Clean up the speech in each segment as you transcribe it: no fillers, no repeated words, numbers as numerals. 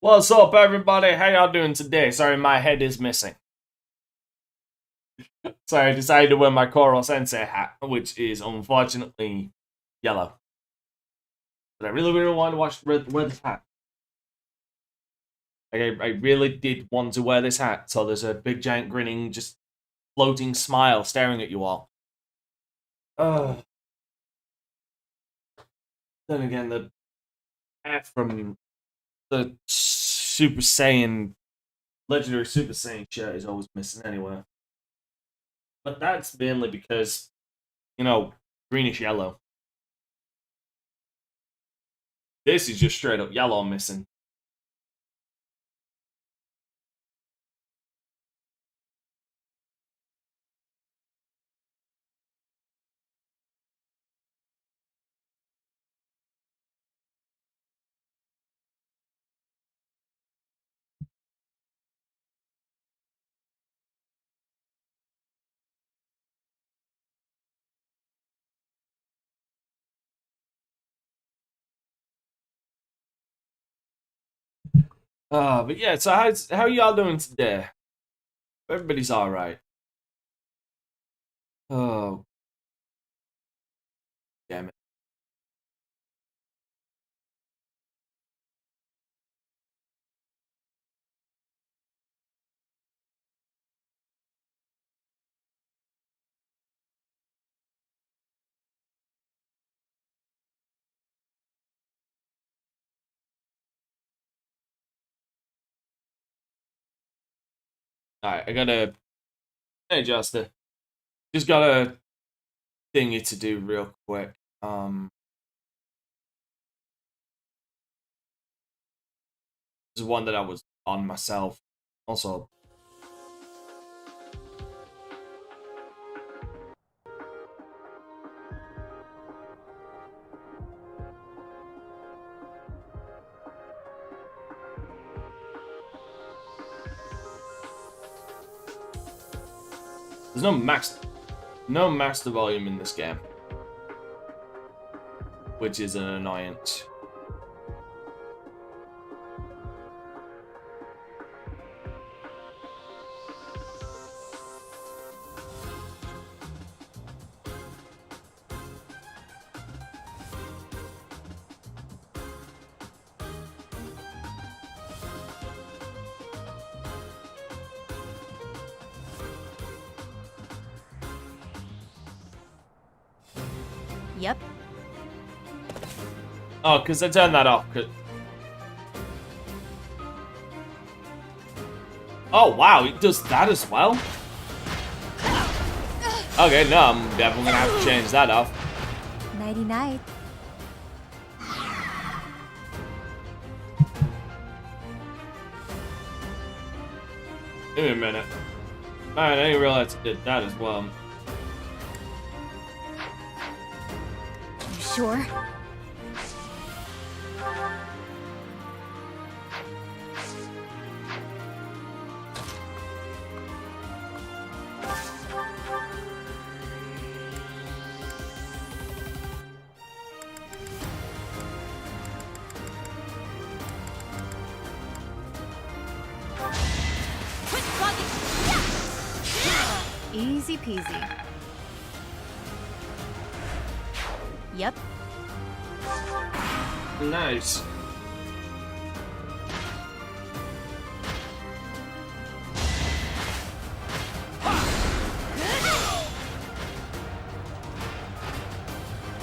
What's up, everybody? How y'all doing today? Sorry, my head is missing. So I decided to wear my Koro Sensei hat, which is unfortunately yellow. But I really, really wanted to wear this hat. I really did want to wear this hat, so there's a big, giant, grinning, just floating smile staring at you all. Then again, the hat from the Super Saiyan, Legendary Super Saiyan shirt is always missing anyway. But that's mainly because, greenish yellow. This is just straight up yellow missing. But yeah, so how y'all doing today? Everybody's all right. Oh, damn it. All right, I gotta. Hey, Juster. Just got a thingy to do real quick. This is one that I was on myself. Also, there's no master volume in this game, which is an annoyance. Yep. Oh, because I turned that off. Oh, wow, it does that as well? Okay, no, I'm definitely gonna have to change that off. Nighty-night. Give me a minute. Alright, I didn't realize it did that as well. You sure? Easy peasy. Yep. Nice.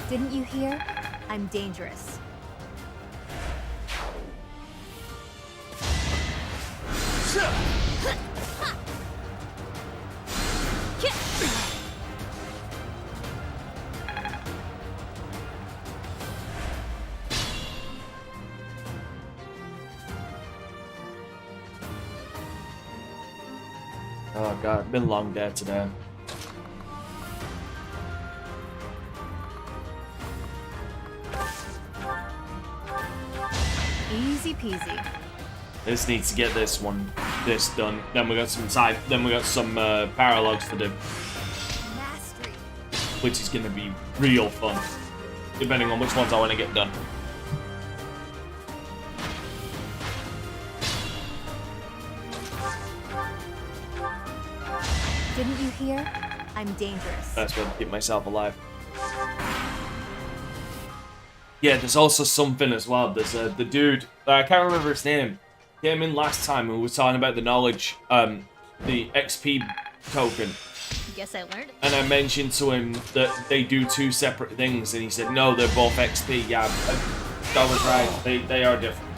Didn't you hear? I'm dangerous. Oh god, been a long day today. Easy peasy. This needs to get this done. Then we got some paralogs to do, Mastery. which is gonna be real fun, depending on which ones I want to get done. Didn't you hear? I'm dangerous. Best way to keep myself alive. Yeah, there's also something as well. There's the dude, I can't remember his name, came in last time and we were talking about the knowledge, the XP token. Guess I learned it. And I mentioned to him that they do two separate things, and he said, no, they're both XP. Yeah, that was right. They are different.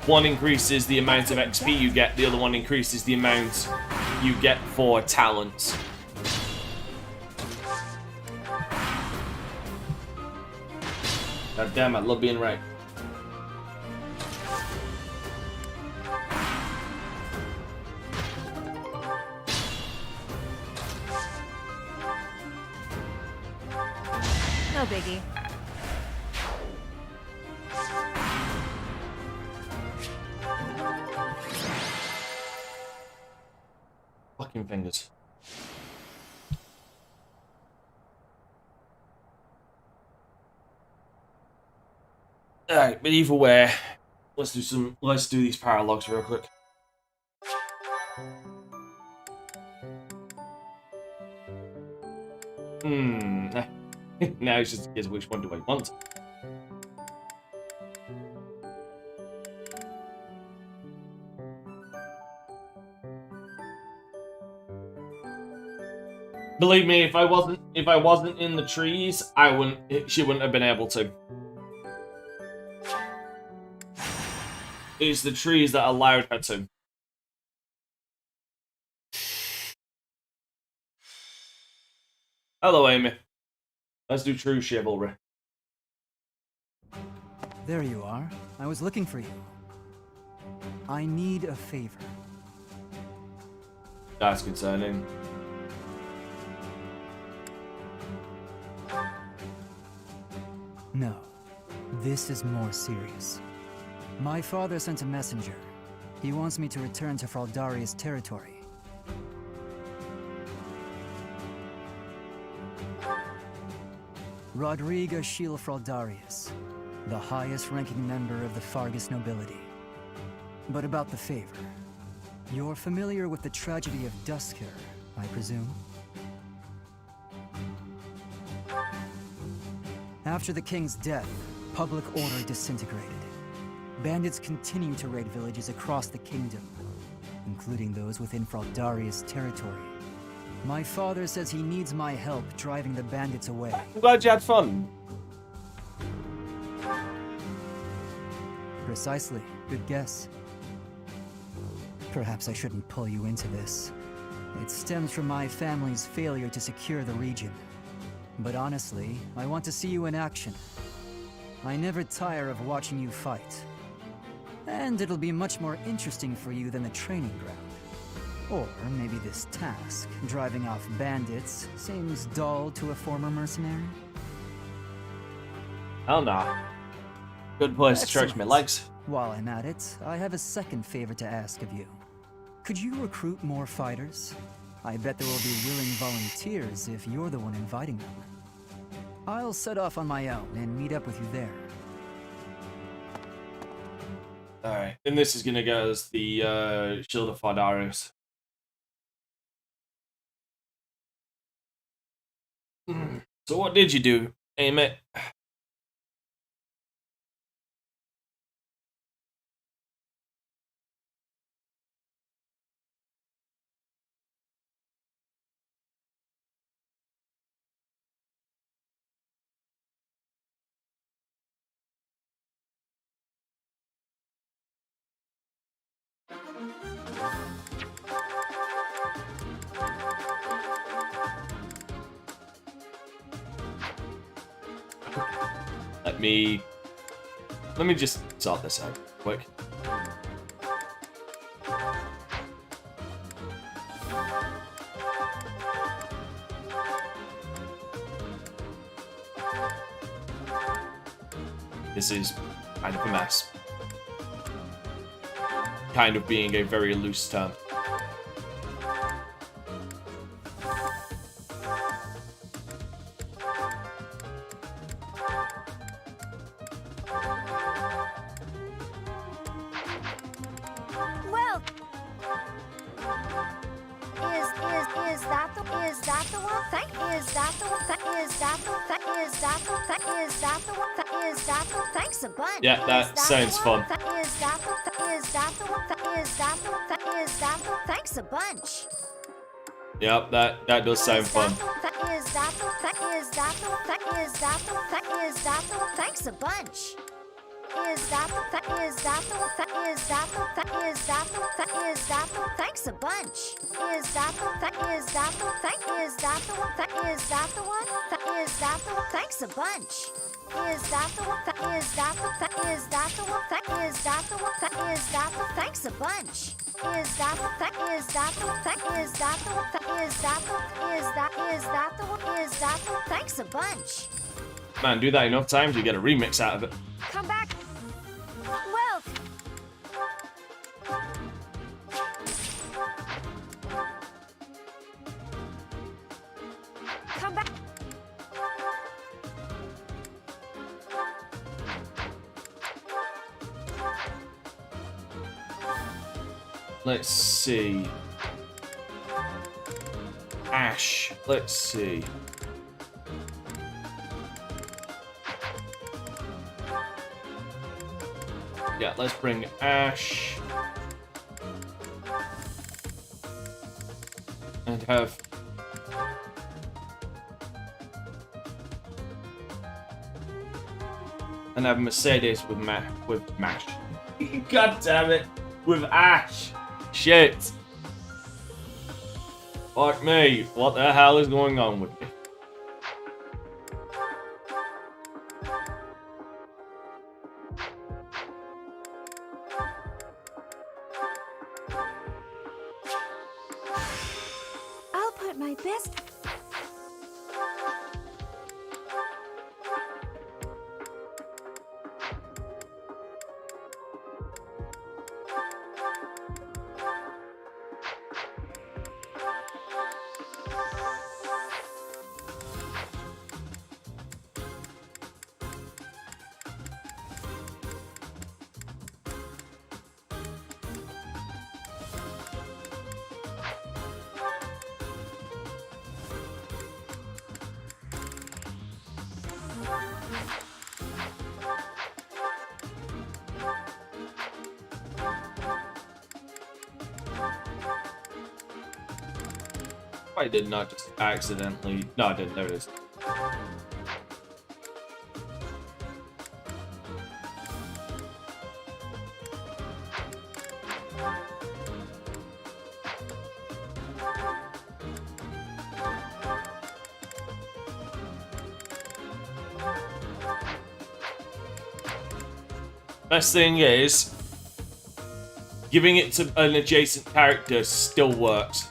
One increases the amount of XP you get, the other one increases the amount you get for talents. God damn, I love being right. No biggie. Fucking fingers. Alright, but either way, let's do these paralogs real quick. Now it's just a case of which one do I want. Believe me, if I wasn't in the trees, she wouldn't have been able to. It's the trees that allowed her to. Hello, Amy. Let's do true chivalry. There you are. I was looking for you. I need a favor. That's concerning. No, this is more serious. My father sent a messenger. He wants me to return to Fraldaria's territory. Rodriga Shiel Fraldarius, the highest-ranking member of the Fargus nobility. But about the favor. You're familiar with the tragedy of Dusker, I presume? After the king's death, public order disintegrated. Bandits continue to raid villages across the kingdom, including those within Fraldaria's territory. My father says he needs my help driving the bandits away. I'm glad you had fun. Precisely. Good guess. Perhaps I shouldn't pull you into this. It stems from my family's failure to secure the region. But honestly, I want to see you in action. I never tire of watching you fight. And it'll be much more interesting for you than the training ground. Or maybe this task, driving off bandits, seems dull to a former mercenary? Hell nah. Good place to stretch my legs. While I'm at it, I have a second favor to ask of you. Could you recruit more fighters? I bet there will be willing volunteers if you're the one inviting them. I'll set off on my own and meet up with you there. Alright, and this is gonna get us the Shield of Fraldarius. So what did you do, Amy? Let me just sort this out quick. This is kind of a mess. Kind of being a very loose term. Well, is that the that the one? Is that the one? Is that the one? Is that the one? Is that the one? Is that the one? Thanks a bunch. Yeah, that sounds fun. Is that the one? Is that the one? Is that the one? Is that the one? Thanks a bunch. Yep, that does sound fun. Is that the one? Is that the one? Is that the one? Is that the one? Thanks a bunch. Is that the one? Is that the one? Is that the one? Is that the one? Is that the one? Thanks a bunch. Is that the one? Is that the one? Is that the one? Is that the one? Is that the one? Thanks a bunch. Is that the one? Is that the one? Is that the one? Is that the one? Is that the one? Thanks a bunch. Is that the one? Is that the one? Is that the one? Is that the one? Is that the one? Is that the one? Thanks a bunch. Man, do that enough times, you get a remix out of it. Come back. Well. Come back. Let's see. Ash. Let's see. Yeah, let's bring Ash. And have... And have Mercedes with Mash. God damn it. With Ash. Shit. Fuck me. What the hell is going on with me? I'll put my best. I did not just accidentally... No, I didn't. There it is. Best thing is, giving it to an adjacent character still works.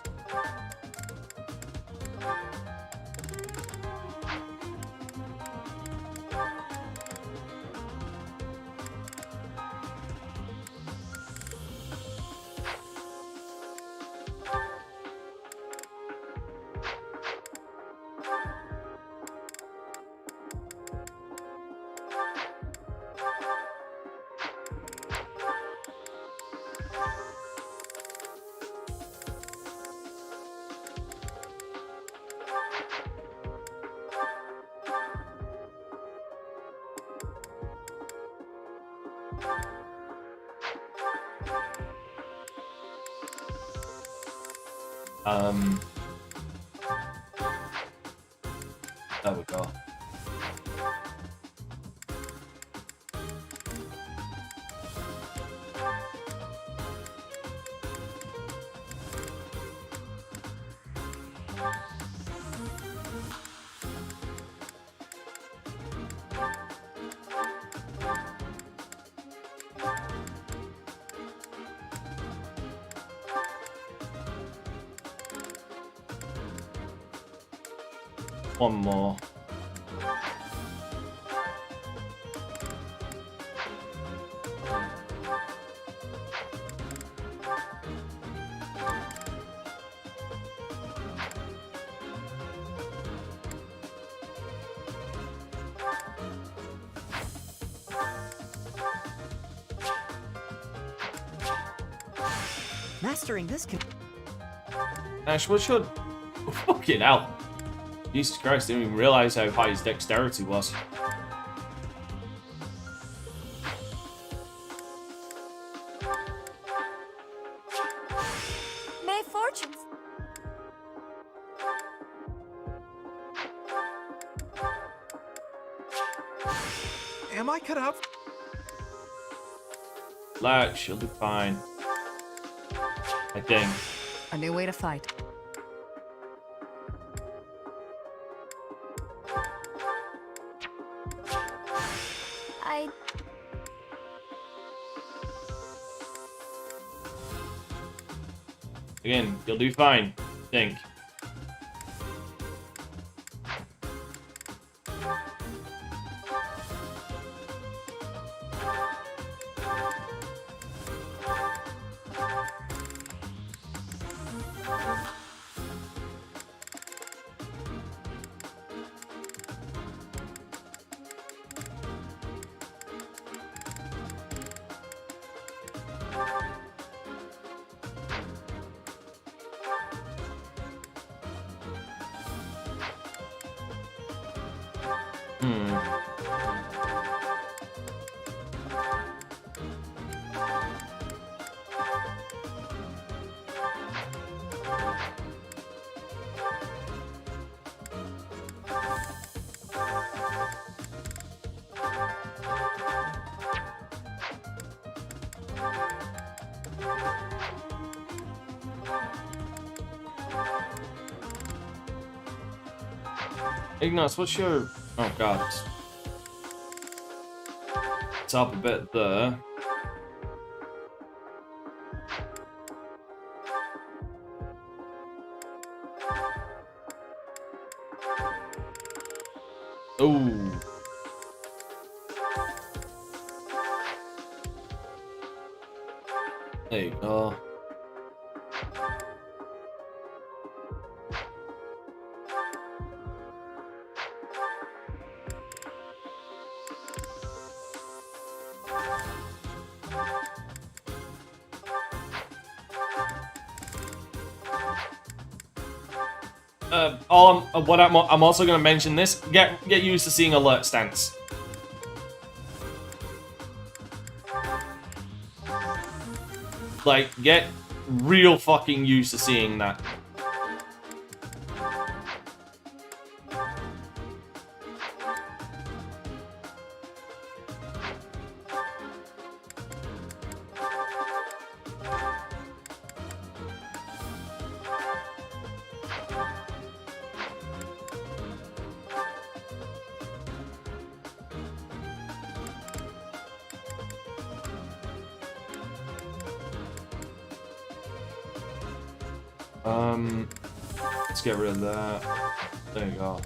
There we go. One more. Mastering this can... Ash, what's your Fucking hell. Jesus Christ, I didn't even realize how high his dexterity was. May fortunes. Am I cut out? Relax, she'll do fine. I think. A new way to fight. I Again, you'll do fine. I think. Ignace, what's your... Oh god. It's up a bit there. Ooh. There you go. I'm also going to mention this. Get used to seeing alert stance. Like, get real fucking used to seeing that. Let's get rid of that. There you go.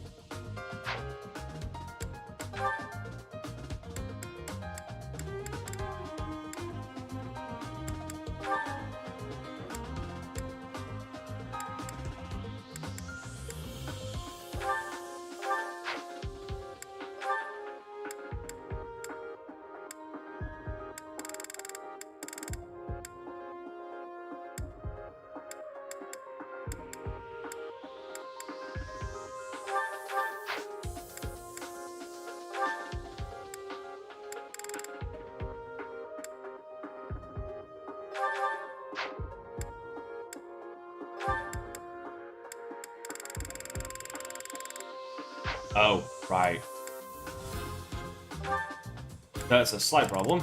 Oh, right. That's a slight problem.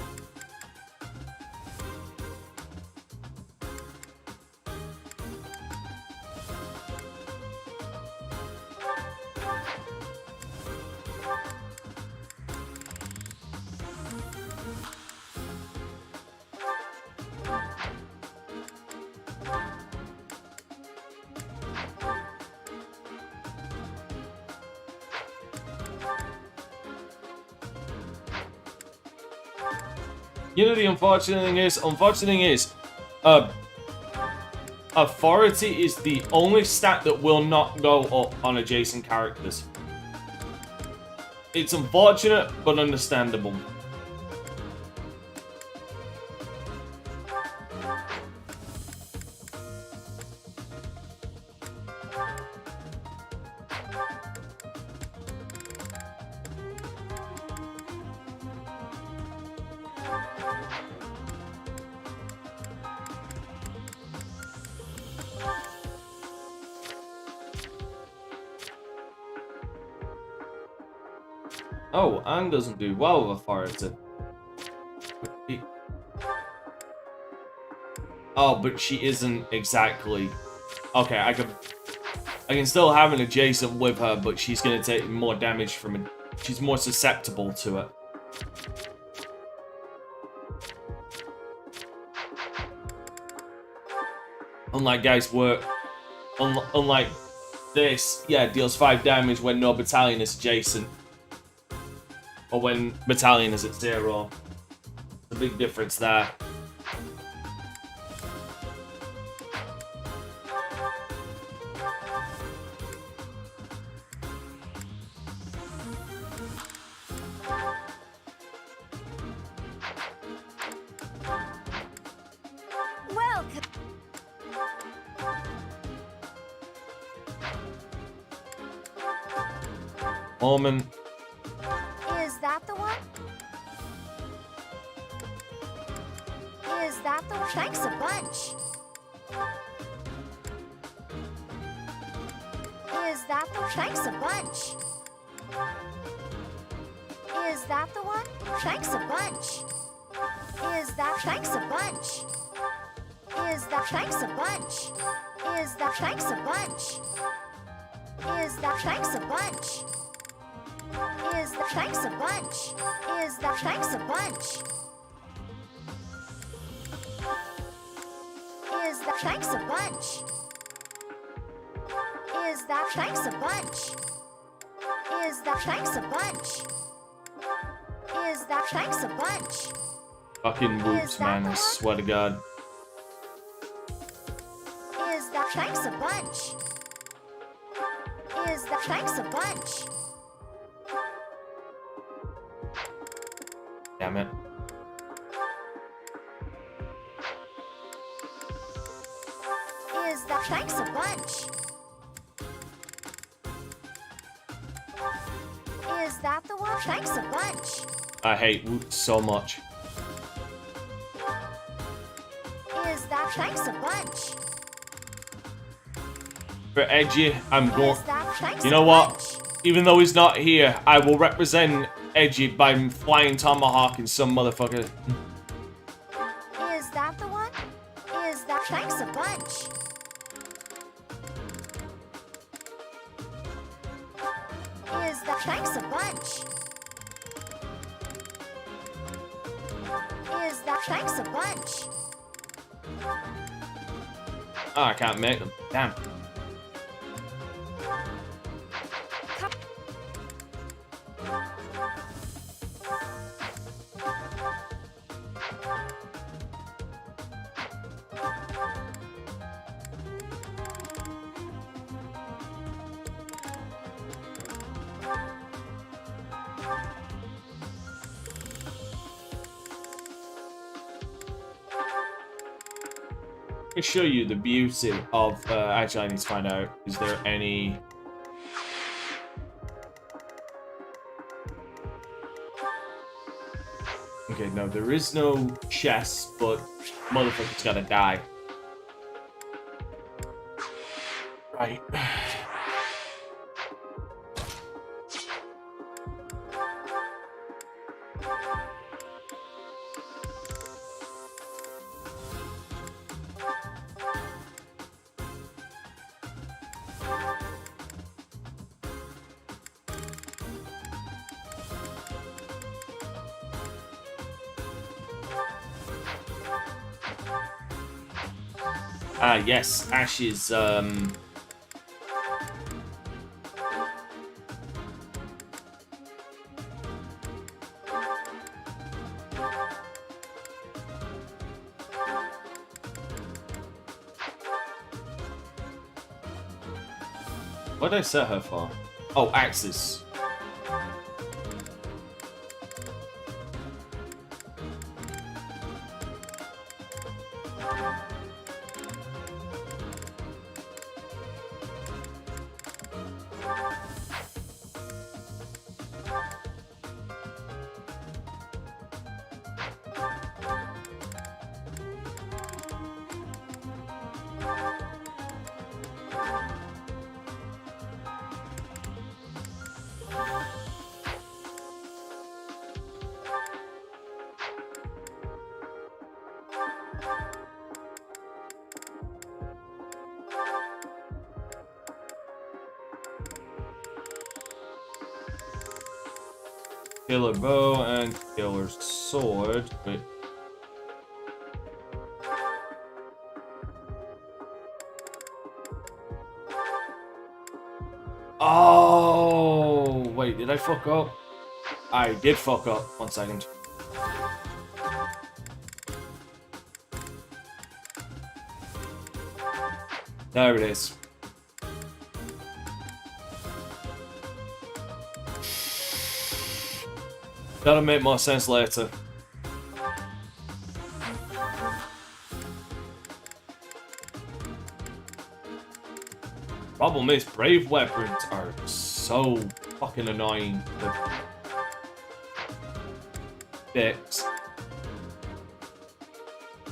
You know, the unfortunate thing is, authority is the only stat that will not go up on adjacent characters. It's unfortunate, but understandable. Oh, Anne doesn't do well with authority. Oh, but she isn't exactly... Okay, I can still have an adjacent with her, but she's going to take more damage from it. She's more susceptible to it. Unlike guys work... Unlike this, yeah, deals 5 damage when no battalion is adjacent. Or when battalion is at 0. There's a big difference there. Welcome. Omen. Is that the one? Is that the one? Thanks a bunch. Is that the one? Thanks a bunch. Is that the one? Thanks a bunch. Is that thanks a bunch? Is that thanks a bunch? Is that thanks a bunch? Is that thanks a bunch? Is that thanks a bunch? Is that thanks a bunch? Is that thanks a bunch? Is that thanks a bunch? Is that thanks a bunch? Is that thanks a bunch? Fucking whoops, man, I swear to God. Is that thanks a bunch? Is that thanks a bunch? Damn it. Is that thanks a bunch? Is that the one? Thanks a bunch. I hate whoops so much. Is that thanks a bunch? For Edgy, I'm going... Is that thanks You know a what? bunch? Even though he's not here, I will represent Edgy by flying tomahawk in some motherfucker. Is that the one? Is that thanks a bunch? Is that thanks a bunch? Is that thanks a bunch? Oh, I can't make them. Damn. I can show you the beauty of actually I need to find out, is there any okay, no, there is no chest, but motherfucker's gotta die. Right. Ah, yes, Ash's, what did I set her for? Oh, Axis. killer bow and killer sword. Wait. Oh, wait, did I fuck up? I did fuck up. 1 second. There it is. That'll make more sense later. Problem is, brave weapons are so fucking annoying to fix.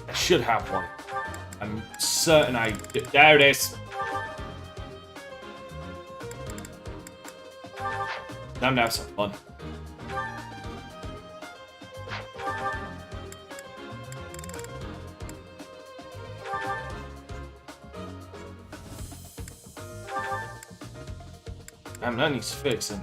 I should have one. I'm certain I did. There it is. Time to have some fun. Damn, that needs fixing.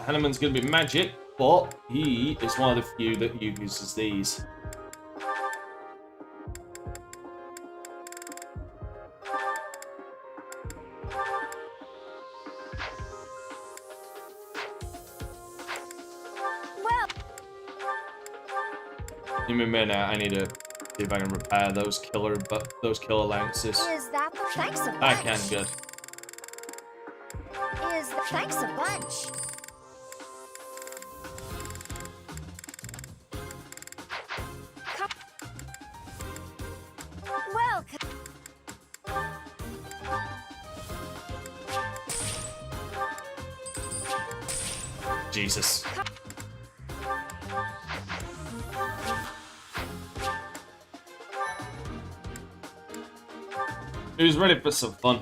Hanneman's gonna be magic, but he is one of the few that uses these. Well, Give me a minute, I need to see if I can repair those killer lances. is that the thanks a bunch? I can, good. Is the thanks a bunch? Well, Jesus. Who's ready for some fun?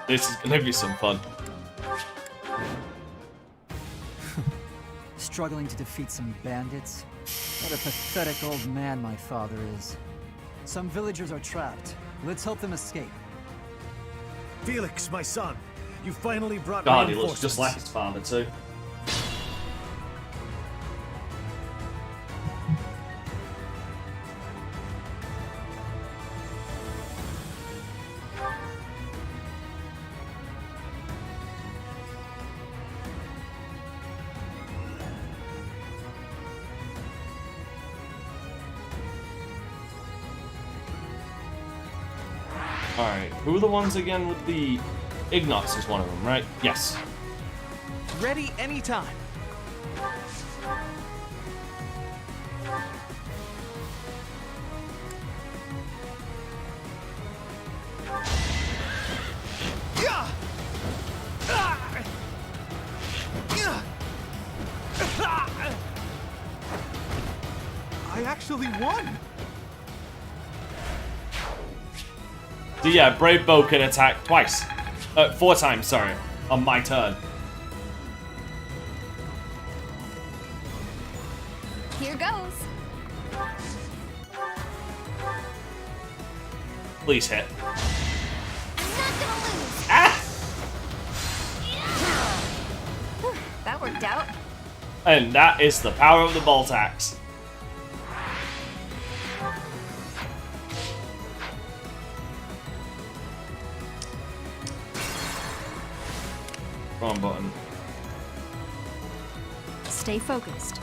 This is gonna be some fun. Struggling to defeat some bandits? What a pathetic old man my father is. Some villagers are trapped. Let's help them escape. Felix, my son, you finally brought God, he reinforcements. looks just like his father too. Alright, who are the ones again with the... Ignots is one of them, right? Yes. Ready anytime. I actually won. So yeah, Brave Bow can attack twice. 4 times, sorry. On my turn. here goes. Please hit. Not gonna lose. Ah! Whew, that worked out. And that is the power of the bolt axe. Wrong button. Stay focused.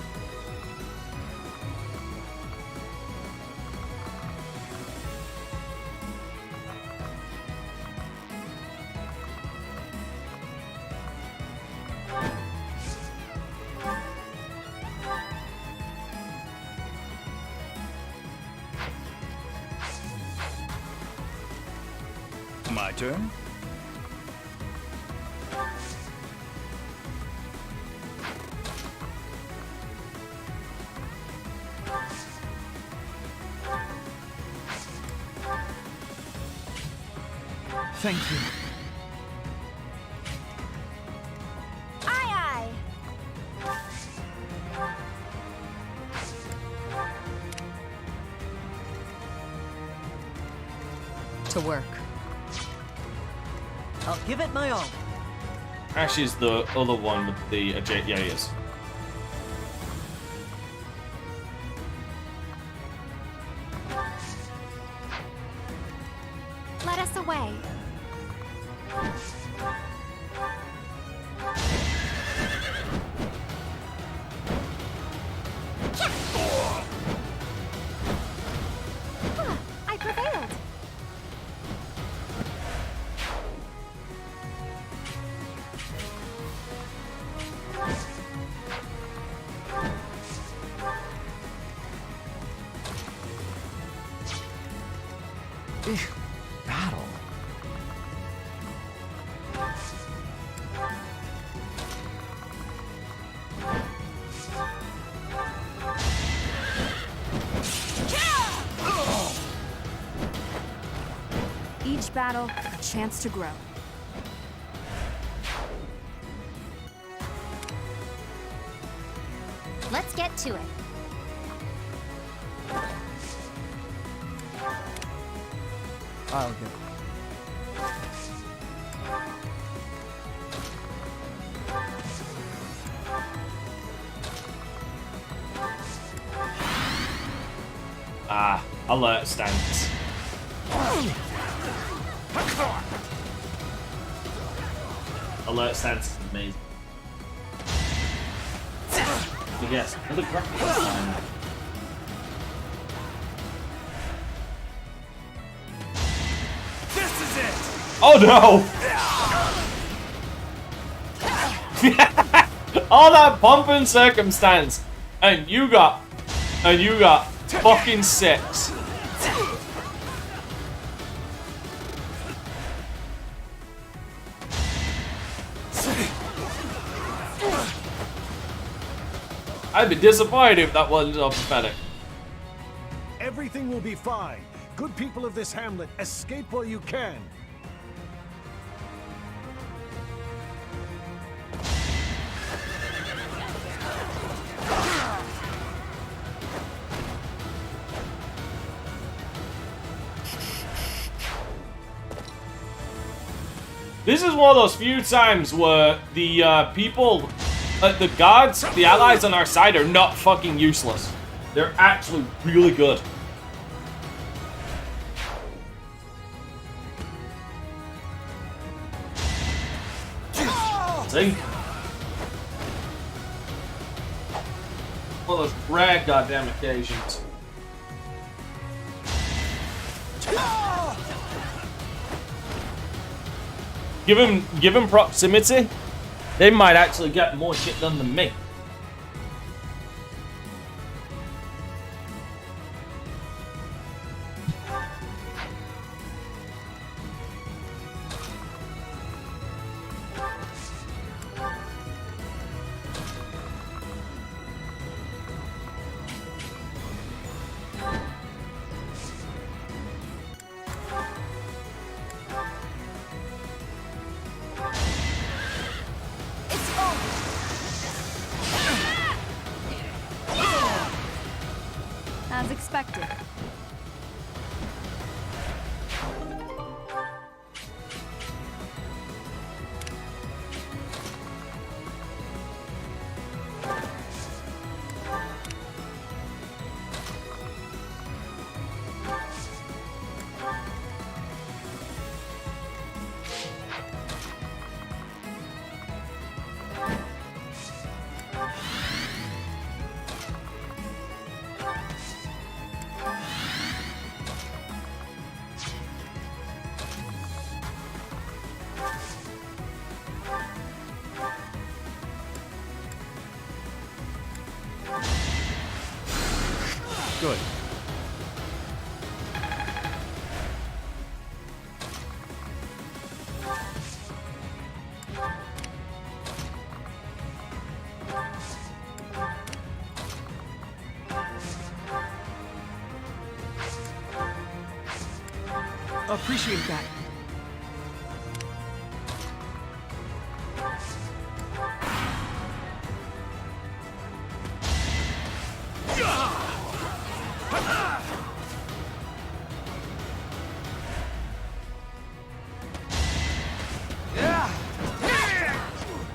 My turn. Thank you. Aye, To work. I'll give it my all. Ash is the other one with the yeah, he is. let us away. I prevailed. Battle. Each battle, a chance to grow. Let's get to it. I'll go. Ah, alert stance. Alert stance is amazing. But yes, another graphic design. This is it! Oh no! All that pomp and circumstance, and you got fucking 6. I'd be disappointed if that wasn't so pathetic. Everything will be fine. Good people of this hamlet, escape while you can. This is one of those few times where the people, the guards, the allies on our side are not fucking useless. They're actually really good. See? One of those rare goddamn occasions. Give him proximity. They might actually get more shit done than me. As expected. Good. Appreciate that.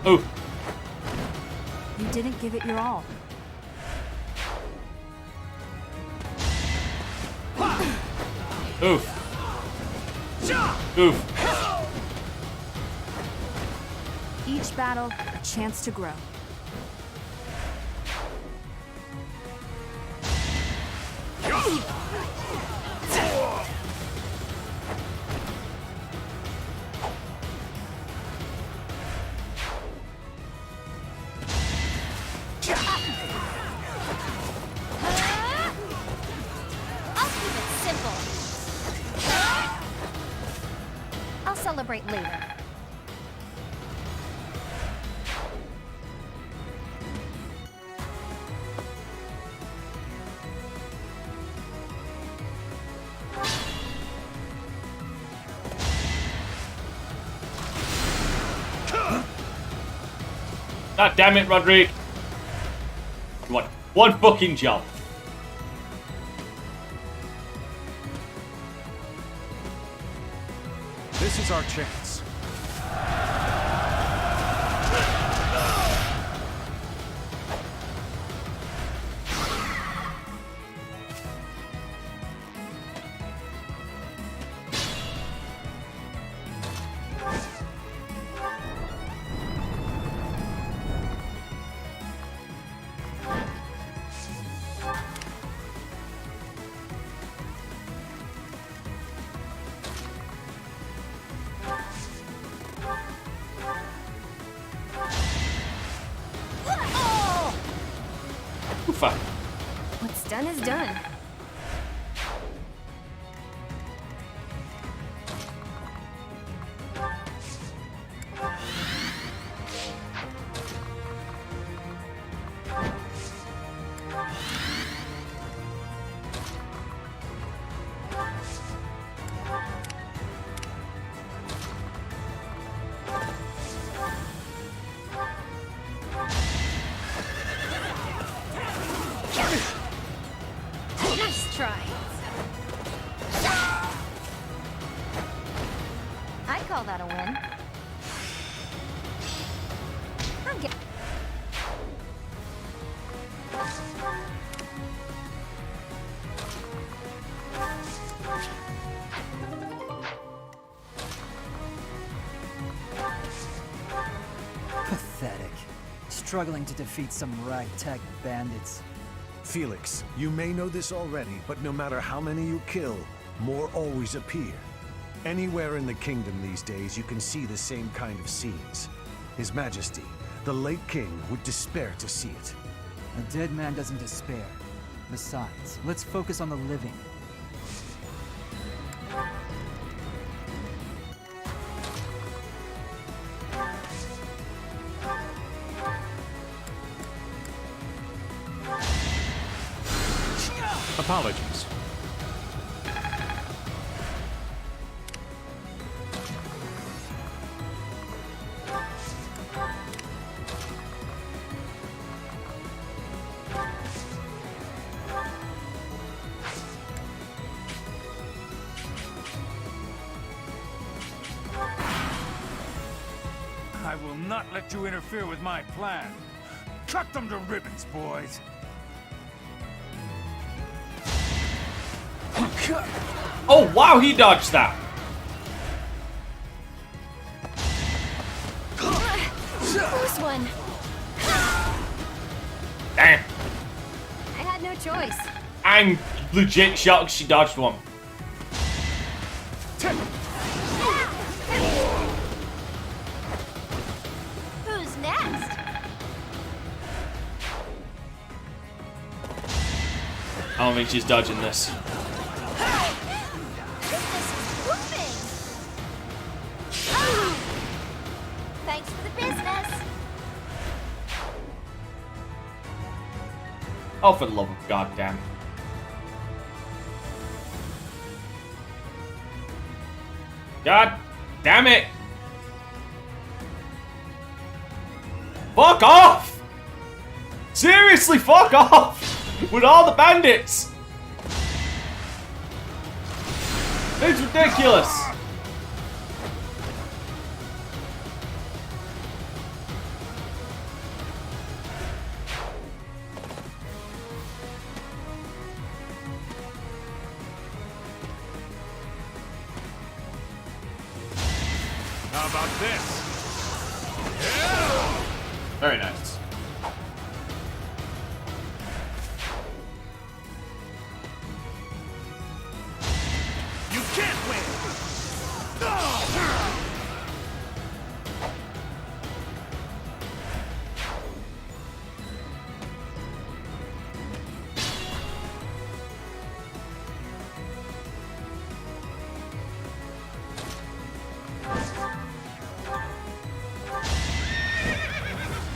Oof. You didn't give it your all. Oof. Oof. Each battle, a chance to grow. I'll keep it simple. I'll celebrate later. God damn it, Rodrigue. What? One fucking job. This is our chance. Oofa. What's done is done. Nice try. I call that a win. I'm get Pathetic. Struggling to defeat some ragtag bandits. Felix, you may know this already, but no matter how many you kill, more always appear. Anywhere in the kingdom these days, you can see the same kind of scenes. His Majesty, the late king, would despair to see it. A dead man doesn't despair. Besides, let's focus on the living. Apologies. I will not let you interfere with my plan. Cut them to ribbons, boys. Oh, wow, he dodged that. close one. Damn. I had no choice. I'm legit shocked she dodged one. Who's next? I don't think she's dodging this. Business is booming. Oh. Thanks for the business. Oh, for the love of God, damn. God damn it! Fuck off! Seriously, fuck off! With all the bandits! It's ridiculous! How about this? Very nice. You can't win!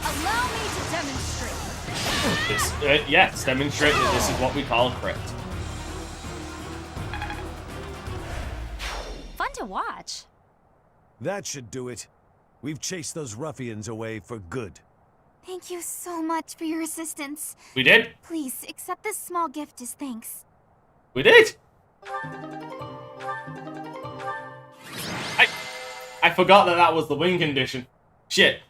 Allow me to demonstrate. Yes, demonstrate that this is what we call a crit. Fun to watch. That should do it. We've chased those ruffians away for good. Thank you so much for your assistance. We did? Please, accept this small gift as thanks. We did? I forgot that that was the win condition. Shit.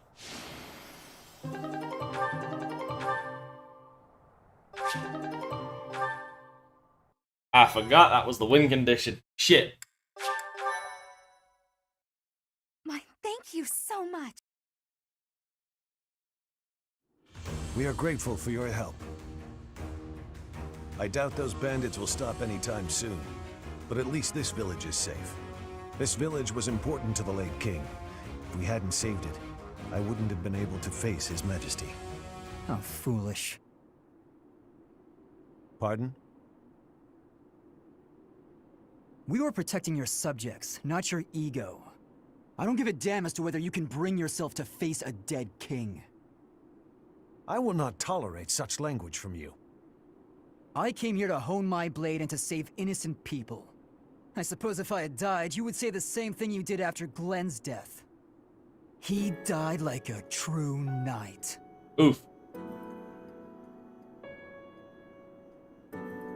I forgot that was the win condition. Shit. Thank you so much. We are grateful for your help. I doubt those bandits will stop anytime soon, but at least this village is safe. This village was important to the late king. If we hadn't saved it, I wouldn't have been able to face his majesty. How foolish. Pardon? We were protecting your subjects, not your ego. I don't give a damn as to whether you can bring yourself to face a dead king. I will not tolerate such language from you. I came here to hone my blade and to save innocent people. I suppose if I had died, you would say the same thing you did after Glenn's death. He died like a true knight. Oof.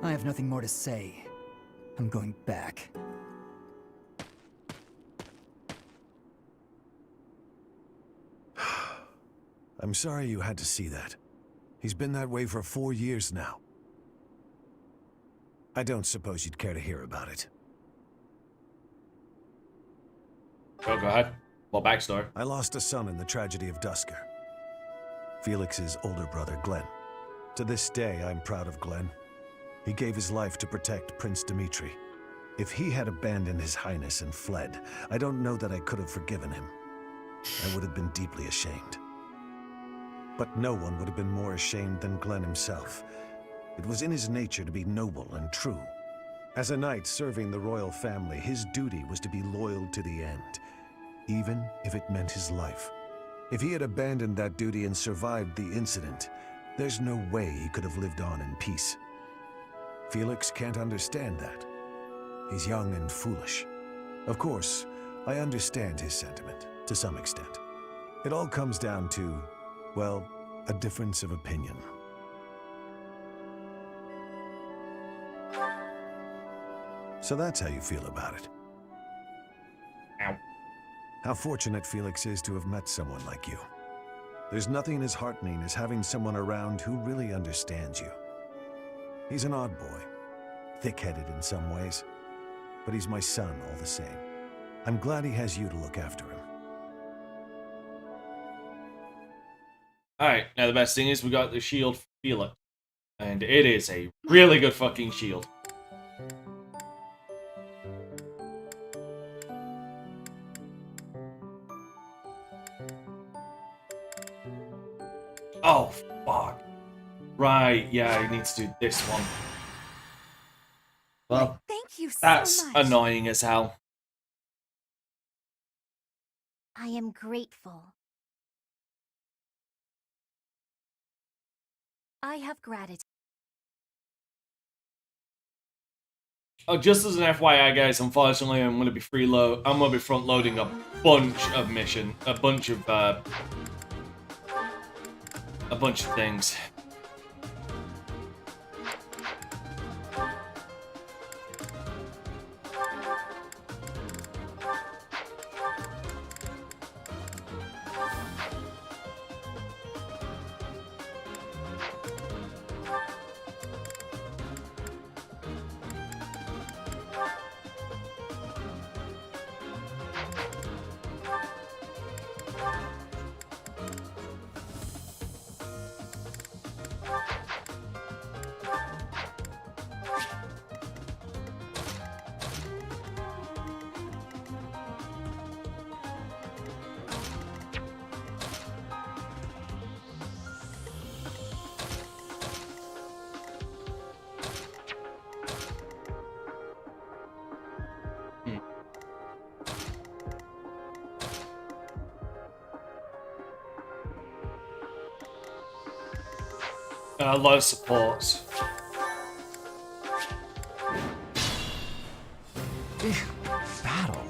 I have nothing more to say. I'm going back. I'm sorry you had to see that. He's been that way for 4 years now. I don't suppose you'd care to hear about it. Oh, go ahead. Well, backstory. I lost a son in the tragedy of Dusker. Felix's older brother, Glenn. To this day, I'm proud of Glenn. He gave his life to protect Prince Dimitri. If he had abandoned his highness and fled, I don't know that I could have forgiven him. I would have been deeply ashamed. But no one would have been more ashamed than Glenn himself. It was in his nature to be noble and true. As a knight serving the royal family, his duty was to be loyal to the end, even if it meant his life. If he had abandoned that duty and survived the incident, there's no way he could have lived on in peace. Felix can't understand that. He's young and foolish. Of course, I understand his sentiment, to some extent. It all comes down to, well, a difference of opinion. So that's how you feel about it. Ow. How fortunate Felix is to have met someone like you. There's nothing as heartening as having someone around who really understands you. He's an odd boy, thick-headed in some ways, but he's my son all the same. I'm glad he has you to look after him. Alright, now the best thing is we got the shield for Felix. And it is a really good fucking shield. Oh, fuck. Right, yeah, he needs to do this one. Well, Thank you so that's much. annoying as hell. I am grateful. I have gratitude. Oh, just as an FYI, guys, unfortunately, I'm gonna be front loading a bunch of things. A lot of supports. Battle.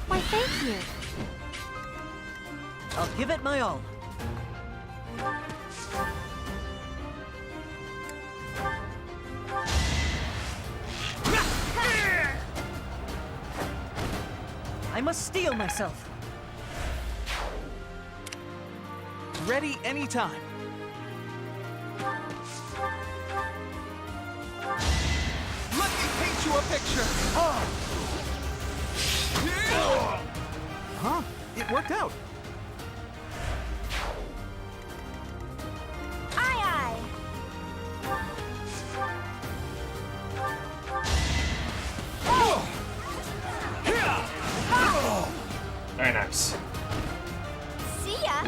Why, thank you. I'll give it my all. I must steel myself. Ready anytime. Let me paint you a picture. Huh? It worked out. Aye, aye. Very nice. See ya.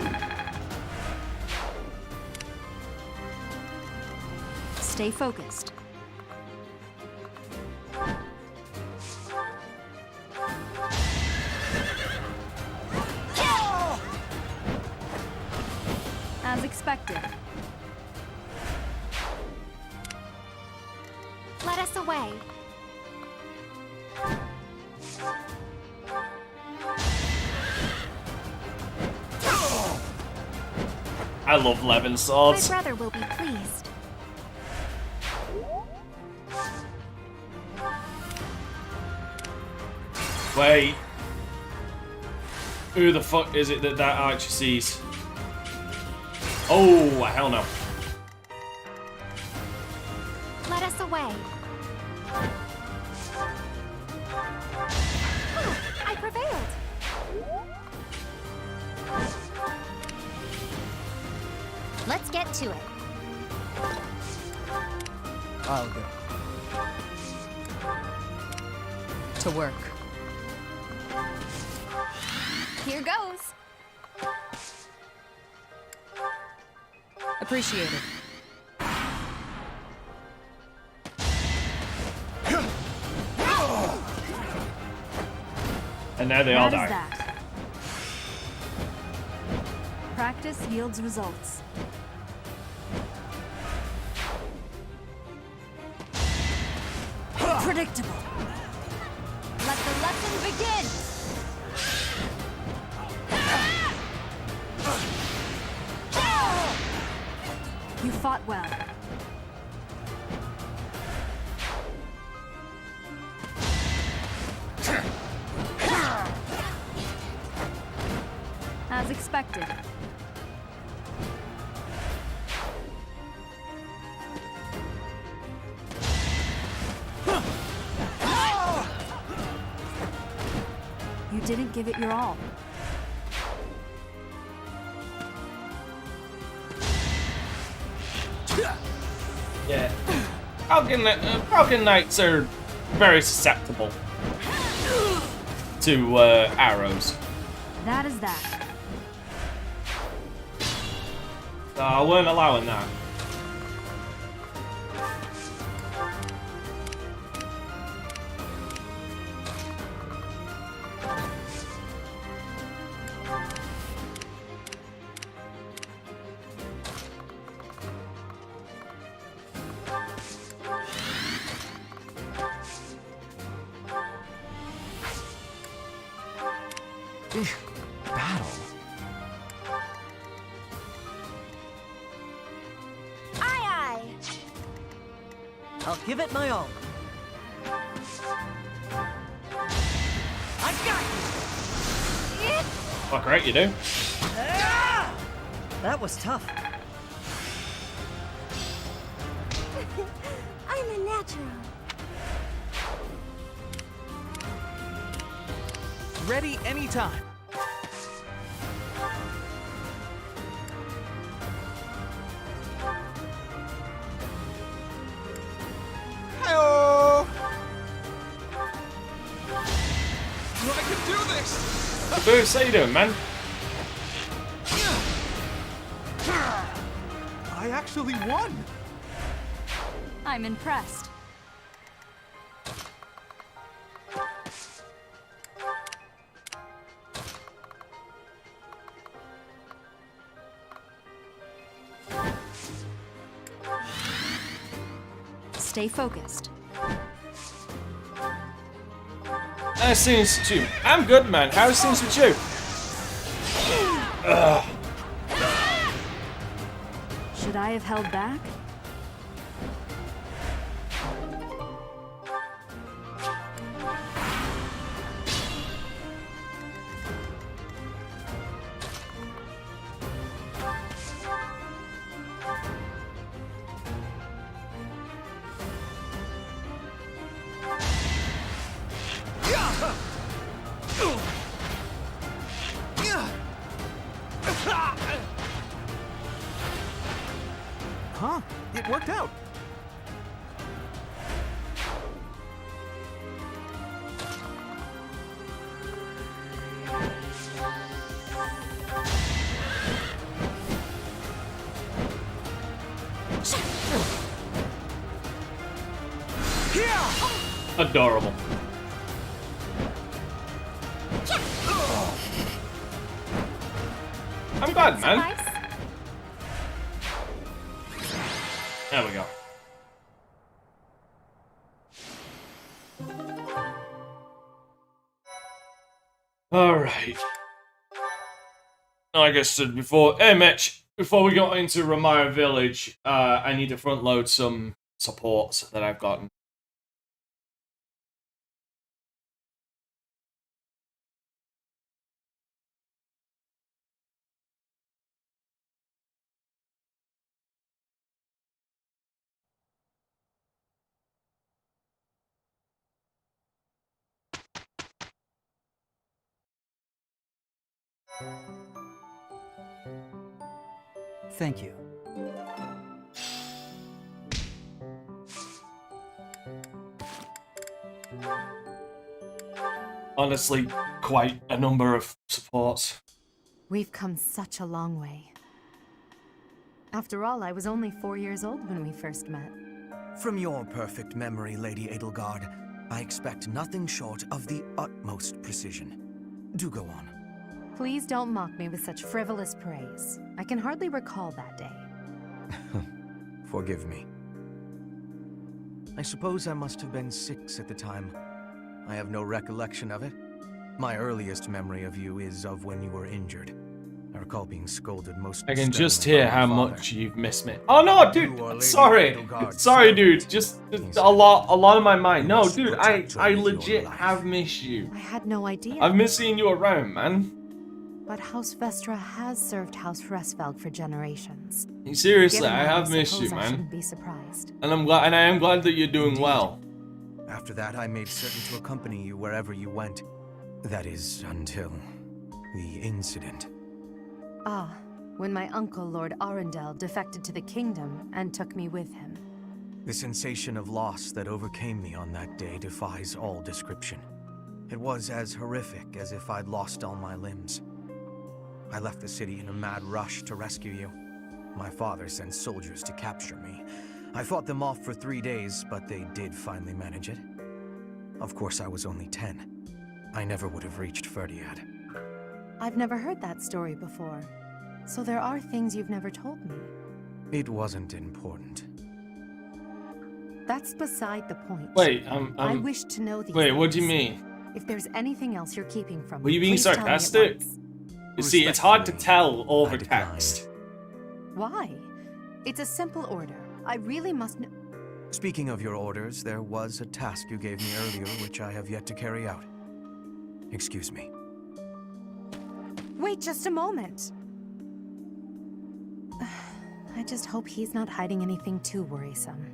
Stay focused. As expected. Let us away. I love Levin My swords. brother will be pleased. Wait. Who the fuck is it that archer sees? Oh, hell no. Let us away. I prevailed. Let's get to it. I'll go. To work. Here goes. Appreciated. And now they all That is die. that. Practice yields results. Predictable. Let the lesson begin. You fought well. As expected. You didn't give it your all. Yeah. Falcon Knights are very susceptible to arrows. That is that. So I weren't allowing that. Battle. Aye, aye. I'll give it my all. I got you! Fuck right you do. That was tough. I'm a natural. Ready anytime. Hello. I can do this. Boost, how you doing, man? I actually won. I'm impressed. Stay focused. How's things with you? I'm good, man. How's things with you? Ugh. Should I have held back? Huh? It worked out. Adorable. I'm glad, man. Nice. There we go. Alright. Like I said before, hey Mitch, before we go into Ramaya Village, I need to front load some supports that I've gotten. Thank you. Honestly, quite a number of supports. We've come such a long way. After all, I was only 4 years old when we first met. From your perfect memory, Lady Edelgard, I expect nothing short of the utmost precision. Do go on. Please don't mock me with such frivolous praise. I can hardly recall that day. Forgive me. I suppose I must have been 6 at the time. I have no recollection of it. My earliest memory of you is of when you were injured. I recall being scolded most I can just sternly hear by how my father. much you've missed me. Oh no, dude! You are Lady Sorry! Edelgard's Sorry, servant. dude. Just He a said, lot on my mind. "You No, must dude, protect her I with your legit life." have missed you. I had no idea. I've missed seeing you around, man. But House Vestra has served House Restfeld for generations. Seriously, Given I that, have missed you, suppose I man. shouldn't be surprised. And I am glad that you're doing Indeed. well. After that, I made certain to accompany you wherever you went. That is, until the incident. Ah, when my uncle, Lord Arundel, defected to the kingdom and took me with him. The sensation of loss that overcame me on that day defies all description. It was as horrific as if I'd lost all my limbs. I left the city in a mad rush to rescue you. My father sent soldiers to capture me. I fought them off for 3 days, but they did finally manage it. Of course, I was only 10. I never would have reached Ferdiad. I've never heard that story before. So there are things you've never told me. It wasn't important. That's beside the point. Wait, I wish to know these wait, what do you things. mean? If there's anything else you're keeping from me, Were you being please tell me at sarcastic? once. You see, it's hard to tell over I decline. text. Why? It's a simple order. I really must know. Speaking of your orders, there was a task you gave me earlier which I have yet to carry out. Excuse me. Wait just a moment. I just hope he's not hiding anything too worrisome.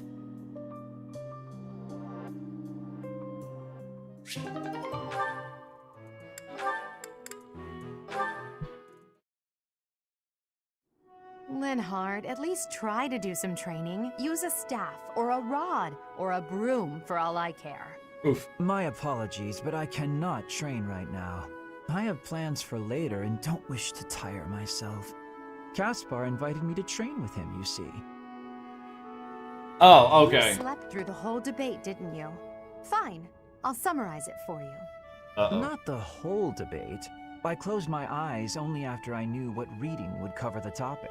Linhard, at least try to do some training. Use a staff, or a rod, or a broom, for all I care. Oof. My apologies, but I cannot train right now. I have plans for later and don't wish to tire myself. Caspar invited me to train with him, you see. Oh, okay. You slept through the whole debate, didn't you? Fine. I'll summarize it for you. Uh-oh. Not the whole debate. I closed my eyes only after I knew what reading would cover the topic.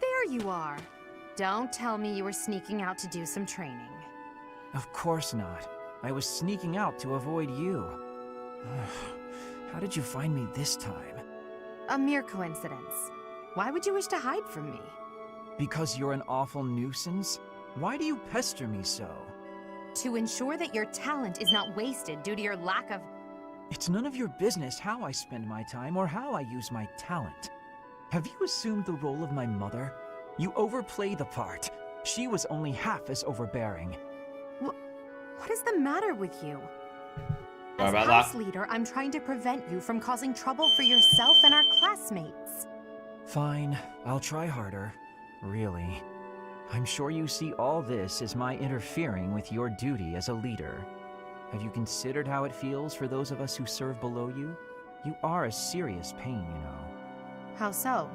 There you are. Don't tell me you were sneaking out to do some training. Of course not. I was sneaking out to avoid you. How did you find me this time? A mere coincidence. Why would you wish to hide from me? Because you're an awful nuisance? Why do you pester me so? To ensure that your talent is not wasted due to your lack of... It's none of your business how I spend my time or how I use my talent. Have you assumed the role of my mother? You overplay the part. She was only half as overbearing. What is the matter with you? Sorry As about house that. leader, I'm trying to prevent you from causing trouble for yourself and our classmates. Fine, I'll try harder. Really. I'm sure you see all this as my interfering with your duty as a leader. Have you considered how it feels for those of us who serve below you? You are a serious pain, you know. How so?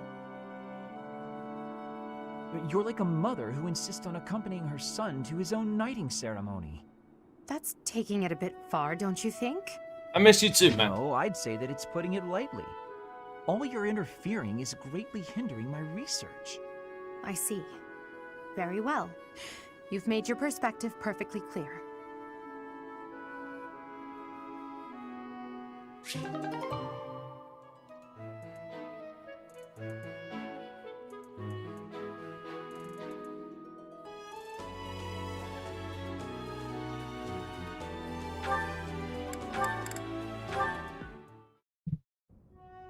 You're like a mother who insists on accompanying her son to his own knighting ceremony. That's taking it a bit far, don't you think? I miss you too, man. No, I'd say that it's putting it lightly. All your interfering is greatly hindering my research. I see. Very well. You've made your perspective perfectly clear.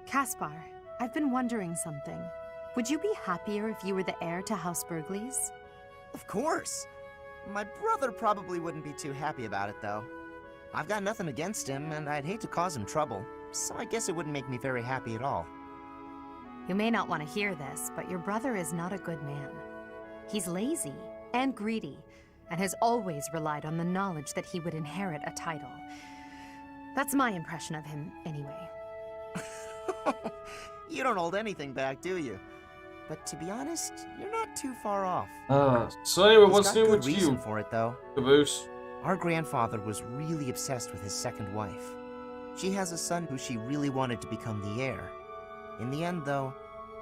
Caspar, I've been wondering something. Would you be happier if you were the heir to House Burgleys? Of course. My brother probably wouldn't be too happy about it, though. I've got nothing against him, and I'd hate to cause him trouble, so I guess it wouldn't make me very happy at all. You may not want to hear this, but your brother is not a good man. He's lazy and greedy, and has always relied on the knowledge that he would inherit a title. That's my impression of him, anyway. You don't hold anything back, do you? But to be honest, you're not too far off. So anyway, He's what's got new good with reason you, for it, though. Caboose? Our grandfather was really obsessed with his second wife. She has a son who she really wanted to become the heir. In the end, though,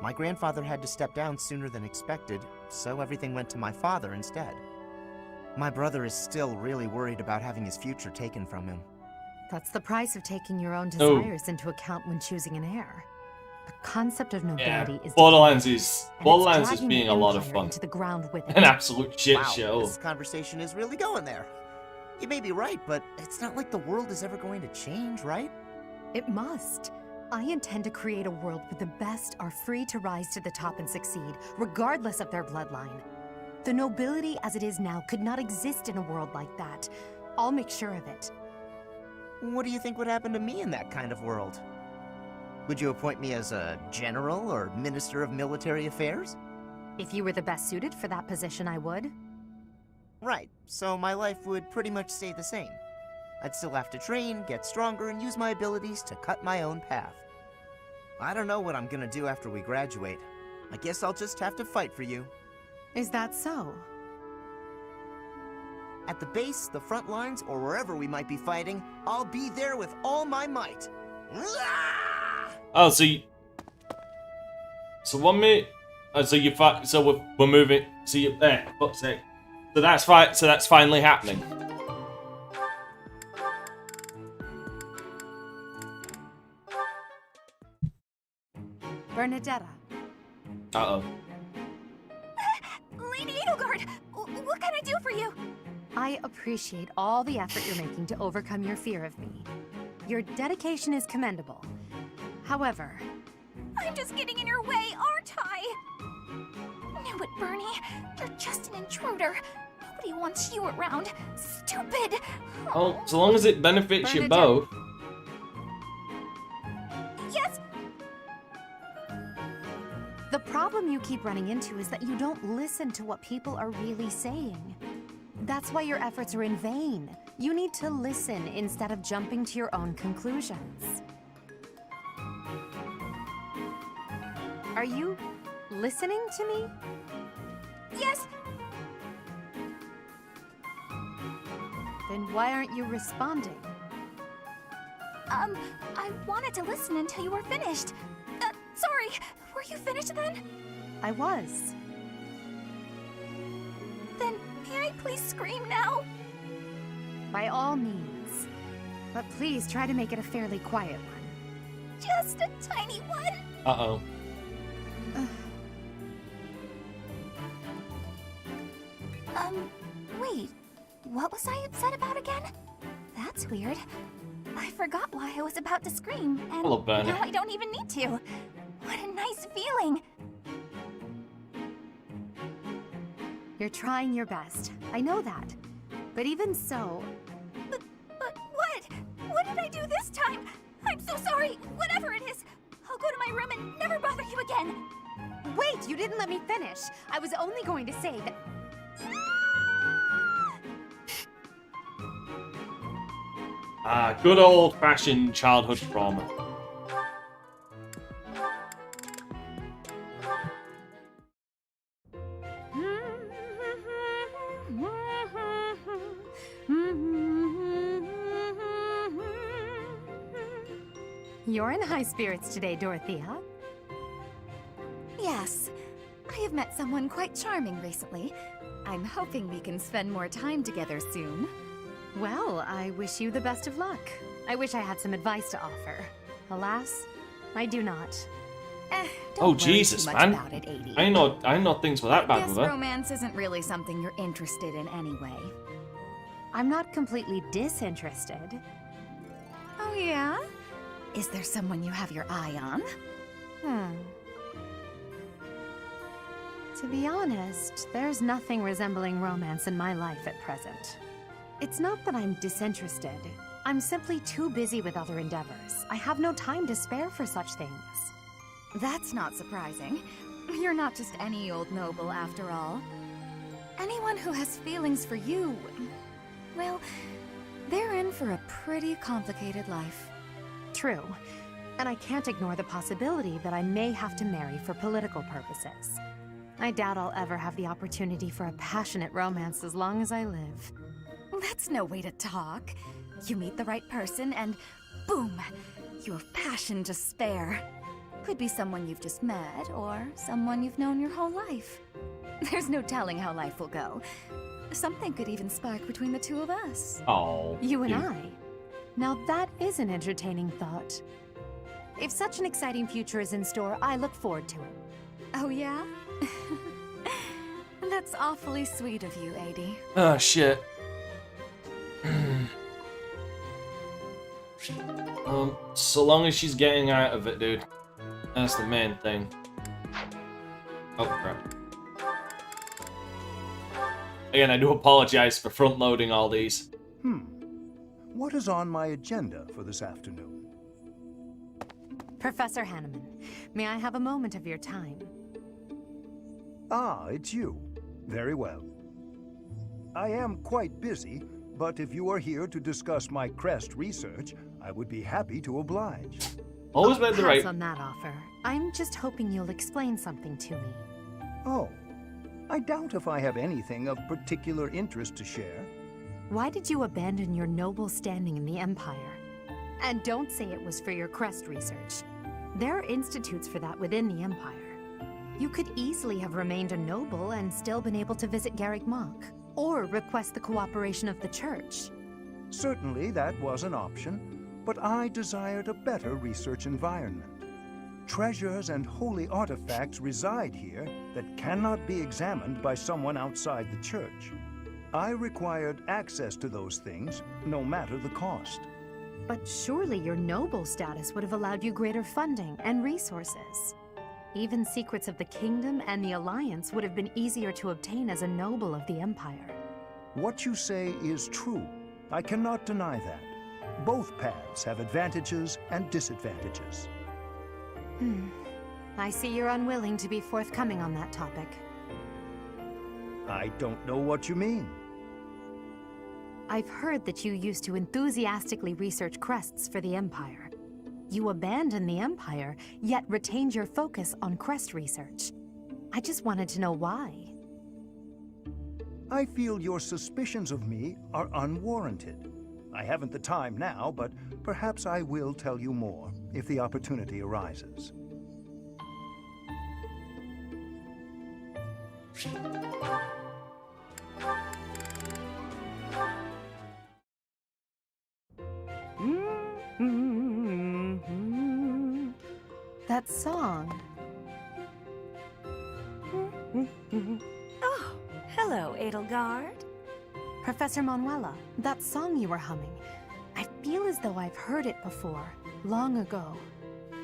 my grandfather had to step down sooner than expected, so everything went to my father instead. My brother is still really worried about having his future taken from him. That's the price of taking your own Oh. desires into account when choosing an heir. The concept of nobility is Borderlands decaying, is and it's Borderlands is dragging being the a lot of Empire fun. into the ground with it. An absolute shit Wow, show. this conversation is really going there. You may be right, but it's not like the world is ever going to change, right? It must. I intend to create a world where the best are free to rise to the top and succeed, regardless of their bloodline. The nobility as it is now could not exist in a world like that. I'll make sure of it. What do you think would happen to me in that kind of world? Would you appoint me as a general or minister of military affairs? If you were the best suited for that position, I would. Right, so my life would pretty much stay the same. I'd still have to train, get stronger, and use my abilities to cut my own path. I don't know what I'm gonna do after we graduate. I guess I'll just have to fight for you. Is that so? At the base, the front lines, or wherever we might be fighting, I'll be there with all my might. Oh, so you... So 1 minute... Oh, so you so we're moving... So you... There, fuck's sake. So that's right. So that's finally happening. Bernadetta. Uh-oh. Lady Edelgard, what can I do for you? I appreciate all the effort you're making to overcome your fear of me. Your dedication is commendable. However... I'm just getting in your way, aren't I? Knew it, Bernie. You're just an intruder. Nobody wants you around. Stupid. Oh, so long as it benefits you Bernadette. both. Yes. The problem you keep running into is that you don't listen to what people are really saying. That's why your efforts are in vain. You need to listen instead of jumping to your own conclusions. Are you listening to me? Yes. Then why aren't you responding? I wanted to listen until you were finished. Sorry, were you finished then? I was. Then may I please scream now? By all means. But please try to make it a fairly quiet one. Just a tiny one. Uh-oh. Wait. What was I upset about again? That's weird. I forgot why I was about to scream, and Hello, Bernie. now I don't even need to. What a nice feeling. You're trying your best. I know that. But even so... But what? What did I do this time? I'm so sorry. Whatever it is, I'll go to my room and never bother you again. Wait, you didn't let me finish. I was only going to say that... Good old-fashioned childhood trauma. You're in high spirits today, Dorothea. Yes. I have met someone quite charming recently. I'm hoping we can spend more time together soon. Well, I wish you the best of luck. I wish I had some advice to offer. Alas, I do not. Oh Jesus, man! About it, 80. I know things were that bad Guess with her. romance isn't really something you're interested in anyway. I'm not completely disinterested. Oh yeah? Is there someone you have your eye on? To be honest, there's nothing resembling romance in my life at present. It's not that I'm disinterested. I'm simply too busy with other endeavors. I have no time to spare for such things. That's not surprising. You're not just any old noble, after all. Anyone who has feelings for you, well, they're in for a pretty complicated life. True. And I can't ignore the possibility that I may have to marry for political purposes. I doubt I'll ever have the opportunity for a passionate romance as long as I live. That's no way to talk. You meet the right person and boom, you have passion to spare. Could be someone you've just met or someone you've known your whole life. There's no telling how life will go. Something could even spark between the two of us. Oh. You and I. Now that is an entertaining thought. If such an exciting future is in store, I look forward to it. Oh yeah? That's awfully sweet of you, Adi. Oh shit. So long as she's getting out of it, dude. That's the main thing. Oh crap. Again, I do apologize for front-loading all these. What is on my agenda for this afternoon? Professor Hanneman, may I have a moment of your time? Ah, it's you. Very well. I am quite busy, but if you are here to discuss my crest research, I would be happy to oblige. Always made the right. Pass on that offer. I'm just hoping you'll explain something to me. Oh, I doubt if I have anything of particular interest to share. Why did you abandon your noble standing in the Empire? And don't say it was for your crest research. There are institutes for that within the Empire. You could easily have remained a noble and still been able to visit Garrick Mach, or request the cooperation of the Church. Certainly that was an option, but I desired a better research environment. Treasures and holy artifacts reside here that cannot be examined by someone outside the Church. I required access to those things, no matter the cost. But surely your noble status would have allowed you greater funding and resources. Even secrets of the Kingdom and the Alliance would have been easier to obtain as a noble of the Empire. What you say is true. I cannot deny that. Both paths have advantages and disadvantages. I see you're unwilling to be forthcoming on that topic. I don't know what you mean. I've heard that you used to enthusiastically research crests for the Empire. You abandoned the Empire, yet retained your focus on crest research. I just wanted to know why. I feel your suspicions of me are unwarranted. I haven't the time now, but perhaps I will tell you more if the opportunity arises. That song. Oh, hello, Edelgard. Professor Manuela, that song you were humming. I feel as though I've heard it before, long ago.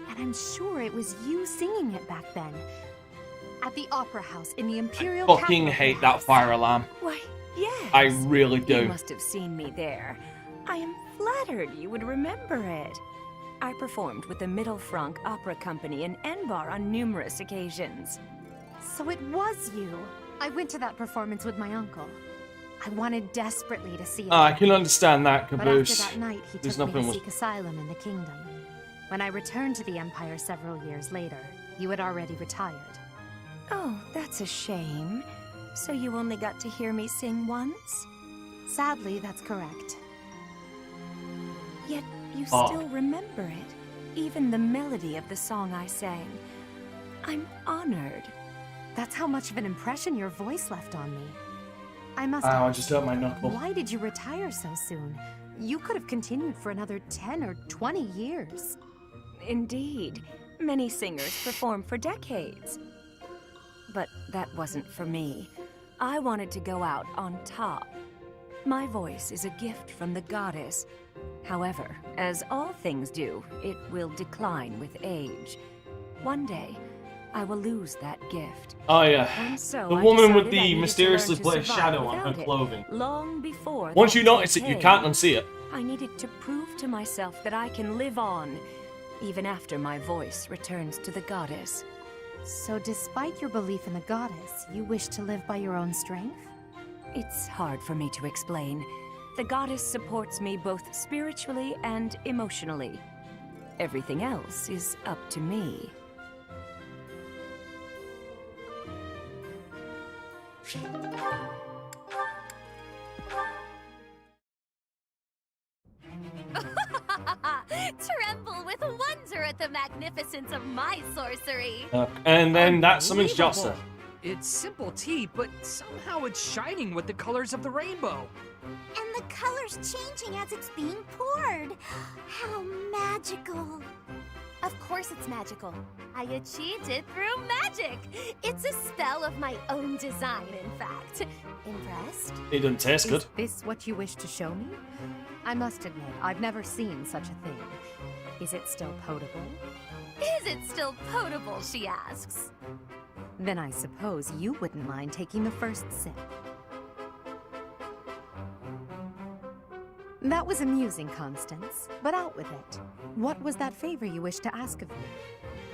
And I'm sure it was you singing it back then. At the Opera House in the Imperial I fucking Capital hate House. that fire alarm. Why, yes. I really do. You must have seen me there. I am flattered you would remember it. I performed with the Mittelfrank Opera Company in Enbar on numerous occasions. So it was you. I went to that performance with my uncle. I wanted desperately to see it. I can understand that, But Caboose. after that night, he There's took me to nothing seek asylum in the kingdom. When I returned to the Empire several years later, you had already retired. Oh, that's a shame. So you only got to hear me sing once? Sadly, that's correct. Yet you Oh. still remember it, even the melody of the song I sang. I'm honored. That's how much of an impression your voice left on me. I must Ow, I ask, just hurt my knuckle. why did you retire so soon? You could have continued for another 10 or 20 years. Indeed, many singers perform for decades. But that wasn't for me. I wanted to go out on top. My voice is a gift from the goddess. However, as all things do, it will decline with age. One day, I will lose that gift. Oh yeah, And so the I woman with decided I the needed to mysteriously learn to placed survive shadow on her without it, clothing. Long before Once that you notice day it, you came. can't unsee it. I needed to prove to myself that I can live on, even after my voice returns to the goddess. So despite your belief in the goddess, you wish to live by your own strength? It's hard for me to explain. The goddess supports me both spiritually and emotionally. Everything else is up to me. Tremble with wonder at the magnificence of my sorcery. And then that summons Jossa. Unbelievable. It's simple tea, but somehow it's shining with the colors of the rainbow. And the color's changing as it's being poured. How magical. Of course it's magical. I achieved it through magic. It's a spell of my own design, in fact. Impressed? It doesn't taste good. Is this what you wish to show me? I must admit, I've never seen such a thing. Is it still potable? Is it still potable, she asks. Then I suppose you wouldn't mind taking the first sip. That was amusing, Constance, but out with it. What was that favor you wished to ask of me?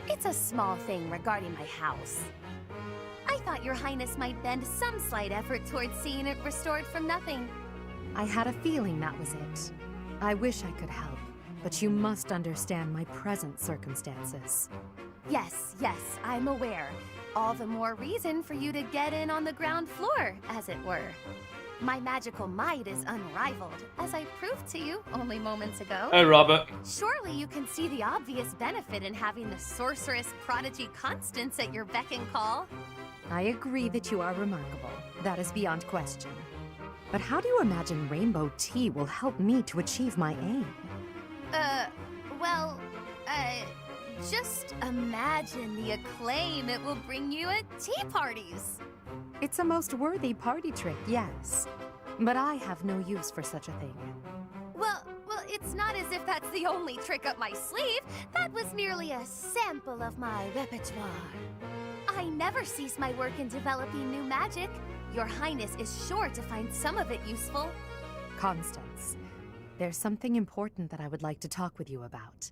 It's a small thing regarding my house. I thought your highness might bend some slight effort towards seeing it restored from nothing. I had a feeling that was it. I wish I could help, but you must understand my present circumstances. Yes, I'm aware. All the more reason for you to get in on the ground floor, as it were. My magical might is unrivaled, as I proved to you only moments ago. Hey, Robert. Surely you can see the obvious benefit in having the sorceress prodigy Constance at your beck and call. I agree that you are remarkable. That is beyond question. But how do you imagine rainbow tea will help me to achieve my aim? Just imagine the acclaim it will bring you at tea parties. It's a most worthy party trick, yes. But I have no use for such a thing. Well, it's not as if that's the only trick up my sleeve. That was merely a sample of my repertoire. I never cease my work in developing new magic. Your Highness is sure to find some of it useful. Constance, there's something important that I would like to talk with you about.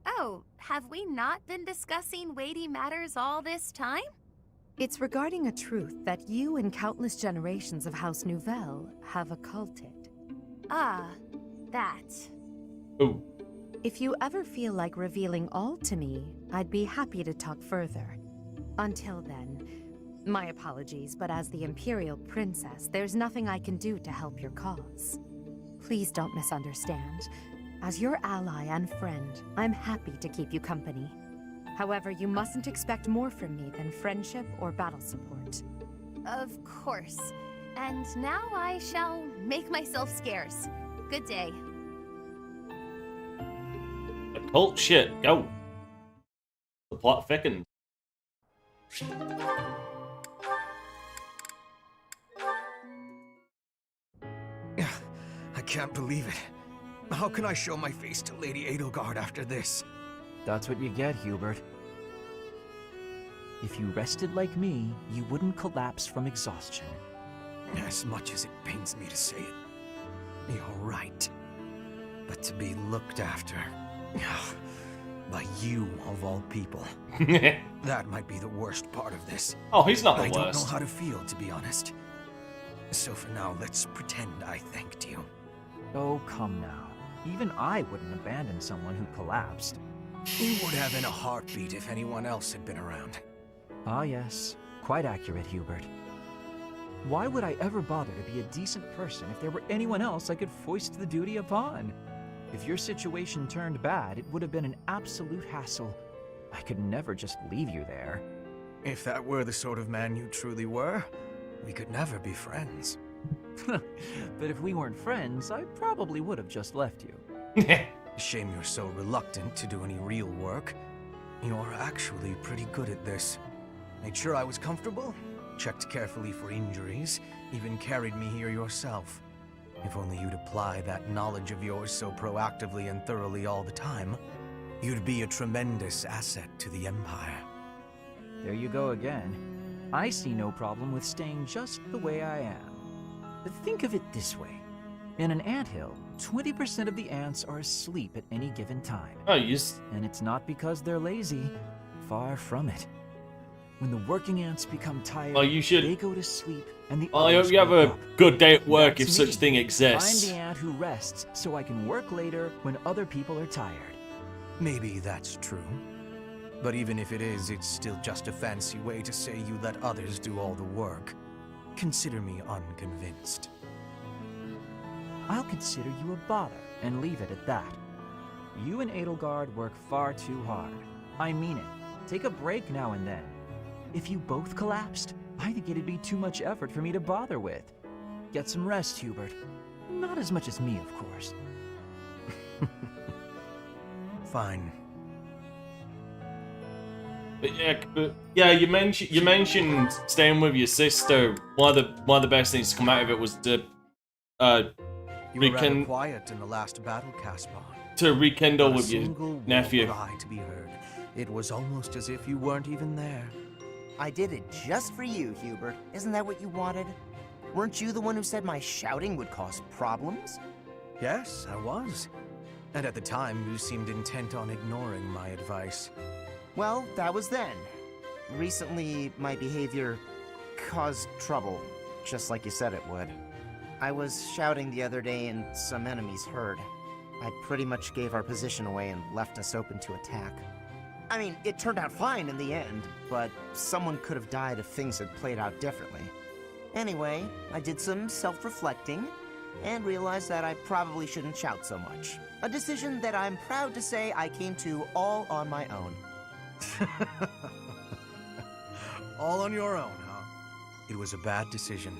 Oh, have we not been discussing weighty matters all this time? It's regarding a truth that you and countless generations of House Nouvelle have occulted. Ah, that. Ooh. If you ever feel like revealing all to me, I'd be happy to talk further. Until then, My apologies, but as the Imperial Princess, there's nothing I can do to help your cause. Please don't misunderstand. As your ally and friend, I'm happy to keep you company. However, you mustn't expect more from me than friendship or battle support. Of course. And now I shall make myself scarce. Good day. Occult shit, go. The plot thickened. I can't believe it. How can I show my face to Lady Edelgard after this? That's what you get, Hubert. If you rested like me, you wouldn't collapse from exhaustion. As much as it pains me to say it, you're right. But to be looked after by you of all people, that might be the worst part of this. Oh, he's not the worst. I don't know worst. how to feel, to be honest. So for now, let's pretend I thanked you. Oh, come now. Even I wouldn't abandon someone who collapsed. You would have in a heartbeat if anyone else had been around. Ah, yes. Quite accurate, Hubert. Why would I ever bother to be a decent person if there were anyone else I could foist the duty upon? If your situation turned bad, it would have been an absolute hassle. I could never just leave you there. If that were the sort of man you truly were, we could never be friends. But if we weren't friends, I probably would have just left you. Shame you're so reluctant to do any real work. You're actually pretty good at this. Made sure I was comfortable, checked carefully for injuries, even carried me here yourself. If only you'd apply that knowledge of yours so proactively and thoroughly all the time, you'd be a tremendous asset to the Empire. There you go again. I see no problem with staying just the way I am. But think of it this way. In an anthill, 20% of the ants are asleep at any given time. Oh, And it's not because they're lazy. Far from it. When the working ants become tired, they go to sleep, and the I hope others you have wake a up. good day at work That's if such me. thing exists. I'm the ant who rests so I can work later when other people are tired. Maybe that's true. But even if it is, it's still just a fancy way to say you let others do all the work. Consider me unconvinced. I'll consider you a bother and leave it at that. You and Edelgard work far too hard. I mean it. Take a break now and then. If you both collapsed, I think it'd be too much effort for me to bother with. Get some rest, Hubert. Not as much as me, of course. Fine. But yeah, you mentioned staying with your sister. One of the best things to come out of it was to You were rather quiet in the last battle, Caspar. To rekindle Not a with your single nephew. cry to be heard. It was almost as if you weren't even there. I did it just for you, Hubert. Isn't that what you wanted? Weren't you the one who said my shouting would cause problems? Yes, I was. And at the time, you seemed intent on ignoring my advice. Well, that was then. Recently, my behavior caused trouble, just like you said it would. I was shouting the other day and some enemies heard. I pretty much gave our position away and left us open to attack. I mean, it turned out fine in the end, but someone could have died if things had played out differently. Anyway, I did some self-reflecting and realized that I probably shouldn't shout so much. A decision that I'm proud to say I came to all on my own. All on your own, huh? It was a bad decision.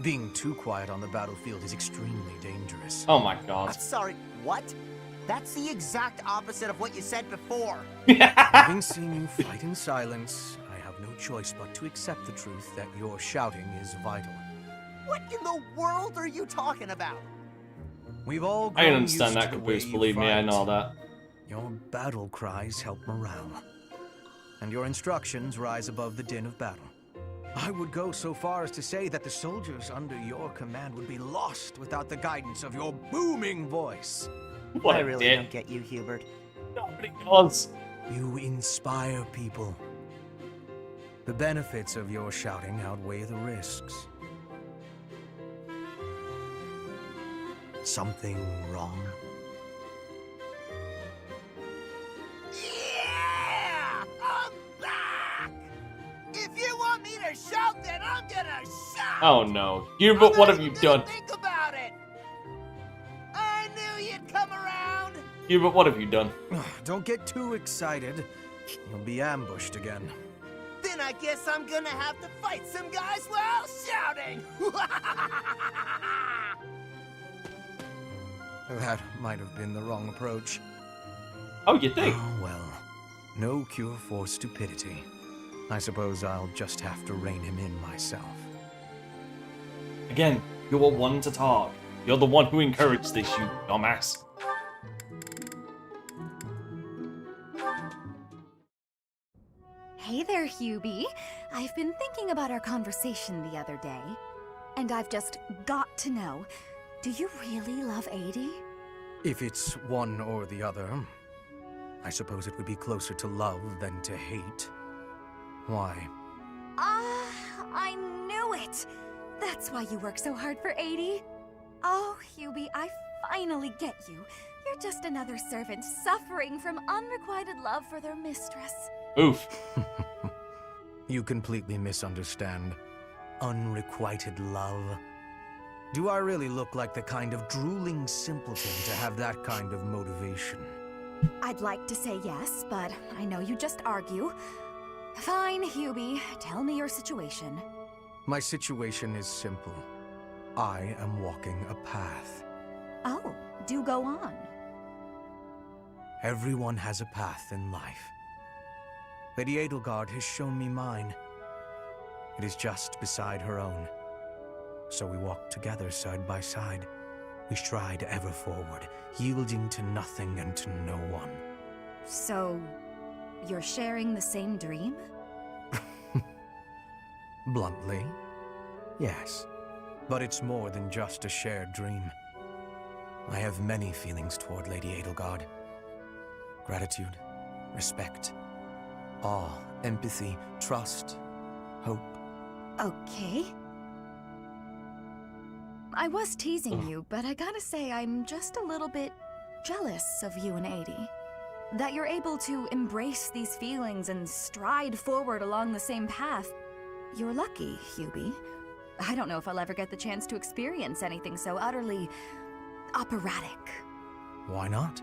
Being too quiet on the battlefield is extremely dangerous. Oh my god. I'm sorry, what? That's the exact opposite of what you said before. Having seen you fight in silence, I have no choice but to accept the truth that your shouting is vital. What in the world are you talking about? We've all I grown understand used that, to the Caboose. way you Believe me, I fight. know that. Your battle cries help morale, and your instructions rise above the din of battle. I would go so far as to say that the soldiers under your command would be lost without the guidance of your booming voice. What I a really dick. don't get you, Hubert. Nobody does. You inspire people. The benefits of your shouting outweigh the risks. Something wrong? Yeah! I'm back! If you want me to Oh no. Hubert, what have you done? Think about it! I knew you'd come around! Hubert, what have you done? Don't get too excited. You'll be ambushed again. Then I guess I'm gonna have to fight some guys while shouting! That might have been the wrong approach. Oh, you think? Oh, well. No cure for stupidity. I suppose I'll just have to rein him in myself. Again, you're one to talk. You're the one who encouraged this, you dumbass. Hey there, Hubie. I've been thinking about our conversation the other day, and I've just got to know, do you really love Adie? If it's one or the other, I suppose it would be closer to love than to hate. Why? I knew it! That's why you work so hard for Adie. Oh, Hubie, I finally get you. You're just another servant suffering from unrequited love for their mistress. Oof. You completely misunderstand. Unrequited love. Do I really look like the kind of drooling simpleton to have that kind of motivation? I'd like to say yes, but I know you just argue. Fine, Hubie. Tell me your situation. My situation is simple. I am walking a path. Oh, do go on. Everyone has a path in life. Lady Edelgard has shown me mine. It is just beside her own. So we walk together side by side. We stride ever forward, yielding to nothing and to no one. So, you're sharing the same dream? Bluntly, yes. But it's more than just a shared dream. I have many feelings toward Lady Edelgard. Gratitude, respect, awe, empathy, trust, hope. Okay. I was teasing you, but I gotta say I'm just a little bit jealous of you and Adie. That you're able to embrace these feelings and stride forward along the same path. You're lucky, Hubie. I don't know if I'll ever get the chance to experience anything so utterly operatic. Why not?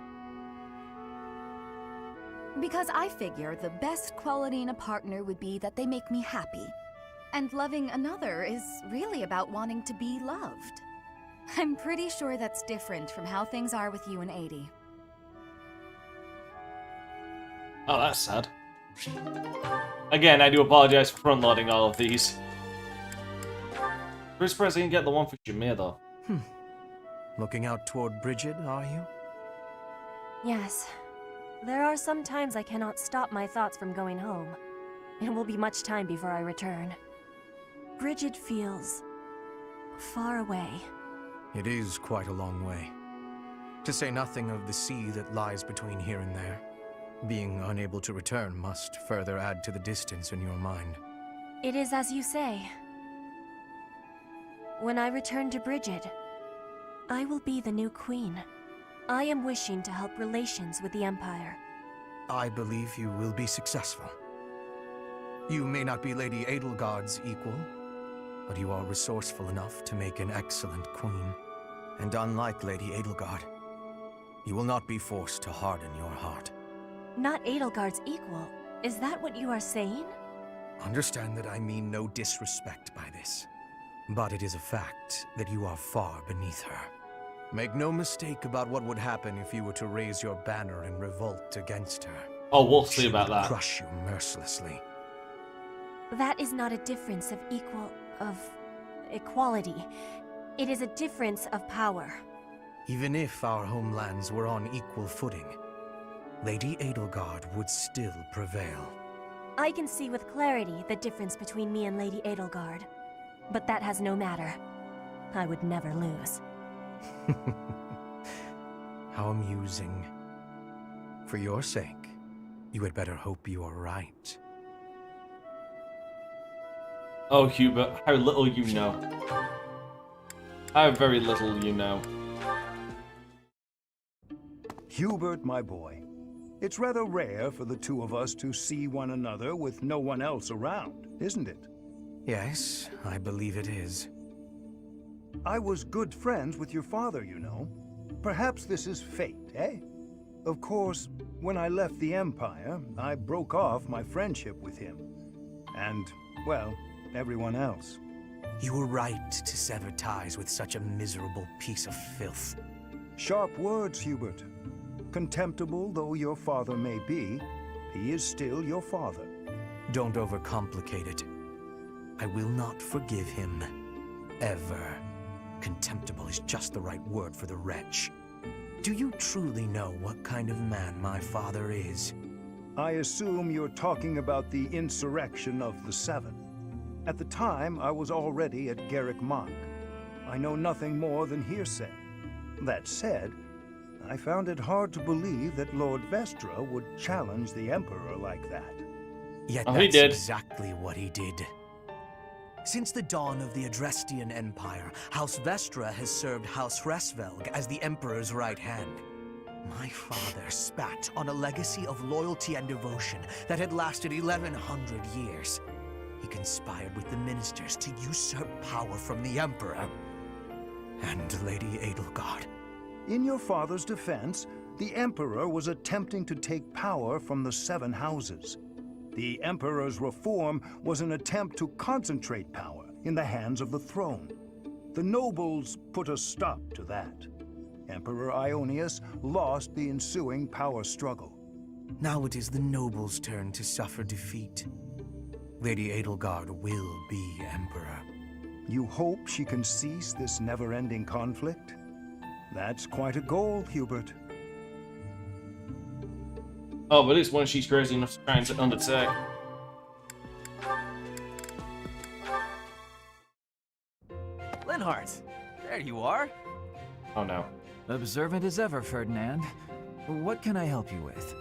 Because I figure the best quality in a partner would be that they make me happy. And loving another is really about wanting to be loved. I'm pretty sure that's different from how things are with you and Adie. Oh, that's sad. Again, I do apologize for front-loading all of these. Pretty surprised I didn't get the one for Jameer, though. Looking out toward Bridget, are you? Yes. There are some times I cannot stop my thoughts from going home. It will be much time before I return. Bridget feels far away. It is quite a long way. To say nothing of the sea that lies between here and there. Being unable to return must further add to the distance in your mind. It is as you say. When I return to Bridget, I will be the new queen. I am wishing to help relations with the Empire. I believe you will be successful. You may not be Lady Edelgard's equal, but you are resourceful enough to make an excellent queen. And unlike Lady Edelgard, you will not be forced to harden your heart. Not Edelgard's equal. Is that what you are saying? Understand that I mean no disrespect by this. But it is a fact that you are far beneath her. Make no mistake about what would happen if you were to raise your banner in revolt against her. Oh, we'll see about that. She would crush you mercilessly. That is not a difference of equality. It is a difference of power. Even if our homelands were on equal footing, Lady Edelgard would still prevail. I can see with clarity the difference between me and Lady Edelgard. But that has no matter. I would never lose. How amusing. For your sake, you had better hope you are right. Oh, Hubert, how little you know. How very little you know. Hubert, my boy, it's rather rare for the two of us to see one another with no one else around, isn't it? Yes, I believe it is. I was good friends with your father, you know. Perhaps this is fate, eh? Of course, when I left the Empire, I broke off my friendship with him. And, well, everyone else. You were right to sever ties with such a miserable piece of filth. Sharp words, Hubert. Contemptible though your father may be, he is still your father. Don't overcomplicate it. I will not forgive him. Ever. Contemptible is just the right word for the wretch. Do you truly know what kind of man my father is? I assume you're talking about the insurrection of the Seven. At the time, I was already at Garrick Mach. I know nothing more than hearsay. That said, I found it hard to believe that Lord Vestra would challenge the Emperor like that. Yet he that's did. exactly what he did. Since the dawn of the Adrestian Empire, House Vestra has served House Hresvelg as the Emperor's right hand. My father spat on a legacy of loyalty and devotion that had lasted 1100 years. He conspired with the ministers to usurp power from the Emperor and Lady Edelgard. In your father's defense, the Emperor was attempting to take power from the Seven Houses. The Emperor's reform was an attempt to concentrate power in the hands of the throne. The nobles put a stop to that. Emperor Ionius lost the ensuing power struggle. Now it is the nobles' turn to suffer defeat. Lady Edelgard will be Emperor. You hope she can cease this never-ending conflict? That's quite a goal, Hubert. Oh, but it's when she's crazy enough to try and undertake. Linhardt, there you are. Oh no. Observant as ever, Ferdinand. What can I help you with?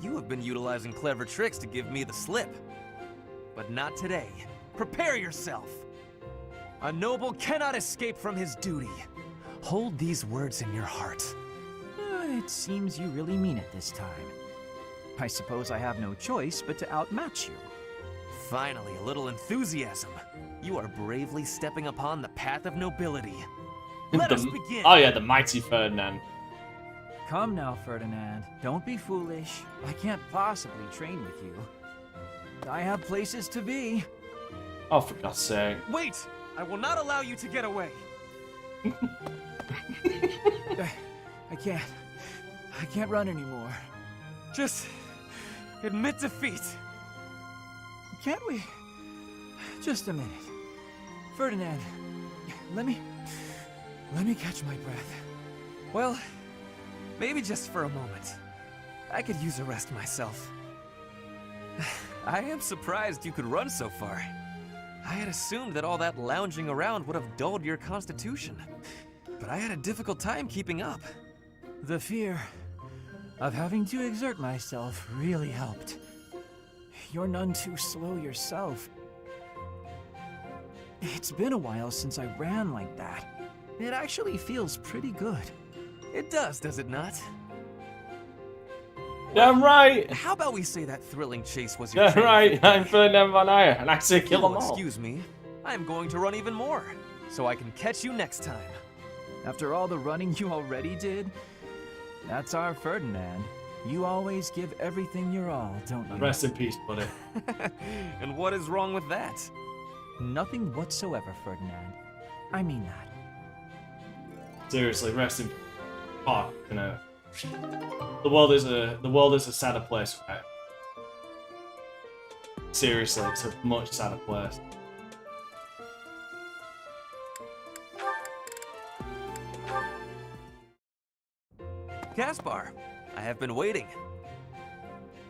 You have been utilizing clever tricks to give me the slip. But not today. Prepare yourself! A noble cannot escape from his duty. Hold these words in your heart. It seems you really mean it this time. I suppose I have no choice but to outmatch you. Finally, a little enthusiasm. You are bravely stepping upon the path of nobility. Let us begin! Oh yeah, the mighty Ferdinand. Come now, Ferdinand. Don't be foolish. I can't possibly train with you. I have places to be. Oh, for God's sake. Wait! I will not allow you to get away! I can't run anymore. Just admit defeat. Can't we? Just a minute. Ferdinand, let me catch my breath. Well, maybe just for a moment. I could use a rest myself. I am surprised you could run so far. I had assumed that all that lounging around would have dulled your constitution. But I had a difficult time keeping up. The fear of having to exert myself really helped. You're none too slow yourself. It's been a while since I ran like that. It actually feels pretty good. It does it not? Damn right! How about we say that thrilling chase was your Damn training right, for- I'm Ferdinand von Ayer, and I say kill them all. Excuse me, I'm going to run even more, so I can catch you next time. After all the running you already did, that's our Ferdinand. You always give everything your all, don't you? Rest in peace, buddy. And what is wrong with that? Nothing whatsoever, Ferdinand. I mean that. Seriously, rest in fuck, you know. The world is a sadder place, right? Seriously, it's a much sadder place. Caspar, I have been waiting.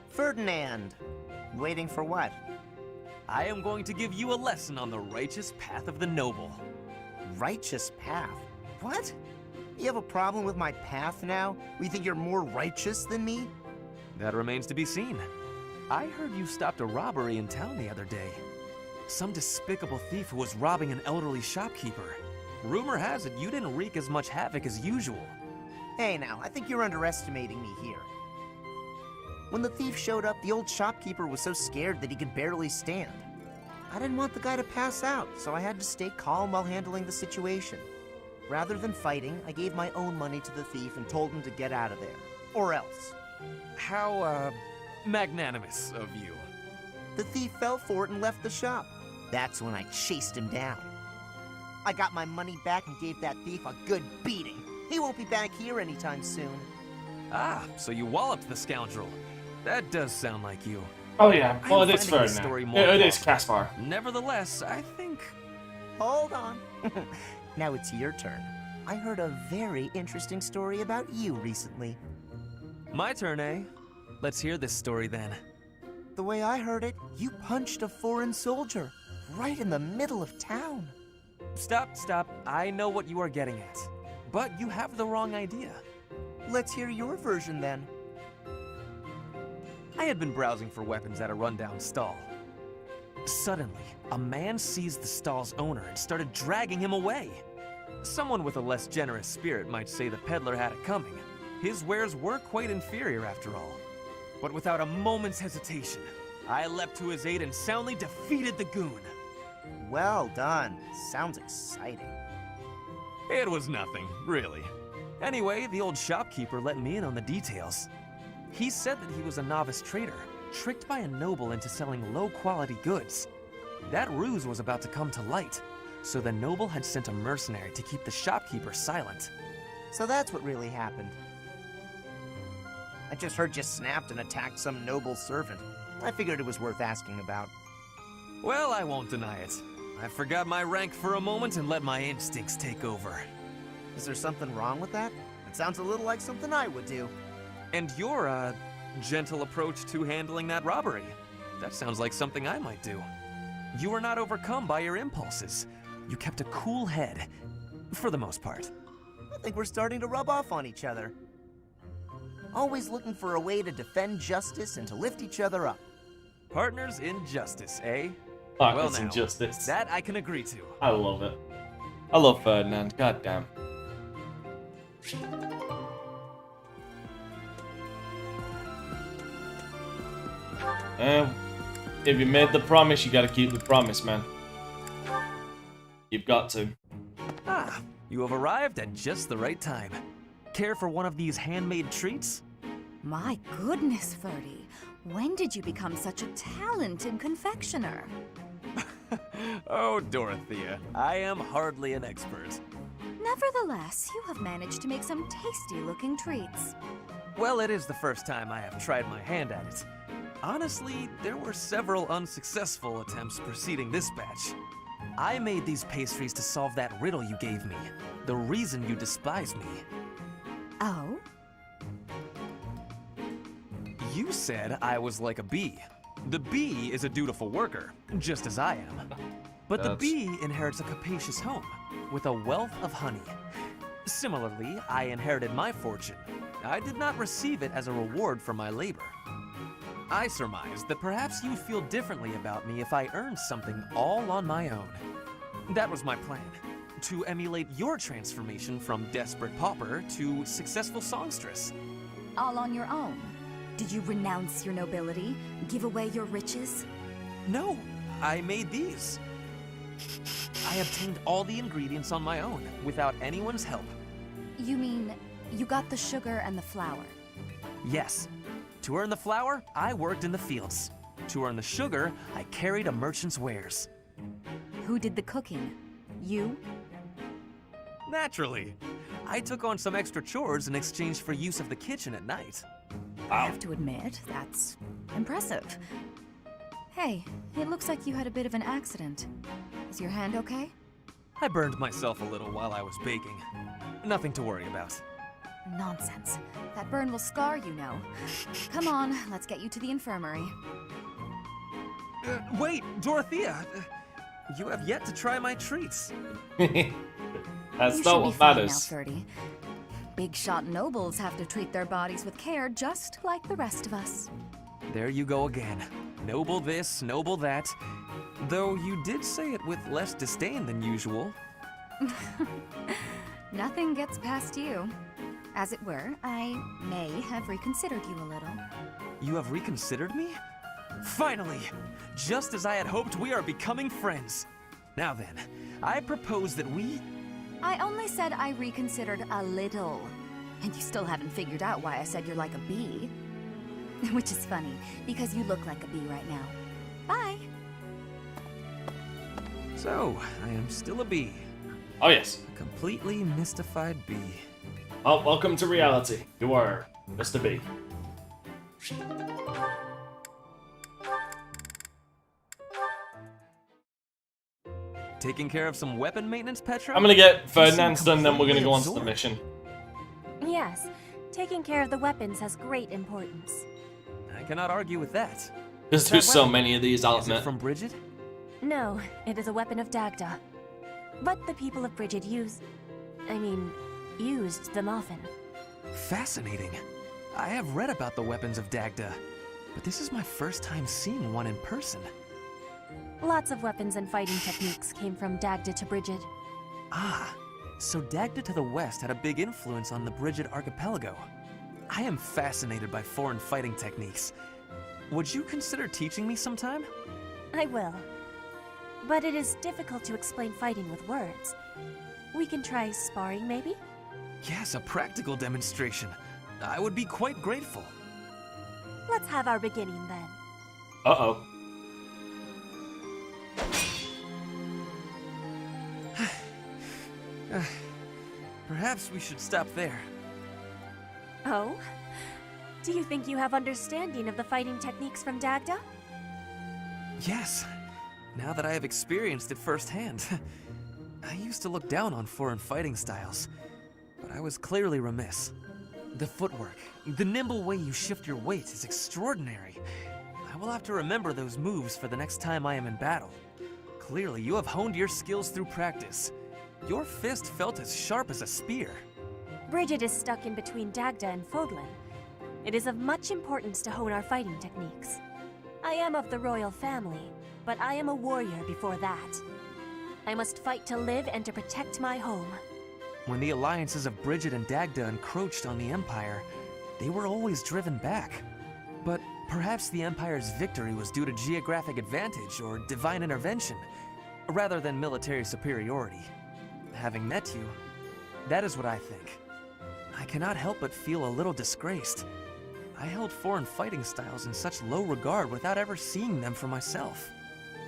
Ferdinand. Waiting for what? I am going to give you a lesson on the righteous path of the noble. Righteous path? What? You have a problem with my path now? You think you're more righteous than me? That remains to be seen. I heard you stopped a robbery in town the other day. Some despicable thief who was robbing an elderly shopkeeper. Rumor has it you didn't wreak as much havoc as usual. Hey now, I think you're underestimating me here. When the thief showed up, the old shopkeeper was so scared that he could barely stand. I didn't want the guy to pass out, so I had to stay calm while handling the situation. Rather than fighting, I gave my own money to the thief and told him to get out of there. Or else. How, magnanimous of you. The thief fell for it and left the shop. That's when I chased him down. I got my money back and gave that thief a good beating. He won't be back here anytime soon. Ah, so you walloped the scoundrel. That does sound like you. Oh yeah, well I'm it is finding fair the story now. more It is plausible. Caspar. Nevertheless, I think... Hold on. Now it's your turn. I heard a very interesting story about you recently. My turn, eh? Let's hear this story then. The way I heard it, you punched a foreign soldier right in the middle of town. Stop. I know what you are getting at. But you have the wrong idea. Let's hear your version then. I had been browsing for weapons at a rundown stall. Suddenly, a man seized the stall's owner and started dragging him away. Someone with a less generous spirit might say the peddler had it coming. His wares were quite inferior after all. But without a moment's hesitation, I leapt to his aid and soundly defeated the goon. Well done. Sounds exciting. It was nothing, really. Anyway, the old shopkeeper let me in on the details. He said that he was a novice trader, tricked by a noble into selling low-quality goods. That ruse was about to come to light, so the noble had sent a mercenary to keep the shopkeeper silent. So that's what really happened. I just heard you snapped and attacked some noble servant. I figured it was worth asking about. Well, I won't deny it. I forgot my rank for a moment and let my instincts take over. Is there something wrong with that? It sounds a little like something I would do. And your, gentle approach to handling that robbery. That sounds like something I might do. You were not overcome by your impulses. You kept a cool head, for the most part. I think we're starting to rub off on each other. Always looking for a way to defend justice and to lift each other up. Partners in justice, eh? Partners well, in now, justice. That I can agree to. I love it. I love Ferdinand. Goddamn. If you made the promise, you gotta keep the promise, man. You've got to. Ah, you have arrived at just the right time. Care for one of these handmade treats? My goodness, Ferdy. When did you become such a talented confectioner? Oh, Dorothea, I am hardly an expert. Nevertheless, you have managed to make some tasty-looking treats. Well, it is the first time I have tried my hand at it. Honestly, there were several unsuccessful attempts preceding this batch. I made these pastries to solve that riddle you gave me. The reason you despise me. Oh? You said I was like a bee. The bee is a dutiful worker, just as I am. But the bee inherits a capacious home, with a wealth of honey. Similarly, I inherited my fortune. I did not receive it as a reward for my labor. I surmised that perhaps you'd feel differently about me if I earned something all on my own. That was my plan, to emulate your transformation from desperate pauper to successful songstress. All on your own? Did you renounce your nobility? Give away your riches? No, I made these. I obtained all the ingredients on my own, without anyone's help. You mean, you got the sugar and the flour? Yes. To earn the flour, I worked in the fields. To earn the sugar, I carried a merchant's wares. Who did the cooking? You? Naturally. I took on some extra chores in exchange for use of the kitchen at night. I have to admit, that's impressive. Hey, it looks like you had a bit of an accident. Is your hand okay? I burned myself a little while I was baking. Nothing to worry about. Nonsense. That burn will scar you, know. Come on, let's get you to the infirmary. Wait, Dorothea! You have yet to try my treats. That's you not what matters. Now, Ferdy. Big shot nobles have to treat their bodies with care just like the rest of us. There you go again. Noble this, noble that. Though you did say it with less disdain than usual. Nothing gets past you. As it were, I may have reconsidered you a little. You have reconsidered me? Finally! Just as I had hoped, we are becoming friends. Now then, I propose that we... I only said I reconsidered a little. And you still haven't figured out why I said you're like a bee. Which is funny, because you look like a bee right now. Bye! So, I am still a bee. Oh, yes. A completely mystified bee. Oh, welcome to reality. You are Mr. B. Taking care of some weapon maintenance, Petra? I'm gonna get Ferdinand's done, then we're gonna go on to the mission. Yes, taking care of the weapons has great importance. I cannot argue with that. There's so many of these, I'll admit. From Bridget? No, it is a weapon of Dagda. But the people of Bridget used them often. Fascinating. I have read about the weapons of Dagda, but this is my first time seeing one in person. Lots of weapons and fighting techniques came from Dagda to Bridget. Ah, so Dagda to the west had a big influence on the Bridget archipelago. I am fascinated by foreign fighting techniques. Would you consider teaching me sometime? I will. But it is difficult to explain fighting with words. We can try sparring, maybe? Yes, a practical demonstration. I would be quite grateful. Let's have our beginning then. Uh-oh. Perhaps we should stop there. Oh? Do you think you have understanding of the fighting techniques from Dagda? Yes. Now that I have experienced it firsthand. I used to look down on foreign fighting styles, but I was clearly remiss. The footwork, the nimble way you shift your weight is extraordinary. I will have to remember those moves for the next time I am in battle. Clearly, you have honed your skills through practice. Your fist felt as sharp as a spear. Bridget is stuck in between Dagda and Fodlan. It is of much importance to hone our fighting techniques. I am of the royal family, but I am a warrior before that. I must fight to live and to protect my home. When the alliances of Bridget and Dagda encroached on the Empire, they were always driven back. But perhaps the Empire's victory was due to geographic advantage or divine intervention, rather than military superiority. Having met you, that is what I think. I cannot help but feel a little disgraced. I held foreign fighting styles in such low regard without ever seeing them for myself.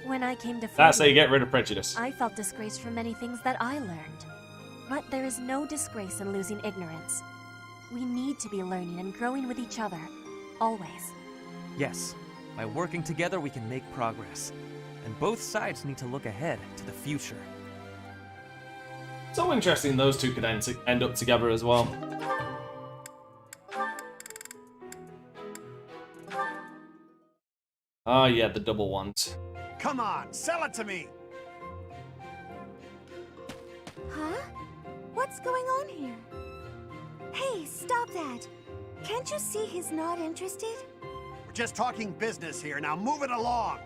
When I came to Fodlan, That's how you get rid of prejudice. I felt disgraced for many things that I learned. But there is no disgrace in losing ignorance. We need to be learning and growing with each other, always. Yes, by working together we can make progress. And both sides need to look ahead to the future. So interesting those two could end up together as well. Oh yeah, the double ones. Come on, sell it to me! Huh? What's going on here? Hey, stop that! Can't you see he's not interested? We're just talking business here, now move it along!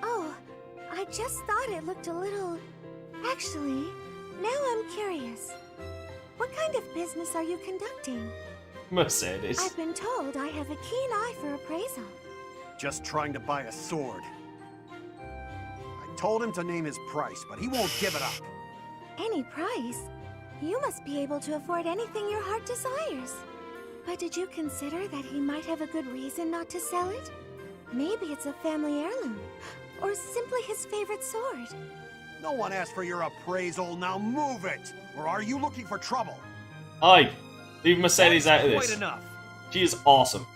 Oh, I just thought it looked a little... Actually, now I'm curious. What kind of business are you conducting? Mercedes. I've been told I have a keen eye for appraisal. Just trying to buy a sword. I told him to name his price, but he won't give it up. Any price? You must be able to afford anything your heart desires. But did you consider that he might have a good reason not to sell it? Maybe it's a family heirloom, or simply his favorite sword. No one asked for your appraisal, now move it! Or are you looking for trouble? Aye, leave Mercedes out of this. Quite enough. She is awesome.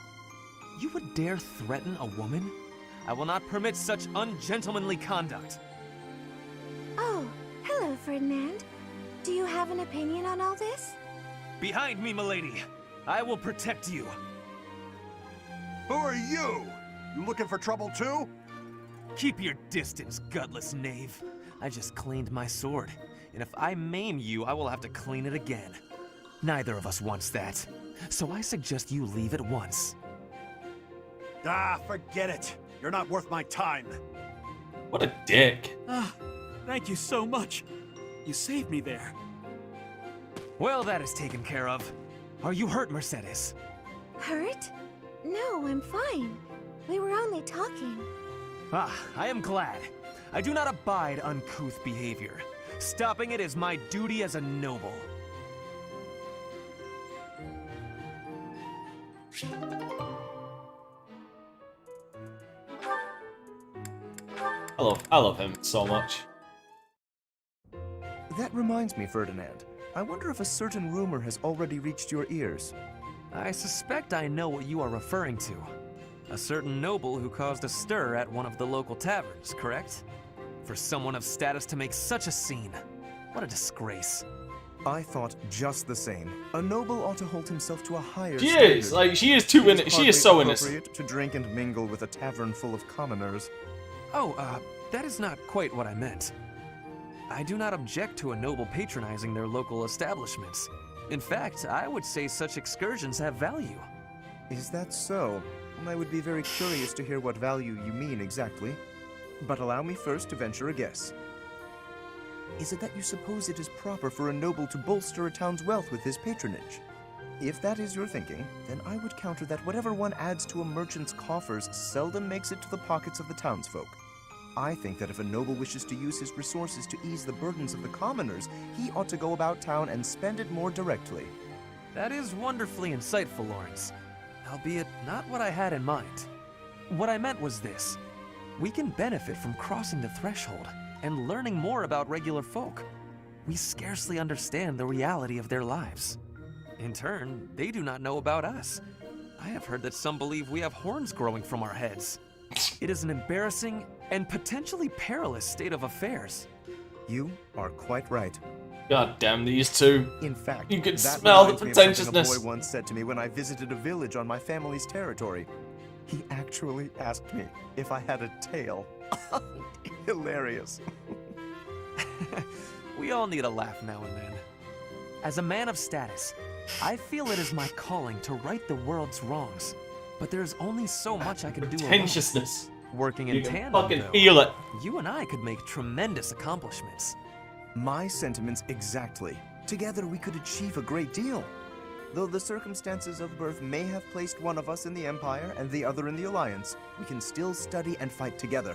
You would dare threaten a woman? I will not permit such ungentlemanly conduct. Oh, hello, Ferdinand. Do you have an opinion on all this? Behind me, milady. I will protect you. Who are you? You looking for trouble too? Keep your distance, gutless knave. I just cleaned my sword, and if I maim you, I will have to clean it again. Neither of us wants that, so I suggest you leave at once. Ah, forget it. You're not worth my time. What a dick. Ah, thank you so much. You saved me there. Well, that is taken care of. Are you hurt, Mercedes? Hurt? No, I'm fine. We were only talking. Ah, I am glad. I do not abide uncouth behavior. Stopping it is my duty as a noble. I love him so much. That reminds me, Ferdinand. I wonder if a certain rumor has already reached your ears. I suspect I know what you are referring to. A certain noble who caused a stir at one of the local taverns, correct? For someone of status to make such a scene. What a disgrace. I thought just the same. A noble ought to hold himself to a higher She standard. is, like, she is too innocent. She is so innocent. Appropriate to drink and mingle with a tavern full of commoners. Oh, that is not quite what I meant. I do not object to a noble patronizing their local establishments. In fact, I would say such excursions have value. Is that so? I would be very curious to hear what value you mean exactly. But allow me first to venture a guess. Is it that you suppose it is proper for a noble to bolster a town's wealth with his patronage? If that is your thinking, then I would counter that whatever one adds to a merchant's coffers seldom makes it to the pockets of the townsfolk. I think that if a noble wishes to use his resources to ease the burdens of the commoners, he ought to go about town and spend it more directly. That is wonderfully insightful, Lawrence. Albeit not what I had in mind. What I meant was this. We can benefit from crossing the threshold and learning more about regular folk. We scarcely understand the reality of their lives. In turn, they do not know about us. I have heard that some believe we have horns growing from our heads. It is an embarrassing and potentially perilous state of affairs. You are quite right. God damn these two. In fact, you can that smell the reminds me of pretentiousness. something a boy once said to me when I visited a village on my family's territory. He actually asked me if I had a tail. Hilarious. We all need a laugh now and then. As a man of status, I feel it is my calling to right the world's wrongs. But there's only so much I can do alone. Pretentiousness. Working in You can tandem, fucking though, feel it. you and I could make tremendous accomplishments. My sentiments exactly. Together we could achieve a great deal. Though the circumstances of birth may have placed one of us in the Empire and the other in the Alliance, we can still study and fight together.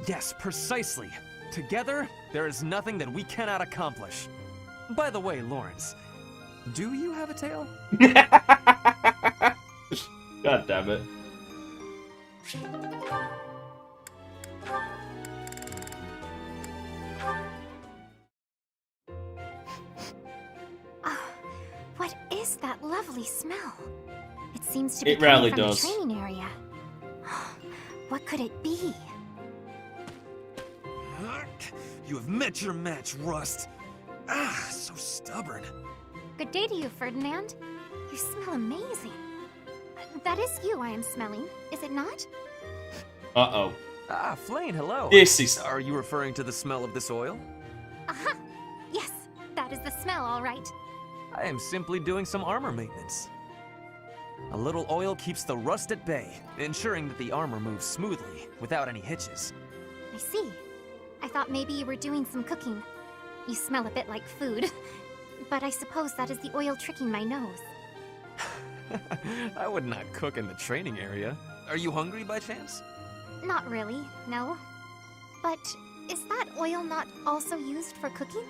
Yes, precisely. Together, there is nothing that we cannot accomplish. By the way, Lawrence, do you have a tail? God damn it. What is that lovely smell? It seems to be It rarely coming from does. the training area. What could it be? You have met your match, Rust. Ah, so stubborn. Good day to you, Ferdinand. You smell amazing. That is you I am smelling, is it not? Uh-oh. Ah, Flane, hello. This is... Are you referring to the smell of this oil? Aha! Yes, that is the smell, all right. I am simply doing some armor maintenance. A little oil keeps the rust at bay, ensuring that the armor moves smoothly, without any hitches. I see. I thought maybe you were doing some cooking. You smell a bit like food. But I suppose that is the oil tricking my nose. I would not cook in the training area. Are you hungry by chance? Not really, no. But is that oil not also used for cooking?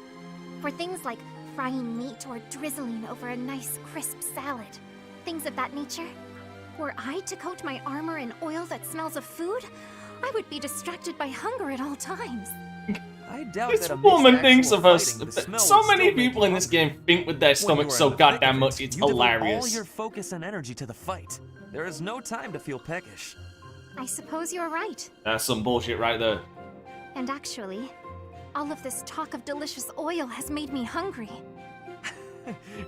For things like frying meat or drizzling over a nice crisp salad? Things of that nature? Were I to coat my armor in oil that smells of food, I would be distracted by hunger at all times. I doubt This that a woman mixed thinks actual of us. fighting, the smell So would many still make people in this game think with their When stomach you are so in the thick goddamn of much. it, It's you devote hilarious. all your focus and energy to the fight. There is no time to feel peckish. I suppose you're right. That's some bullshit right there. And actually, all of this talk of delicious oil has made me hungry.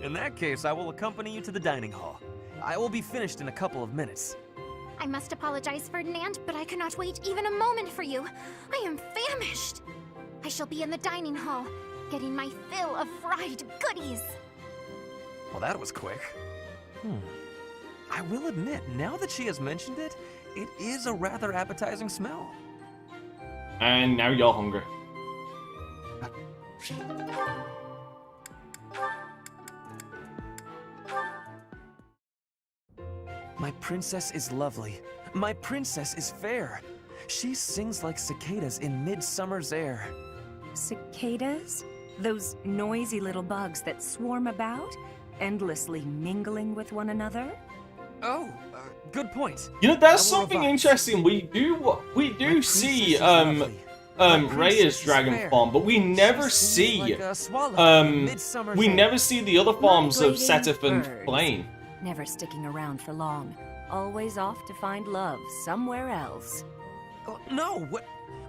In that case, I will accompany you to the dining hall. I will be finished in a couple of minutes. I must apologize, Ferdinand, but I cannot wait even a moment for you. I am famished. I shall be in the dining hall, getting my fill of fried goodies. Well, that was quick. I will admit, now that she has mentioned it, it is a rather appetizing smell. And now you're hungry. My princess is lovely, My princess is fair. She sings like cicadas in midsummer's air. Cicadas? Those noisy little bugs that swarm about, endlessly mingling with one another? Oh, good point. You know, that's something interesting. We do see Rhea's dragon form, but we never see we never see the other forms of Seteth and Flame. Never sticking around for long. Always off to find love somewhere else. No,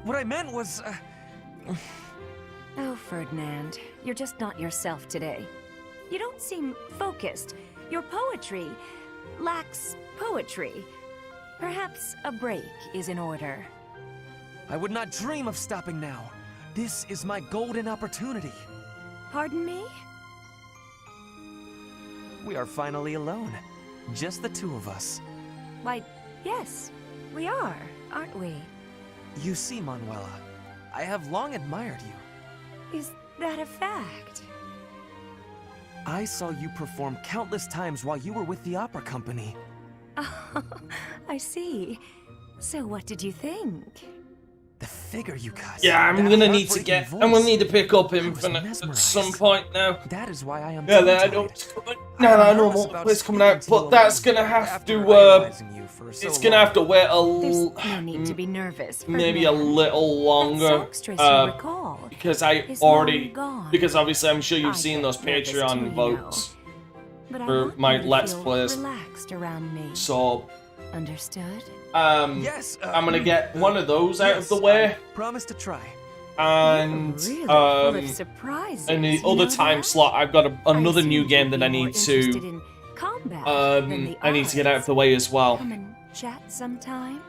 what I meant was Oh, Ferdinand, you're just not yourself today. You don't seem focused. Your poetry lacks poetry. Perhaps a break is in order. I would not dream of stopping now. This is my golden opportunity. Pardon me? We are finally alone. Just the two of us. Why, yes, we are, aren't we? You see, Manuela, I have long admired you. Is that a fact? I saw you perform countless times while you were with the opera company. Oh, I see. So what did you think? The figure you cut. Yeah, I'm gonna need to pick up Infinite at some point now. That is why I am. Yeah, I know it's coming. No, it's coming out, but that's gonna have to. It's gonna have to wait There's no need to be nervous. maybe a little longer. Because because obviously I'm sure you've seen those Patreon votes for my Let's Plays. Relaxed around me. So. Understood? Yes, I'm gonna get one of those out of the way. Promise to try. And really full of surprises, in the other time slot, I've got another new game that I need to I need to get out of the way as well. Come and chat sometime.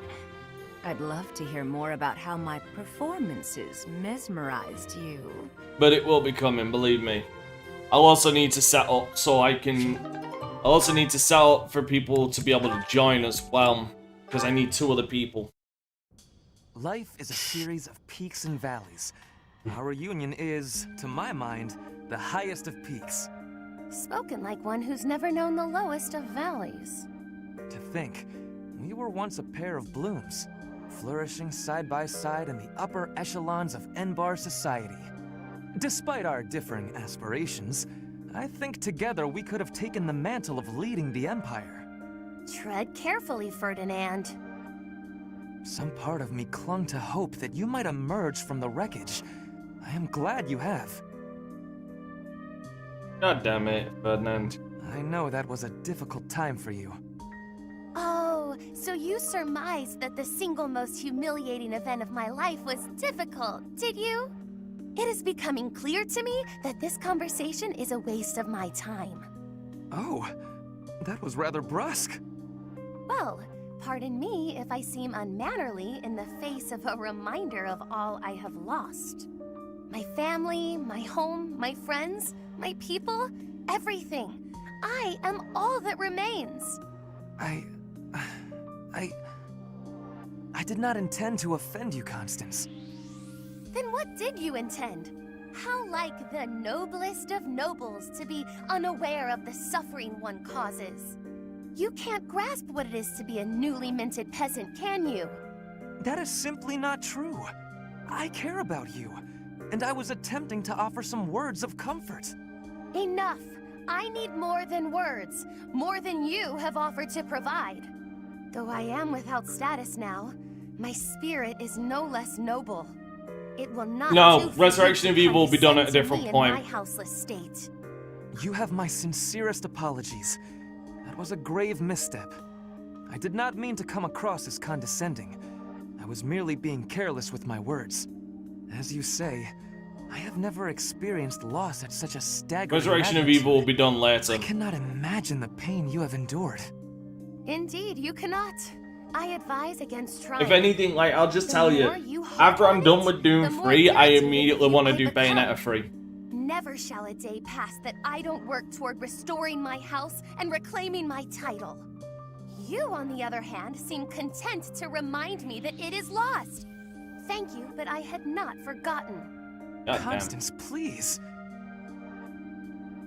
I'd love to hear more about how my performances mesmerized you. But it will be coming, believe me. I'll also need to set up so I can. I'll also need to set up for people to be able to join as well, because I need 2 other people. Life is a series of peaks and valleys. Our reunion is, to my mind, the highest of peaks. Spoken like one who's never known the lowest of valleys. To think, we were once a pair of blooms, flourishing side by side in the upper echelons of Enbar society. Despite our differing aspirations, I think together we could have taken the mantle of leading the Empire. Tread carefully, Ferdinand. Some part of me clung to hope that you might emerge from the wreckage. I am glad you have. God damn it, Ferdinand. I know that was a difficult time for you. Oh, so you surmised that the single most humiliating event of my life was difficult, did you? It is becoming clear to me that this conversation is a waste of my time. Oh, that was rather brusque. Well, pardon me if I seem unmannerly in the face of a reminder of all I have lost. My family, my home, my friends, my people, everything. I am all that remains. I did not intend to offend you, Constance. Then what did you intend? How like the noblest of nobles to be unaware of the suffering one causes. You can't grasp what it is to be a newly minted peasant, can you? That is simply not true. I care about you, and I was attempting to offer some words of comfort. Enough! I need more than words, more than you have offered to provide. Though I am without status now, my spirit is no less noble. It will not No, Resurrection of Evil will be done at a different point. In my houseless state. You have my sincerest apologies. That was a grave misstep. I did not mean to come across as condescending. I was merely being careless with my words. As you say, I have never experienced loss at such a staggering Resurrection of magnitude. Evil will be done later. I cannot imagine the pain you have endured. Indeed, you cannot. I advise against trying. If anything, like, I'll just tell you, after I'm done with Doom 3, I immediately want to do Bayonetta 3. Never shall a day pass that I don't work toward restoring my house and reclaiming my title. You, on the other hand, seem content to remind me that it is lost. Thank you, but I had not forgotten. Constance, please.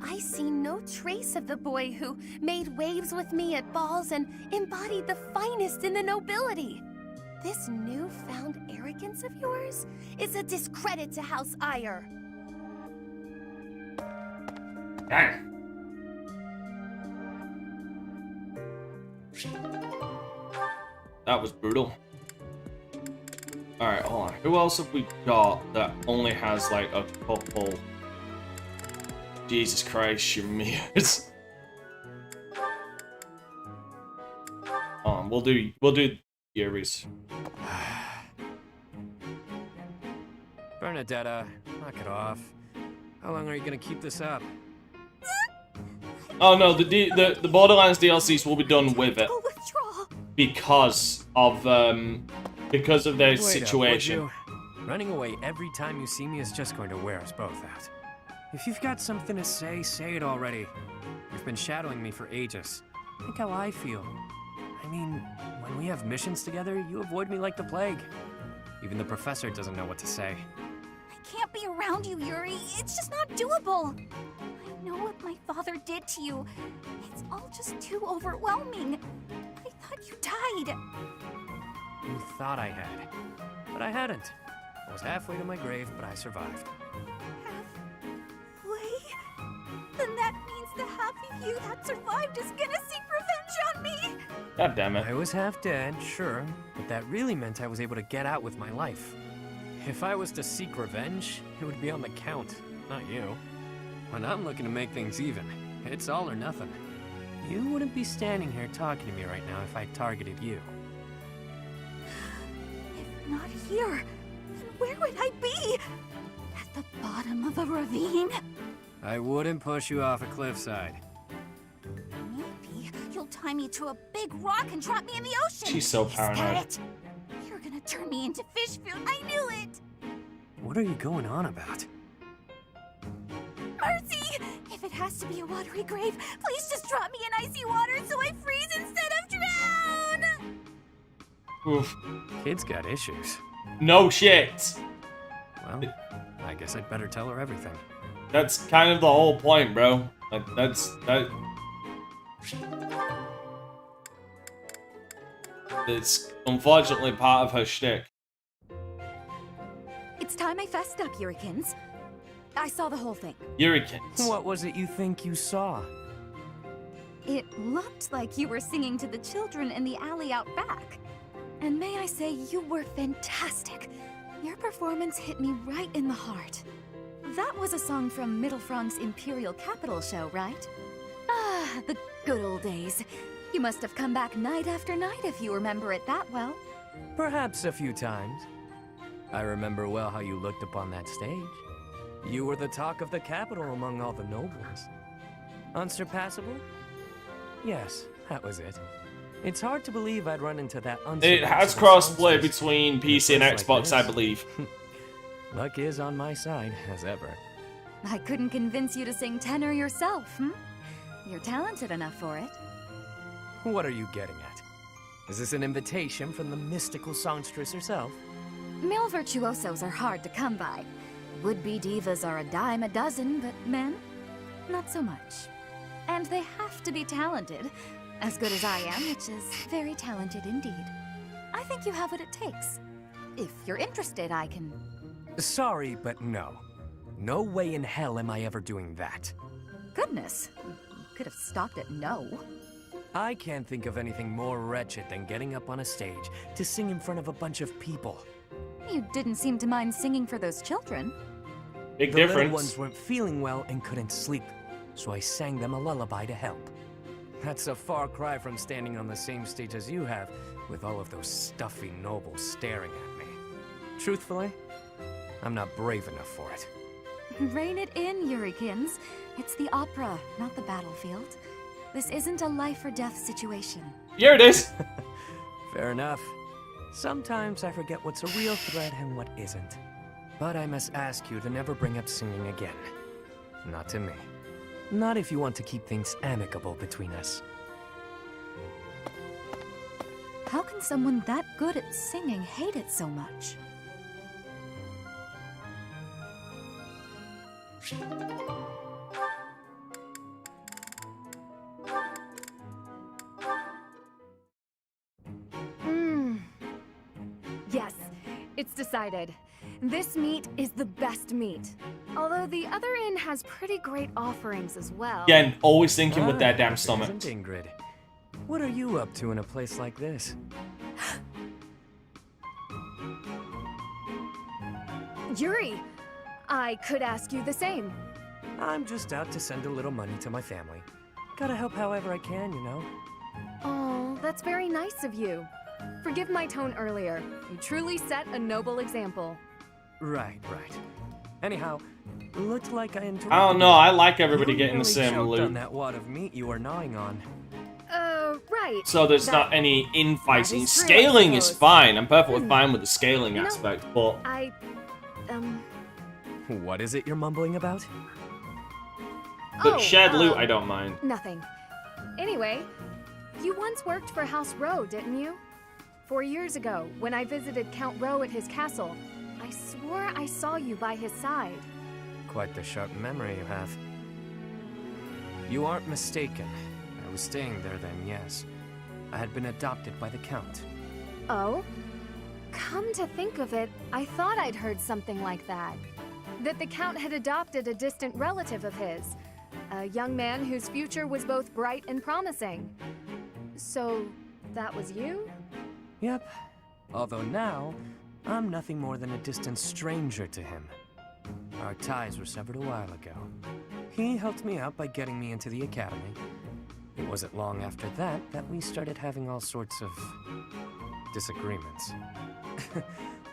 I see no trace of the boy who made waves with me at balls and embodied the finest in the nobility. This newfound arrogance of yours is a discredit to House Ire. Dang. That was brutal. Alright, hold on. Who else have we got that only has like a couple? Jesus Christ, you're mears. We'll do Yuri's. Bernadetta, knock it off. How long are you gonna keep this up? Oh no, the Borderlands DLCs will be done with it because of their Wait situation. up, would you? Running away every time you see me is just going to wear us both out. If you've got something to say, say it already. You've been shadowing me for ages. Think how I feel. I mean, when we have missions together, you avoid me like the plague. Even the professor doesn't know what to say. I can't be around you, Yuri. It's just not doable. I know what my father did to you. It's all just too overwhelming. I thought you died. You thought I had, but I hadn't. I was halfway to my grave, but I survived. Halfway? Then that means the half of you that survived is gonna seek revenge on me. God damn it. I was half dead, sure, but that really meant I was able to get out with my life. If I was to seek revenge, it would be on the Count, not you. When I'm looking to make things even, it's all or nothing. You wouldn't be standing here talking to me right now if I targeted you. If not here, then where would I be? At the bottom of a ravine? I wouldn't push you off a cliffside. Maybe you'll tie me to a big rock and drop me in the ocean. She's so Is that paranoid. it? You're gonna turn me into fish food. I knew it. What are you going on about? Mercy! If it has to be a watery grave, please just drop me in icy water so I freeze instead of drown! Oof. Kid's got issues. No shit. Well, I guess I'd better tell her everything. That's kind of the whole point, bro. Like that. It's unfortunately part of her shtick. It's time I fessed up, Yurikins. I saw the whole thing. Yurikins. What was it you think you saw? It looked like you were singing to the children in the alley out back. And may I say, you were fantastic. Your performance hit me right in the heart. That was a song from Mittelfrank's Imperial Capital show, right? Ah, the good old days. You must have come back night after night if you remember it that well. Perhaps a few times. I remember well how you looked upon that stage. You were the talk of the capital among all the nobles. Unsurpassable? Yes, that was it. It's hard to believe I'd run into that unsurpassable. It has crossplay between PC and Xbox, I believe. Luck is on my side, as ever. I couldn't convince you to sing tenor yourself, hmm? You're talented enough for it. What are you getting at? Is this an invitation from the mystical songstress herself? Male virtuosos are hard to come by. Would-be divas are a dime a dozen, but men? Not so much. And they have to be talented. As good as I am, which is very talented indeed. I think you have what it takes. If you're interested, I can... Sorry, but no. No way in hell am I ever doing that. Goodness. You could have stopped at no. I can't think of anything more wretched than getting up on a stage to sing in front of a bunch of people. You didn't seem to mind singing for those children. Big the difference. Little ones weren't feeling well and couldn't sleep, so I sang them a lullaby to help. That's a far cry from standing on the same stage as you have, with all of those stuffy nobles staring at me. Truthfully, I'm not brave enough for it. Rein it in, Yurikins. It's the opera, not the battlefield. This isn't a life or death situation. Here it is. Fair enough. Sometimes I forget what's a real threat and what isn't. But I must ask you to never bring up singing again. Not to me. Not if you want to keep things amicable between us. How can someone that good at singing hate it so much? It's decided. This meat is the best meat. Although the other inn has pretty great offerings as well. Again, always thinking with their damn stomach. Isn't Ingrid? What are you up to in a place like this? Yuri, I could ask you the same. I'm just out to send a little money to my family. Gotta help however I can, you know? Oh, that's very nice of you. Forgive my tone earlier. You truly set a noble example. Right. Anyhow, looked like I enjoyed. I don't know. I like everybody getting the same choked loot. on that wad of meat you were gnawing on. Right. So there's not any infighting. Scaling is fine. I'm perfectly fine with the scaling aspect, but What is it you're mumbling about? shared loot, I don't mind. Nothing. Anyway, you once worked for House Rowe, didn't you? 4 years ago, when I visited Count Rowe at his castle, I swore I saw you by his side. Quite the sharp memory you have. You aren't mistaken. I was staying there then, yes. I had been adopted by the Count. Oh? Come to think of it, I thought I'd heard something like that. That the Count had adopted a distant relative of his. A young man whose future was both bright and promising. So, that was you? Yep. Although now, I'm nothing more than a distant stranger to him. Our ties were severed a while ago. He helped me out by getting me into the academy. It wasn't long after that that we started having all sorts of disagreements.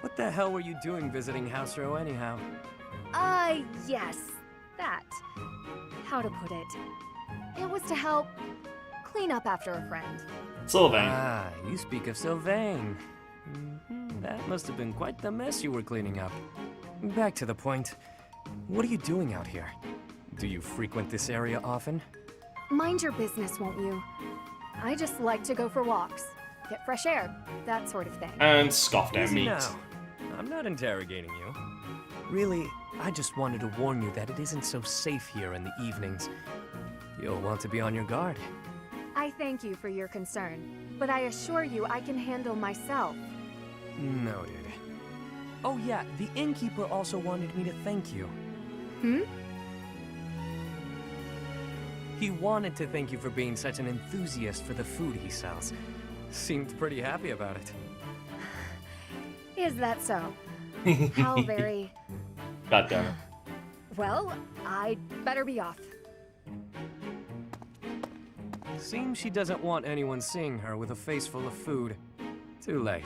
What the hell were you doing visiting House Row anyhow? Yes. That. How to put it? It was to help clean up after a friend. Sylvain. Ah, you speak of Sylvain. That must have been quite the mess you were cleaning up. Back to the point. What are you doing out here? Do you frequent this area often? Mind your business, won't you? I just like to go for walks, get fresh air, that sort of thing. And scoff their Easy meat. now. I'm not interrogating you. Really, I just wanted to warn you that it isn't so safe here in the evenings. You'll want to be on your guard. I thank you for your concern, but I assure you I can handle myself. Noted. Oh yeah, the innkeeper also wanted me to thank you. He wanted to thank you for being such an enthusiast for the food he sells. Seemed pretty happy about it. Is that so? How very... God damn it. Well, I'd better be off. Seems she doesn't want anyone seeing her with a face full of food. Too late.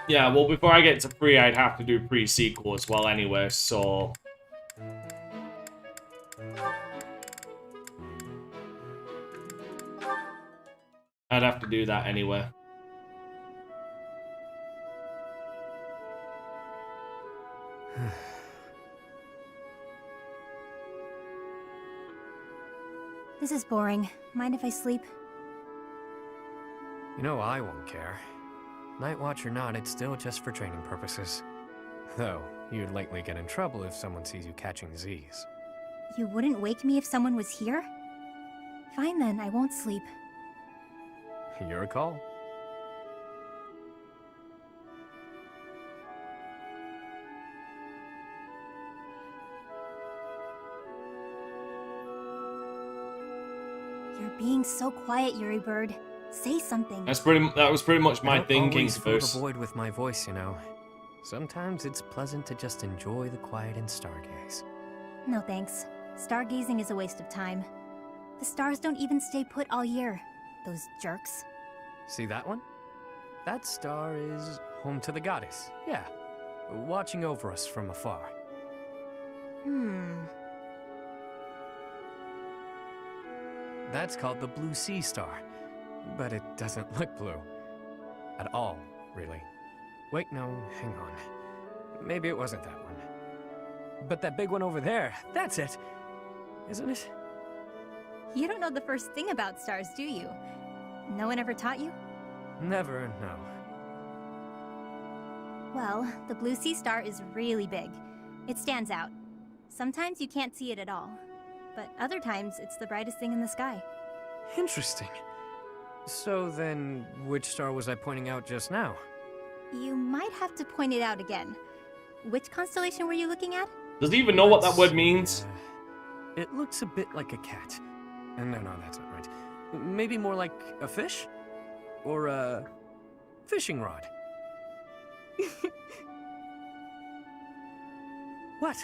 Yeah, well, before I get to 3, I'd have to do pre-sequel as well anyway, so... I'd have to do that anyway. This is boring. Mind if I sleep? You know I won't care. Night watch or not, it's still just for training purposes. Though, you'd likely get in trouble if someone sees you catching Z's. You wouldn't wake me if someone was here? Fine then, I won't sleep. Your call. You're being so quiet, Yuri Bird. Say something. That was pretty much my I don't thinking, always fill the Caboose. void with my voice, you know. Sometimes it's pleasant to just enjoy the quiet and stargaze. No thanks. Stargazing is a waste of time. The stars don't even stay put all year. Those jerks. See that one? That star is home to the goddess. Yeah. Watching over us from afar. That's called the Blue Sea Star. But it doesn't look blue. At all, really. Wait, no, hang on. Maybe it wasn't that one. But that big one over there, that's it! Isn't it? You don't know the first thing about stars, do you? No one ever taught you? Never, no. Well, the Blue Sea Star is really big. It stands out. Sometimes you can't see it at all, but other times it's the brightest thing in the sky. Interesting. So then, which star was I pointing out just now? You might have to point it out again. Which constellation were you looking at? Does he even know what that word means? It looks a bit like a cat. No, that's not right. Maybe more like a fish? Or a fishing rod. What?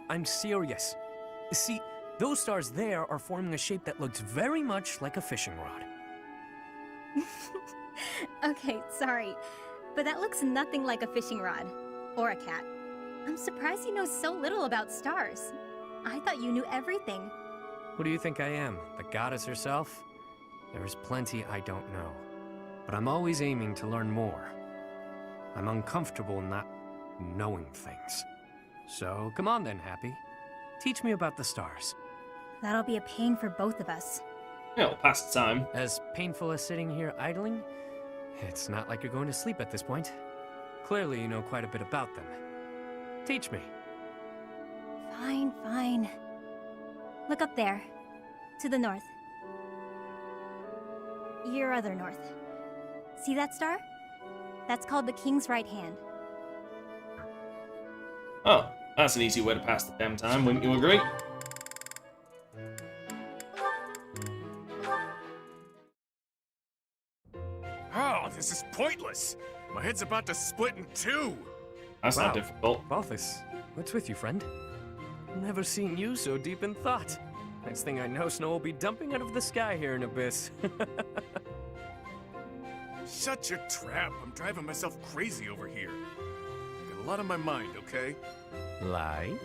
I'm serious. See, those stars there are forming a shape that looks very much like a fishing rod. Okay, sorry, but that looks nothing like a fishing rod. Or a cat. I'm surprised you know so little about stars. I thought you knew everything. Who do you think I am? The goddess herself? There's plenty I don't know. But I'm always aiming to learn more. I'm uncomfortable not knowing things. So, come on then, Happy. Teach me about the stars. That'll be a pain for both of us. It'll pass the time. As painful as sitting here idling, it's not like you're going to sleep at this point. Clearly you know quite a bit about them. Teach me. Fine. Look up there. To the north. Your other north. See that star? That's called the King's right hand. Oh, that's an easy way to pass the damn time, wouldn't you agree? Oh, this is pointless. My head's about to split in two. That's not difficult. Balthus, what's with you, friend? Never seen you so deep in thought. Next thing I know, snow will be dumping out of the sky here in Abyss. Shut your trap. I'm driving myself crazy over here. Got a lot on my mind, okay? Like?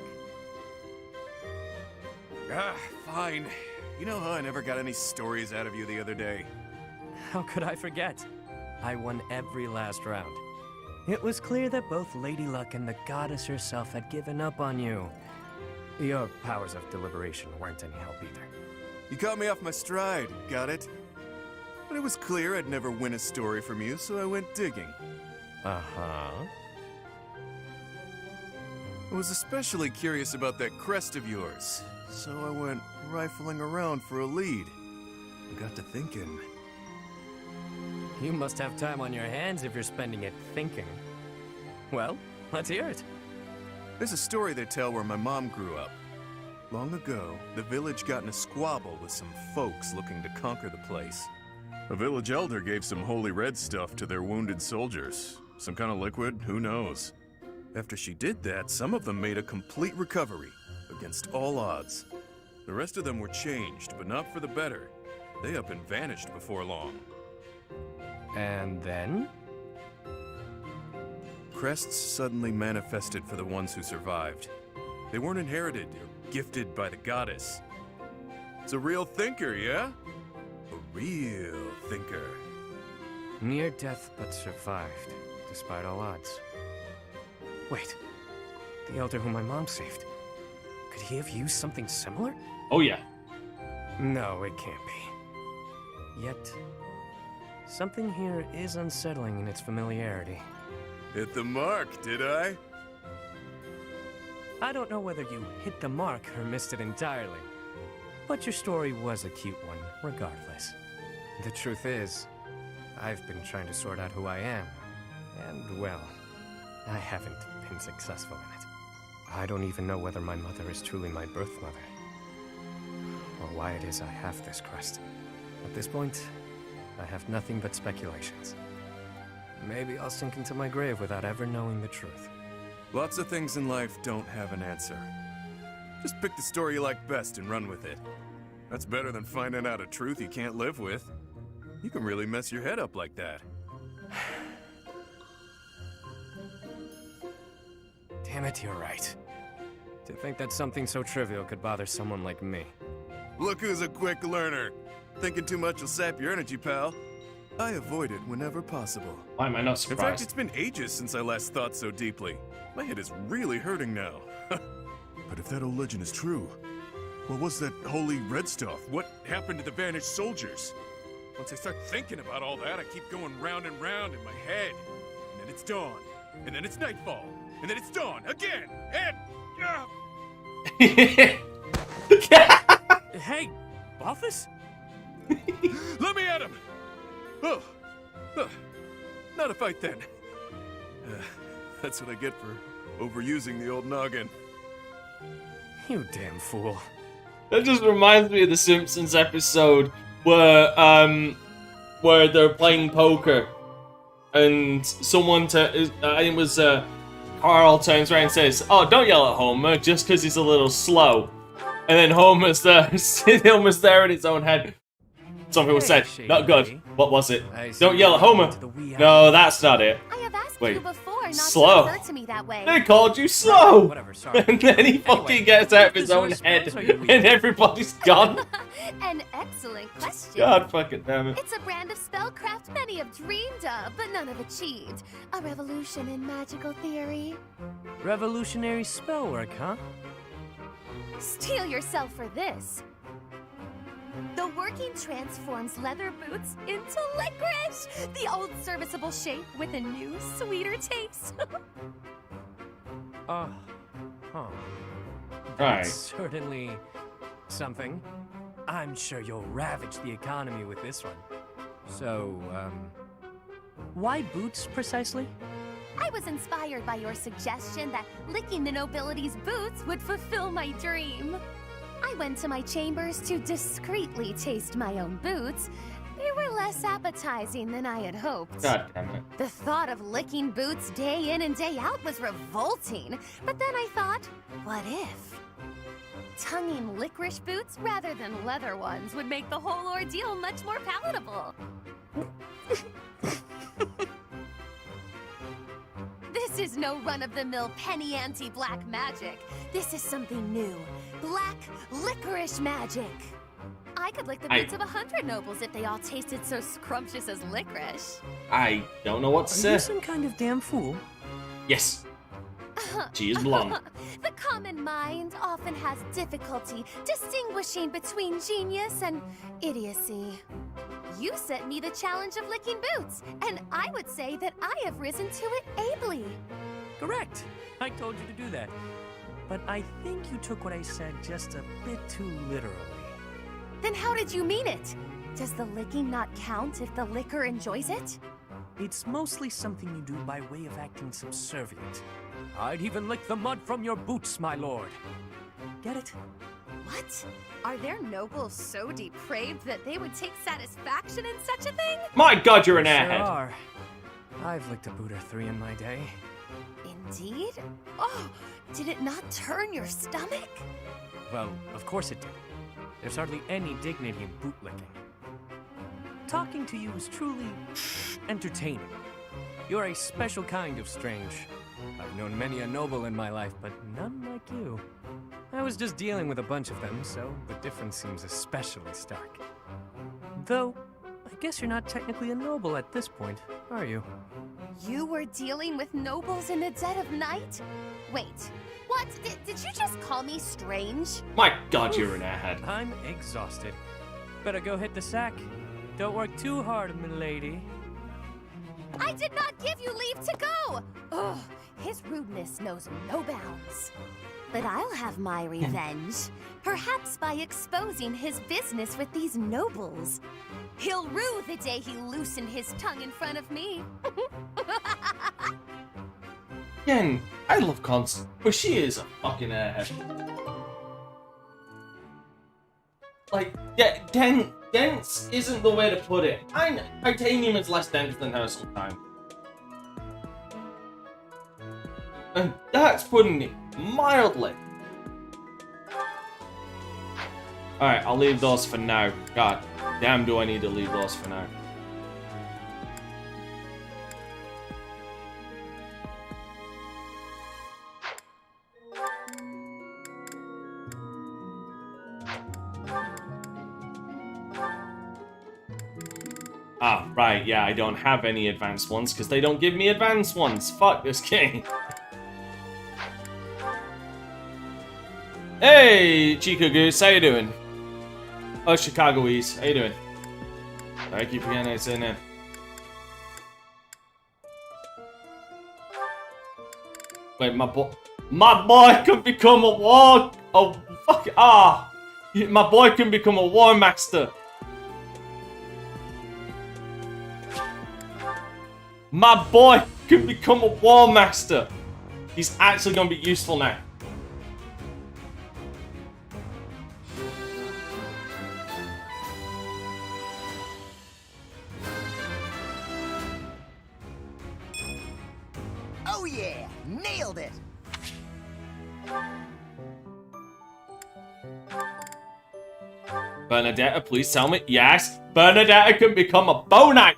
Fine. You know how I never got any stories out of you the other day? How could I forget? I won every last round. It was clear that both Lady Luck and the goddess herself had given up on you. Your powers of deliberation weren't any help either. You caught me off my stride, got it? But it was clear I'd never win a story from you, so I went digging. Uh-huh. I was especially curious about that crest of yours, so I went rifling around for a lead. I got to thinking. You must have time on your hands if you're spending it thinking. Well, let's hear it. There's a story they tell where my mom grew up. Long ago, the village got in a squabble with some folks looking to conquer the place. A village elder gave some holy red stuff to their wounded soldiers. Some kind of liquid, who knows? After she did that, some of them made a complete recovery, against all odds. The rest of them were changed, but not for the better. They up and vanished before long. And then? Crests suddenly manifested for the ones who survived. They weren't inherited or gifted by the goddess. It's a real thinker, yeah? A real thinker. Near death but survived, despite all odds. Wait, the elder whom my mom saved. Could he have used something similar? Oh yeah. No, it can't be. Yet, something here is unsettling in its familiarity. Hit the mark, did I? I don't know whether you hit the mark or missed it entirely. But your story was a cute one, regardless. The truth is, I've been trying to sort out who I am. And, well, I haven't been successful in it. I don't even know whether my mother is truly my birth mother. Or why it is I have this crest. At this point, I have nothing but speculations. Maybe I'll sink into my grave without ever knowing the truth. Lots of things in life don't have an answer. Just pick the story you like best and run with it. That's better than finding out a truth you can't live with. You can really mess your head up like that. Damn it, you're right. To think that something so trivial could bother someone like me. Look who's a quick learner. Thinking too much will sap your energy, pal. I avoid it whenever possible. Why am I not In fact, surprised? it's been ages since I last thought so deeply. My head is really hurting now. But if that old legend is true, what was that holy red stuff? What happened to the vanished soldiers? Once I start thinking about all that, I keep going round and round in my head. And then it's dawn. And then it's nightfall. And then it's dawn again. And... Hey, Balthus? Let me at him! Oh. Not a fight then. That's what I get for overusing the old noggin. You damn fool. That just reminds me of the Simpsons episode where they're playing poker and someone it was Carl turns around and says, "Oh, don't yell at Homer just because he's a little slow." And then Homer's there in his own head. Some people said, "Not good." What was it? Don't yell at Homer. No, that's not it. I have asked Wait, you before not slow. to refer to me that way. They called you slow. Whatever, sorry. And then he fucking gets out of his own head, and everybody's gone. An excellent question. God fucking damn it. It's a brand of spellcraft many have dreamed of, but none have achieved. A revolution in magical theory. Revolutionary spellwork, huh? Steel yourself for this. The working transforms leather boots into licorice, the old serviceable shape with a new, sweeter taste. Huh. Right. That's certainly something. I'm sure you'll ravage the economy with this one. So, why boots precisely? I was inspired by your suggestion that licking the nobility's boots would fulfill my dream. I went to my chambers to discreetly taste my own boots. They were less appetizing than I had hoped. God damn it. The thought of licking boots day in and day out was revolting. But then I thought, what if? Tonguing licorice boots rather than leather ones would make the whole ordeal much more palatable. This is no run-of-the-mill penny ante black magic. This is something new. Black licorice magic. I could lick the boots of 100 nobles if they all tasted so scrumptious as licorice. I don't know what to Are say. you some kind of damn fool? Yes. She is blonde. The common mind often has difficulty distinguishing between genius and idiocy. You sent me the challenge of licking boots, and I would say that I have risen to it ably. Correct. I told you to do that. But I think you took what I said just a bit too literally. Then how did you mean it? Does the licking not count if the liquor enjoys it? It's mostly something you do by way of acting subservient. I'd even lick the mud from your boots, my lord. Get it? What? Are there nobles so depraved that they would take satisfaction in such a thing? My God, you're an Sure airhead. are. I've licked a boot or 3 in my day. Indeed? Oh, did it not turn your stomach? Well, of course it did. There's hardly any dignity in bootlicking. Talking to you is truly entertaining. You're a special kind of strange. I've known many a noble in my life, but none like you. I was just dealing with a bunch of them, so the difference seems especially stark. Though, I guess you're not technically a noble at this point, are you? You were dealing with nobles in the dead of night? Wait, what? Did you just call me strange? My God, you're an airhead. I'm exhausted. Better go hit the sack. Don't work too hard, milady. I did not give you leave to go! Ugh, his rudeness knows no bounds. But I'll have my revenge. Perhaps by exposing his business with these nobles. He'll rue the day he loosened his tongue in front of me. Again, I love Constance, but she is a fucking airhead. Like, dense isn't the way to put it. Titanium is less dense than her sometimes. And that's putting it mildly. Alright, I'll leave those for now. God damn, do I need to leave those for now. Ah, right, yeah, I don't have any advanced ones because they don't give me advanced ones. Fuck this game. Hey, Chico Goose, how you doing? Oh, Chicagoese, how you doing? I keep forgetting it's in there. Wait, my boy could become a warg. Oh, fuck. Ah! My boy can become a War Master. My boy can become a War Master. He's actually going to be useful now. Oh yeah, nailed it. Bernadetta, please tell me. Yes, Bernadetta can become a bow knight.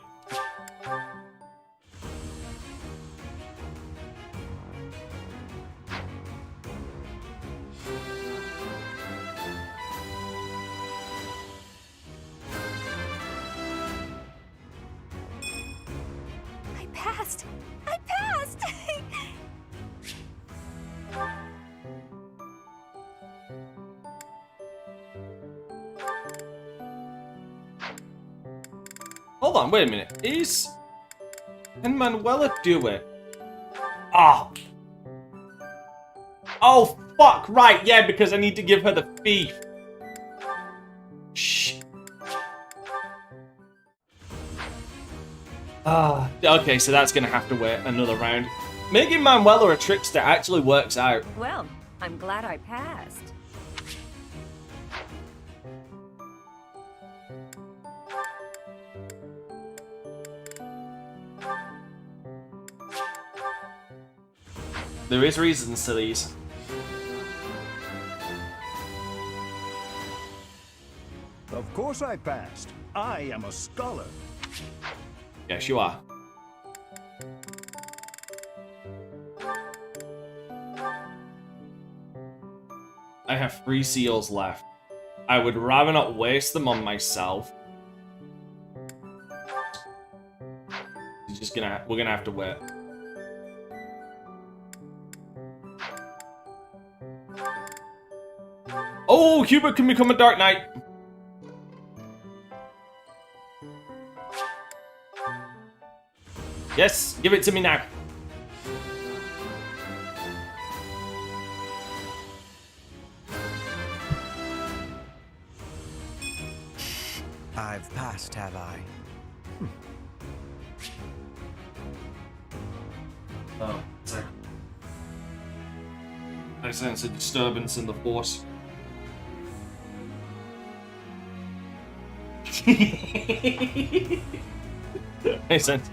I passed! I passed! Hold on, wait a minute. Can Manuela do it? Ah. Oh, fuck, right, yeah, because I need to give her the fee. Shh. Okay, so that's gonna have to wait another round. Making Manuela a trickster actually works out. Well, I'm glad I passed. There is reasons to these. Of course I passed. I am a scholar. Yes, you are. I have 3 seals left. I would rather not waste them on myself. We're gonna have to wait. Oh, Hubert can become a Dark Knight. Yes, give it to me now. I've passed, have I? Oh, sorry. I sense a disturbance in the force. I sense.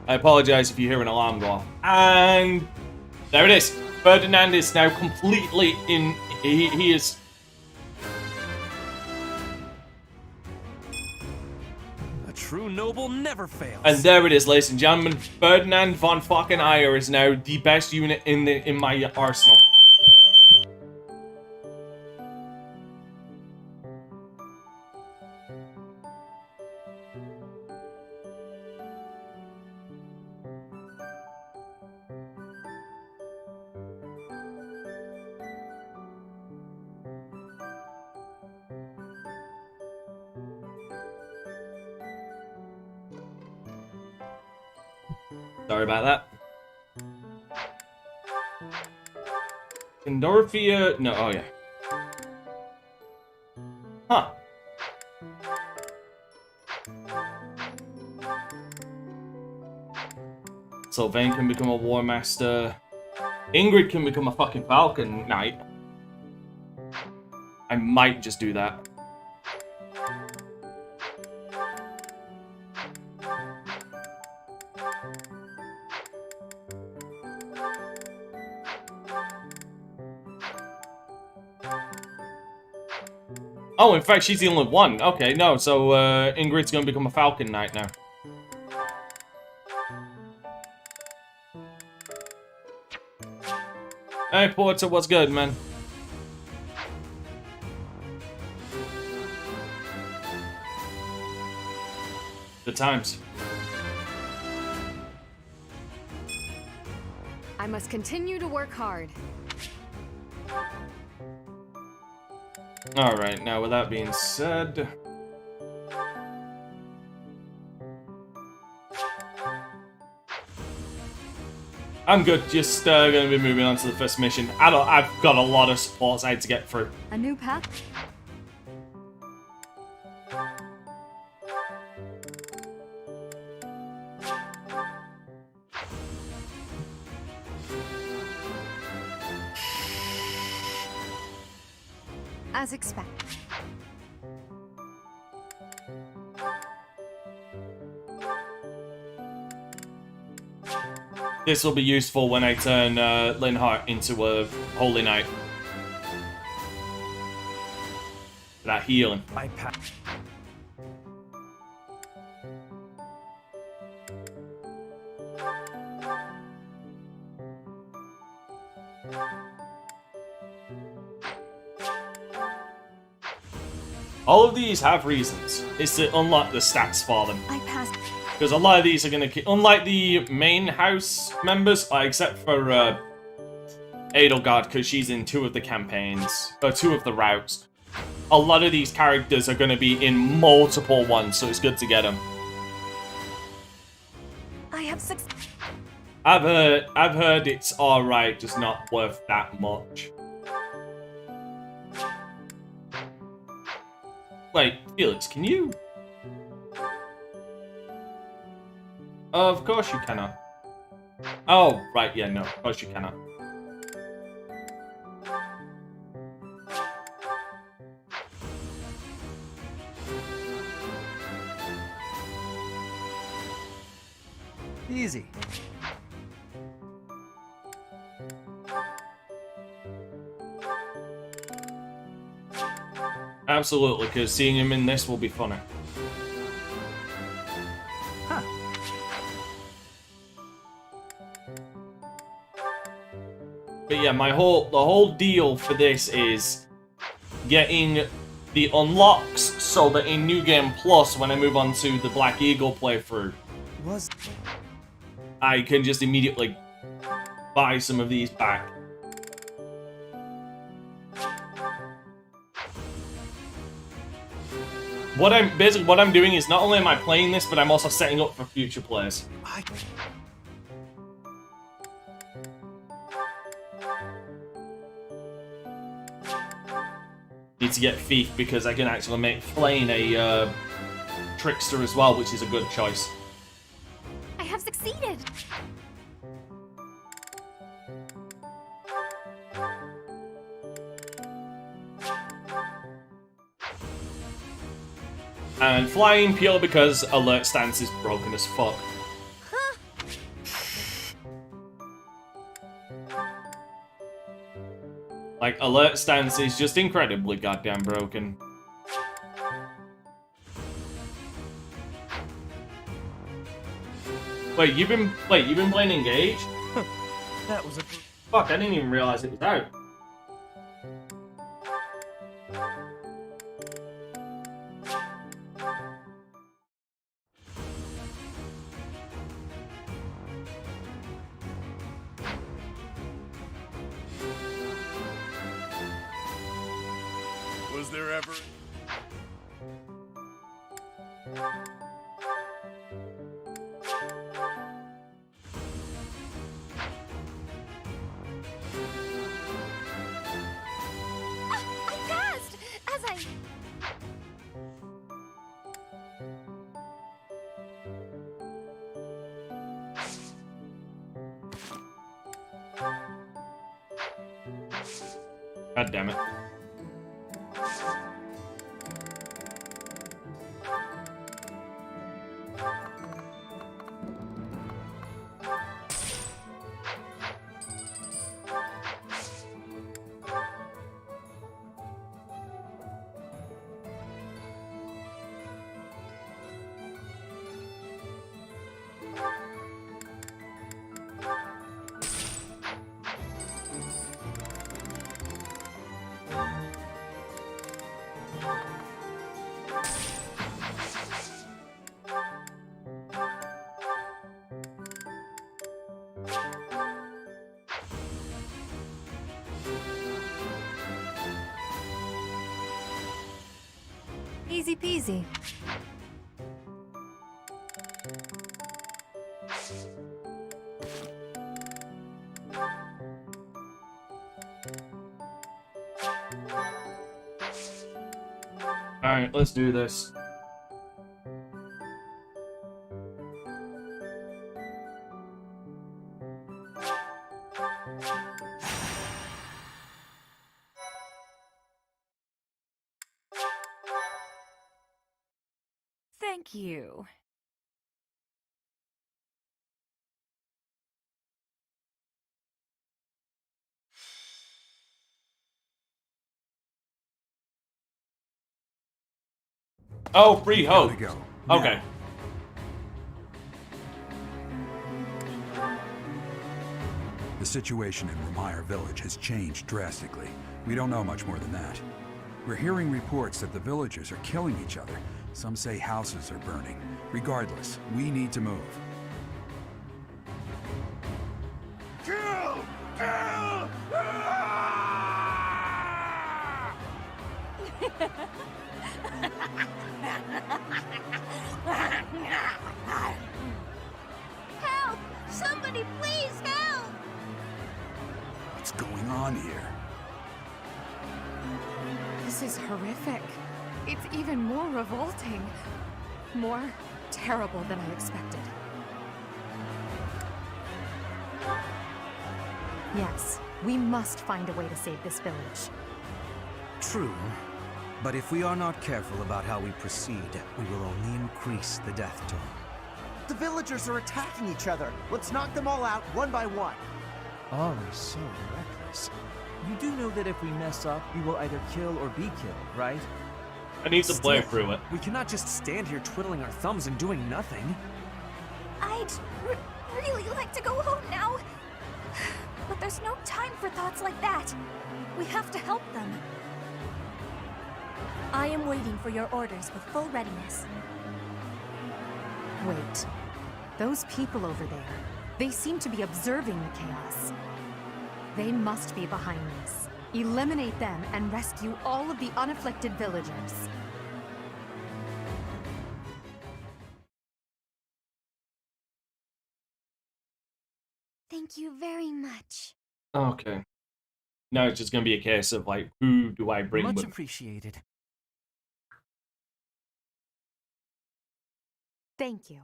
I apologize if you hear an alarm go off. And there it is. Ferdinand is now completely in. He is. A true noble never fails. And there it is, ladies and gentlemen. Ferdinand von fucking Ayer is now the best unit in my arsenal. Sorry about that. Endorphia. No, oh yeah. Huh. Sylvain can become a War Master. Ingrid can become a fucking Falcon Knight. I might just do that. Oh, in fact, she's the only one. Okay, no, so Ingrid's gonna become a Falcon Knight now. Hey, Porter, what's good, man? Good times. I must continue to work hard. Alright, now with that being said... I'm good, just gonna be moving on to the first mission. I've got a lot of supports I had to get through. A new path? As expected. This will be useful when I turn Linhardt into a Holy Knight. That healing. All of these have reasons. It's to unlock the stats for them. I passed. Because a lot of these are going to... Unlike the main house members, except for Edelgard, because she's in 2 of the campaigns, or 2 of the routes, a lot of these characters are going to be in multiple ones, so it's good to get them. I have 6. I've heard it's alright, just not worth that much. Wait, Felix, can you... Of course you cannot. Oh, right, yeah, no, of course you cannot. Easy. Absolutely, because seeing him in this will be funny. Huh. But yeah, the whole deal for this is getting the unlocks so that in New Game Plus, when I move on to the Black Eagle playthrough, I can just immediately buy some of these back. What I'm doing is not only am I playing this, but I'm also setting up for future plays. Need to get Thief because I can actually make Flane a trickster as well, which is a good choice. I have succeeded! And flying purely because alert stance is broken as fuck. Like, alert stance is just incredibly goddamn broken. Wait, you've been playing Engage? That was a... Fuck, I didn't even realize it was out. Was there ever... I passed! As I... God damn it. Easy peasy. Alright, let's do this. Thank you. Oh, free hope. Gotta go. Okay. The situation in Ramire Village has changed drastically. We don't know much more than that. We're hearing reports that the villagers are killing each other. Some say houses are burning. Regardless, we need to move. Kill! Kill! Help! Somebody please help! What's going on here? This is horrific. It's even more revolting. More terrible than I expected. Yes, we must find a way to save this village. True. But if we are not careful about how we proceed, we will only increase the death toll. The villagers are attacking each other. Let's knock them all out one by one. Always so reckless. You do know that if we mess up, we will either kill or be killed, right? I need to play through it. We cannot just stand here twiddling our thumbs and doing nothing. I'd really like to go home now. But there's no time for thoughts like that. We have to help them. I am waiting for your orders with full readiness. Wait. Those people over there, they seem to be observing the chaos. They must be behind this. Eliminate them and rescue all of the unafflicted villagers. Thank you very much. Okay. Now it's just gonna be a case of like, who do I bring Much with me? appreciated. Thank you.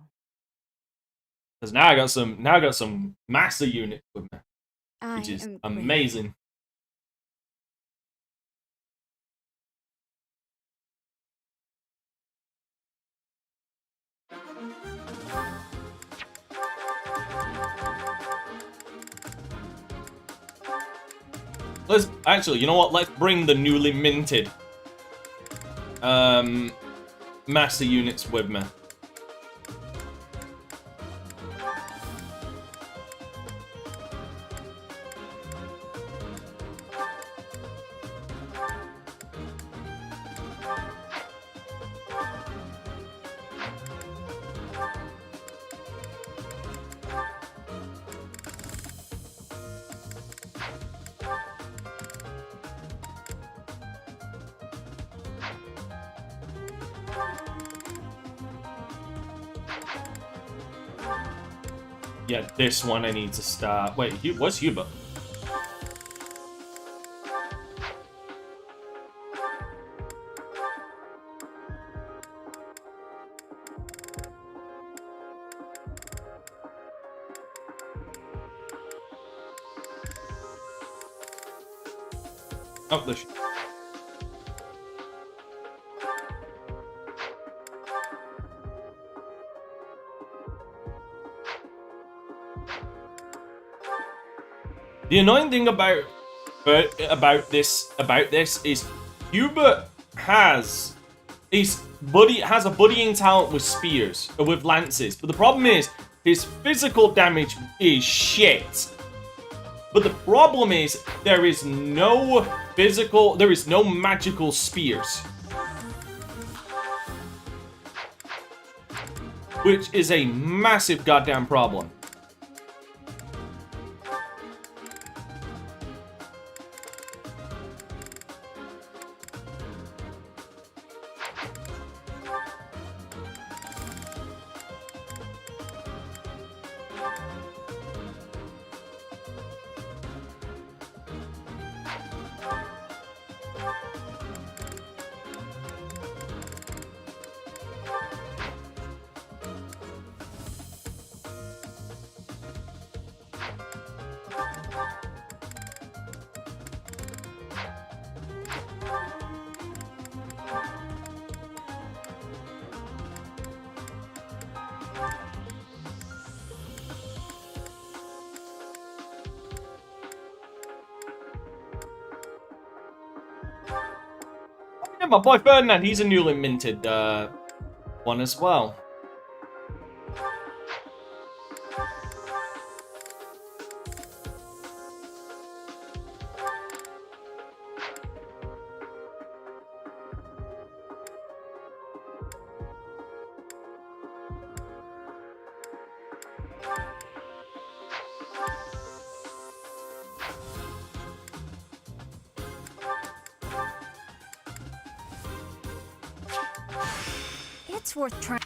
Because now I got some master units with me, which is am amazing. Let's actually, you know what? Let's bring the newly minted master units with me. Yeah, this one I need to start. Wait, what's Hubert? Oh, there she. The annoying thing about this is Hubert has a buddying talent with spears or with lances, but the problem is his physical damage is shit. But the problem is there is no magical spears, which is a massive goddamn problem. my boy Ferdinand, he's a newly minted one as well. It's worth trying.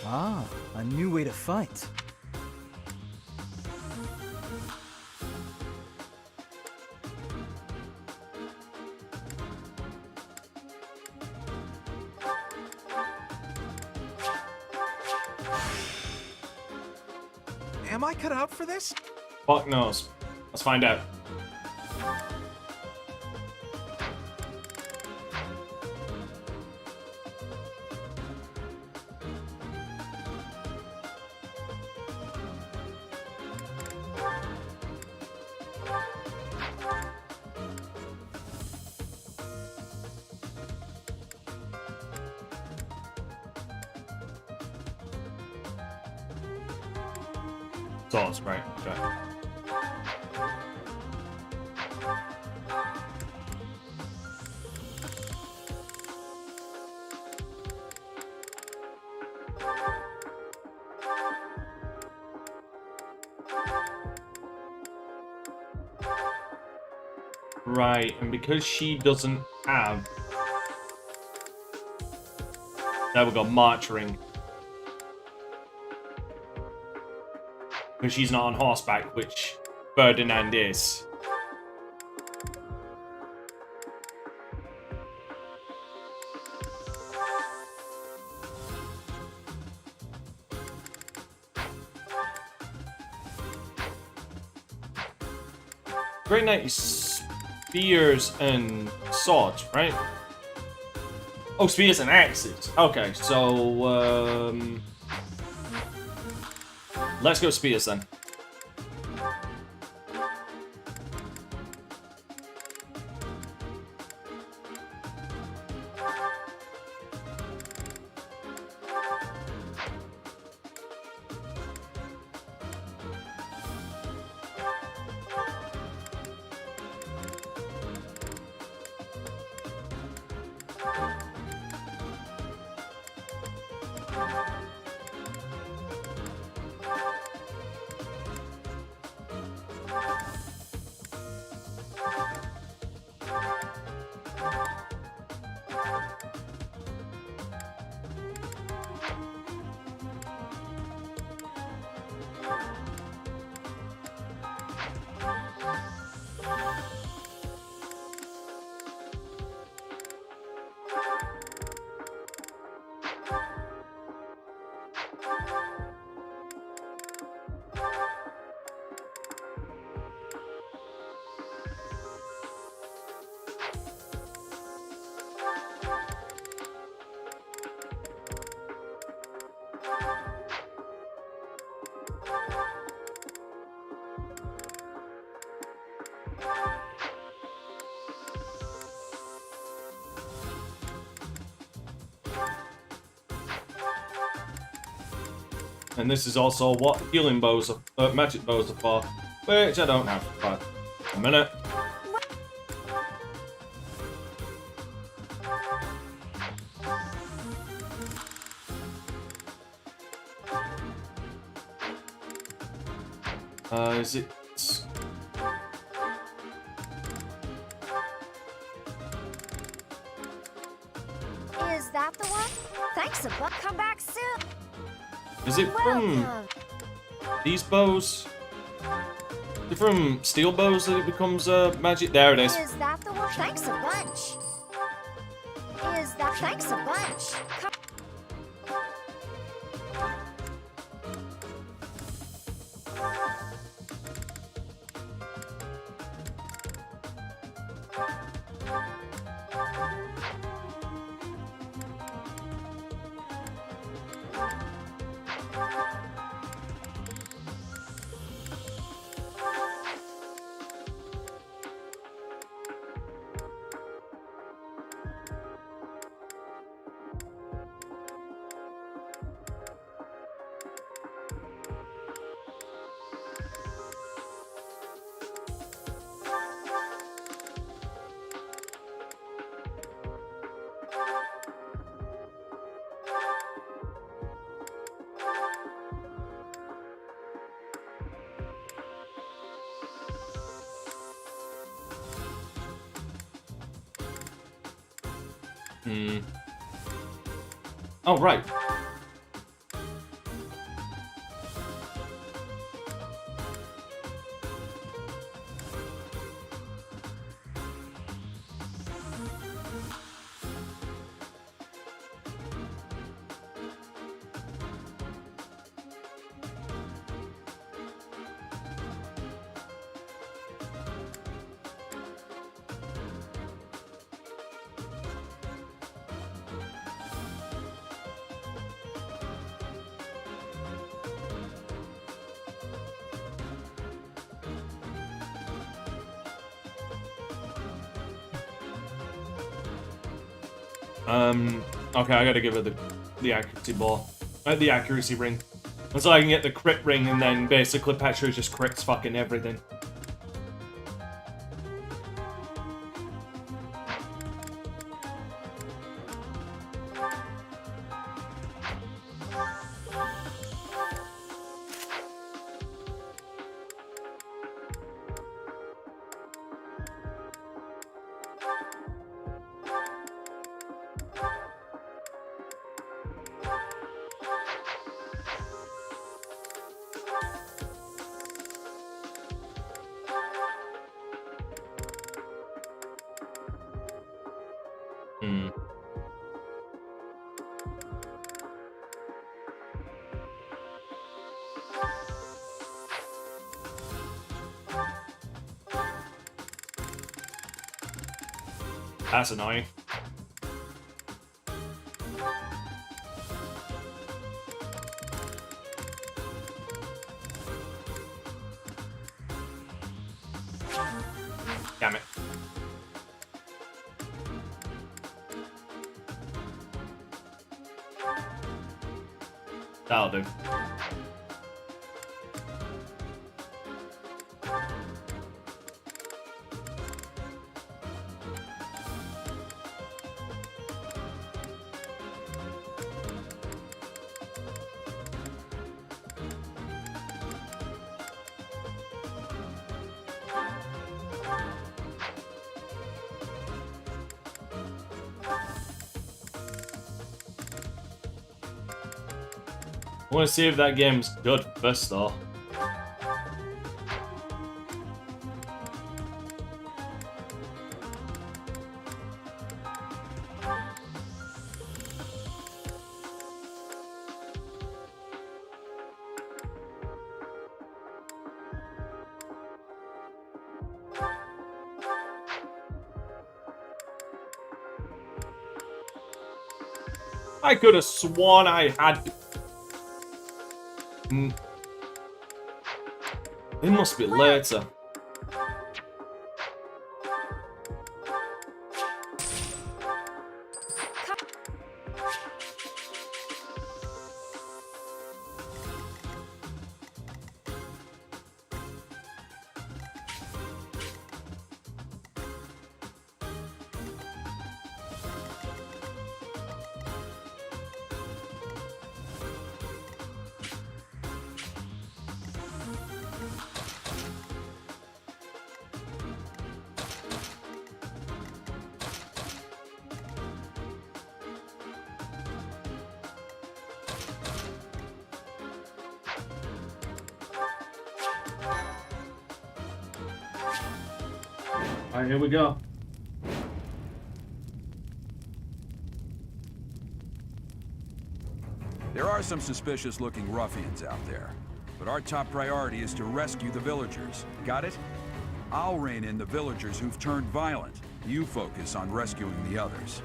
Ah, a new way to fight. Am I cut out for this? Fuck knows. Let's find out. Swords, right? Okay. Right, and because she doesn't have... There we go, March Ring. Because she's not on horseback, which Ferdinand is. Great Knight is spears and swords, right? Oh, spears and axes. Okay, so let's go spears then. And this is also what healing bows are, magic bows are for, which I don't have. But a minute. Is it? Is that the one? Thanks a bunch. Come back soon. Is it from these bows? Is it from steel bows that it becomes magic? There it is. Is that the one? Thanks a bunch. Is that thanks a bunch? Come Hmm. Oh, right. Okay, I gotta give her the accuracy ball. The accuracy ring. And so I can get the crit ring, and then basically Petra just crits fucking everything. Hmm. That's annoying. Damn it. That'll do. I want to see if that game's good first, though. I could have sworn I had... It must be later. Alright, here we go. There are some suspicious-looking ruffians out there, but our top priority is to rescue the villagers. Got it? I'll rein in the villagers who've turned violent. You focus on rescuing the others.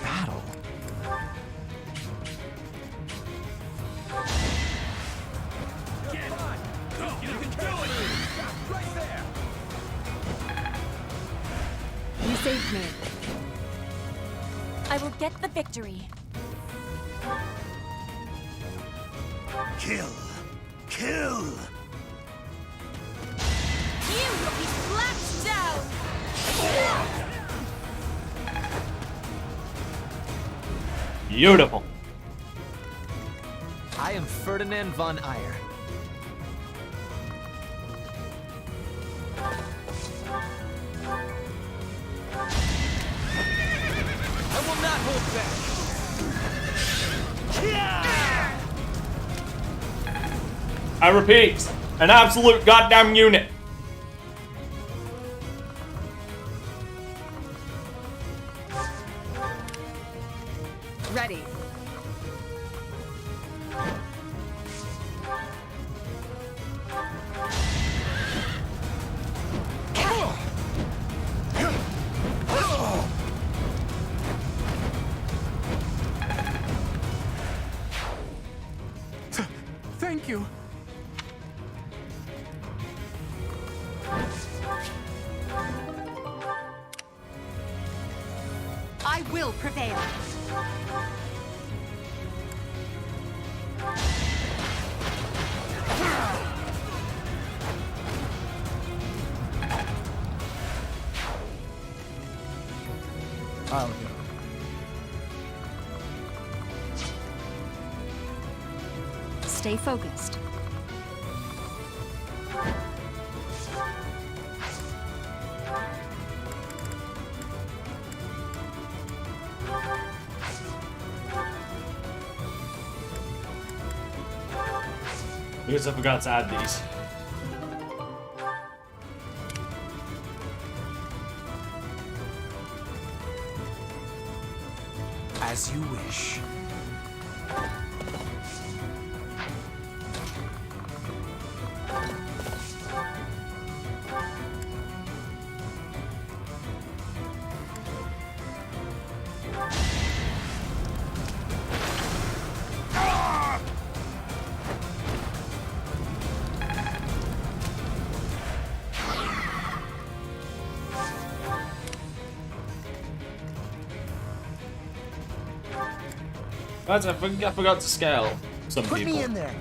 Battle. You saved me. I will get the victory. Kill! Kill! You will be slapped down! Beautiful. Ferdinand von Eyre. I will not hold back. I repeat, an absolute goddamn unit. Ready. Thank you. I will prevail. I'll go. Stay focused. Because I forgot to add these. As you wish. Guys, I forgot to scale some Put people. me in there.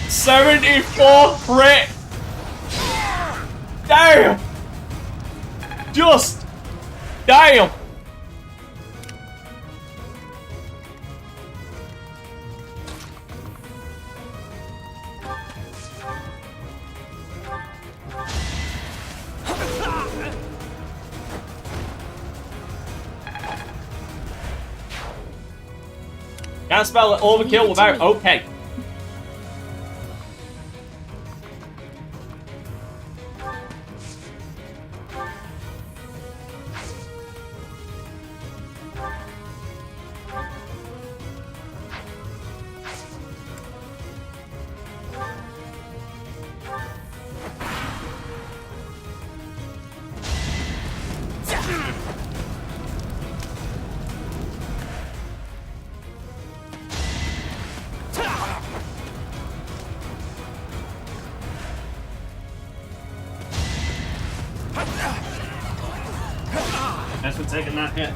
$74 crit! Damn! Just damn! Can't spell it overkill without okay. Thanks for taking that hit.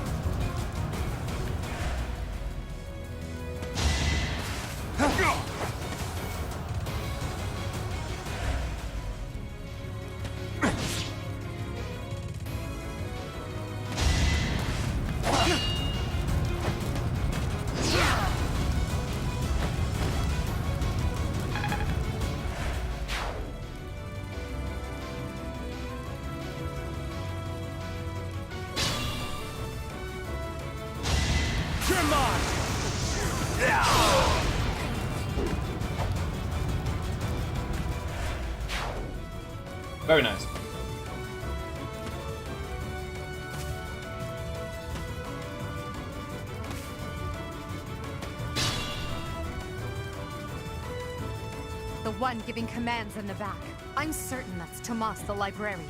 Very nice. The one giving commands in the back. I'm certain that's Tomas the librarian.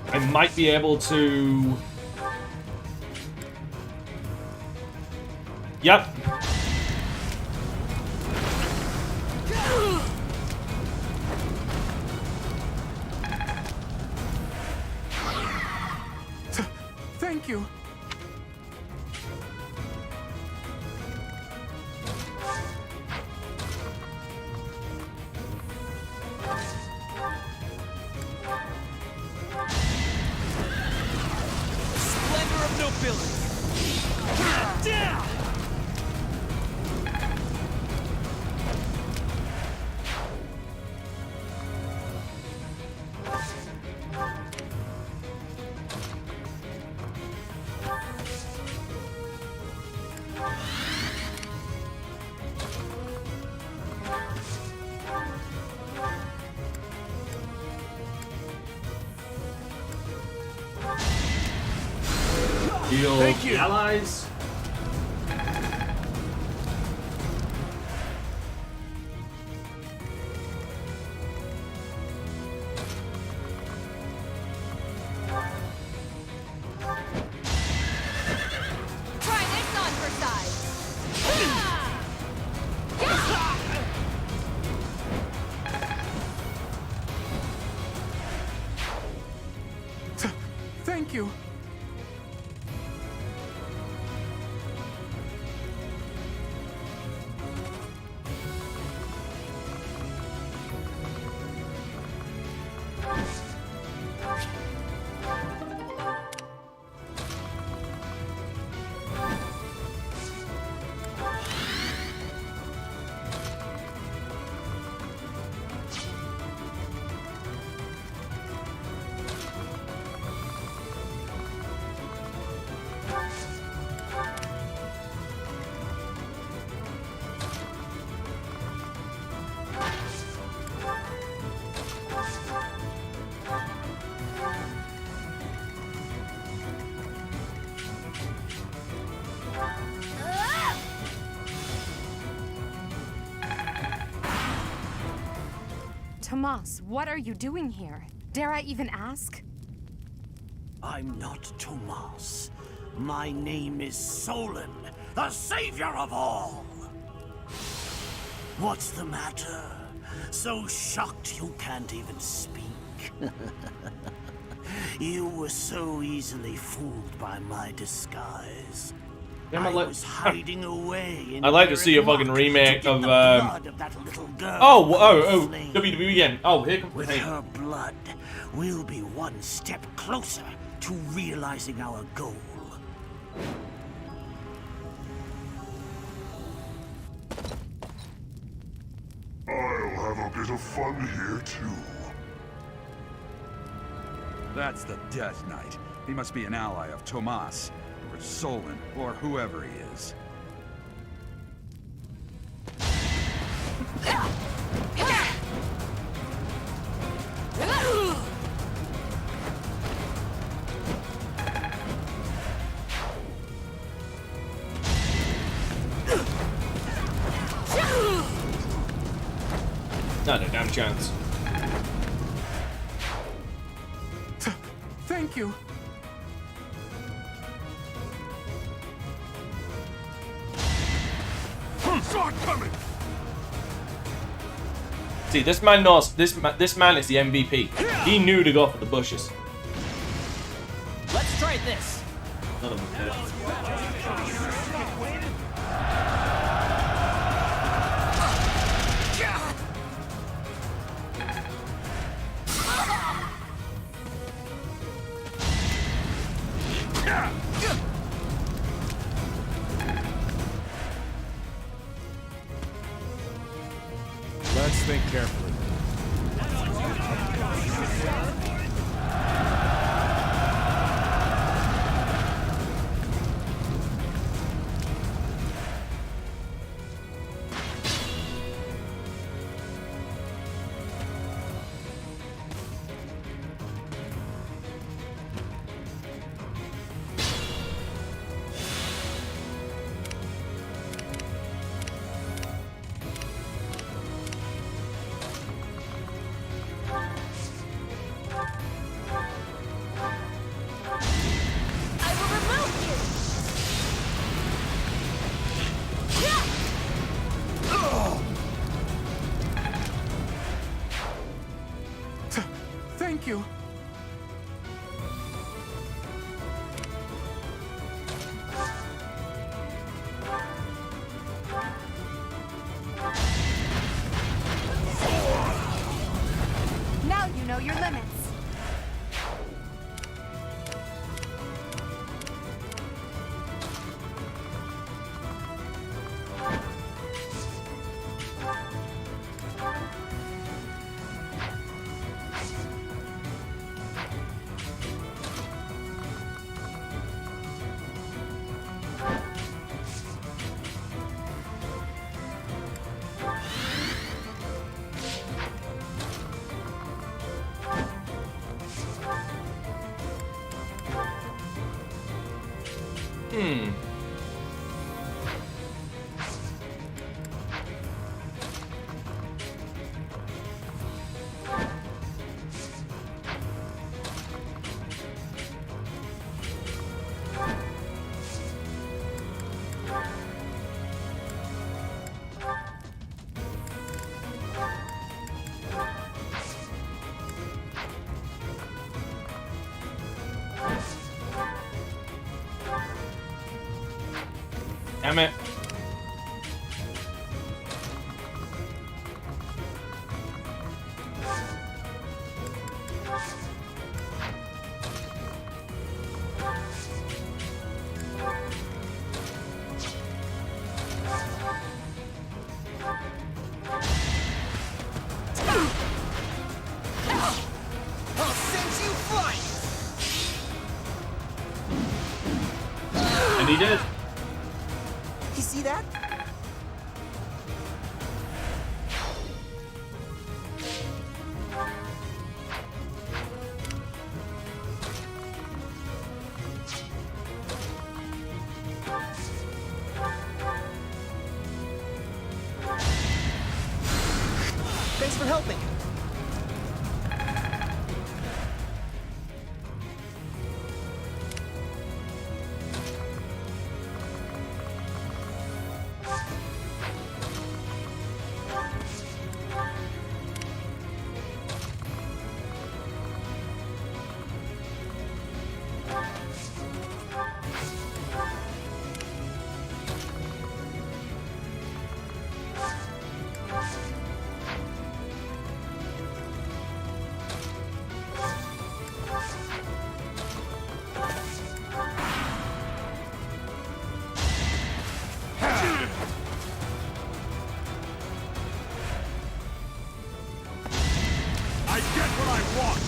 I might be able to Yep. Thank you. Splendor of nobility. Heal Thank you. allies. Try this on for size. Thank you. Tomas, what are you doing here? Dare I even ask? I'm not Tomas. My name is Solon, the savior of all. What's the matter? So shocked you can't even speak? You were so easily fooled by my disguise. Damn, I was hiding away in I'd like to see a fucking remake of WWE again. Oh, here comes With her blood, we'll be one step closer to realizing our goal. I'll have a bit of fun here, too. That's the Death Knight. He must be an ally of Tomas, or Solon, or whoever he is. Not a damn chance. Thank you. Sword coming. See, this man knows. This man is the MVP. He knew to go for the bushes. Let's try this. None of them did. Let's think carefully. Thank you. Now you know your limits. Damn it. I'll send you flying! And he did. You see that? Thanks for helping. I get what I want!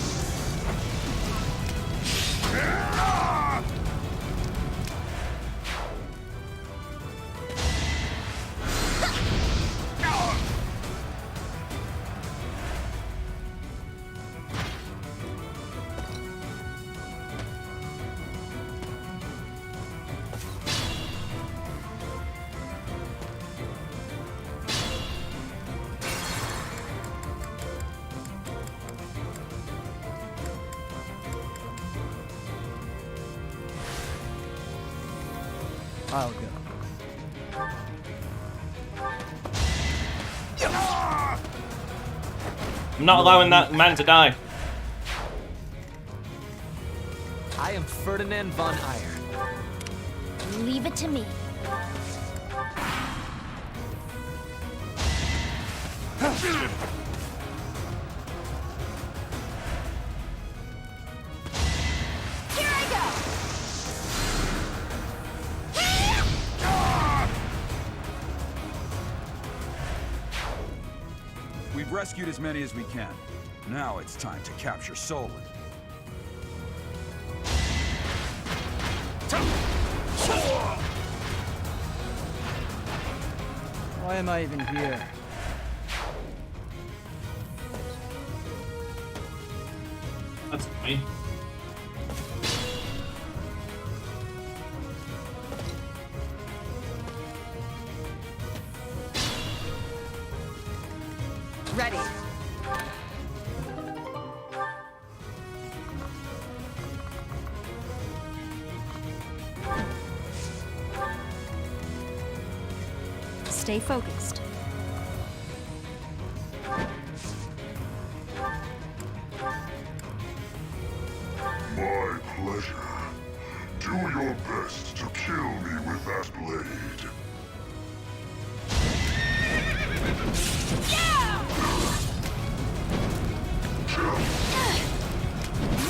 I'll go. I'm not allowing that man to die. I am Ferdinand von Eyre. Leave it to me. Here I go! We've rescued as many as we can. Now it's time to capture Solon. Why am I even here? That's funny. Ready. Stay focused. pleasure. Do your best to kill me with that blade.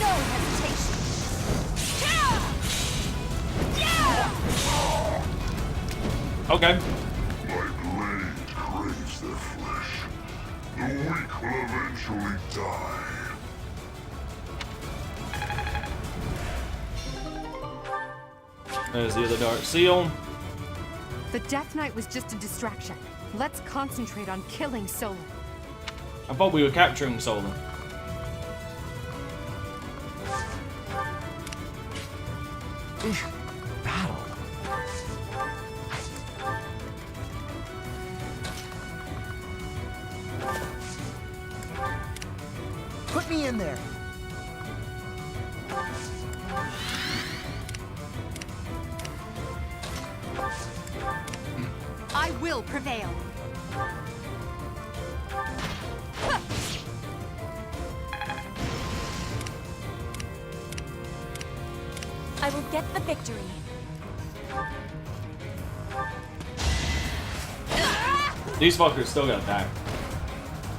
No hesitation. Okay. My blade craves their flesh. The weak will eventually die. There's the other dark seal. The Death Knight was just a distraction. Let's concentrate on killing Solon. I thought we were capturing Solon. Battle. Put me in there. I will prevail. I will get the victory. These fuckers still gotta die.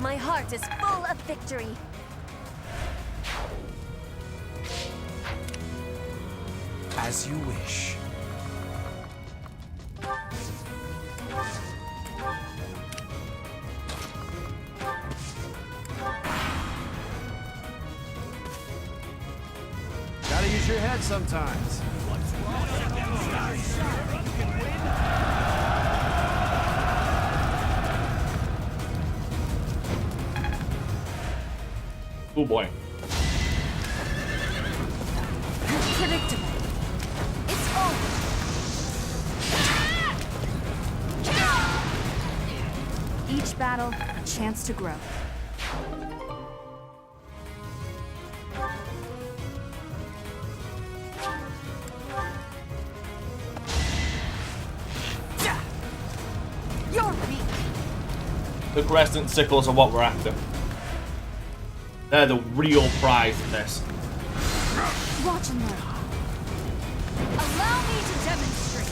My heart is full of victory. As you wish. Gotta use your head sometimes. Oh boy. Predictable. It's over. Each battle, a chance to grow. You're weak. The crescent sickles are what we're after. They're the real prize of this. Watch and learn. Allow me to demonstrate.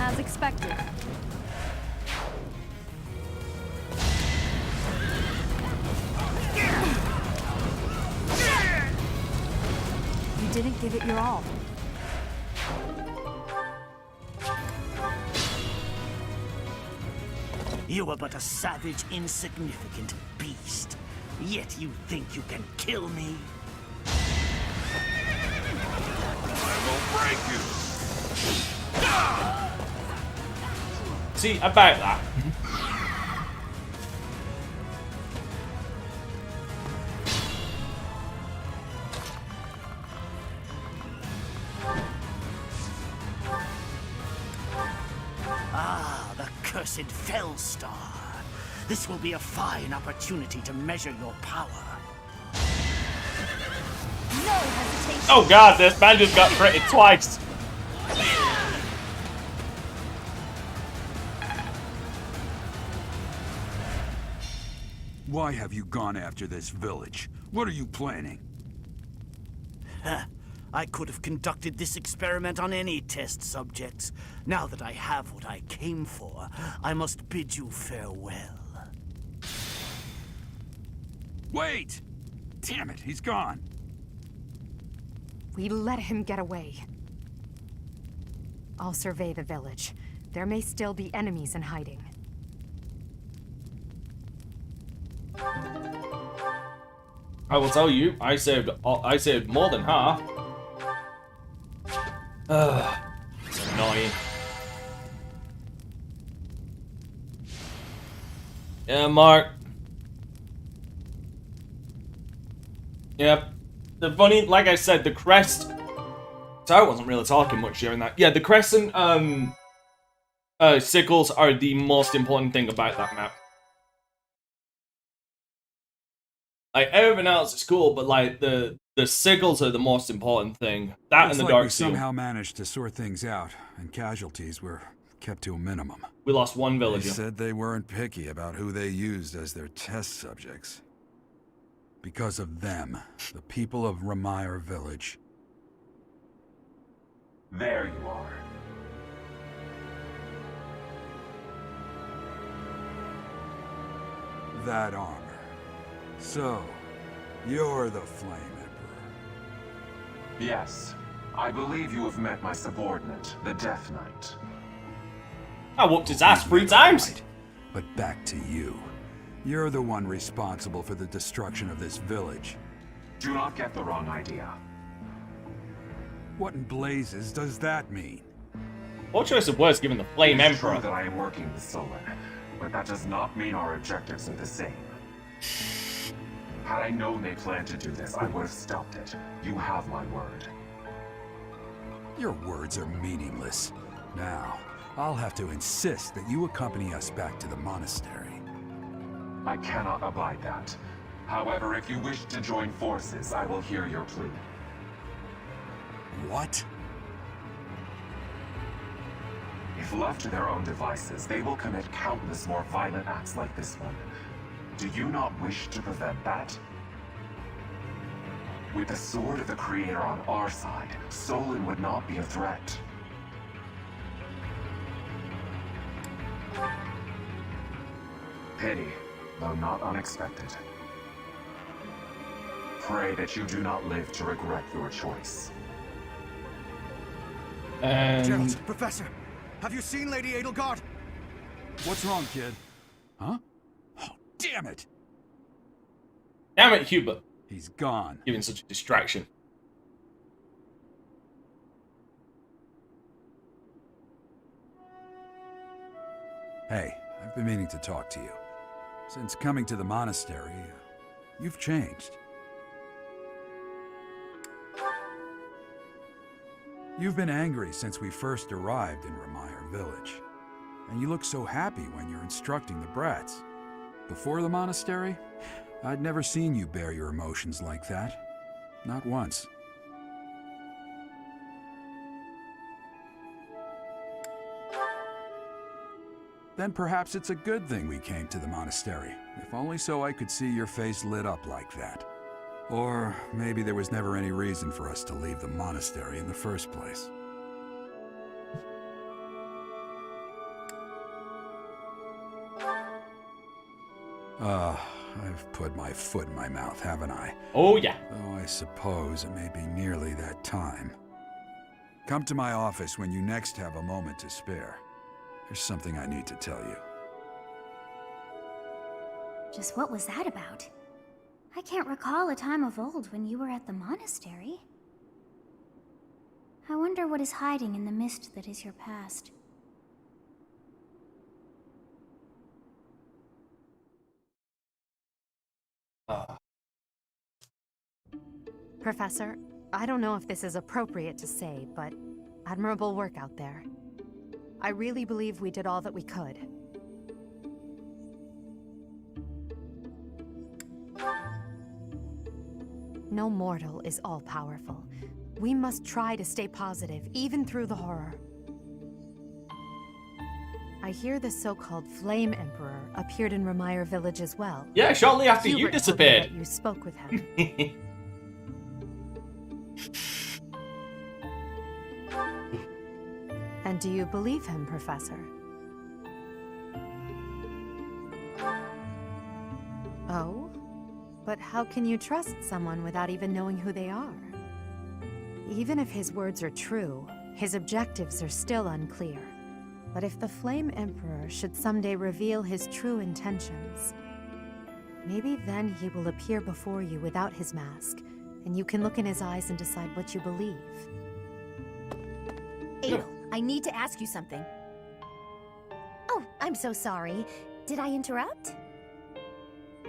As expected. You didn't give it your all. You are but a savage, insignificant beast. Yet you think you can kill me? I will break you. See, about that. Ah, the cursed Fellstar. This will be a fine opportunity to measure your power. No hesitation. Oh god, this man just got critted twice. Why have you gone after this village? What are you planning? I could have conducted this experiment on any test subjects. Now that I have what I came for, I must bid you farewell. Wait! Damn it, he's gone. We let him get away. I'll survey the village. There may still be enemies in hiding. I will tell you, I saved more than half. It's annoying. Yeah, Mark. Yep. The funny, like I said, the crest. So I wasn't really talking much during that. Yeah, the crescent sickles are the most important thing about that map. Like everything else is cool, but like the sickles are the most important thing. That Looks and the like dark we seal. somehow managed to sort things out, and casualties were kept to a minimum. We lost one They villager. said they weren't picky about who they used as their test subjects. Because of them, the people of Ramire Village. There you are. That armor. So, you're the Flame Emperor. Yes. I believe you have met my subordinate, the Death Knight. I whooped his ass 3 times. Right. But back to you. You're the one responsible for the destruction of this village. Do not get the wrong idea. What in blazes does that mean? What choice of words given the Flame It's Emperor? true that I am working with Solon, but that does not mean our objectives are the same. Had I known they planned to do this, I would have stopped it. You have my word. Your words are meaningless. Now, I'll have to insist that you accompany us back to the monastery. I cannot abide that. However, if you wish to join forces, I will hear your plea. What? If left to their own devices, they will commit countless more violent acts like this one. Do you not wish to prevent that? With the sword of the Creator on our side, Solon would not be a threat. Pity, though not unexpected. Pray that you do not live to regret your choice. Gerald, Professor, have you seen Lady Edelgard? What's wrong, kid? Huh? Oh, damn it! Damn it, Hubert. He's gone. Giving such a distraction. Hey, I've been meaning to talk to you. Since coming to the monastery, you've changed. You've been angry since we first arrived in Ramire Village. And you look so happy when you're instructing the brats. Before the monastery, I'd never seen you bear your emotions like that. Not once. Then perhaps it's a good thing we came to the monastery, if only so I could see your face lit up like that. Or maybe there was never any reason for us to leave the monastery in the first place. I've put my foot in my mouth, haven't I? Oh, yeah. Though I suppose it may be nearly that time. Come to my office when you next have a moment to spare. There's something I need to tell you. Just what was that about? I can't recall a time of old when you were at the monastery. I wonder what is hiding in the mist that is your past. Professor, I don't know if this is appropriate to say, but admirable work out there. I really believe we did all that we could. No mortal is all-powerful. We must try to stay positive, even through the horror. I hear the so-called Flame Emperor appeared in Ramire Village as well. Yeah, shortly after you Hubert disappeared. told me that you spoke with him. And do you believe him, Professor? Oh? But how can you trust someone without even knowing who they are? Even if his words are true, his objectives are still unclear. But if the Flame Emperor should someday reveal his true intentions, maybe then he will appear before you without his mask, and you can look in his eyes and decide what you believe. Adel, I need to ask you something. Oh, I'm so sorry. Did I interrupt?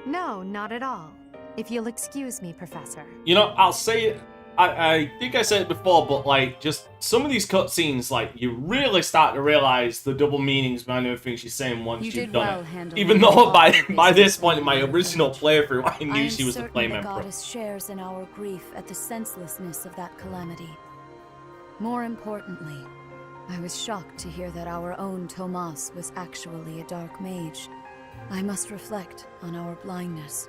No, not at all. If you'll excuse me, Professor. You know, I'll say it. I think I said it before, but like, just some of these cutscenes, like, you really start to realize the double meanings behind everything she's saying once you've done it. Even though by this point in my original playthrough, I knew she was the Flame Emperor. The goddess shares in our grief at the senselessness of that calamity. More importantly, I was shocked to hear that our own Tomas was actually a dark mage. I must reflect on our blindness.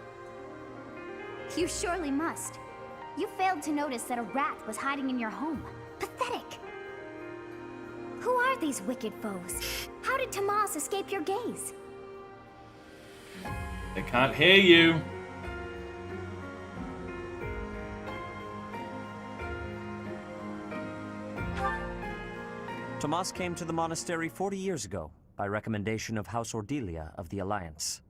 You surely must. You failed to notice that a rat was hiding in your home. Pathetic! Who are these wicked foes? How did Tomas escape your gaze? They can't hear you. Tomas came to the monastery 40 years ago, by recommendation of House Ordelia of the Alliance.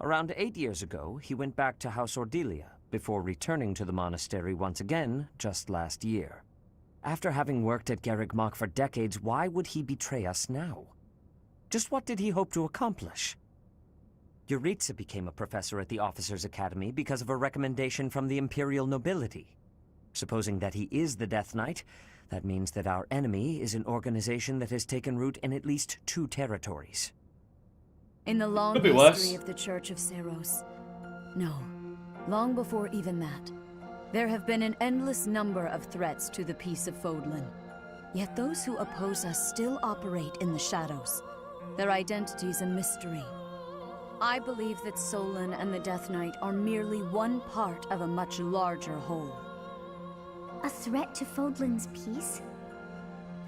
Around 8 years ago, he went back to House Ordelia, before returning to the monastery once again just last year. After having worked at Garreg Mach for decades, why would he betray us now? Just what did he hope to accomplish? Yuritsa became a professor at the Officers' Academy because of a recommendation from the Imperial nobility. Supposing that he is the Death Knight, that means that our enemy is an organization that has taken root in at least 2 territories. In the long Could be history worse. of the Church of Seros. No, long before even that. There have been an endless number of threats to the peace of Fodlan. Yet those who oppose us still operate in the shadows. Their identity's a mystery. I believe that Solon and the Death Knight are merely one part of a much larger whole. A threat to Fodlan's peace?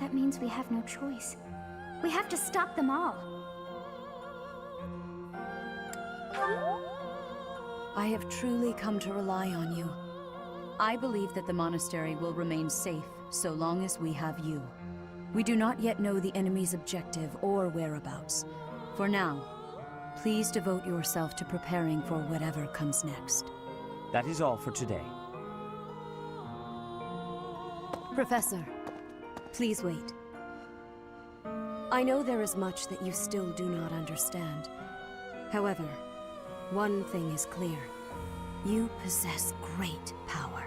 That means we have no choice. We have to stop them all. I have truly come to rely on you. I believe that the monastery will remain safe so long as we have you. We do not yet know the enemy's objective or whereabouts. For now, please devote yourself to preparing for whatever comes next. That is all for today. Professor, please wait. I know there is much that you still do not understand. However, one thing is clear. You possess great power.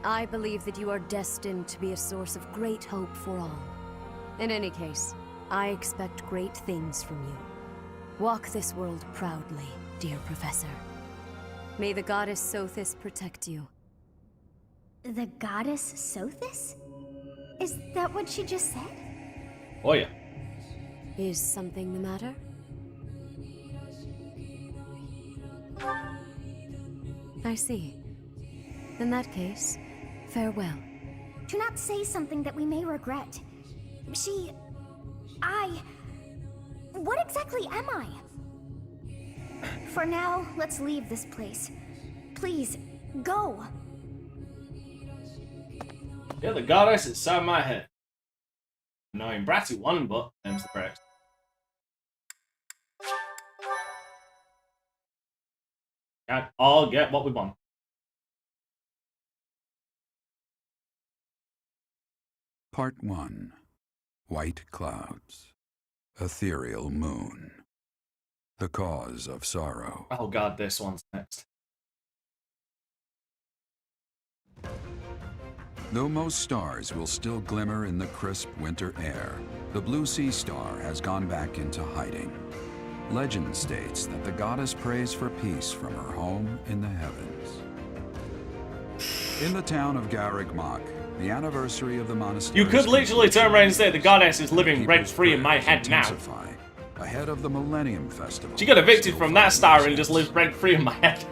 I believe that you are destined to be a source of great hope for all. In any case, I expect great things from you. Walk this world proudly, dear Professor. May the goddess Sothis protect you. The goddess Sothis? Is that what she just said? Oh yeah. Is something the matter? I see. In that case, farewell. Do not say something that we may regret. What exactly am I? For now, let's leave this place. Please, go. Yeah, the goddess inside my head. Annoying bratty one, but them's the correct. Can't all get what we want. Part 1. White Clouds. Ethereal Moon. The Cause of Sorrow. Oh god, this one's next. Though most stars will still glimmer in the crisp winter air, the blue sea star has gone back into hiding. Legend states that the goddess prays for peace from her home in the heavens. In the town of Garreg Mach, the anniversary of the monastery. You could literally turn around and say the goddess is living rent-free in my head now. Ahead of the Millennium Festival. She got evicted from that star and just lives rent-free in my head.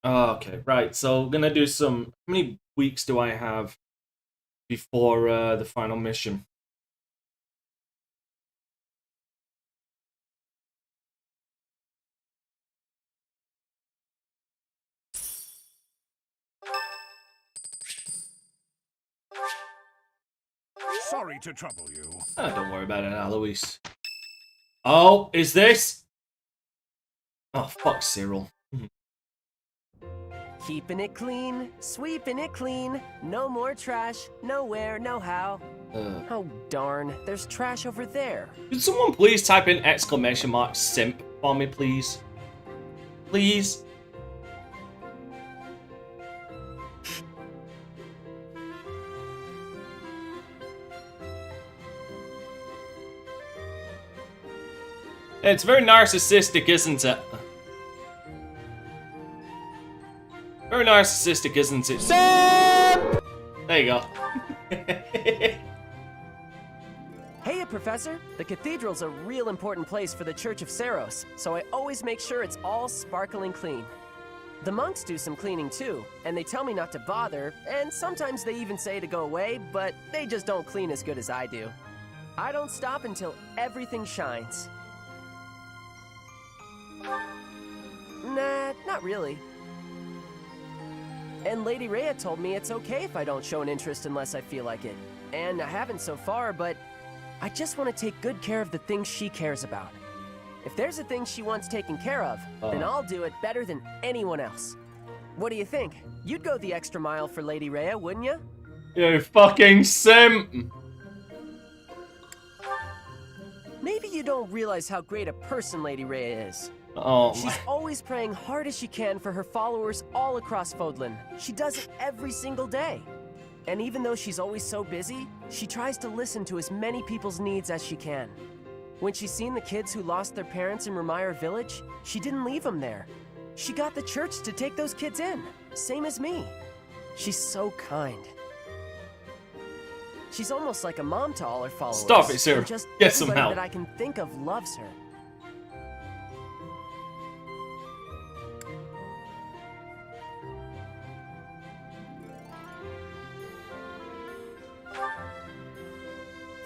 Okay, right, so gonna do some... How many weeks do I have before the final mission? Sorry to trouble you. Don't worry about it, Alois. Oh, is this? Oh, fuck Cyril. Keeping it clean, sweeping it clean. No more trash, nowhere, no how. Oh darn, there's trash over there. Could someone please type in ! simp for me, please? Please? It's very narcissistic, isn't it? Very narcissistic, isn't it? Simp! There you go. Hey, Professor! The cathedral's a real important place for the Church of Saros, so I always make sure it's all sparkling clean. The monks do some cleaning too, and they tell me not to bother, and sometimes they even say to go away, but they just don't clean as good as I do. I don't stop until everything shines. Nah, not really. And Lady Rhea told me it's okay if I don't show an interest unless I feel like it. And I haven't so far, but I just want to take good care of the things she cares about. If there's a thing she wants taken care of, then I'll do it better than anyone else. What do you think? You'd go the extra mile for Lady Rhea, wouldn't you? You fucking simp! Maybe you don't realize how great a person Lady Rhea is. Oh, She's always praying hard as she can for her followers all across Fodlan. She does it every single day. And even though she's always so busy, she tries to listen to as many people's needs as she can. When she's seen the kids who lost their parents in Remire Village, she didn't leave them there. She got the church to take those kids in, same as me. She's so kind. She's almost like a mom to all her followers. Stop it, sir. And just Get some everybody help. that I can think of loves her.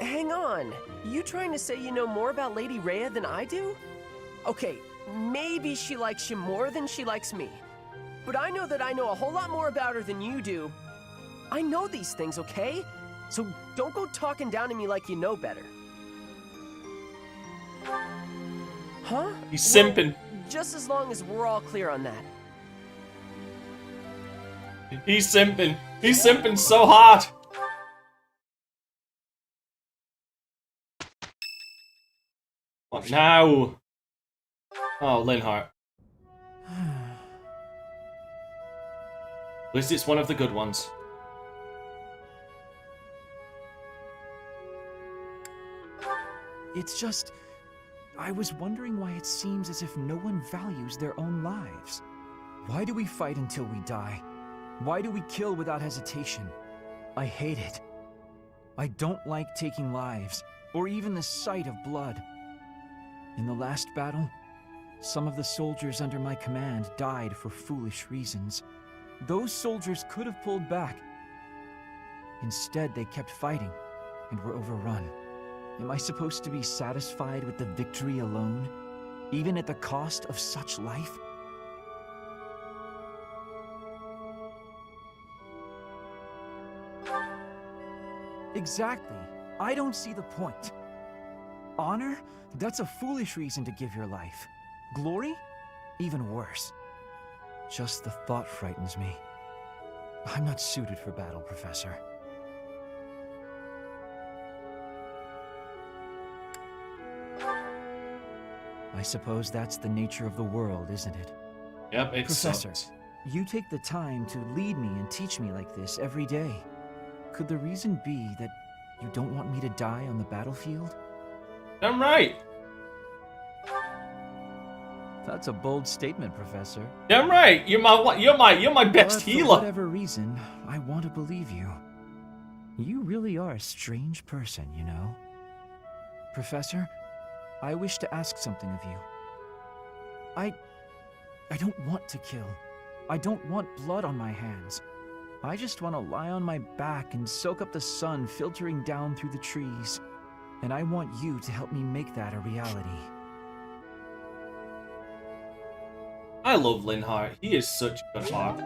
Hang on. You trying to say you know more about Lady Rhea than I do? Okay, maybe she likes you more than she likes me. But I know that I know a whole lot more about her than you do. I know these things, okay? So don't go talking down to me like you know better. Huh? He's simping. Well, just as long as we're all clear on that. He's simping. He's simping so hard. What now? Oh, Linhart. At least it's one of the good ones. It's just... I was wondering why it seems as if no one values their own lives. Why do we fight until we die? Why do we kill without hesitation? I hate it. I don't like taking lives, or even the sight of blood. In the last battle, some of the soldiers under my command died for foolish reasons. Those soldiers could have pulled back. Instead, they kept fighting and were overrun. Am I supposed to be satisfied with the victory alone, even at the cost of such life? Exactly. I don't see the point. Honor? That's a foolish reason to give your life. Glory? Even worse. Just the thought frightens me. I'm not suited for battle, Professor. I suppose that's the nature of the world, isn't it? Yep, it Professor, sucks. you take the time to lead me and teach me like this every day. Could the reason be that you don't want me to die on the battlefield? I'm right. That's a bold statement, Professor. I'm right. You're my best But for healer. whatever reason, I want to believe you. You really are a strange person, you know. Professor, I wish to ask something of you. I don't want to kill. I don't want blood on my hands. I just want to lie on my back and soak up the sun filtering down through the trees. And I want you to help me make that a reality. I love Linhart. He is such a good heart.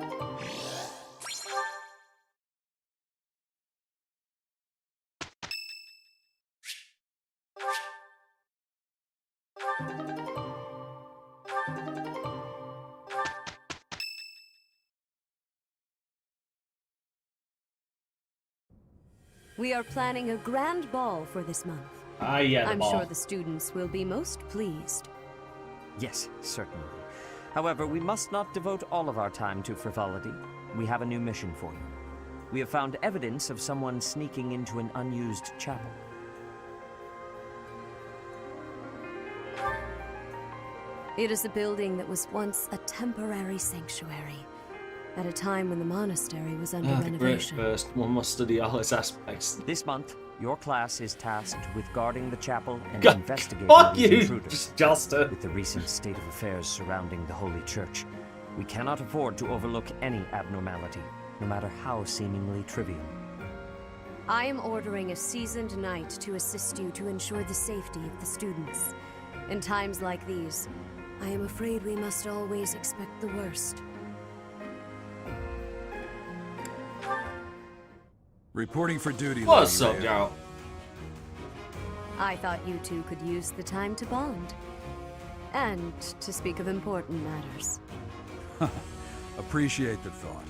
We are planning a grand ball for this month. Ah, yeah, the I'm ball. sure the students will be most pleased. Yes, certainly. However, we must not devote all of our time to frivolity. We have a new mission for you. We have found evidence of someone sneaking into an unused chapel. It is a building that was once a temporary sanctuary, at a time when the monastery was under Ah, the great renovation. first. One must study all its aspects. This month, Your class is tasked with guarding the chapel and God, investigating fuck these you, intruders. Juster. With the recent state of affairs surrounding the Holy Church, we cannot afford to overlook any abnormality, no matter how seemingly trivial. I am ordering a seasoned knight to assist you to ensure the safety of the students. In times like these, I am afraid we must always expect the worst. Reporting for duty. What's Lady up, Rhea. y'all? I thought you two could use the time to bond. And to speak of important matters. Appreciate the thought.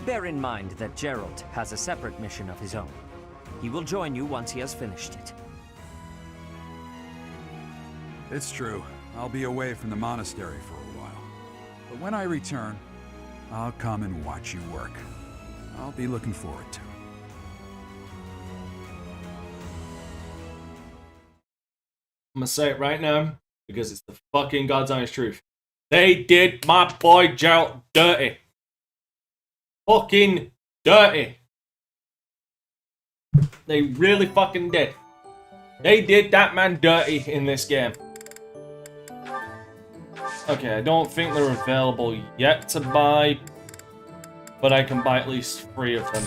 Bear in mind that Gerald has a separate mission of his own. He will join you once he has finished it. It's true. I'll be away from the monastery for a while. But when I return, I'll come and watch you work. I'll be looking forward to it. I'm gonna say it right now because it's the fucking God's honest truth. They did my boy Gerald dirty. Fucking dirty. They really fucking did. They did that man dirty in this game. Okay, I don't think they're available yet to buy, but I can buy at least 3 of them.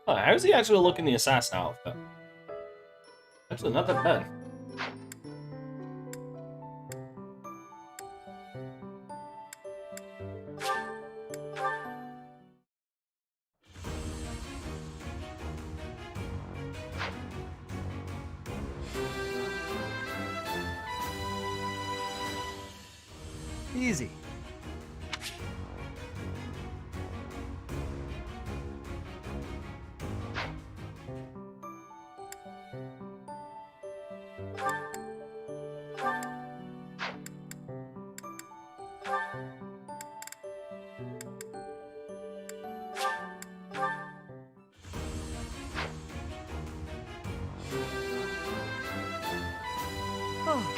Oh, how's he actually looking the assassin outfit? Actually, not that bad. Easy. Oh.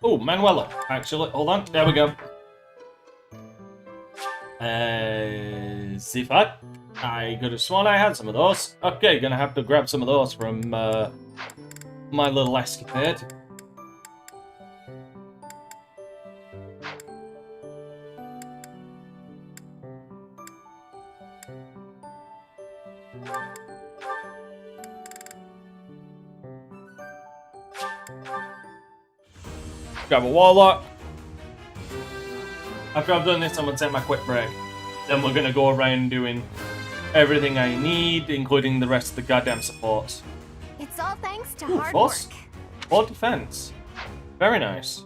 Oh, Manuela, actually. Hold on. There we go. Zifat. I could have sworn I had some of those. Okay, gonna have to grab some of those from my little escapade. Grab a warlock. After I've done this, I'm gonna take my quick break. Then we're gonna go around doing everything I need, including the rest of the goddamn supports. It's all thanks to Ooh, hard force. work. 4 defense. Very nice.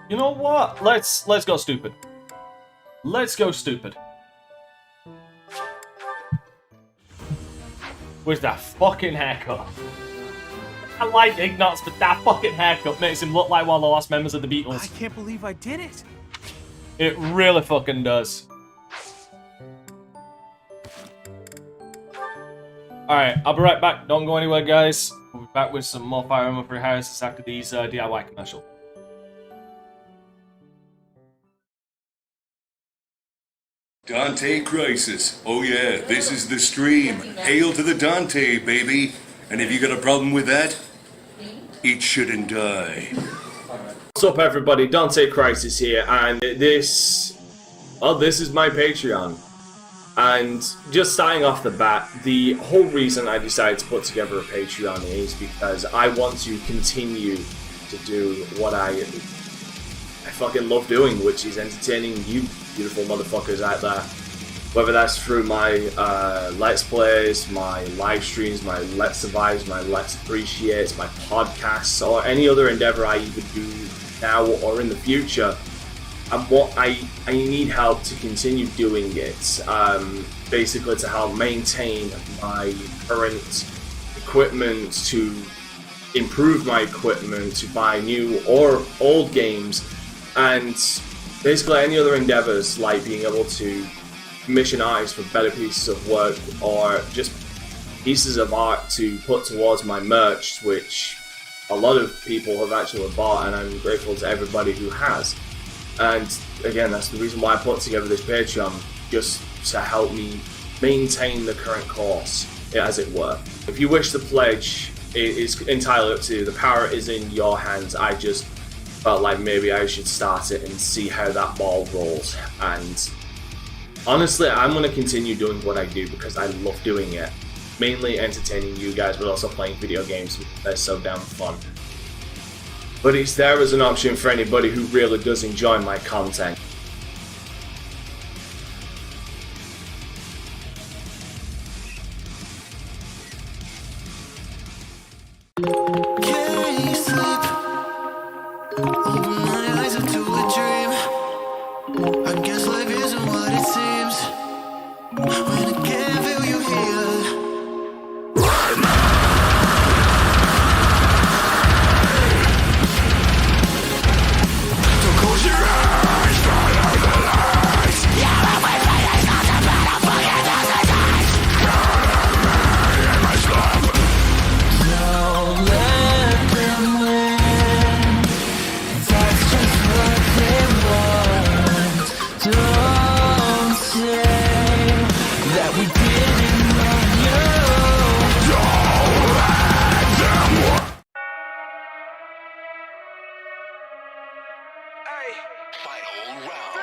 You know what? Let's go stupid. Let's go stupid. With that fucking haircut. I like Ignatz, but that fucking haircut makes him look like one of the last members of the Beatles. I can't believe I did it. It really fucking does. Alright, I'll be right back. Don't go anywhere, guys. We'll be back with some more Fire Emblem Three Houses after these DIY commercials. DanteCrysis. Oh yeah, this is the stream. Hail to the Dante, baby. And if you got a problem with that, it shouldn't die. What's up, everybody? DanteCrysis here, and this is my Patreon. And just starting off the bat, the whole reason I decided to put together a Patreon is because I want to continue to do what I fucking love doing, which is entertaining you beautiful motherfuckers out there. Whether that's through my Let's Plays, my live streams, my Let's Survives, my Let's Appreciates, my podcasts, or any other endeavor I either do now or in the future. I need help to continue doing it, basically to help maintain my current equipment, to improve my equipment, to buy new or old games, and basically any other endeavors like being able to commission artists for better pieces of work or just pieces of art to put towards my merch, which a lot of people have actually bought, and I'm grateful to everybody who has. And again, that's the reason why I put together this Patreon, just to help me maintain the current course, as it were. If you wish to pledge, it is entirely up to you. The power is in your hands. I just felt like maybe I should start it and see how that ball rolls. And honestly, I'm going to continue doing what I do because I love doing it. Mainly entertaining you guys, but also playing video games. They're so damn fun. But it's there as an option for anybody who really does enjoy my content. Can you sleep? Open my eyes into a dream. I guess life isn't what it seems when I can't feel you here. Don't close your eyes, turn out the lights. Yeah, I'm with me, it's not a bad forget those times. Got me in my slump. Don't let them win. That's just what they want. Don't say that we didn't love you. Don't let them win. Hey, final round.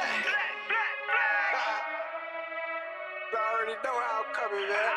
I already know how I'm coming, man.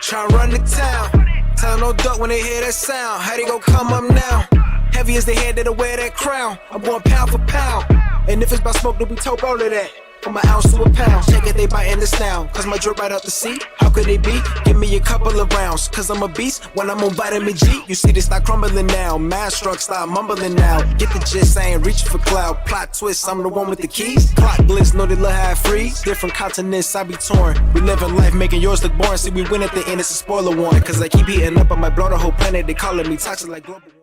Try run the town. Tell them no duck when they hear that sound. How they gon' come up now? Heavy as they head that'll wear that crown. I'm going pound for pound. And if it's by smoke, then we tote all of that. From an ounce to a pound. Take it, they biting this now. Cause my drip right out the seat. How could they be? Give me a couple of rounds. Cause I'm a beast when I'm on vitamin G. You see they start crumbling now. Mad struck, start mumbling now. Get the gist, I ain't reaching for cloud. Plot twist, I'm the one with the keys. Clock blitz, know they love how I freeze. Different continents, I be torn. We living life, making yours look boring. See, we win at the end, it's a spoiler warning. Cause I keep heating up, I might blow the whole planet. They calling me toxic like global warming.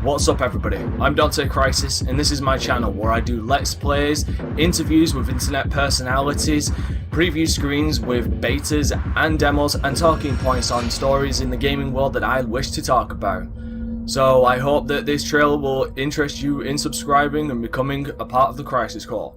What's up, everybody? I'm DanteCrysis, and this is my channel where I do Let's Plays, interviews with internet personalities, preview screens with betas and demos, and talking points on stories in the gaming world that I wish to talk about. So I hope that this trailer will interest you in subscribing and becoming a part of the Crisis Core.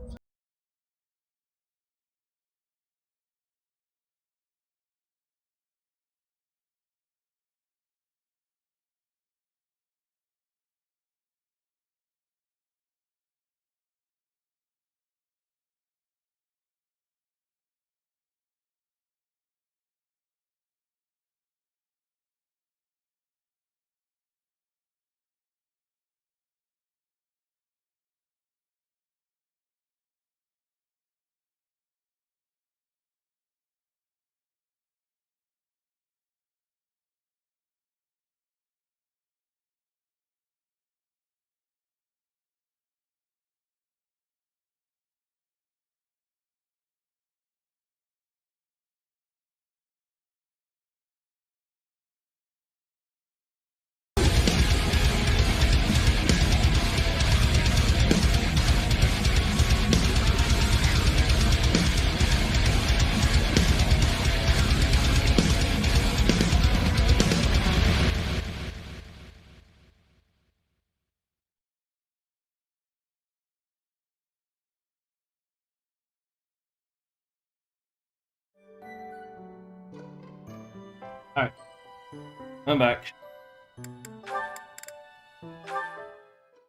I'm back.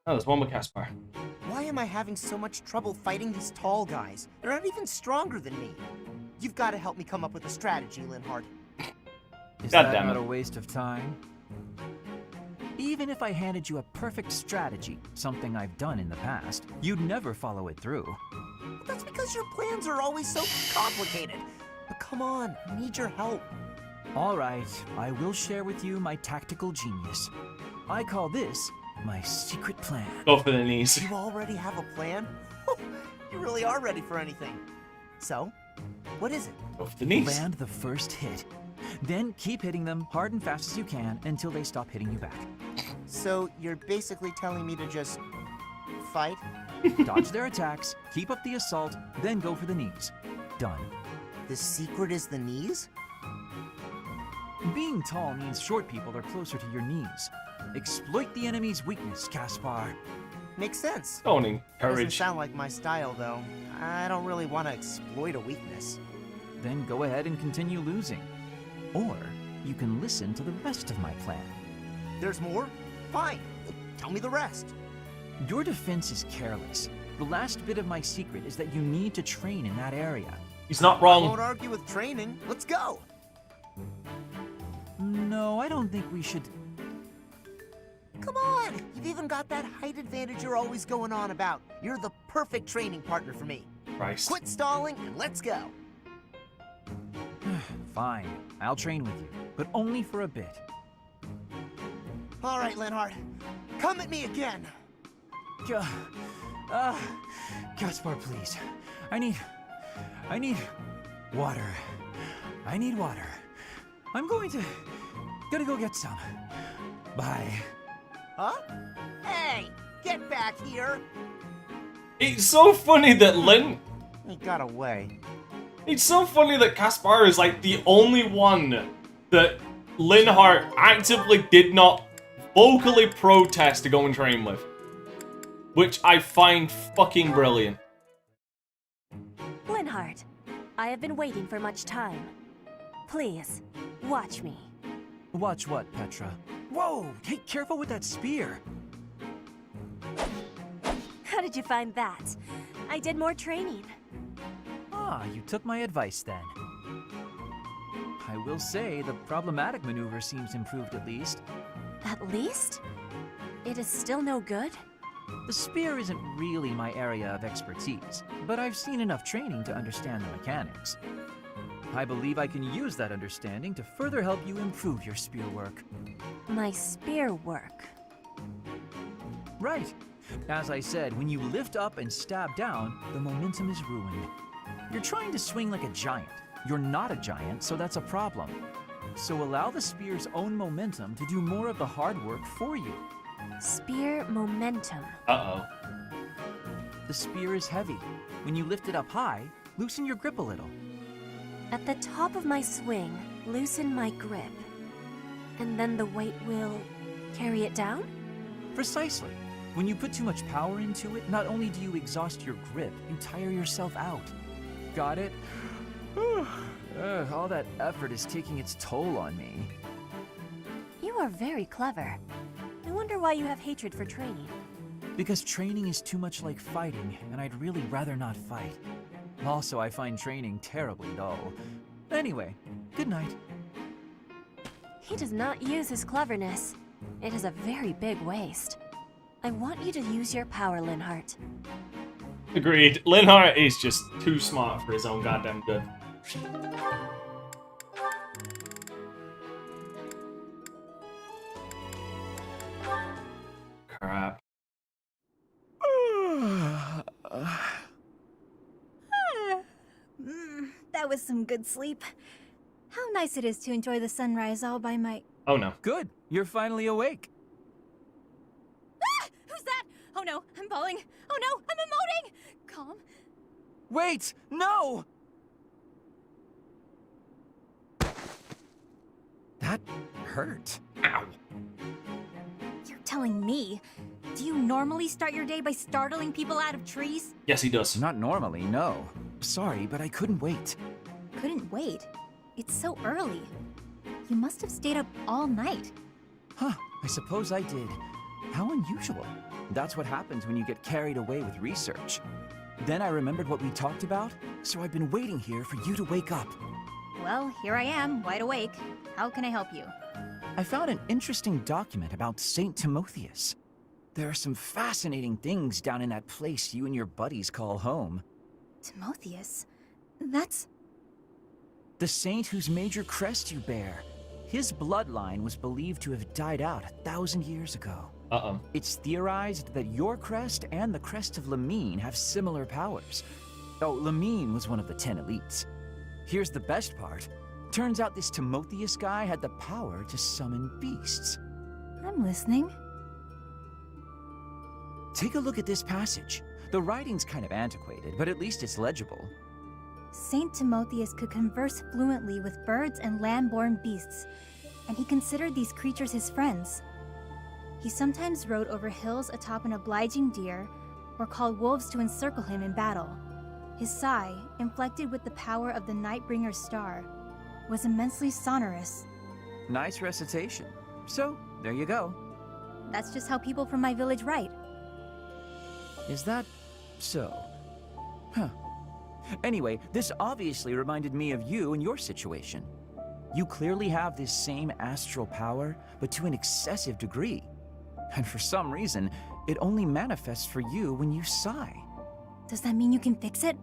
Oh, there's one with Caspar. Why am I having so much trouble fighting these tall guys? They're not even stronger than me. You've got to help me come up with a strategy, Linhardt. Is God that damn not it. a waste of time? Even if I handed you a perfect strategy, something I've done in the past, you'd never follow it through. That's because your plans are always so complicated. But come on, I need your help. All right, I will share with you my tactical genius. I call this my secret plan. Go for the knees. You already have a plan? You really are ready for anything. So, what is it? Go for the knees. Land the first hit. Then keep hitting them hard and fast as you can until they stop hitting you back. So, you're basically telling me to just fight? Dodge their attacks, keep up the assault, then go for the knees. Done. The secret is the knees? Being tall means short people are closer to your knees. Exploit the enemy's weakness, Caspar. Makes sense. Don't Doesn't encourage. sound like my style, though. I don't really want to exploit a weakness. Then go ahead and continue losing. Or you can listen to the rest of my plan. There's more? Fine. Tell me the rest. Your defense is careless. The last bit of my secret is that you need to train in that area. He's not I wrong. won't argue with training. Let's go. No, I don't think we should. Come on. You've even got that height advantage you're always going on about. You're the perfect training partner for me. Christ. Quit stalling and let's go. Fine, I'll train with you, but only for a bit. All right, Linhardt. Come at me again. Caspar, please. I need water. I need water. I'm gotta go get some. Bye. Huh? Hey, get back here. It's so funny that He got away. It's so funny that Caspar is like the only one that Linhardt actively did not vocally protest to go and train with. Which I find fucking brilliant. Linhardt, I have been waiting for much time. Please, watch me. Watch what, Petra? Whoa! Hey, careful with that spear! How did you find that? I did more training. Ah, you took my advice then. I will say the problematic maneuver seems improved at least. At least? It is still no good? The spear isn't really my area of expertise, but I've seen enough training to understand the mechanics. I believe I can use that understanding to further help you improve your spear work. My spear work. Right. As I said, when you lift up and stab down, the momentum is ruined. You're trying to swing like a giant. You're not a giant, so that's a problem. So allow the spear's own momentum to do more of the hard work for you. Spear momentum. Uh-oh. The spear is heavy. When you lift it up high, loosen your grip a little. At the top of my swing, loosen my grip. And then the weight will carry it down? Precisely. When you put too much power into it, not only do you exhaust your grip, you tire yourself out. Got it? All that effort is taking its toll on me. You are very clever. I wonder why you have hatred for training. Because training is too much like fighting, and I'd really rather not fight. Also, I find training terribly dull. Anyway, good night. He does not use his cleverness. It is a very big waste. I want you to use your power, Linhardt. Agreed. Linhardt is just too smart for his own goddamn good. Crap. That was some good sleep. How nice it is to enjoy the sunrise all by my... Oh no. Good. You're finally awake. Ah! Who's that? Oh no, I'm falling. Oh no, I'm emoting! Calm. Wait! No! That hurt. Ow. You're telling me? Do you normally start your day by startling people out of trees? Yes, he does. Not normally, no. Sorry, but I couldn't wait. Couldn't wait. It's so early. You must have stayed up all night. Huh, I suppose I did. How unusual. That's what happens when you get carried away with research. Then I remembered what we talked about, so I've been waiting here for you to wake up. Well, here I am, wide awake. How can I help you? I found an interesting document about Saint Timotheus. There are some fascinating things down in that place you and your buddies call home. Timotheus? That's... The saint whose major crest you bear. His bloodline was believed to have died out 1,000 years ago. Uh-oh. It's theorized that your crest and the crest of Lamine have similar powers. Oh, Lamine was one of the 10 elites. Here's the best part. Turns out this Timotheus guy had the power to summon beasts. I'm listening. Take a look at this passage. The writing's kind of antiquated, but at least it's legible. Saint Timotheus could converse fluently with birds and land-born beasts, and he considered these creatures his friends. He sometimes rode over hills atop an obliging deer, or called wolves to encircle him in battle. His sigh, inflected with the power of the Nightbringer's star, was immensely sonorous. Nice recitation. So, there you go. That's just how people from my village write. Is that so? Huh. Anyway, this obviously reminded me of you and your situation. You clearly have this same astral power, but to an excessive degree. And for some reason, it only manifests for you when you sigh. Does that mean you can fix it?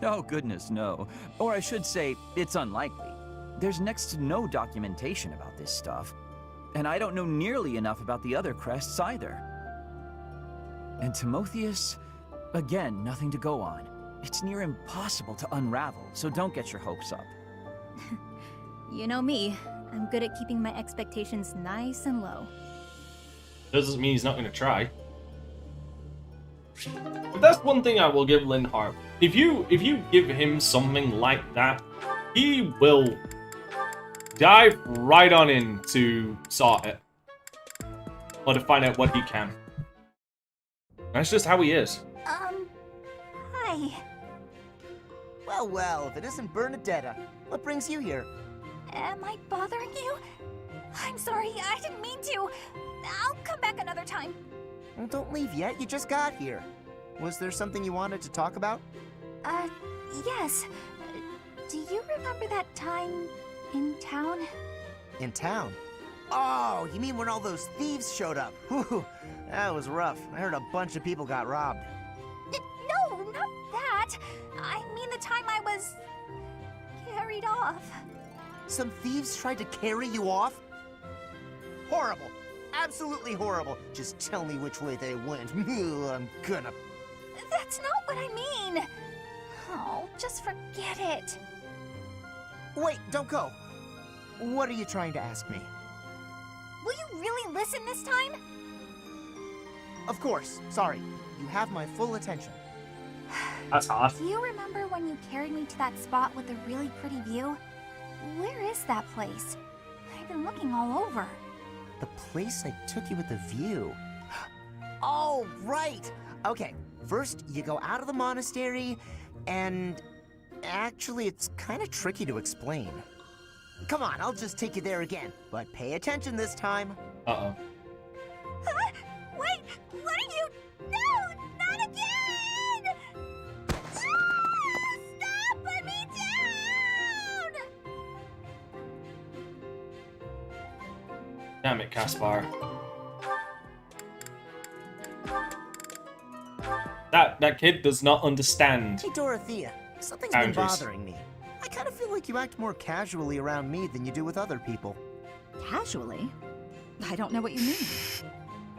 Oh goodness, no. Or I should say, it's unlikely. There's next to no documentation about this stuff. And I don't know nearly enough about the other crests either. And Timotheus, again, nothing to go on. It's near impossible to unravel, so don't get your hopes up. You know me. I'm good at keeping my expectations nice and low. Doesn't mean he's not going to try. But that's one thing I will give Linhardt. If you give him something like that, he will dive right on in to sort it. Or to find out what he can. That's just how he is. Hi. Well, well, if it isn't Bernadetta, what brings you here? Am I bothering you? I'm sorry, I didn't mean to. I'll come back another time. Well, don't leave yet, you just got here. Was there something you wanted to talk about? Yes. Do you remember that time in town? In town? Oh, you mean when all those thieves showed up? Whew, that was rough. I heard a bunch of people got robbed. No, not that. I mean the time I was carried off. Some thieves tried to carry you off? Horrible. Absolutely horrible. Just tell me which way they went. I'm gonna... That's not what I mean. Oh, just forget it. Wait, don't go. What are you trying to ask me? Will you really listen this time? Of course. Sorry. You have my full attention. That's hard. Do you remember when you carried me to that spot with the really pretty view? Where is that place? I've been looking all over. The place I took you with the view. Oh, right. Okay, first you go out of the monastery, and actually it's kind of tricky to explain. Come on, I'll just take you there again, but pay attention this time. Uh-oh. Wait, what are you? No, not again! Stop! Put me down! Damn it, Caspar. That kid does not understand. Hey, Dorothea, something's boundaries. been bothering me. I kind of feel like you act more casually around me than you do with other people. Casually? I don't know what you mean.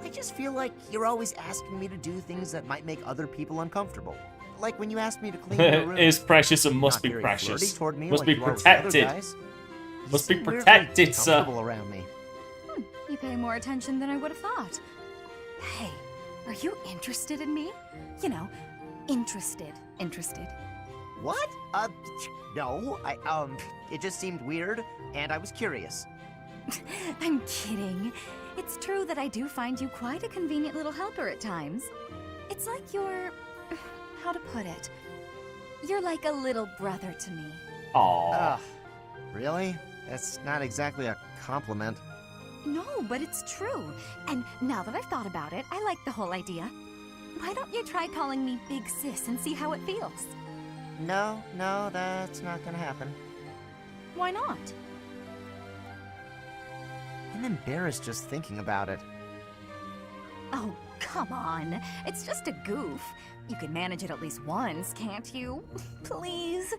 I just feel like you're always asking me to do things that might make other people uncomfortable. Like when you asked me to clean your room. Is precious and must Not be very precious. flirty toward me Must like be you are with the other protected. guys. You Must be seem weirdly protected, sir. comfortable around me. You pay more attention than I would have thought. Hey, are you interested in me? You know, interested. What? No. It just seemed weird, and I was curious. I'm kidding. It's true that I do find you quite a convenient little helper at times. It's like you're... how to put it? You're like a little brother to me. Aww. Really? That's not exactly a compliment. No, but it's true. And now that I've thought about it, I like the whole idea. Why don't you try calling me Big Sis and see how it feels? No, that's not gonna happen. Why not? I'm embarrassed just thinking about it. Oh, come on. It's just a goof. You can manage it at least once, can't you? Please?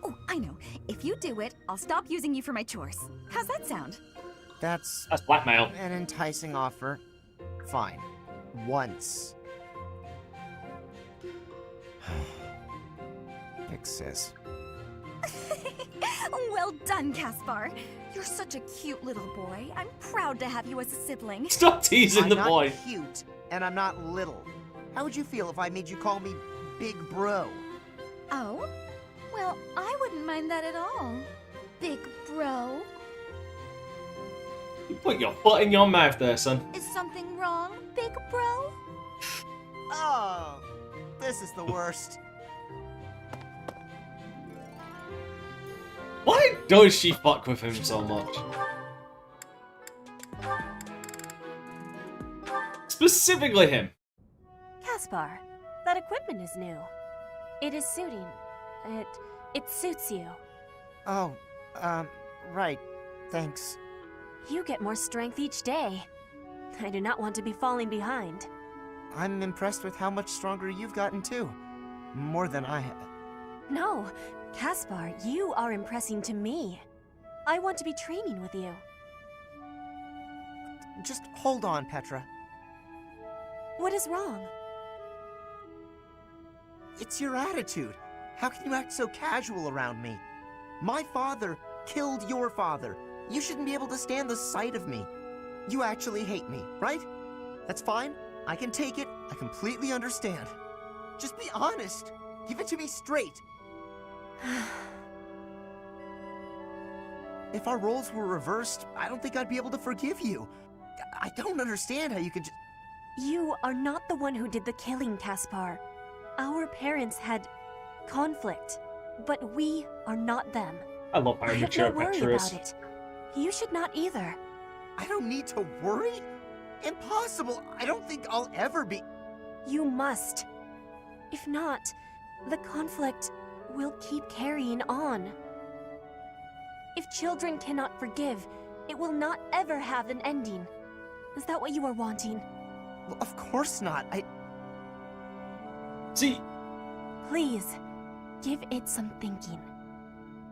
Oh, I know. If you do it, I'll stop using you for my chores. How's that sound? That's blackmail. An enticing offer. Fine. Once. Big Sis. Well done, Caspar. You're such a cute little boy. I'm proud to have you as a sibling. Stop teasing the boy. I'm not cute, and I'm not little. How would you feel if I made you call me Big Bro? Oh? Well, I wouldn't mind that at all. Big Bro. You put your foot in your mouth there, son. Is something wrong, Big Bro? Oh, this is the worst. Why does she fuck with him so much? Specifically him. Caspar, that equipment is new. It is suiting. It suits you. Oh, right. Thanks. You get more strength each day. I do not want to be falling behind. I'm impressed with how much stronger you've gotten too. More than I have. No, Caspar, you are impressing to me. I want to be training with you. Just hold on, Petra. What is wrong? It's your attitude. How can you act so casual around me? My father killed your father. You shouldn't be able to stand the sight of me. You actually hate me, right? That's fine. I can take it. I completely understand. Just be honest. Give it to me straight. If our roles were reversed, I don't think I'd be able to forgive you. I don't understand how you could just... You are not the one who did the killing, Caspar. Our parents had conflict, but we are not them. I love how I have mature no worry Petra is. about it. You should not either. I don't need to worry? Impossible! I don't think I'll ever be... You must. If not, the conflict will keep carrying on. If children cannot forgive, it will not ever have an ending. Is that what you are wanting? Well, of course not. See... Please, give it some thinking.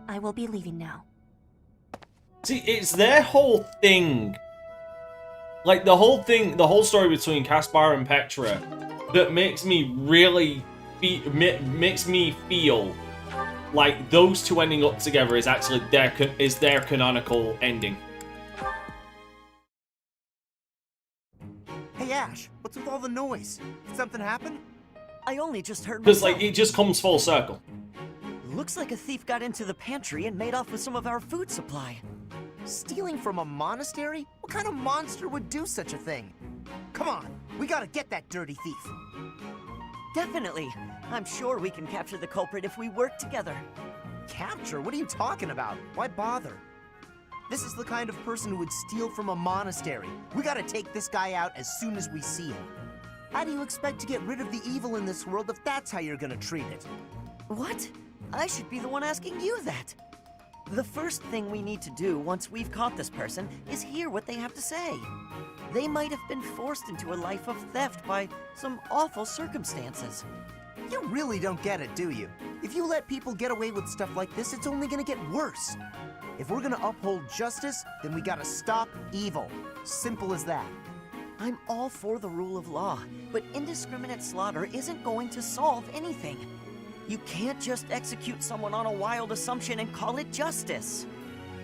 I will be leaving now. See, it's their whole thing. Like, the whole thing, the whole story between Caspar and Petra that makes me really... makes me feel like those two ending up together is actually their canonical ending. Hey, Ash, what's with all the noise? Did something happen? I only just heard Because, myself. like, it just comes full circle. Looks like a thief got into the pantry and made off with some of our food supply. Stealing from a monastery? What kind of monster would do such a thing? Come on, we gotta get that dirty thief. Definitely. I'm sure we can capture the culprit if we work together. Capture? What are you talking about? Why bother? This is the kind of person who would steal from a monastery. We gotta take this guy out as soon as we see him. How do you expect to get rid of the evil in this world if that's how you're gonna treat it? What? I should be the one asking you that. The first thing we need to do once we've caught this person is hear what they have to say. They might have been forced into a life of theft by some awful circumstances. You really don't get it, do you? If you let people get away with stuff like this, it's only gonna get worse. If we're gonna uphold justice, then we gotta stop evil. Simple as that. I'm all for the rule of law, but indiscriminate slaughter isn't going to solve anything. You can't just execute someone on a wild assumption and call it justice.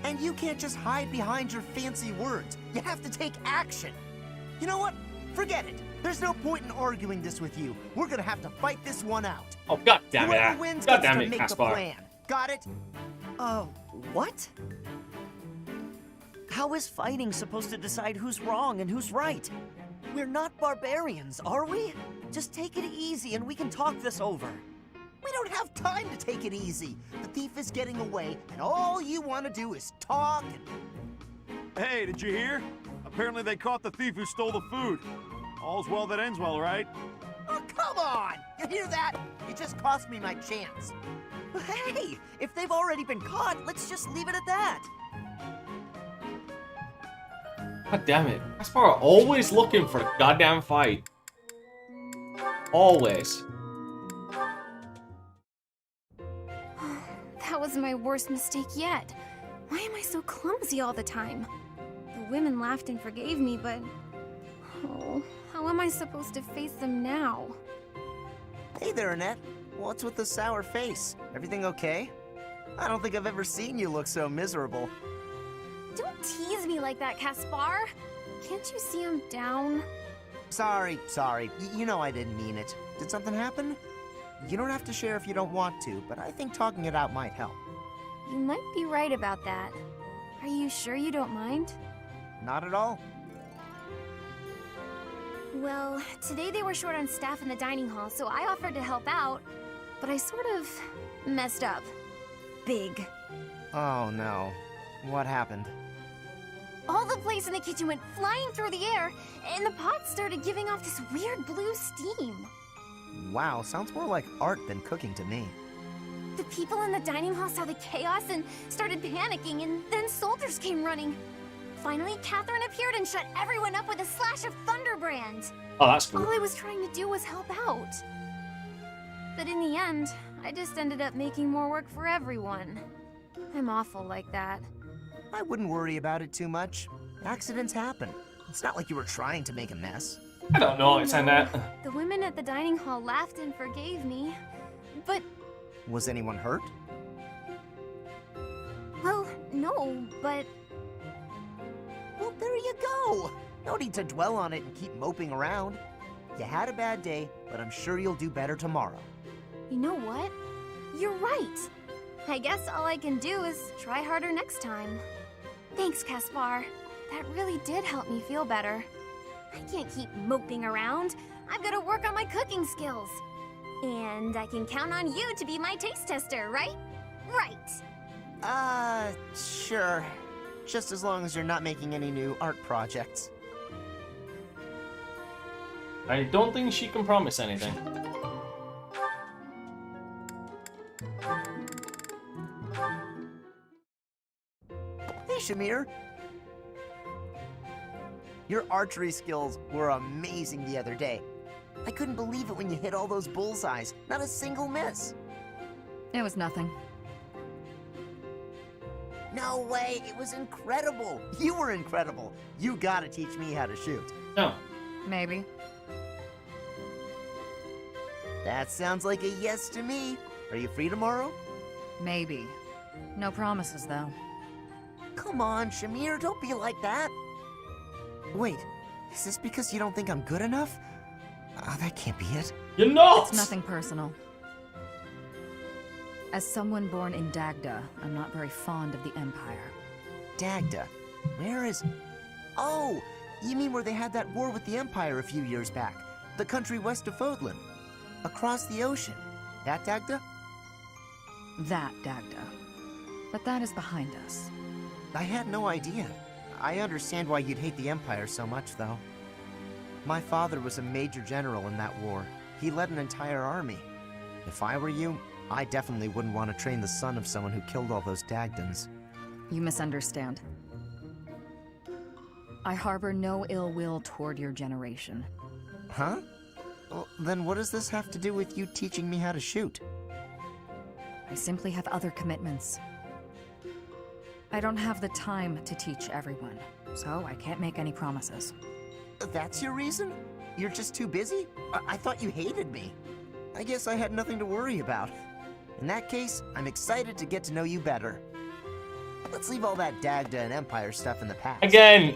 And you can't just hide behind your fancy words. You have to take action. You know what? Forget it. There's no point in arguing this with you. We're gonna have to fight this one out. Oh, god damn it. Whoever wins God gets damn to it, make the Caspar. plan. Got it? What? How is fighting supposed to decide who's wrong and who's right? We're not barbarians, are we? Just take it easy and we can talk this over. We don't have time to take it easy. The thief is getting away, and all you want to do is talk and... Hey, did you hear? Apparently they caught the thief who stole the food. All's well that ends well, right? Oh, come on! You hear that? You just cost me my chance. Hey, if they've already been caught, let's just leave it at that. God damn it. Caspar always looking for a goddamn fight. Always. That was my worst mistake yet. Why am I so clumsy all the time? The women laughed and forgave me, but... Oh, how am I supposed to face them now? Hey there, Annette. What's with the sour face? Everything okay? I don't think I've ever seen you look so miserable. Don't tease me like that, Caspar. Can't you see I'm down? Sorry. You know I didn't mean it. Did something happen? You don't have to share if you don't want to, but I think talking it out might help. You might be right about that. Are you sure you don't mind? Not at all. Well, today they were short on staff in the dining hall, so I offered to help out, but I sort of messed up. Big. Oh no. What happened? All the plates in the kitchen went flying through the air, and the pots started giving off this weird blue steam. Wow, sounds more like art than cooking to me. The people in the dining hall saw the chaos and started panicking, and then soldiers came running. Finally, Catherine appeared and shut everyone up with a slash of Thunderbrand. Oh, that's cool. All I was trying to do was help out. But in the end, I just ended up making more work for everyone. I'm awful like that. I wouldn't worry about it too much. Accidents happen. It's not like you were trying to make a mess. I don't know, it's Annette. The women at the dining hall laughed and forgave me, but... Was anyone hurt? Well, no, but... Well, there you go. No need to dwell on it and keep moping around. You had a bad day, but I'm sure you'll do better tomorrow. You know what? You're right. I guess all I can do is try harder next time. Thanks, Caspar. That really did help me feel better. I can't keep moping around. I've got to work on my cooking skills. And I can count on you to be my taste tester, right? Right. Sure. Just as long as you're not making any new art projects. I don't think she can promise anything. Hey, Shamir. Your archery skills were amazing the other day. I couldn't believe it when you hit all those bullseyes. Not a single miss. It was nothing. No way, it was incredible. You were incredible. You gotta teach me how to shoot. No. Maybe. That sounds like a yes to me. Are you free tomorrow? Maybe. No promises, though. Come on, Shamir, don't be like that. Wait, is this because you don't think I'm good enough? That can't be it. You're not! It's nothing personal. As someone born in Dagda, I'm not very fond of the Empire. Dagda? Where is... Oh! You mean where they had that war with the Empire a few years back? The country west of Fodlan. Across the ocean. That Dagda? That Dagda. But that is behind us. I had no idea. I understand why you'd hate the Empire so much, though. My father was a major general in that war. He led an entire army. If I were you, I definitely wouldn't want to train the son of someone who killed all those Dagdans. You misunderstand. I harbor no ill will toward your generation. Huh? Well, then what does this have to do with you teaching me how to shoot? I simply have other commitments. I don't have the time to teach everyone, so I can't make any promises. That's your reason? You're just too busy? I thought you hated me. I guess I had nothing to worry about. In that case, I'm excited to get to know you better. Let's leave all that Dagda and Empire stuff in the past. Again,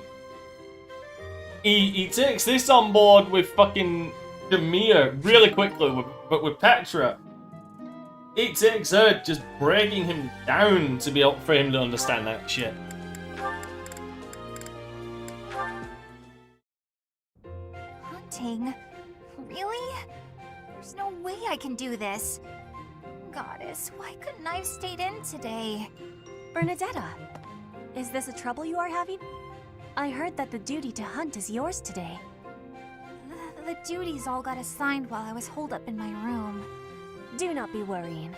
he takes this on board with fucking Demir really quickly, but with Petra, it takes her just breaking him down to be able for him to understand that shit. Hunting? Really? There's no way I can do this. Goddess, why couldn't I have stayed in today? Bernadetta, is this a trouble you are having? I heard that the duty to hunt is yours today. The duties all got assigned while I was holed up in my room. Do not be worrying.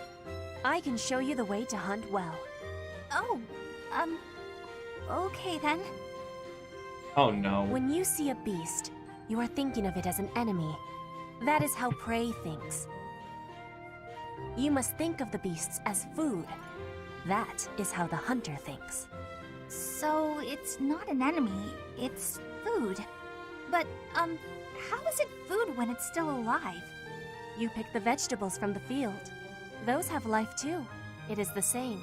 I can show you the way to hunt well. Oh, okay then. Oh no. When you see a beast, you are thinking of it as an enemy. That is how prey thinks. You must think of the beasts as food. That is how the hunter thinks. So it's not an enemy, it's food. But, how is it food when it's still alive? You pick the vegetables from the field. Those have life too. It is the same.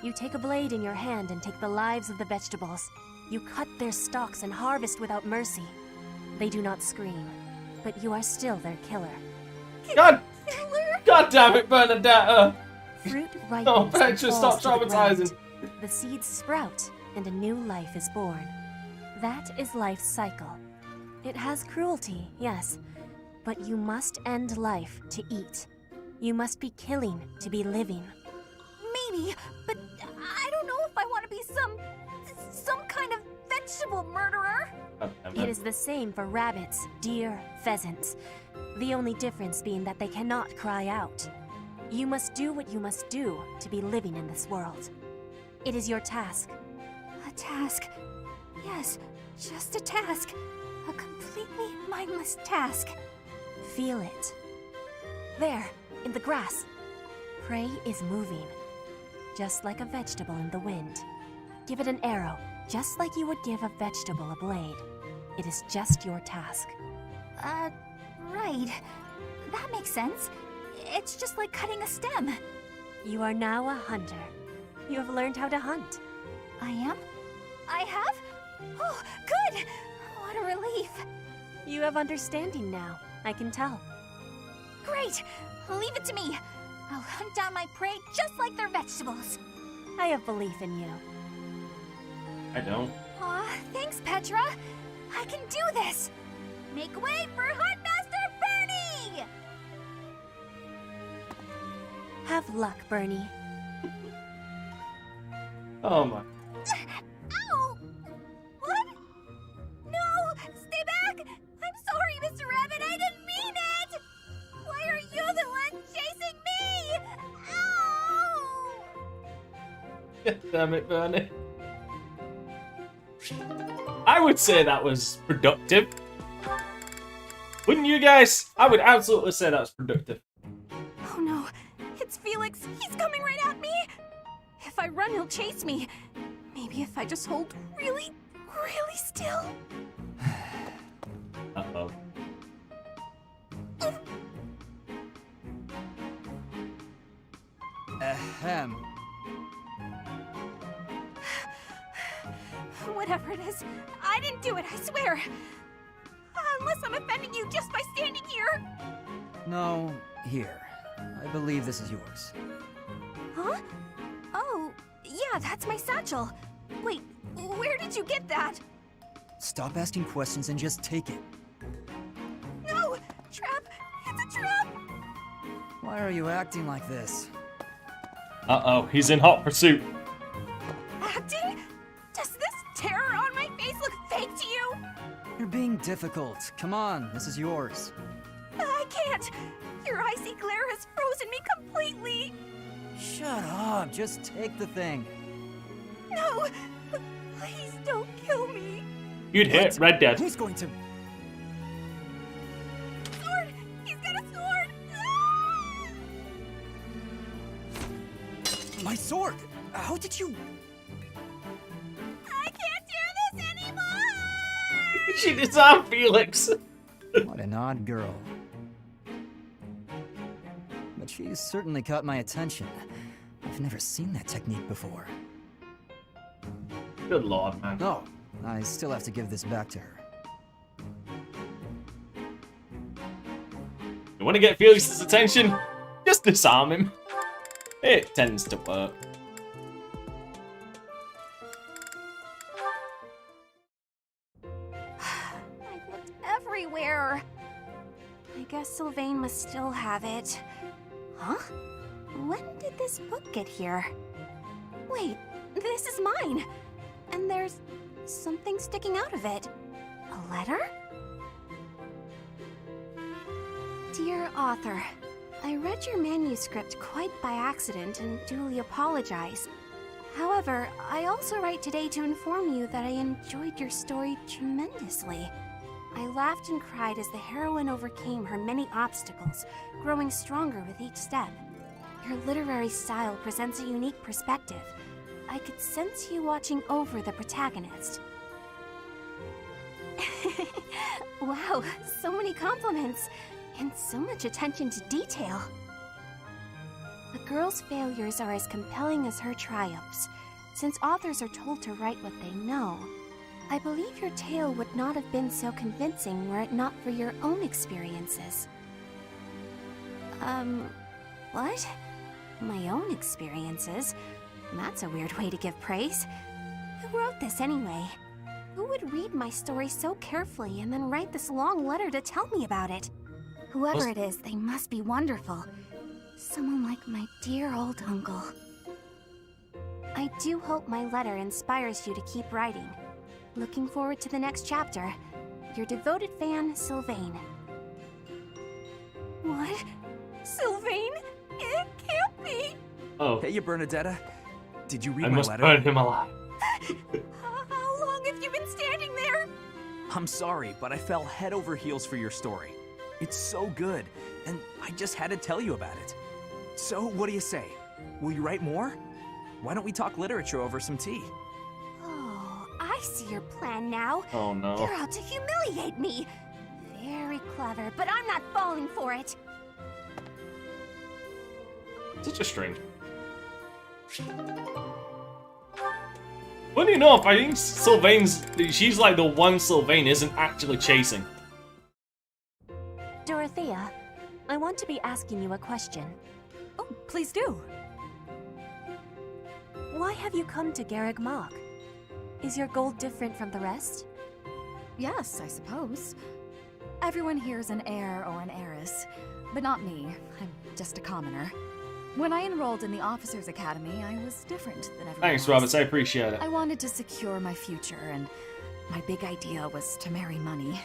You take a blade in your hand and take the lives of the vegetables. You cut their stalks and harvest without mercy. They do not scream, but you are still their killer. God damn it, Bernadetta! Fruit ripens Oh, and Petra, falls stop to the ground. traumatizing. The seeds sprout, and a new life is born. That is life's cycle. It has cruelty, yes, but you must end life to eat. You must be killing to be living. Maybe, but I don't know if I want to be some kind of vegetable murderer. It is the same for rabbits, deer, pheasants. The only difference being that they cannot cry out. You must do what you must do to be living in this world. It is your task. A task. Yes, just a task. A completely mindless task. Feel it. There, in the grass. Prey is moving, just like a vegetable in the wind. Give it an arrow, just like you would give a vegetable a blade. It is just your task. Right. That makes sense. It's just like cutting a stem. You are now a hunter. You have learned how to hunt. I am? I have? Oh, good! What a relief. You have understanding now, I can tell. Great! Leave it to me. I'll hunt down my prey just like their vegetables. I have belief in you. I don't. Aw, thanks, Petra. I can do this. Make way for Huntmaster Bernie! Have luck, Bernie. Oh my. Ow! What? No! Stay back! I'm sorry, Mr. Rabbit, I didn't mean it! Why are you the one chasing me? Ow! Damn it, Bernie. I would say that was productive. Wouldn't you guys? I would absolutely say that was productive. Oh no, it's Felix. He's coming right at me. If I run, he'll chase me. Maybe if I just hold really still. Uh-oh. Ahem. Whatever it is, I didn't do it, I swear. Unless I'm offending you just by standing here. No, here. I believe this is yours. Huh? Oh, yeah, that's my satchel. Wait, where did you get that? Stop asking questions and just take it. No! Trap! It's a trap! Why are you acting like this? Uh-oh, he's in hot pursuit. Acting? Does this terror on my face look fake to you? You're being difficult. Come on, this is yours. I can't! Your icy glare has frozen me completely! Shut up, just take the thing. No! Please don't kill me! You'd hit Red Dead. Who's going to... Sword! He's got a sword! My sword! How did you... I can't do this anymore! She disarmed Felix. What an odd girl. But she's certainly caught my attention. I've never seen that technique before. Good lord, man. Oh, I still have to give this back to her. You want to get Felix's attention? Just disarm him. It tends to work. I've looked everywhere. I guess Sylvain must still have it. Huh? when did this book get here? Wait, this is mine! And there's something sticking out of it. A letter? Dear author, I read your manuscript quite by accident and duly apologize. However, I also write today to inform you that I enjoyed your story tremendously. I laughed and cried as the heroine overcame her many obstacles, growing stronger with each step. Your literary style presents a unique perspective. I could sense you watching over the protagonist. Wow, so many compliments, and so much attention to detail. The girl's failures are as compelling as her triumphs. Since authors are told to write what they know, I believe your tale would not have been so convincing were it not for your own experiences. What? My own experiences? That's a weird way to give praise. Who wrote this anyway? Who would read my story so carefully and then write this long letter to tell me about it? Whoever it is, they must be wonderful. Someone like my dear old uncle. I do hope my letter inspires you to keep writing. Looking forward to the next chapter. Your devoted fan, Sylvain. What? Sylvain? It can't be! Oh. Hey, Bernadetta. Did you read I my must letter? burn him alive. How long have you been standing there? I'm sorry, but I fell head over heels for your story. It's so good, and I just had to tell you about it. So, what do you say? Will you write more? Why don't we talk literature over some tea? Oh, I see your plan now. Oh no. You're out to humiliate me. Very clever, but I'm not falling for it. Such a strange. Funny enough, I think she's like the one Sylvain isn't actually chasing. Dorothea, I want to be asking you a question. Oh, please do. Why have you come to Garreg Mach? Is your goal different from the rest? Yes, I suppose. Everyone here is an heir or an heiress, but not me. I'm just a commoner. When I enrolled in the Officers' Academy, I was different than everyone Thanks, else. Roberts. I appreciate it. I wanted to secure my future, and my big idea was to marry money.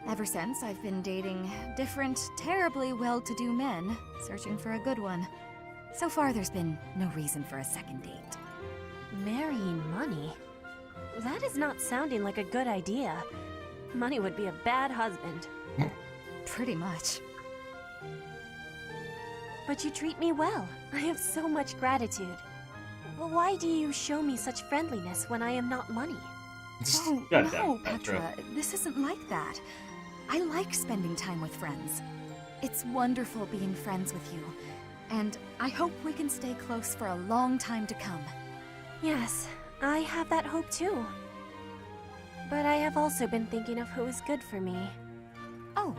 Ever since, I've been dating different, terribly well-to-do men, searching for a good one. So far, there's been no reason for a second date. Marrying money? That is not sounding like a good idea. Money would be a bad husband. Pretty much. But you treat me well. I have so much gratitude. Well, why do you show me such friendliness when I am not money? Oh, no, Petra. This isn't like that. I like spending time with friends. It's wonderful being friends with you. And I hope we can stay close for a long time to come. Yes, I have that hope too. But I have also been thinking of who is good for me. Oh,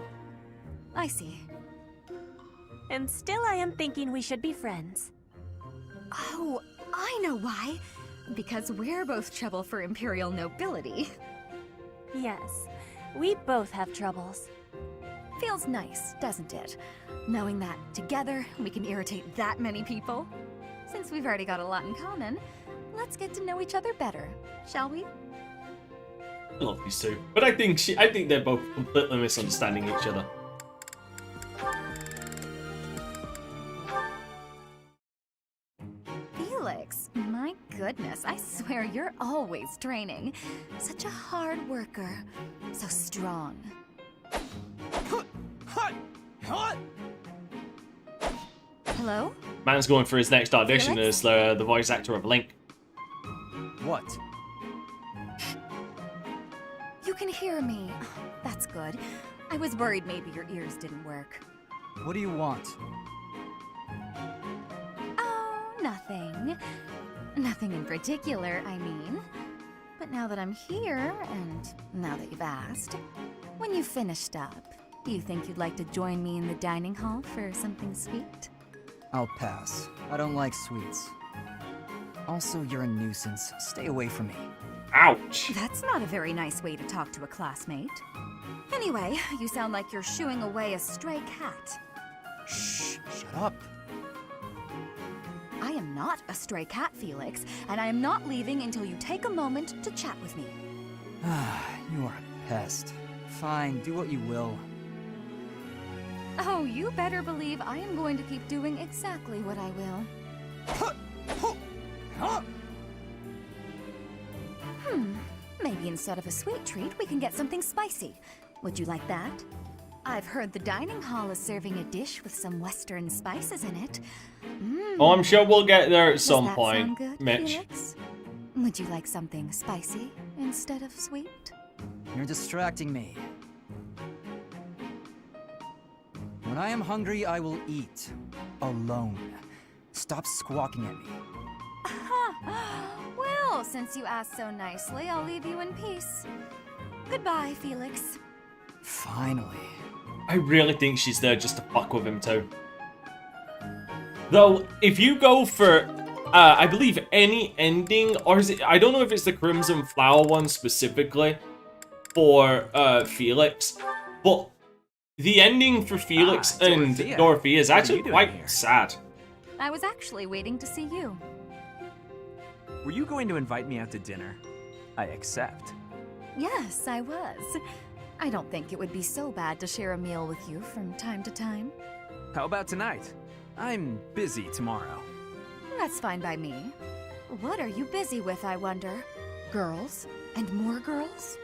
I see. And still I am thinking we should be friends. Oh, I know why. Because we're both trouble for Imperial nobility. Yes, we both have troubles. Feels nice, doesn't it? Knowing that together we can irritate that many people. Since we've already got a lot in common, let's get to know each other better, shall we? I love these two, but I think they're both completely misunderstanding each other. Felix, my goodness, I swear you're always training. Such a hard worker, so strong. Hello? Man's going for his next audition as the voice actor of Link. What? You can hear me. That's good. I was worried maybe your ears didn't work. What do you want? Oh, nothing. Nothing in particular, I mean. But now that I'm here, and now that you've asked, when you've finished up, do you think you'd like to join me in the dining hall for something sweet? I'll pass. I don't like sweets. Also, you're a nuisance. Stay away from me. Ouch! That's not a very nice way to talk to a classmate. Anyway, you sound like you're shooing away a stray cat. Shh, shut up. not a stray cat, Felix, and I am not leaving until you take a moment to chat with me. You are a pest. Fine, do what you will. Oh, you better believe I am going to keep doing exactly what I will. Maybe instead of a sweet treat, we can get something spicy. Would you like that? I've heard the dining hall is serving a dish with some western spices in it. Oh, I'm sure we'll get there at some Does that point, sound good, Mitch. Felix? Would you like something spicy instead of sweet? You're distracting me. When I am hungry, I will eat. Alone. Stop squawking at me. Well, since you asked so nicely, I'll leave you in peace. Goodbye, Felix. Finally. I really think she's there just to fuck with him too. Though, if you go for, I believe any ending, or is it, I don't know if it's the Crimson Flower one specifically for Felix, but the ending for Felix and Dorothea is actually quite sad. I was actually waiting to see you. Were you going to invite me out to dinner? I accept. Yes, I was. I don't think it would be so bad to share a meal with you from time to time. How about tonight? I'm busy tomorrow. That's fine by me. What are you busy with, I wonder? Girls? And more girls?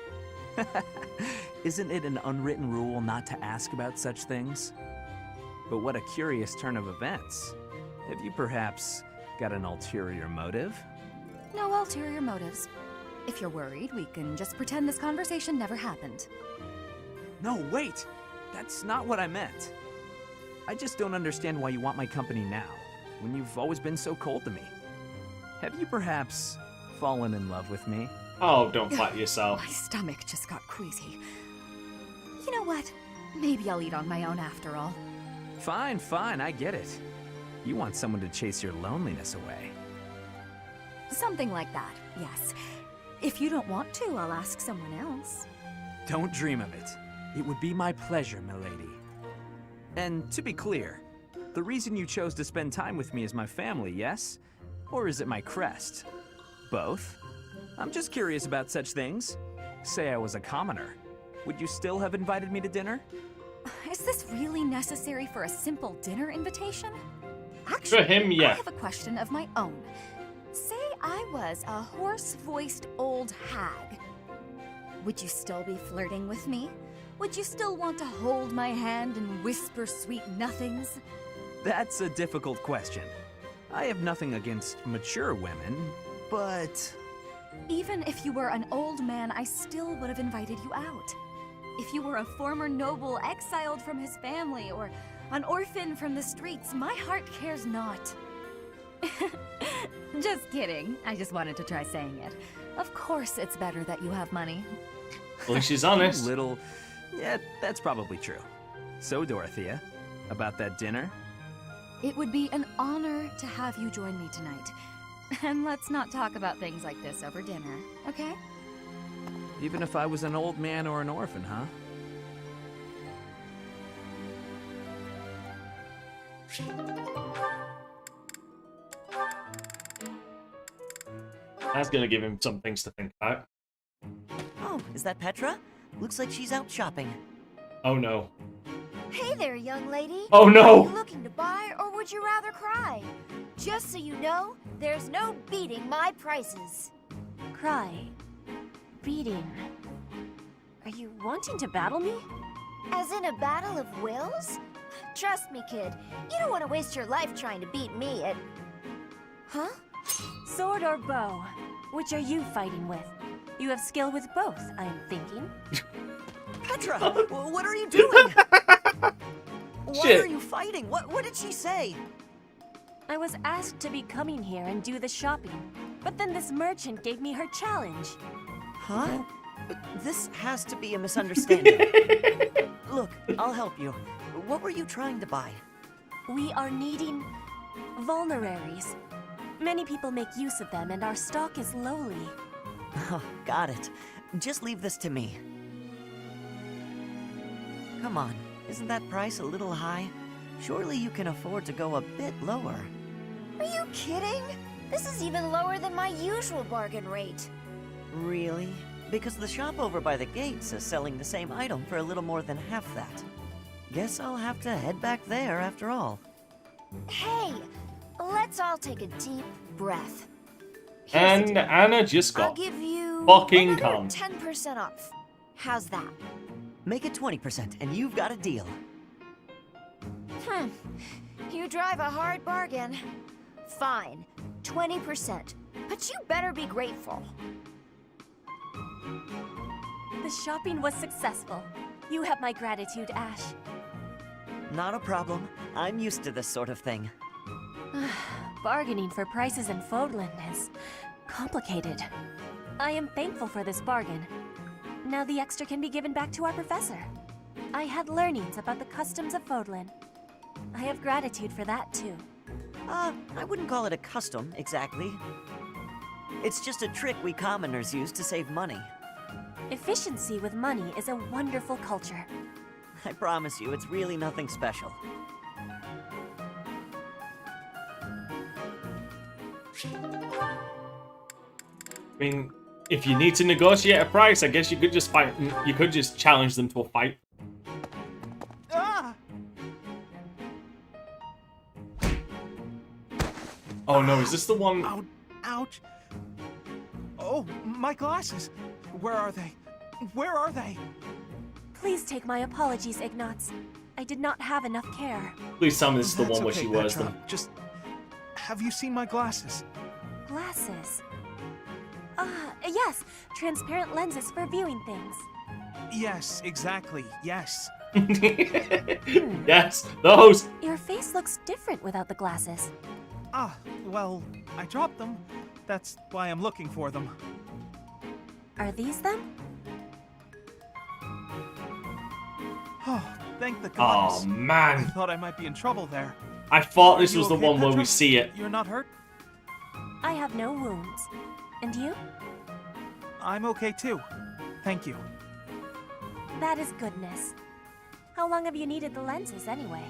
Isn't it an unwritten rule not to ask about such things? But what a curious turn of events. Have you perhaps got an ulterior motive? No ulterior motives. If you're worried, we can just pretend this conversation never happened. No, wait! That's not what I meant. I just don't understand why you want my company now, when you've always been so cold to me. Have you perhaps fallen in love with me? Oh, don't flatter yourself. My stomach just got queasy. You know what? Maybe I'll eat on my own after all. Fine, fine, I get it. You want someone to chase your loneliness away. Something like that, yes. If you don't want to, I'll ask someone else. Don't dream of it. It would be my pleasure, milady. And to be clear, the reason you chose to spend time with me is my family, yes? Or is it my crest? Both? I'm just curious about such things. Say I was a commoner. Would you still have invited me to dinner? Is this really necessary for a simple dinner invitation? Actually, For him, yeah. I have a question of my own. Say I was a hoarse-voiced old hag. Would you still be flirting with me? Would you still want to hold my hand and whisper sweet nothings? That's a difficult question. I have nothing against mature women, but... Even if you were an old man, I still would have invited you out. If you were a former noble exiled from his family, or an orphan from the streets, my heart cares not. Just kidding. I just wanted to try saying it. Of course it's better that you have money. Well, she's honest. Little... Yeah, that's probably true. So, Dorothea, about that dinner? It would be an honor to have you join me tonight. And let's not talk about things like this over dinner, okay? Even if I was an old man or an orphan, huh? That's gonna give him some things to think about. Oh, is that Petra? Looks like she's out shopping. Oh no. Hey there, young lady. Oh, no. Are you looking to buy, or would you rather cry? Just so you know, there's no beating my prices. Cry. Beating. Are you wanting to battle me? As in a battle of wills? Trust me, kid. You don't want to waste your life trying to beat me at... Huh? Sword or bow? Which are you fighting with? You have skill with both, I'm thinking. Petra, what are you doing? Why Shit. are you fighting? What did she say? I was asked to be coming here and do the shopping, but then this merchant gave me her challenge. Huh? This has to be a misunderstanding. Look, I'll help you. What were you trying to buy? We are needing vulneraries. Many people make use of them, and our stock is lowly. Oh, got it. Just leave this to me. Come on, isn't that price a little high? Surely you can afford to go a bit lower. Are you kidding? This is even lower than my usual bargain rate. Really? Because the shop over by the gates is selling the same item for a little more than half that. Guess I'll have to head back there after all. Hey, let's all take a deep breath. And Anna just I'll got give you fucking another cunt. 10% off. How's that? Make it 20% and you've got a deal. You drive a hard bargain. Fine, 20%. But you better be grateful. The shopping was successful. You have my gratitude, Ash. Not a problem. I'm used to this sort of thing. Bargaining for prices in Fodlan is complicated. I am thankful for this bargain. Now the extra can be given back to our professor. I had learnings about the customs of Fodlan. I have gratitude for that too. I wouldn't call it a custom, exactly. It's just a trick we commoners use to save money. Efficiency with money is a wonderful culture. I promise you, it's really nothing special. I mean, if you need to negotiate a price, I guess you could just fight. You could just challenge them to a fight. Oh no, is this the one? Ouch! Oh, my glasses! Where are they? Where are they? Please take my apologies, Ignatz. I did not have enough care. Please tell me this is the That's one where okay, she wears Petra. them. Just, have you seen my glasses? Glasses? Yes. Transparent lenses for viewing things. Yes, exactly. Yes. Yes, those! Your face looks different without the glasses. Well, I dropped them. That's why I'm looking for them. Are these them? Oh, thank the gods. Oh man. I thought I might be in trouble there. I thought this Are you was the okay, one where we Petra? see it. You're not hurt? I have no wounds. And you? I'm okay too. Thank you. That is goodness. How long have you needed the lenses anyway?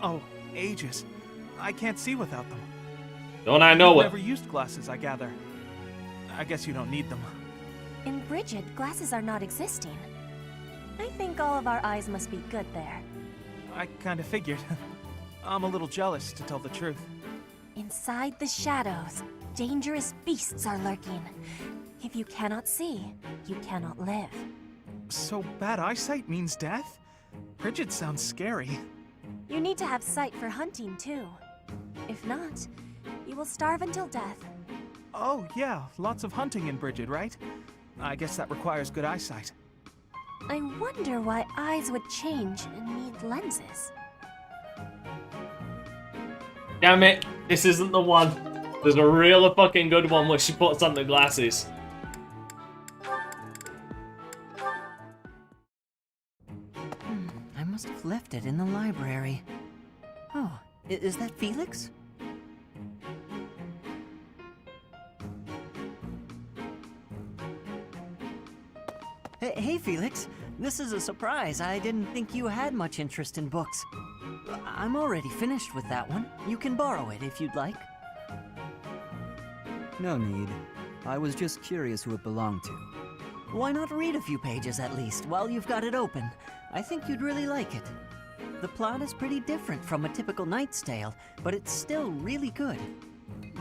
Oh, ages. I can't see without them. Don't I know You've it? never used glasses, I gather. I guess you don't need them. In Brigid, glasses are not existing. I think all of our eyes must be good there. I kind of figured. I'm a little jealous, to tell the truth. Inside the shadows, dangerous beasts are lurking. If you cannot see, you cannot live. So bad eyesight means death? Brigid sounds scary. You need to have sight for hunting, too. If not, you will starve until death. Oh, yeah, lots of hunting in Brigid, right? I guess that requires good eyesight. I wonder why eyes would change and need lenses. Damn it, this isn't the one. There's a real fucking good one where she puts on the glasses. I must have left it in the library. Oh, is that Felix? Hey, Felix. This is a surprise. I didn't think you had much interest in books. I'm already finished with that one. You can borrow it if you'd like. No need. I was just curious who it belonged to. Why not read a few pages at least while you've got it open? I think you'd really like it. The plot is pretty different from a typical knight's tale, but it's still really good.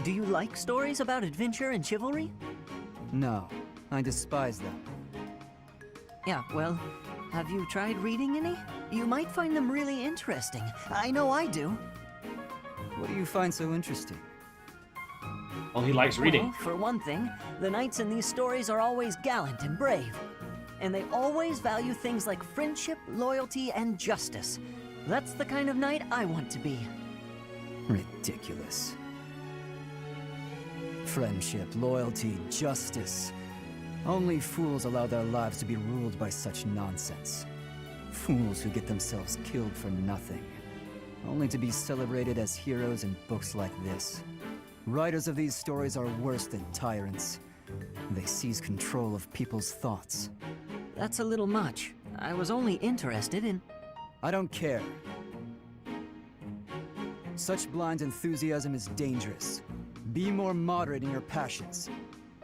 Do you like stories about adventure and chivalry? No, I despise them. Yeah, well, have you tried reading any? You might find them really interesting. I know I do. What do you find so interesting? Well, he likes reading. Well, for one thing, the knights in these stories are always gallant and brave. And they always value things like friendship, loyalty, and justice. That's the kind of knight I want to be. Ridiculous. Friendship, loyalty, justice. Only fools allow their lives to be ruled by such nonsense. Fools who get themselves killed for nothing, only to be celebrated as heroes in books like this. Writers of these stories are worse than tyrants. They seize control of people's thoughts. That's a little much. I was only interested in... I don't care. Such blind enthusiasm is dangerous. Be more moderate in your passions.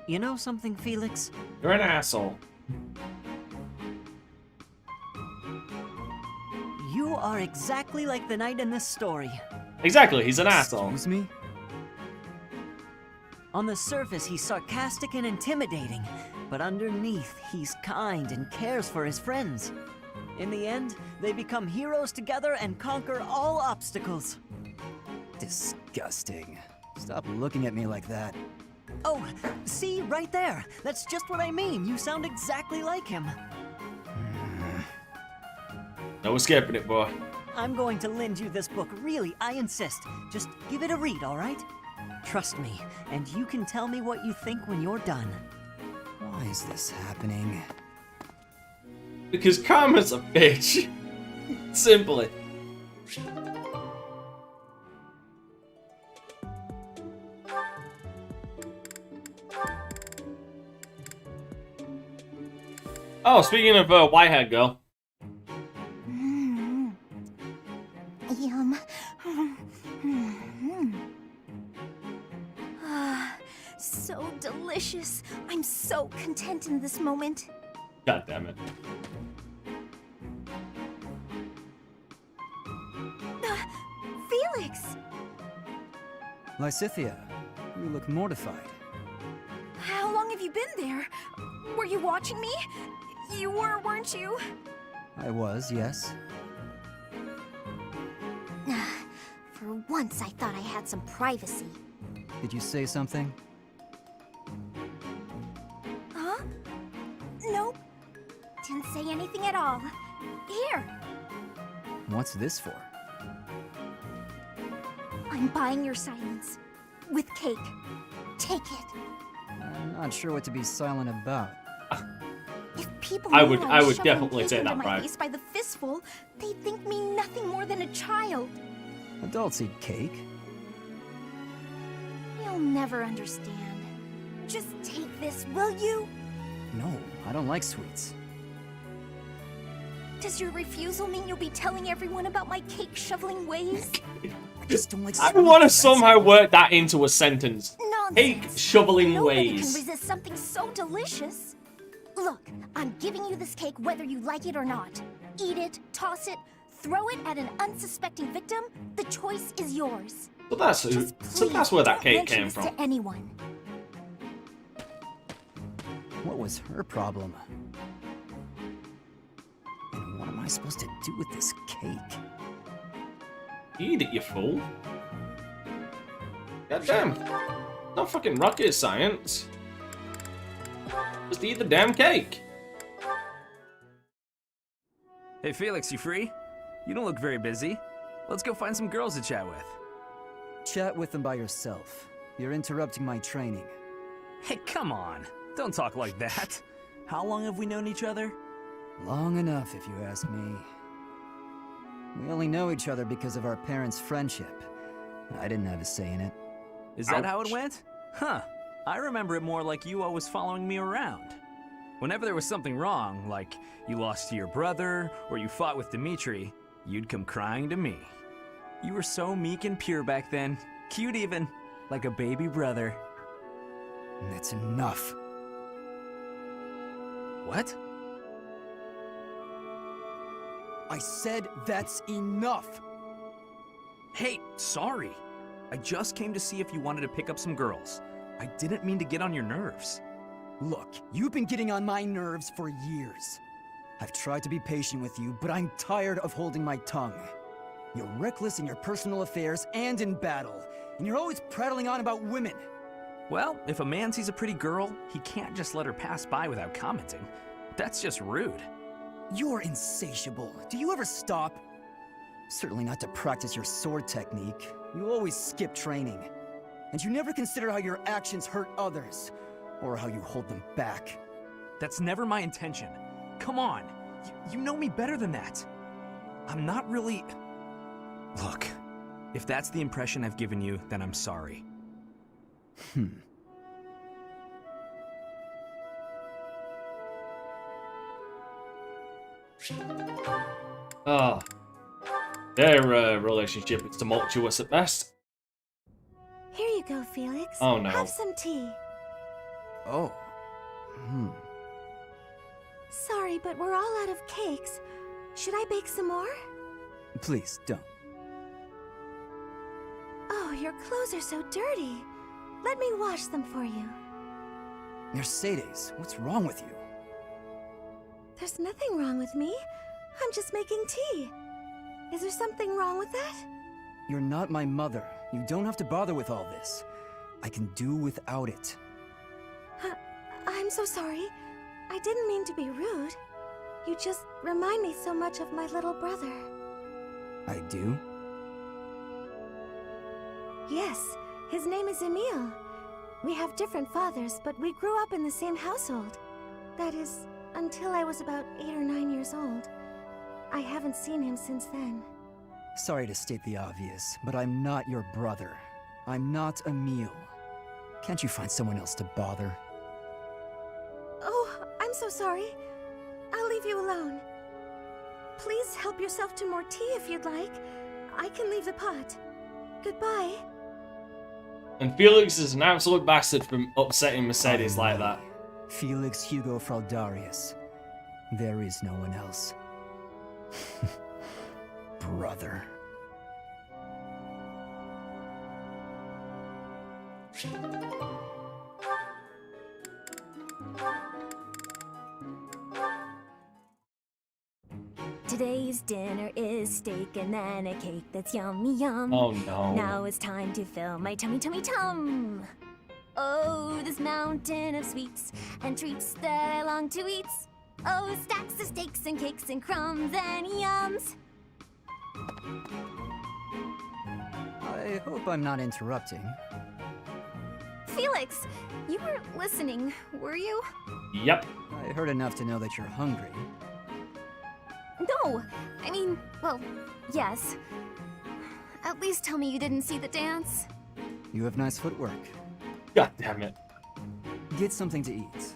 You know something, Felix? You're an asshole. You are exactly like the knight in this story. Exactly, he's an asshole. Excuse me? On the surface, he's sarcastic and intimidating, but underneath, he's kind and cares for his friends. In the end, they become heroes together and conquer all obstacles. Disgusting. Stop looking at me like that. Oh, see, right there. That's just what I mean. You sound exactly like him. No escaping it, boy. I'm going to lend you this book, really, I insist. Just give it a read, all right? Trust me, and you can tell me what you think when you're done. Why is this happening? Because Karma's a bitch. Simply. Oh, speaking of white-haired girl. Yum. So delicious. I'm so content in this moment. God damn it. Felix! Lysithea, you look mortified. How long have you been there? Were you watching me? You were, weren't you? I was, yes. For once, I thought I had some privacy. Did you say something? Huh? Nope. Didn't say anything at all. Here. What's this for? I'm buying your silence. With cake. Take it. I'm not sure what to be silent about. If people I knew would was shoveling definitely cake say into that, my right? face by the fistful, they'd think me nothing more than a child. Adults eat cake. You'll never understand. Just take this, will you? No, I don't like sweets. Does your refusal mean you'll be telling everyone about my cake shoveling ways? I just don't like I sweets. want to somehow work that into a sentence. Cake Nonsense. shoveling Nobody ways. can resist something so delicious. Look, I'm giving you this cake whether you like it or not. Eat it, toss it, throw it at an unsuspecting victim. The choice is yours. So that's where that Don't cake mention came this from. to anyone. What was her problem? And what am I supposed to do with this cake? Eat it, you fool. God damn. Not fucking rocket science. Just eat the damn cake. Hey Felix, you free? You don't look very busy. Let's go find some girls to chat with. Chat with them by yourself. You're interrupting my training. Hey, come on. Don't talk like that. How long have we known each other? Long enough, if you ask me. We only know each other because of our parents' friendship. I didn't have a say in it. Is that how it went? Huh. I remember it more like you always following me around. Whenever there was something wrong, like you lost to your brother, or you fought with Dimitri, you'd come crying to me. You were so meek and pure back then. Cute even. Like a baby brother. That's enough. What? I said that's enough! Hey, sorry. I just came to see if you wanted to pick up some girls. I didn't mean to get on your nerves. Look, you've been getting on my nerves for years. I've tried to be patient with you, but I'm tired of holding my tongue. You're reckless in your personal affairs and in battle, and you're always prattling on about women. Well, if a man sees a pretty girl, he can't just let her pass by without commenting. That's just rude. You're insatiable. Do you ever stop? Certainly not to practice your sword technique. You always skip training. And you never consider how your actions hurt others, or how you hold them back. That's never my intention. Come on, you know me better than that. I'm not really... Look, if that's the impression I've given you, then I'm sorry. Oh. Their relationship is tumultuous at best. Here you go, Felix. Oh, no. Have some tea. Oh. Sorry, but we're all out of cakes. Should I bake some more? Please, don't. Oh, your clothes are so dirty. Let me wash them for you. Mercedes, what's wrong with you? There's nothing wrong with me. I'm just making tea. Is there something wrong with that? You're not my mother. You don't have to bother with all this. I can do without it. I'm so sorry. I didn't mean to be rude. You just remind me so much of my little brother. I do? Yes, his name is Emile. We have different fathers, but we grew up in the same household. That is, until I was about 8 or 9 years old. I haven't seen him since then. Sorry to state the obvious, but I'm not your brother. I'm not Emile. Can't you find someone else to bother? Oh, I'm so sorry. I'll leave you alone. Please help yourself to more tea if you'd like. I can leave the pot. Goodbye. And Felix is an absolute bastard for upsetting Mercedes like that. Felix Hugo Fraldarius. There is no one else. Brother. Today's dinner is steak and then a cake that's yummy yum. Oh no. Now it's time to fill my tummy tum. Oh, this mountain of sweets and treats that I long to eat. Oh, stacks of steaks and cakes and crumbs and yums. I hope I'm not interrupting. Felix, you were listening, were you? Yep. I heard enough to know that you're hungry. No, I mean, well, yes. At least tell me you didn't see the dance. You have nice footwork. God damn it. Get something to eat.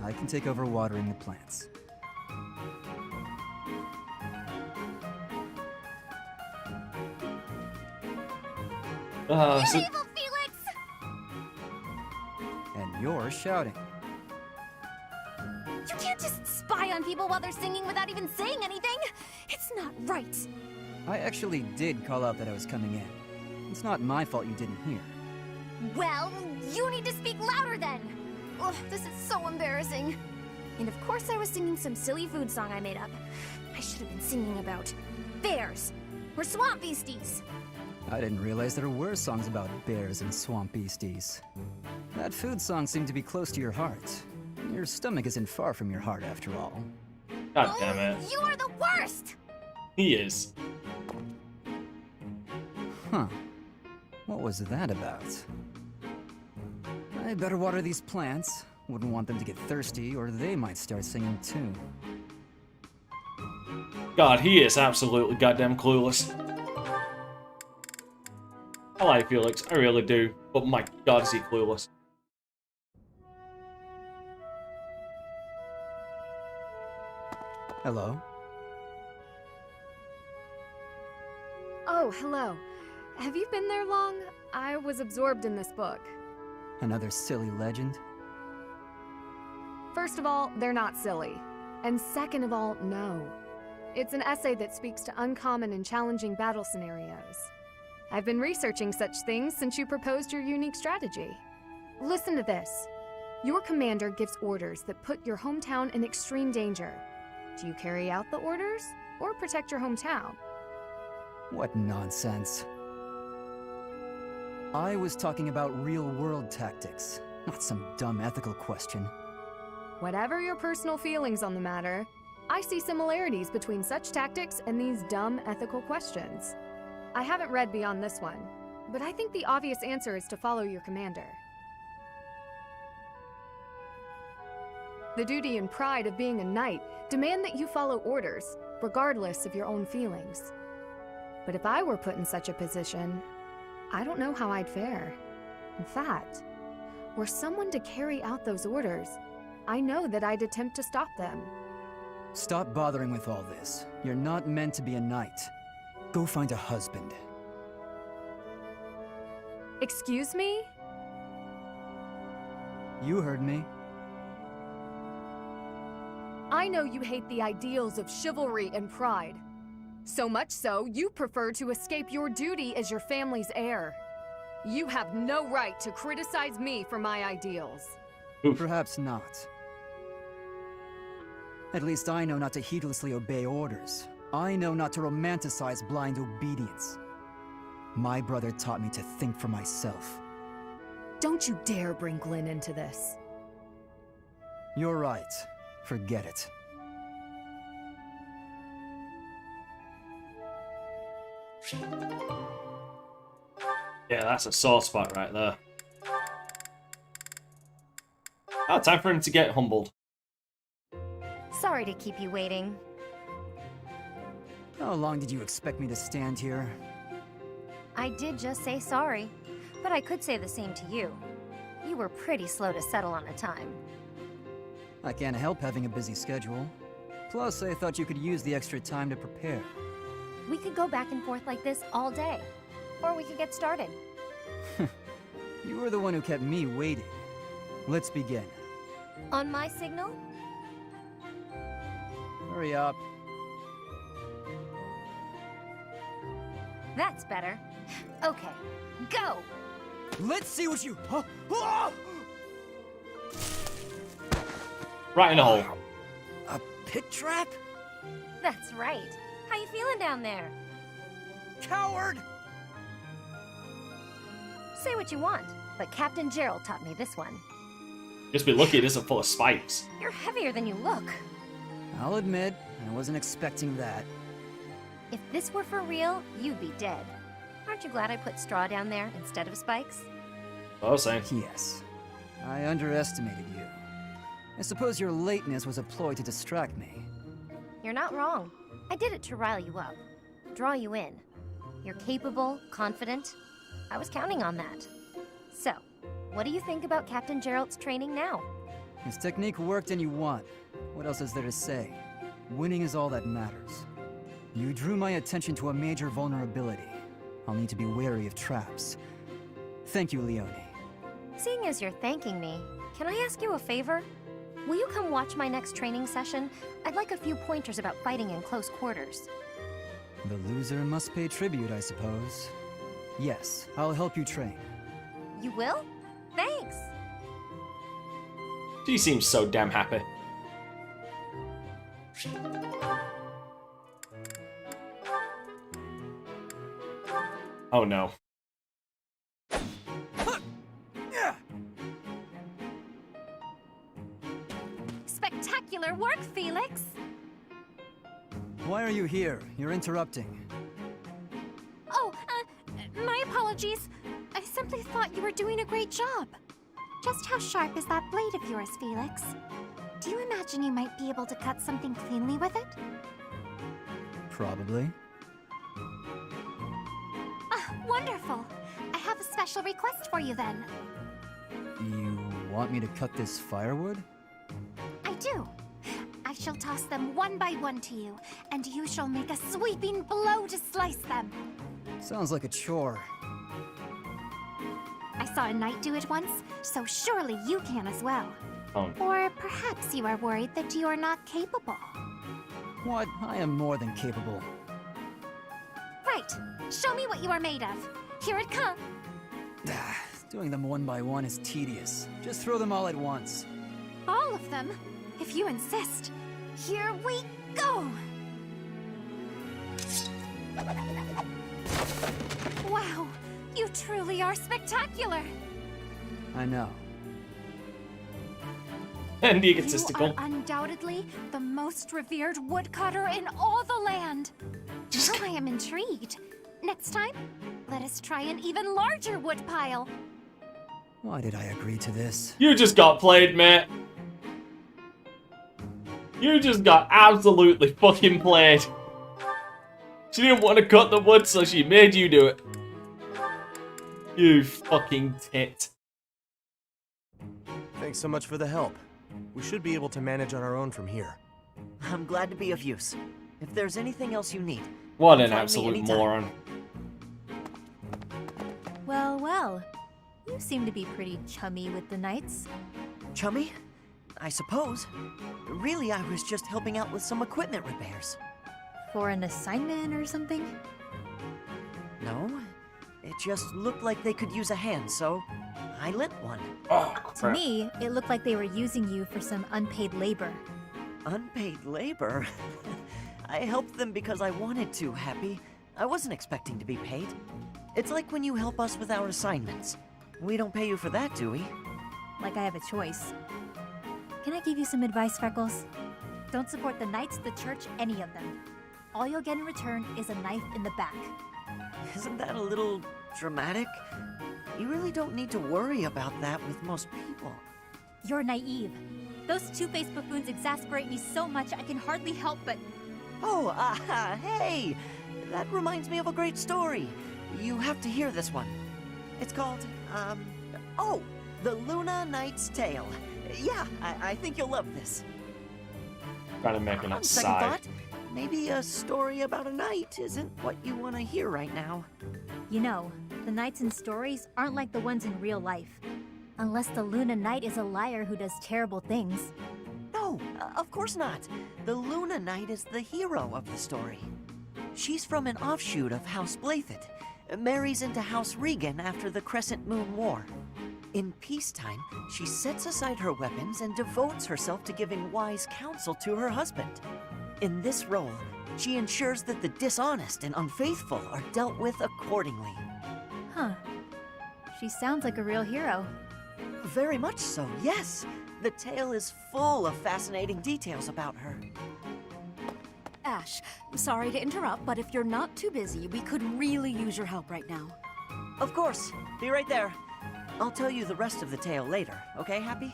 I can take over watering the plants. So Evil Felix! And you're shouting. You can't just spy on people while they're singing without even saying anything. It's not right. I actually did call out that I was coming in. It's not my fault you didn't hear. Well, you need to speak louder then. Ugh, this is so embarrassing. And of course I was singing some silly food song I made up. I should have been singing about bears or swamp beasties. I didn't realize there were songs about bears and swamp beasties. That food song seemed to be close to your heart. Your stomach isn't far from your heart, after all. God damn it. You are the worst! He is. Huh. What was that about? I better water these plants. Wouldn't want them to get thirsty, or they might start singing too. God, he is absolutely goddamn clueless. I like Felix, I really do. But my god, is he clueless. Hello? Oh, hello. Have you been there long? I was absorbed in this book. Another silly legend? First of all, they're not silly. And second of all, no. It's an essay that speaks to uncommon and challenging battle scenarios. I've been researching such things since you proposed your unique strategy. Listen to this. Your commander gives orders that put your hometown in extreme danger. Do you carry out the orders, or protect your hometown? What nonsense. I was talking about real-world tactics, not some dumb ethical question. Whatever your personal feelings on the matter, I see similarities between such tactics and these dumb ethical questions. I haven't read beyond this one, but I think the obvious answer is to follow your commander. The duty and pride of being a knight demand that you follow orders, regardless of your own feelings. But if I were put in such a position, I don't know how I'd fare. In fact, were someone to carry out those orders, I know that I'd attempt to stop them. Stop bothering with all this. You're not meant to be a knight. Go find a husband. Excuse me? You heard me. I know you hate the ideals of chivalry and pride. So much so, you prefer to escape your duty as your family's heir. You have no right to criticize me for my ideals. Perhaps not. At least I know not to heedlessly obey orders. I know not to romanticize blind obedience. My brother taught me to think for myself. Don't you dare bring Glenn into this. You're right. Forget it. Yeah, that's a sore spot right there. Oh, time for him to get humbled. Sorry to keep you waiting. How long did you expect me to stand here? I did just say sorry, but I could say the same to you. You were pretty slow to settle on a time. I can't help having a busy schedule. Plus, I thought you could use the extra time to prepare. We could go back and forth like this all day. Or we could get started. You were the one who kept me waiting. Let's begin. On my signal? Hurry up. That's better. Okay, go! Let's see what you... Right in the hole. A pit trap? That's right. How you feeling down there? Coward! Say what you want, but Captain Gerald taught me this one. Just be lucky it isn't full of spikes. You're heavier than you look. I'll admit, I wasn't expecting that. If this were for real, you'd be dead. Aren't you glad I put straw down there instead of spikes? I was saying. Yes. I underestimated you. I suppose your lateness was a ploy to distract me. You're not wrong. I did it to rile you up, draw you in. You're capable, confident. I was counting on that. So, what do you think about Captain Gerald's training now? His technique worked and you won. What else is there to say? Winning is all that matters. You drew my attention to a major vulnerability. I'll need to be wary of traps. Thank you, Leone. Seeing as you're thanking me, can I ask you a favor? Will you come watch my next training session? I'd like a few pointers about fighting in close quarters. The loser must pay tribute, I suppose. Yes, I'll help you train. You will? Thanks! She seems so damn happy. Oh no. Spectacular work, Felix! Why are you here? You're interrupting. Oh, my apologies. I simply thought you were doing a great job. Just how sharp is that blade of yours, Felix? Do you imagine you might be able to cut something cleanly with it? Probably. Ah, wonderful. I have a special request for you then. You want me to cut this firewood? I do. I shall toss them one by one to you, and you shall make a sweeping blow to slice them. Sounds like a chore. I saw a knight do it once, so surely you can as well. Oh. Or perhaps you are worried that you are not capable. What? I am more than capable. Right. Show me what you are made of. Here it comes. Doing them one by one is tedious. Just throw them all at once. All of them? If you insist. Here we go! Wow, you truly are spectacular! I know. And You egotistical. are undoubtedly the most revered woodcutter in all the land. Now I am intrigued. Next time, let us try an even larger woodpile. Why did I agree to this? You just got played, mate. You just got absolutely fucking played. She didn't want to cut the wood, so she made you do it. You fucking tit. Thanks so much for the help. We should be able to manage on our own from here. I'm glad to be of use. If there's anything else you need, What an Find me absolute anytime. moron. Well, well. You seem to be pretty chummy with the knights. Chummy? I suppose. Really, I was just helping out with some equipment repairs. For an assignment or something? No, it just looked like they could use a hand, so I lent one. Oh, To me, it looked like they were using you for some unpaid labor. Unpaid labor? I helped them because I wanted to, Happy. I wasn't expecting to be paid. It's like when you help us with our assignments. We don't pay you for that, do we? Like I have a choice. Can I give you some advice, Freckles? Don't support the knights, the church, any of them. All you'll get in return is a knife in the back. Isn't that a little dramatic? You really don't need to worry about that with most people. You're naive. Those two-faced buffoons exasperate me so much I can hardly help but... Oh, hey! That reminds me of a great story. You have to hear this one. It's called, oh, The Luna Knight's Tale. Yeah, I think you'll love this. Kind of making On it second sigh. thought, maybe a story about a knight isn't what you want to hear right now. You know, the knights in stories aren't like the ones in real life. Unless the Luna Knight is a liar who does terrible things. No, of course not. The Luna Knight is the hero of the story. She's from an offshoot of House Blathed, marries into House Regan after the Crescent Moon War. In peacetime, she sets aside her weapons and devotes herself to giving wise counsel to her husband. In this role, she ensures that the dishonest and unfaithful are dealt with accordingly. Huh. She sounds like a real hero. Very much so, yes. The tale is full of fascinating details about her. Ash, sorry to interrupt, but if you're not too busy, we could really use your help right now. Of course. Be right there. I'll tell you the rest of the tale later, okay, Happy?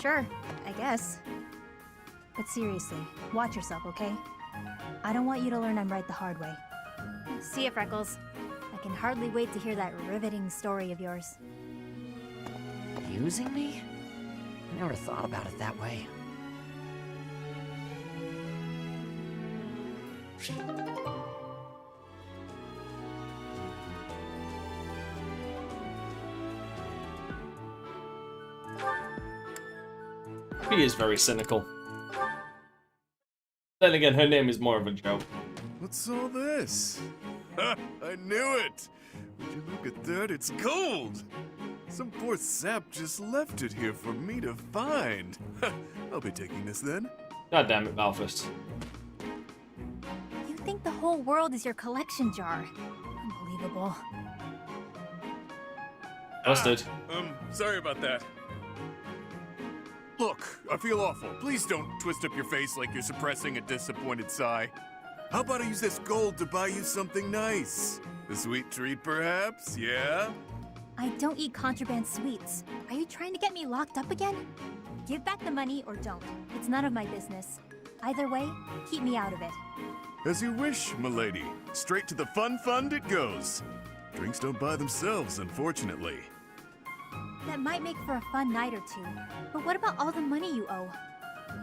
Sure, I guess. But seriously, watch yourself, okay? I don't want you to learn I'm right the hard way. See ya, Freckles. I can hardly wait to hear that riveting story of yours. Using me? I never thought about it that way. He is very cynical. Then again, her name is more of a joke. What's all this? Ha! I knew it! Would you look at that? It's gold! Some poor sap just left it here for me to find. I'll be taking this then. God damn it, Malphus. You think the whole world is your collection jar. Unbelievable. Busted. Sorry about that. Look, I feel awful. Please don't twist up your face like you're suppressing a disappointed sigh. How about I use this gold to buy you something nice? A sweet treat, perhaps? Yeah? I don't eat contraband sweets. Are you trying to get me locked up again? Give back the money or don't. It's none of my business. Either way, keep me out of it. As you wish, milady. Straight to the fun fund it goes. Drinks don't buy themselves, unfortunately. That might make for a fun night or two. But what about all the money you owe?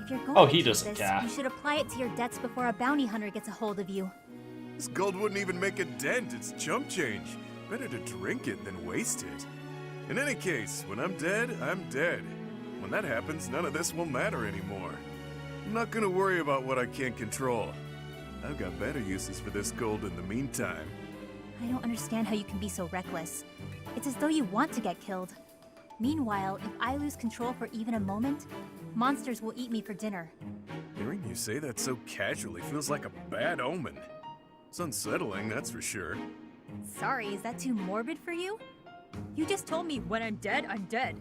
If you're going Oh, to he do doesn't this, care. you should apply it to your debts before a bounty hunter gets a hold of you. This gold wouldn't even make a dent. It's chump change. Better to drink it than waste it. In any case, when I'm dead, I'm dead. When that happens, none of this will matter anymore. I'm not gonna worry about what I can't control. I've got better uses for this gold in the meantime. I don't understand how you can be so reckless. It's as though you want to get killed. Meanwhile, if I lose control for even a moment, monsters will eat me for dinner. Hearing you say that so casually feels like a bad omen. It's unsettling, that's for sure. Sorry, is that too morbid for you? You just told me when I'm dead, I'm dead.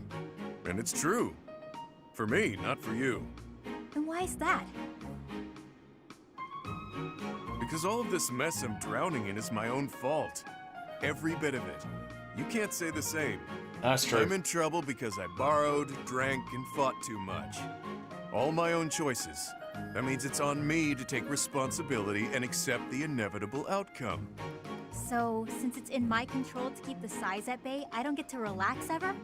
And it's true. For me, not for you. And why is that? Because all of this mess I'm drowning in is my own fault. Every bit of it. You can't say the same. That's true. I'm in trouble because I borrowed, drank, and fought too much. All my own choices. That means it's on me to take responsibility and accept the inevitable outcome. So, since it's in my control to keep the size at bay, I don't get to relax ever?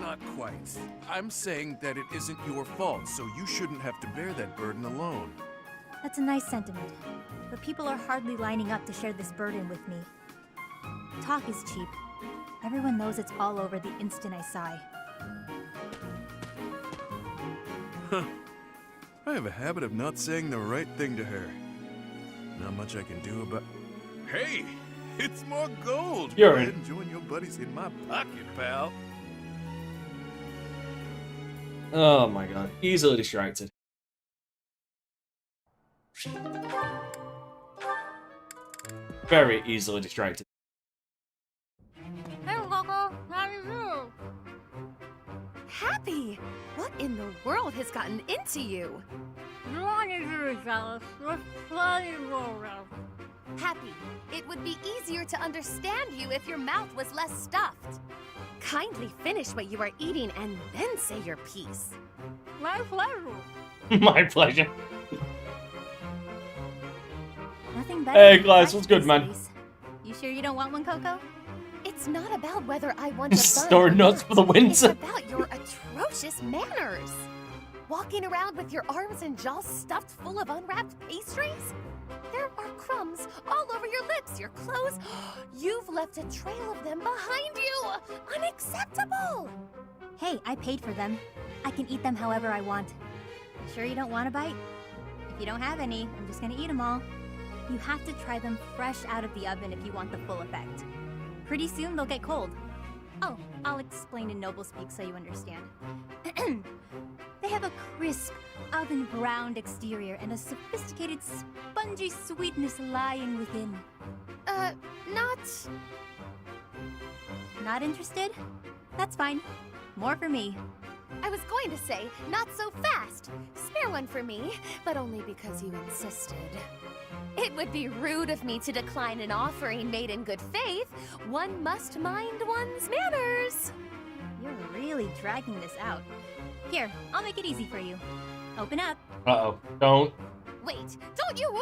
Not quite. I'm saying that it isn't your fault, so you shouldn't have to bear that burden alone. That's a nice sentiment, but people are hardly lining up to share this burden with me. Talk is cheap. Everyone knows it's all over the instant I sigh. Huh. I have a habit of not saying the right thing to her. Not much I can do about... Hey! It's more gold! You're Go ahead in. and join your buddies in my pocket, pal. Oh my god. Easily distracted. Very easily distracted. Hey, Coco, how do you do? Happy! What in the world has gotten into you? You want to be jealous? There's plenty more around. Happy, it would be easier to understand you if your mouth was less stuffed. Kindly finish what you are eating and then say your piece. My pleasure. My pleasure. Nothing better. Hey, than Glass, fresh what's good, man? pastries. You sure you don't want one, Coco? It's not about whether I want a bun Store or nuts not. for the It's winter. about your atrocious manners. Walking around with your arms and jaws stuffed full of unwrapped pastries? There are crumbs all over your lips, your clothes. You've left a trail of them behind you. Unacceptable. Hey, I paid for them. I can eat them however I want. Sure you don't want a bite? If you don't have any, I'm just gonna eat them all. You have to try them fresh out of the oven if you want the full effect. Pretty soon they'll get cold. Oh, I'll explain in noble speak so you understand. They have a crisp, oven-browned exterior and a sophisticated, spongy sweetness lying within. Not interested? That's fine. More for me. I was going to say, not so fast. Spare one for me, but only because you insisted. It would be rude of me to decline an offering made in good faith. One must mind one's manners. You're really dragging this out. Here, I'll make it easy for you. Open up. Uh-oh. Don't. Wait, don't you?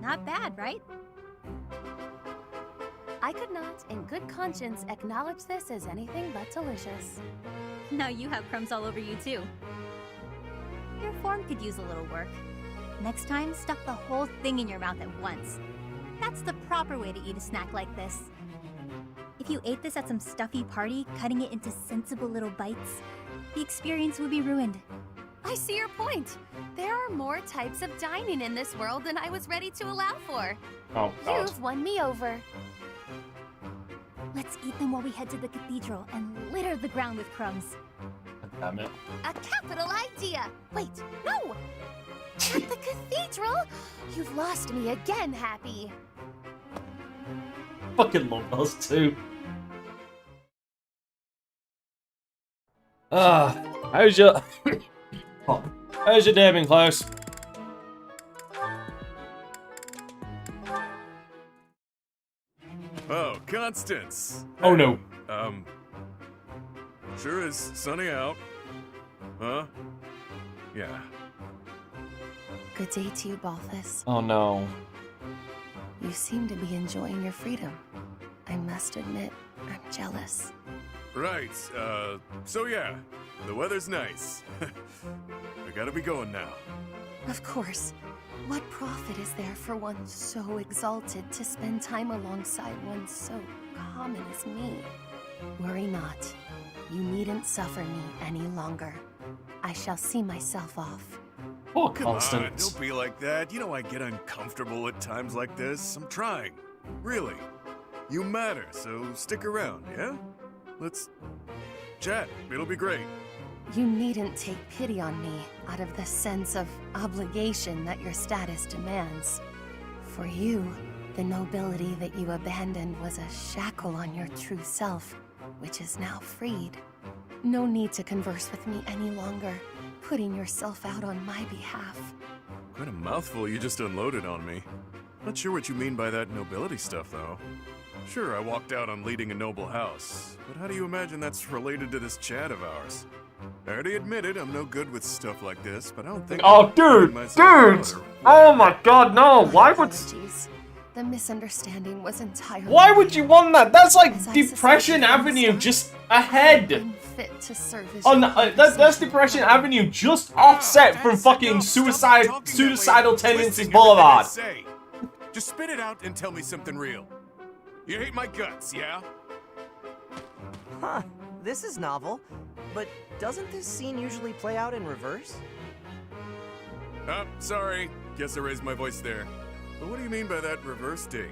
Not bad, right? I could not, in good conscience, acknowledge this as anything but delicious. Now you have crumbs all over you, too. Your form could use a little work. Next time, stuff the whole thing in your mouth at once. That's the proper way to eat a snack like this. If you ate this at some stuffy party, cutting it into sensible little bites, the experience would be ruined. I see your point. There are more types of dining in this world than I was ready to allow for. Oh, God. You've won me over. Let's eat them while we head to the cathedral and litter the ground with crumbs. Damn it. A capital idea. Wait, no! At the cathedral? You've lost me again, Happy. Fucking love those two. How's your... Oh, how's your day been, Klaus? Oh, Constance. Oh, no. Sure is sunny out. Huh? Yeah. Good day to you, Balthus. Oh, no. You seem to be enjoying your freedom. I must admit, I'm jealous. Right, so yeah, the weather's nice. I gotta be going now. Of course. What profit is there for one so exalted to spend time alongside one so common as me? Worry not. You needn't suffer me any longer. I shall see myself off. Oh, Come on, Constance. don't be like that. You know I get uncomfortable at times like this. I'm trying. Really. You matter, so stick around, yeah? Let's chat. It'll be great. You needn't take pity on me out of the sense of obligation that your status demands. For you, the nobility that you abandoned was a shackle on your true self, which is now freed. No need to converse with me any longer, putting yourself out on my behalf. Quite a mouthful you just unloaded on me. Not sure what you mean by that nobility stuff, though. Sure, I walked out on leading a noble house, but how do you imagine that's related to this chat of ours? I already admitted I'm no good with stuff like this, but I don't think... Oh, dude! Oh my god, no! Why would... Apologies. The misunderstanding was entirely... Why would you want that? That's like As I Depression suspected from the Avenue, start, just ahead. Unfit to serve as Oh, your no, that's Depression Avenue, just offset from fucking suicidal tendencies Boulevard. Say. Just spit it out and tell me something real. You hate my guts, yeah? Huh, this is novel. But doesn't this scene usually play out in reverse? Sorry. Guess I raised my voice there. But what do you mean by that reverse take?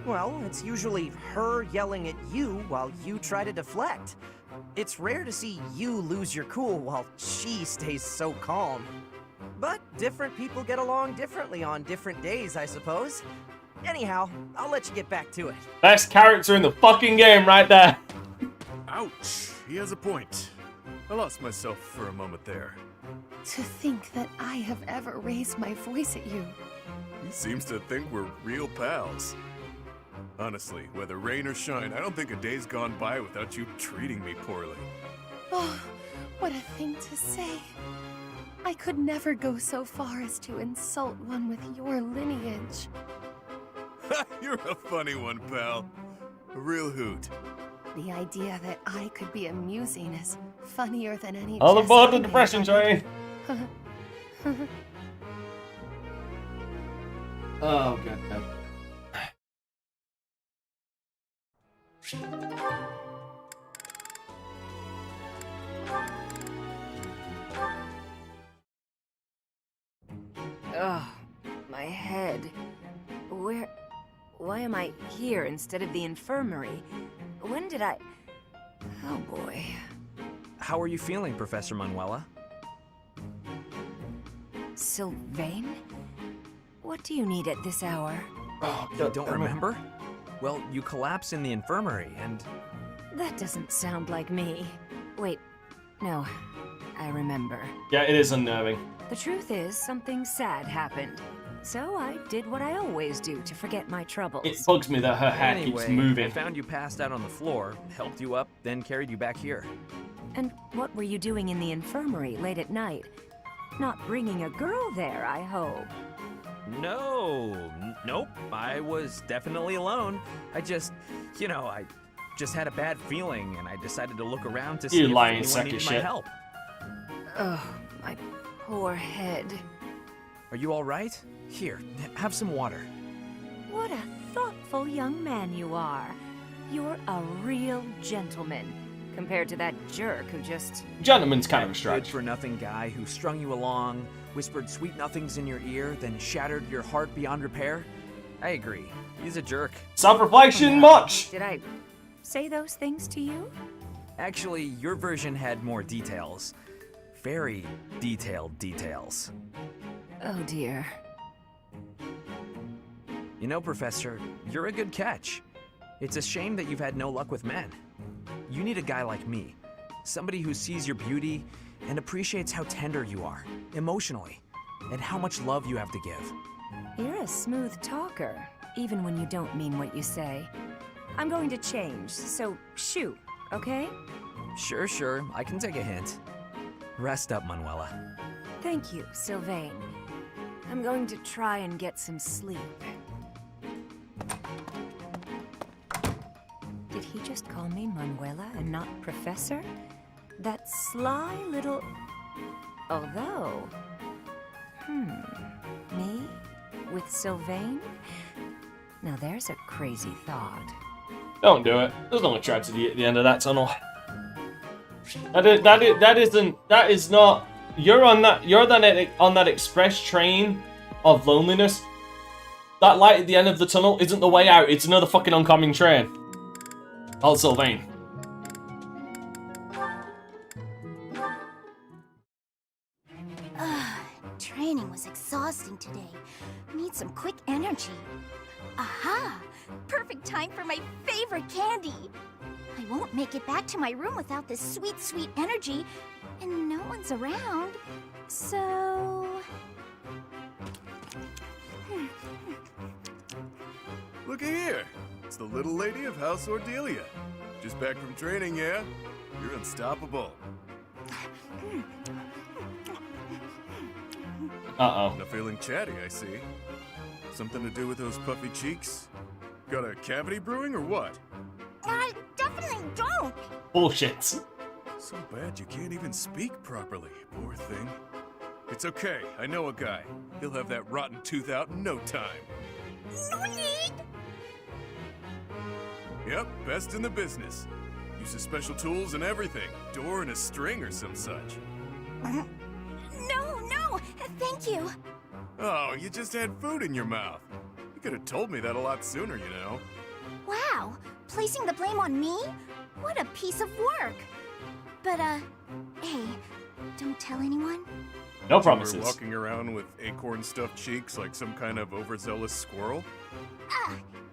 Well, it's usually her yelling at you while you try to deflect. It's rare to see you lose your cool while she stays so calm. But different people get along differently on different days, I suppose. Anyhow, I'll let you get back to it. Best character in the fucking game right there. Ouch, he has a point. I lost myself for a moment there. To think that I have ever raised my voice at you. He seems to think we're real pals. Honestly, whether rain or shine, I don't think a day's gone by without you treating me poorly. Oh, what a thing to say. I could never go so far as to insult one with your lineage. You're a funny one, pal. A real hoot. The idea that I could be amusing is funnier than any All jest aboard I the may Depression train. Oh, god. Ugh, my head. Why am I here instead of the infirmary? When did I... Oh boy. How are you feeling, Professor Manuela? Sylvain? What do you need at this hour? Oh, you don't remember? Well, you collapsed in the infirmary and... That doesn't sound like me. Wait, no, I remember. Yeah, it is unnerving. The truth is, something sad happened. So I did what I always do to forget my troubles. It bugs me that her head Anyway, keeps moving. I found you passed out on the floor, helped you up, then carried you back here. And what were you doing in the infirmary late at night? Not bringing a girl there, I hope. No, nope, I was definitely alone. I just had a bad feeling, and I decided to look around to see if anyone needed my help. Ugh, my poor head. Are you all right? Here, have some water. What a thoughtful young man you are. You're a real gentleman, compared to that jerk who just... Gentleman's kind of a stretch. Good-for-nothing guy who strung you along, whispered sweet nothings in your ear, then shattered your heart beyond repair? I agree. He's a jerk. Self-reflection much! Did I say those things to you? Actually, your version had more details. Very detailed details. Oh dear. You know, Professor, you're a good catch. It's a shame that you've had no luck with men. You need a guy like me. Somebody who sees your beauty and appreciates how tender you are, emotionally, and how much love you have to give. You're a smooth talker, even when you don't mean what you say. I'm going to change, so shoot, okay? Sure, I can take a hint. Rest up, Manuela. Thank you, Sylvain. I'm going to try and get some sleep. Did he just call me Manuela and not Professor? That sly little... Although... Me? With Sylvain? Now there's a crazy thought. Don't do it. There's no tragedy at the end of that tunnel. That is not... You're on that express train of loneliness. That light at the end of the tunnel isn't the way out. It's another fucking oncoming train. Old Sylvain. Training was exhausting today. Need some quick energy. Aha! Perfect time for my favorite candy. I won't make it back to my room without this sweet, sweet energy, and no one's around. So... Looky here. It's the little lady of House Ordelia. Just back from training, yeah? You're unstoppable. Uh-oh. Not feeling chatty, I see. Something to do with those puffy cheeks? Got a cavity brewing or what? I definitely don't. Bullshit. So bad you can't even speak properly, poor thing. It's okay, I know a guy. He'll have that rotten tooth out in no time. No need! Yep, best in the business. Uses special tools and everything. Door and a string or some such. No, thank you. Oh, you just had food in your mouth. You could have told me that a lot sooner, you know. Wow, placing the blame on me? What a piece of work. But, hey, don't tell anyone. No We're promises. walking around with acorn-stuffed cheeks like some kind of overzealous squirrel.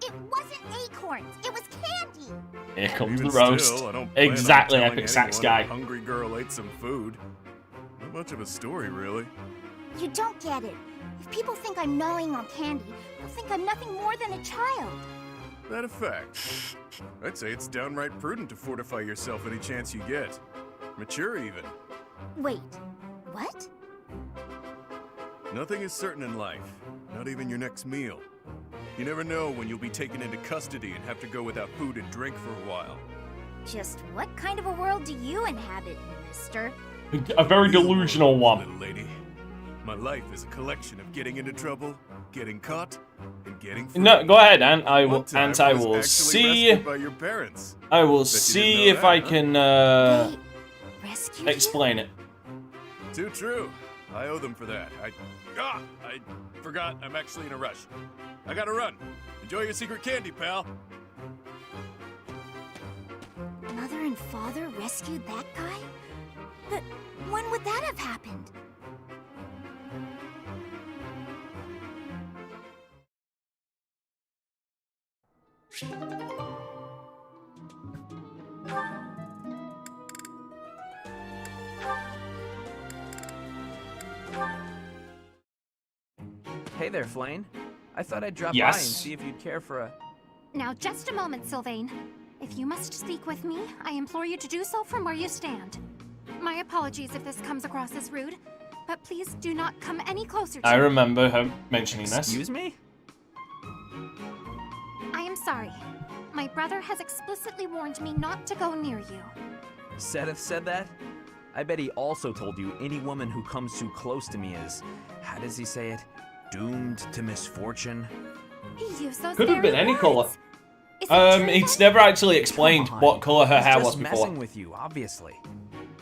It wasn't acorns, it was candy. Here comes Even the roast. Still, I don't plan on Exactly, telling Epic Sax anyone guy. a hungry girl ate some food. Not much of a story, really. You don't get it. If people think I'm gnawing on candy, they'll think I'm nothing more than a child. That a fact. I'd say it's downright prudent to fortify yourself any chance you get. Mature, even. Wait, what? Nothing is certain in life, not even your next meal. You never know when you'll be taken into custody and have to go without food and drink for a while. Just what kind of a world do you inhabit, mister? A very delusional one. Little lady, my life is a collection of getting into trouble, getting caught, and getting free. No, go ahead, and I will. One time And I was will actually see. rescued by your parents. I will Bet you see didn't know if that, I huh? can Rescue explain it. Too true. I owe them for that. I forgot. I'm actually in a rush. I gotta run. Enjoy your secret candy, pal. Mother and father rescued that guy? But when would that have happened? Hey there, Flane. I thought I'd drop by and Yes. see if you'd care for a... Now, just a moment, Sylvain. If you must speak with me, I implore you to do so from where you stand. My apologies if this comes across as rude, but please do not come any closer to I me. remember her mentioning this. Excuse me? I am sorry. My brother has explicitly warned me not to go near you. Seth said that? I bet he also told you any woman who comes too close to me is, how does he say it? Doomed to misfortune? He used those Could have very been any words. color. Is it true, It's never actually explained Come on. what color her He's hair just was before. messing with you, obviously.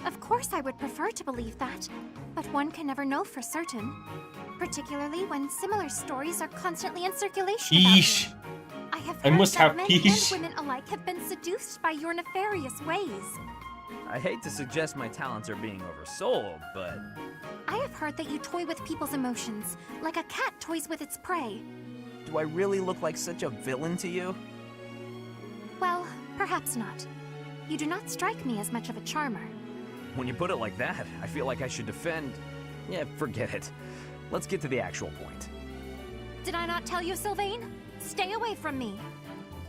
Of course I would prefer to believe that, but one can never know for certain. Particularly when similar stories are constantly in circulation about you. Yeesh. I have I heard must that have men peace. and women alike have been seduced by your nefarious ways. I hate to suggest my talents are being oversold, but... I have heard that you toy with people's emotions, like a cat toys with its prey. Do I really look like such a villain to you? Well, perhaps not. You do not strike me as much of a charmer. When you put it like that, I feel like I should defend... Yeah, forget it. Let's get to the actual point. Did I not tell you, Sylvain? Stay away from me.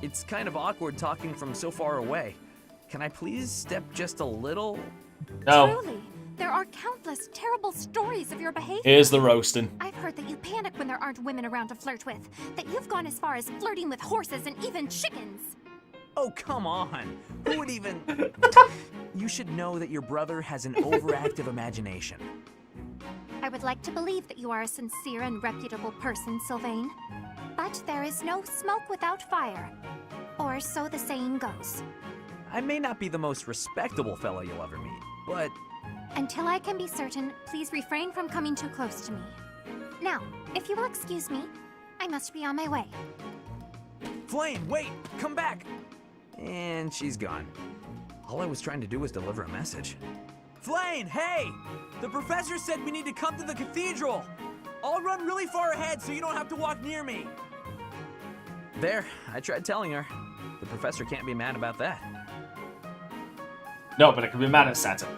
It's kind of awkward talking from so far away. Can I please step just a little? No. Truly, there are countless terrible stories of your behavior. Here's the roasting. I've heard that you panic when there aren't women around to flirt with, that you've gone as far as flirting with horses and even chickens. Oh, come on. Who would even... You should know that your brother has an overactive imagination. I would like to believe that you are a sincere and reputable person, Sylvain. But there is no smoke without fire. Or so the saying goes. I may not be the most respectable fellow you'll ever meet, but... Until I can be certain, please refrain from coming too close to me. Now, if you will excuse me, I must be on my way. Flame, wait! Come back! And she's gone. All I was trying to do was deliver a message. Flame, hey! The professor said we need to come to the cathedral! I'll run really far ahead so you don't have to walk near me! There, I tried telling her. The professor can't be mad about that. No, but I could be mad at Saturn.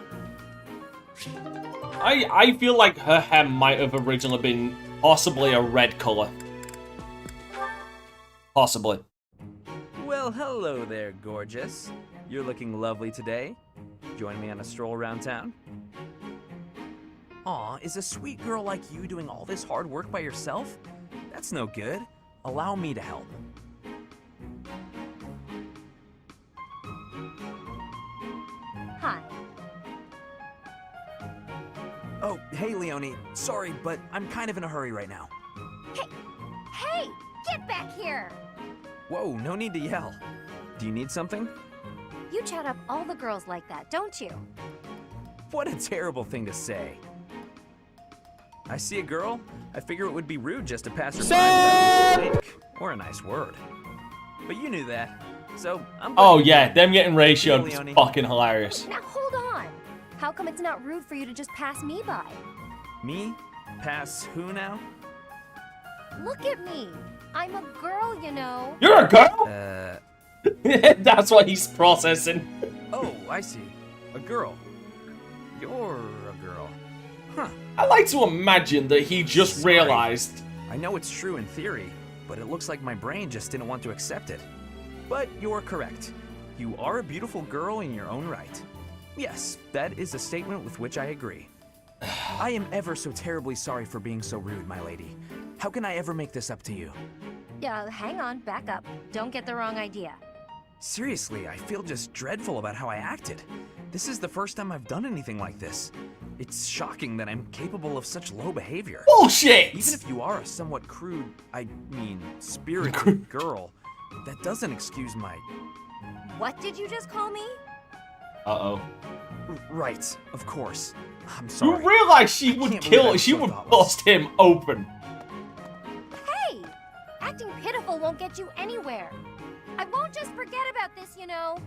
I feel like her hair might have originally been possibly a red color. Possibly. Well, hello there, gorgeous. You're looking lovely today. Join me on a stroll around town? Aw, is a sweet girl like you doing all this hard work by yourself? That's no good. Allow me to help. Oh, hey, Leonie. Sorry, but I'm kind of in a hurry right now. Hey, get back here! Whoa, no need to yell. Do you need something? You chat up all the girls like that, don't you? What a terrible thing to say. I see a girl, I figure it would be rude just to pass her by without a mistake, or a nice word. But you knew that, so I'm... Oh yeah, them getting ratioed Hey, Leonie. is fucking hilarious. Now hold on. How come it's not rude for you to just pass me by? Me? Pass who now? Look at me. I'm a girl, you know. You're a girl? That's what he's processing. Oh, I see. A girl. You're a girl. Huh. I like to imagine that he just Sorry. realized. I know it's true in theory, but it looks like my brain just didn't want to accept it. But you're correct. You are a beautiful girl in your own right. Yes, that is a statement with which I agree. I am ever so terribly sorry for being so rude, my lady. How can I ever make this up to you? Yeah, hang on, back up. Don't get the wrong idea. Seriously, I feel just dreadful about how I acted. This is the first time I've done anything like this. It's shocking that I'm capable of such low behavior. Bullshit! Even if you are a somewhat crude, I mean, spirited girl, that doesn't excuse my... What did you just call me? Uh-oh. Right, of course. I'm You sorry. realize she would can't kill, believe I'm she so would thoughtless. bust him open. Hey! Acting pitiful won't get you anywhere. I won't just forget about this, you know.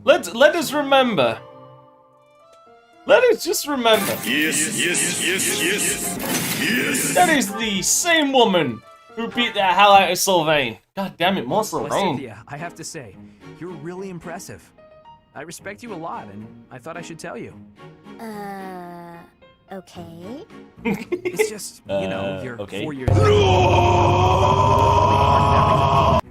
Let us remember. Let us just remember. Yes. That is the same woman who beat the hell out of Sylvain. God damn it, more Sylvain. Cynthia, I have to say, you're really impressive. I respect you a lot, and I thought I should tell you. Okay. It's just, you know, you're okay. 4 years old.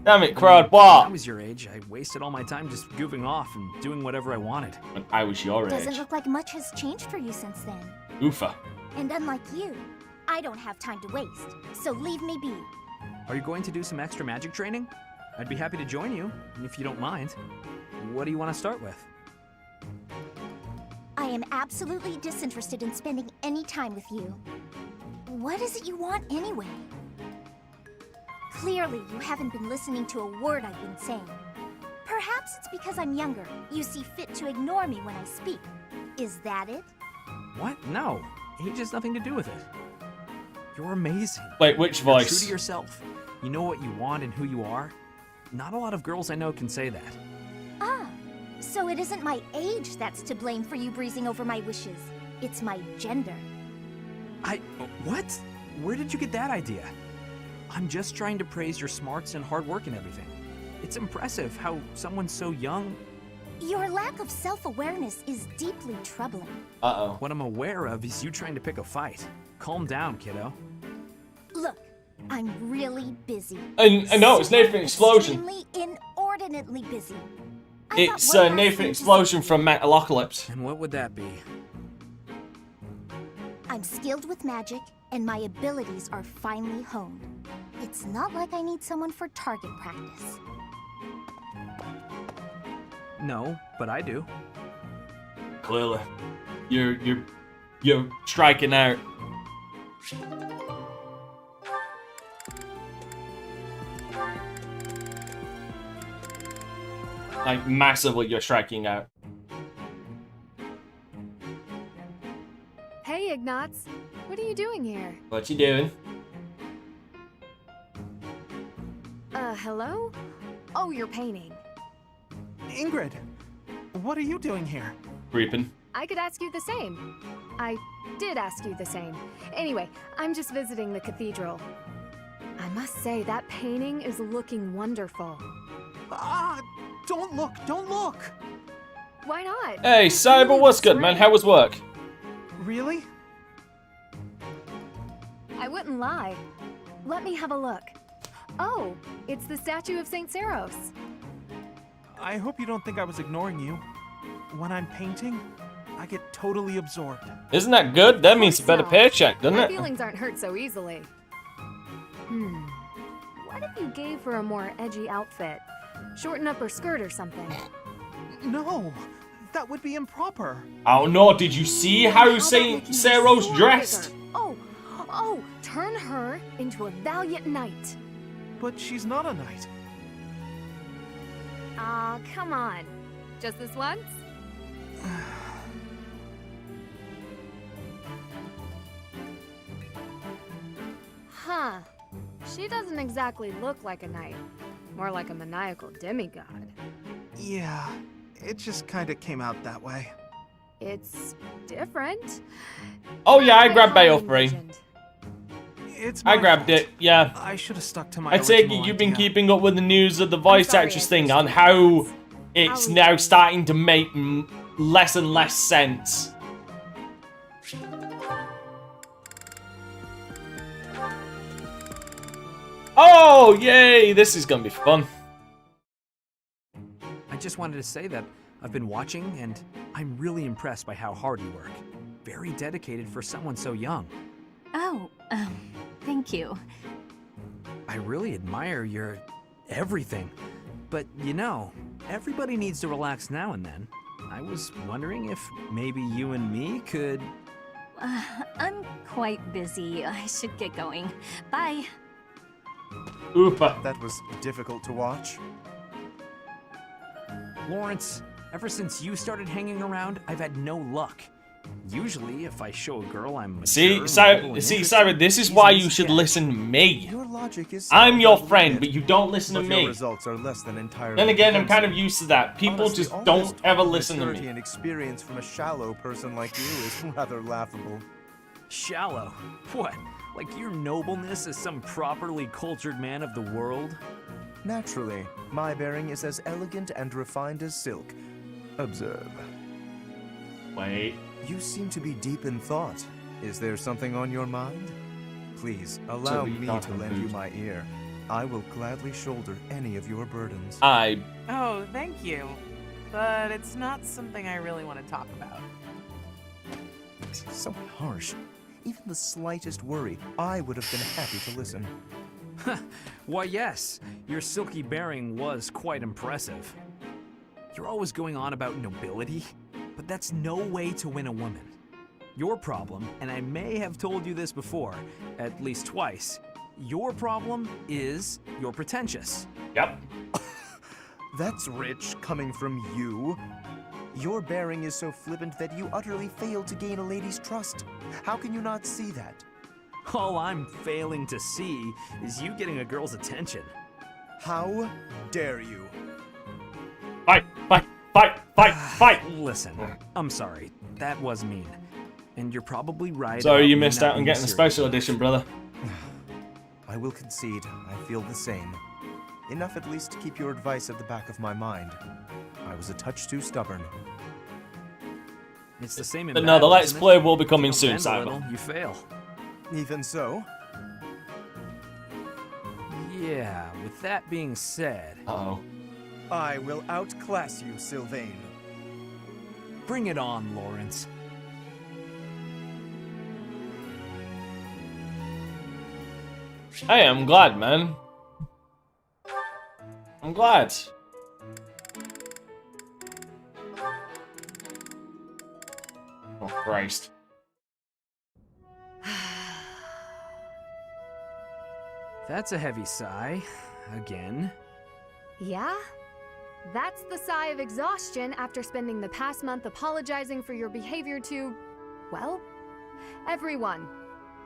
Damn it, crowd, When I what? was your age, I wasted all my time just goofing off and doing whatever I wanted. When I was your Doesn't age. look like much has changed for you since then. Oofa. And unlike you, I don't have time to waste, so leave me be. Are you going to do some extra magic training? I'd be happy to join you, if you don't mind. What do you want to start with? I am absolutely disinterested in spending any time with you. What is it you want anyway? Clearly, you haven't been listening to a word I've been saying. Perhaps it's because I'm younger. You see fit to ignore me when I speak. Is that it? What? No. Age has nothing to do with it. You're amazing. Wait, which You're voice? true to yourself. You know what you want and who you are. Not a lot of girls I know can say that. Ah, so it isn't my age that's to blame for you breezing over my wishes. It's my gender. What? Where did you get that idea? I'm just trying to praise your smarts and hard work and everything. It's impressive how someone so young... Your lack of self-awareness is deeply troubling. Uh-oh. What I'm aware of is you trying to pick a fight. Calm down, kiddo. Look, I'm really busy. And no, it's Nathan Explosion. Extremely, inordinately busy. It's Nathan Explosion from Metalocalypse. And what would that be? I'm skilled with magic, and my abilities are finely honed. It's not like I need someone for target practice. No, but I do. Clearly. You're striking out. Like, massively you're striking out. Hey, Ignatz. What are you doing here? What you doing? Hello? Oh, you're painting. Ingrid, what are you doing here? Creeping. I could ask you the same. I did ask you the same. Anyway, I'm just visiting the cathedral. I must say, that painting is looking wonderful. Ah, don't look, don't look! Why not? Hey, Cyber, what's good, man? How was work? Really? I wouldn't lie. Let me have a look. Oh, it's the statue of St. Saros. I hope you don't think I was ignoring you. When I'm painting, I get totally absorbed. Isn't that good? That means a better paycheck, doesn't My it? feelings aren't hurt so easily. What if you gave her a more edgy outfit? Shorten up her skirt or something. No, That would be improper. Oh no, did you see how Saint Sarah's dressed? Oh, turn her into a valiant knight. But she's not a knight. Aw, come on. Just this once? Huh. She doesn't exactly look like a knight. More like a maniacal demigod. Yeah, it just kind of came out that way. It's different. Oh yeah, I Quite grabbed how I Balefree. envisioned. It's I my grabbed fault. it, yeah. I should have stuck to my I take it original you've been idea. keeping up with the news of the voice sorry, actress I thing on how it's now starting to make less and less sense. Oh, yay! This is gonna be fun. I just wanted to say that I've been watching and I'm really impressed by how hard you work. Very dedicated for someone so young. Oh, thank you. I really admire your everything. But you know, everybody needs to relax now and then. I was wondering if maybe you and me could... I'm quite busy. I should get going. Bye. Oopa. That was difficult to watch. Lawrence, ever since you started hanging around, I've had no luck. Usually, if I show a girl I'm mature, Simon, this is why you should listen to me. Your logic is I'm your sound, friend, admit, but you don't listen to but me. Your results are less than entirely Then again, I'm kind of convincing. used to that. People Honestly, just all don't this ever talk of listen to maturity me. and experience from a shallow person like you is rather laughable. Shallow? What? Like your nobleness as some properly cultured man of the world? Naturally, my bearing is as elegant and refined as silk. Observe. Wait. You seem to be deep in thought. Is there something on your mind? Please, allow we me don't to have lend you booze. my ear. I will gladly shoulder any of your burdens. Oh, thank you. But it's not something I really want to talk about. So harsh. Even the slightest worry, I would have been happy to listen. Why, yes. Your silky bearing was quite impressive. You're always going on about nobility, but that's no way to win a woman. Your problem, and I may have told you this before, at least twice, your problem is you're pretentious. Yep. That's rich coming from you. Your bearing is so flippant that you utterly fail to gain a lady's trust. How can you not see that? All I'm failing to see is you getting a girl's attention. How dare you? Fight! Listen, I'm sorry. That was mean. And you're probably right. Sorry about you me missed not out on being getting a serious special about it. edition, brother. I will concede. I feel the same. Enough at least to keep your advice at the back of my mind. I was a touch too stubborn. It's the same in But no, the battle, Let's isn't it? Play will be coming If you soon, don't bend a Simon. little, you fail. Even so? Yeah, with that being said... Uh-oh. I will outclass you, Sylvain. Bring it on, Lawrence. Hey, I'm glad, man. I'm glad. Oh, Christ. That's a heavy sigh. Again. Yeah? That's the sigh of exhaustion after spending the past month apologizing for your behavior to, well, everyone.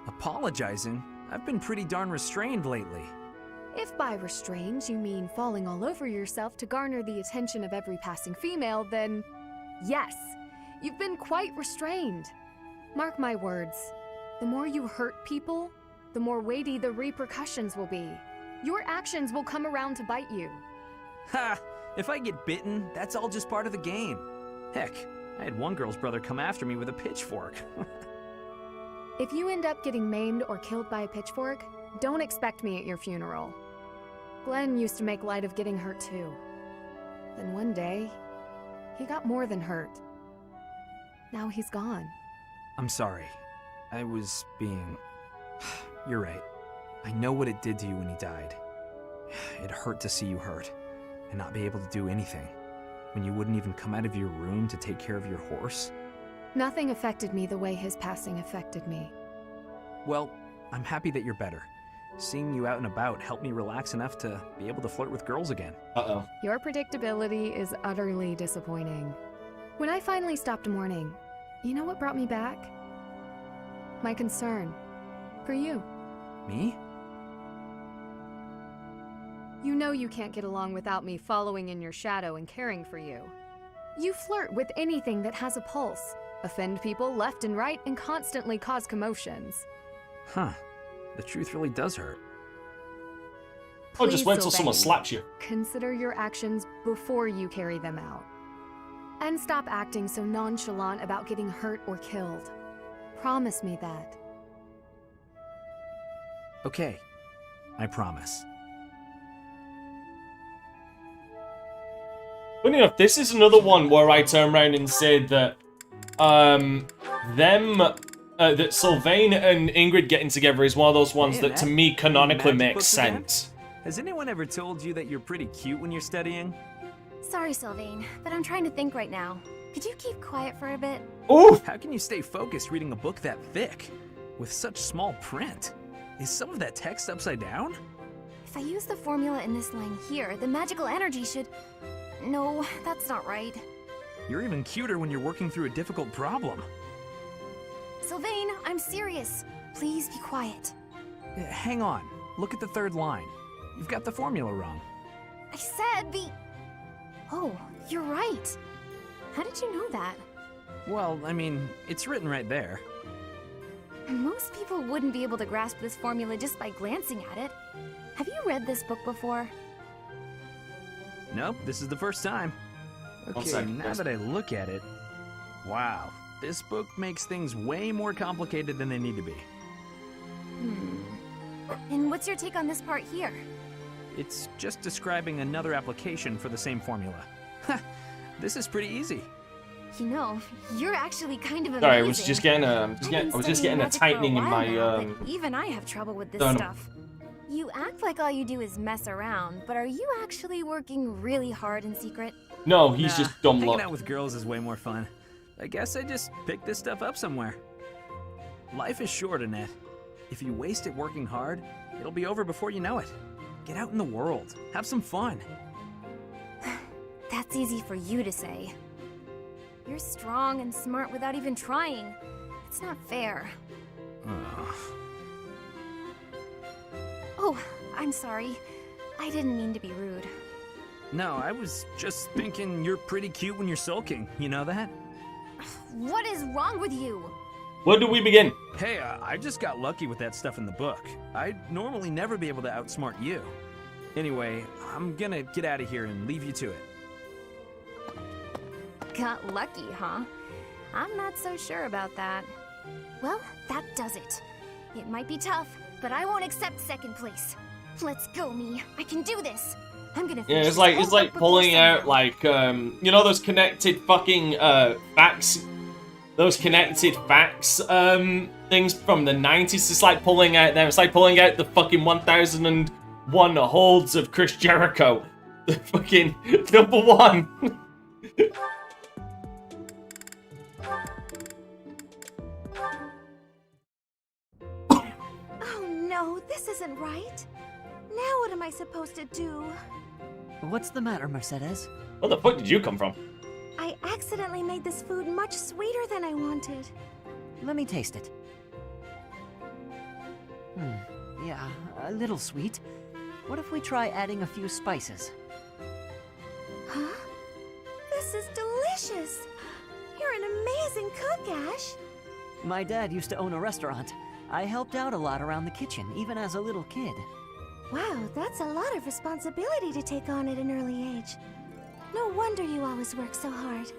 Apologizing? I've been pretty darn restrained lately. If by restrained you mean falling all over yourself to garner the attention of every passing female, then yes, you've been quite restrained. Mark my words, the more you hurt people, the more weighty the repercussions will be. Your actions will come around to bite you. Ha! If I get bitten, that's all just part of the game. Heck, I had one girl's brother come after me with a pitchfork. If you end up getting maimed or killed by a pitchfork, don't expect me at your funeral. Glenn used to make light of getting hurt too. Then one day, he got more than hurt. Now he's gone. I'm sorry. I was being... You're right. I know what it did to you when he died. It hurt to see you hurt, and not be able to do anything. when you wouldn't even come out of your room to take care of your horse? Nothing affected me the way his passing affected me. Well, I'm happy that you're better. Seeing you out and about helped me relax enough to be able to flirt with girls again. Uh-oh. Your predictability is utterly disappointing. When I finally stopped mourning, you know what brought me back? My concern for you. Me? You know you can't get along without me following in your shadow and caring for you. You flirt with anything that has a pulse, offend people left and right, and constantly cause commotions. Huh. The truth really does hurt. Oh, just wait till Sylvain, someone slaps you. Consider your actions before you carry them out. And stop acting so nonchalant about getting hurt or killed. Promise me that. Okay. I promise. Funny enough, this is another one where I turn around and said that that Sylvain and Ingrid getting together is one of those ones that to me canonically makes sense. Has anyone ever told you that you're pretty cute when you're studying? Sorry, Sylvain, but I'm trying to think right now. Could you keep quiet for a bit? Oh! How can you stay focused reading a book that thick? With such small print? Is some of that text upside down? If I use the formula in this line here, the magical energy should... No, that's not right. You're even cuter when you're working through a difficult problem. Sylvain, I'm serious. Please be quiet. Hang on. Look at the third line. You've got the formula wrong. I said the... Oh, you're right. How did you know that? Well, I mean, it's written right there. Most people wouldn't be able to grasp this formula just by glancing at it. Have you read this book before? Nope, this is the first time. Okay, now that I look at it... Wow, this book makes things way more complicated than they need to be. And what's your take on this part here? It's just describing another application for the same formula. This is pretty easy. You know, you're actually kind of amazing. Sorry, I was just getting I was just studying getting a magic for a tightening in while my now, but even I have trouble with this Done. stuff. You act like all you do is mess around, but are you actually working really hard in secret? No, he's Nah, just dumb hanging luck. out with girls is way more fun. I guess I just picked this stuff up somewhere. Life is short, Annette. If you waste it working hard, it'll be over before you know it. Get out in the world. Have some fun. That's easy for you to say. You're strong and smart without even trying. It's not fair. Oh, I'm sorry. I didn't mean to be rude. No, I was just thinking you're pretty cute when you're sulking. You know that? What is wrong with you? Where do we begin? Hey, I just got lucky with that stuff in the book. I'd normally never be able to outsmart you. Anyway, I'm gonna get out of here and leave you to it. Got lucky, huh? I'm not so sure about that. Well, that does it. It might be tough, but I won't accept second place. Let's go, me. I can do this. I'm gonna Yeah, finish it's like this whole book before pulling out sundown. like you know those connected fucking facts, those connected facts things from the 90s. It's like pulling out them. It's like pulling out the fucking 1001 holds of Chris Jericho, the fucking #1. Oh no, this isn't right. Now what am I supposed to do? What's the matter, Mercedes? Where the fuck did you come from? I accidentally made this food much sweeter than I wanted. Let me taste it. Yeah, a little sweet. What if we try adding a few spices? Huh? This is delicious. You're an amazing cook, Ash. My dad used to own a restaurant. I helped out a lot around the kitchen, even as a little kid. Wow, that's a lot of responsibility to take on at an early age. No wonder you always work so hard.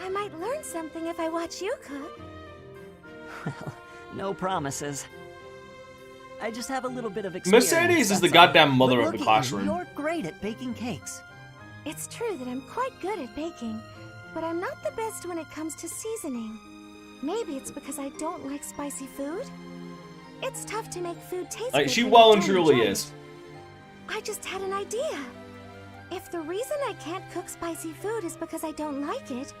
I might learn something if I watch you cook. Well, no promises. I just have a little bit of experience. Mercedes is the that's all. goddamn mother But of look the at you, classroom. You're great at baking cakes. It's true that I'm quite good at baking, but I'm not the best when it comes to seasoning. Maybe it's because I don't like spicy food. It's tough to make food taste Like good she when well you and don't truly enjoy is. it. I just had an idea. If the reason I can't cook spicy food is because I don't like it,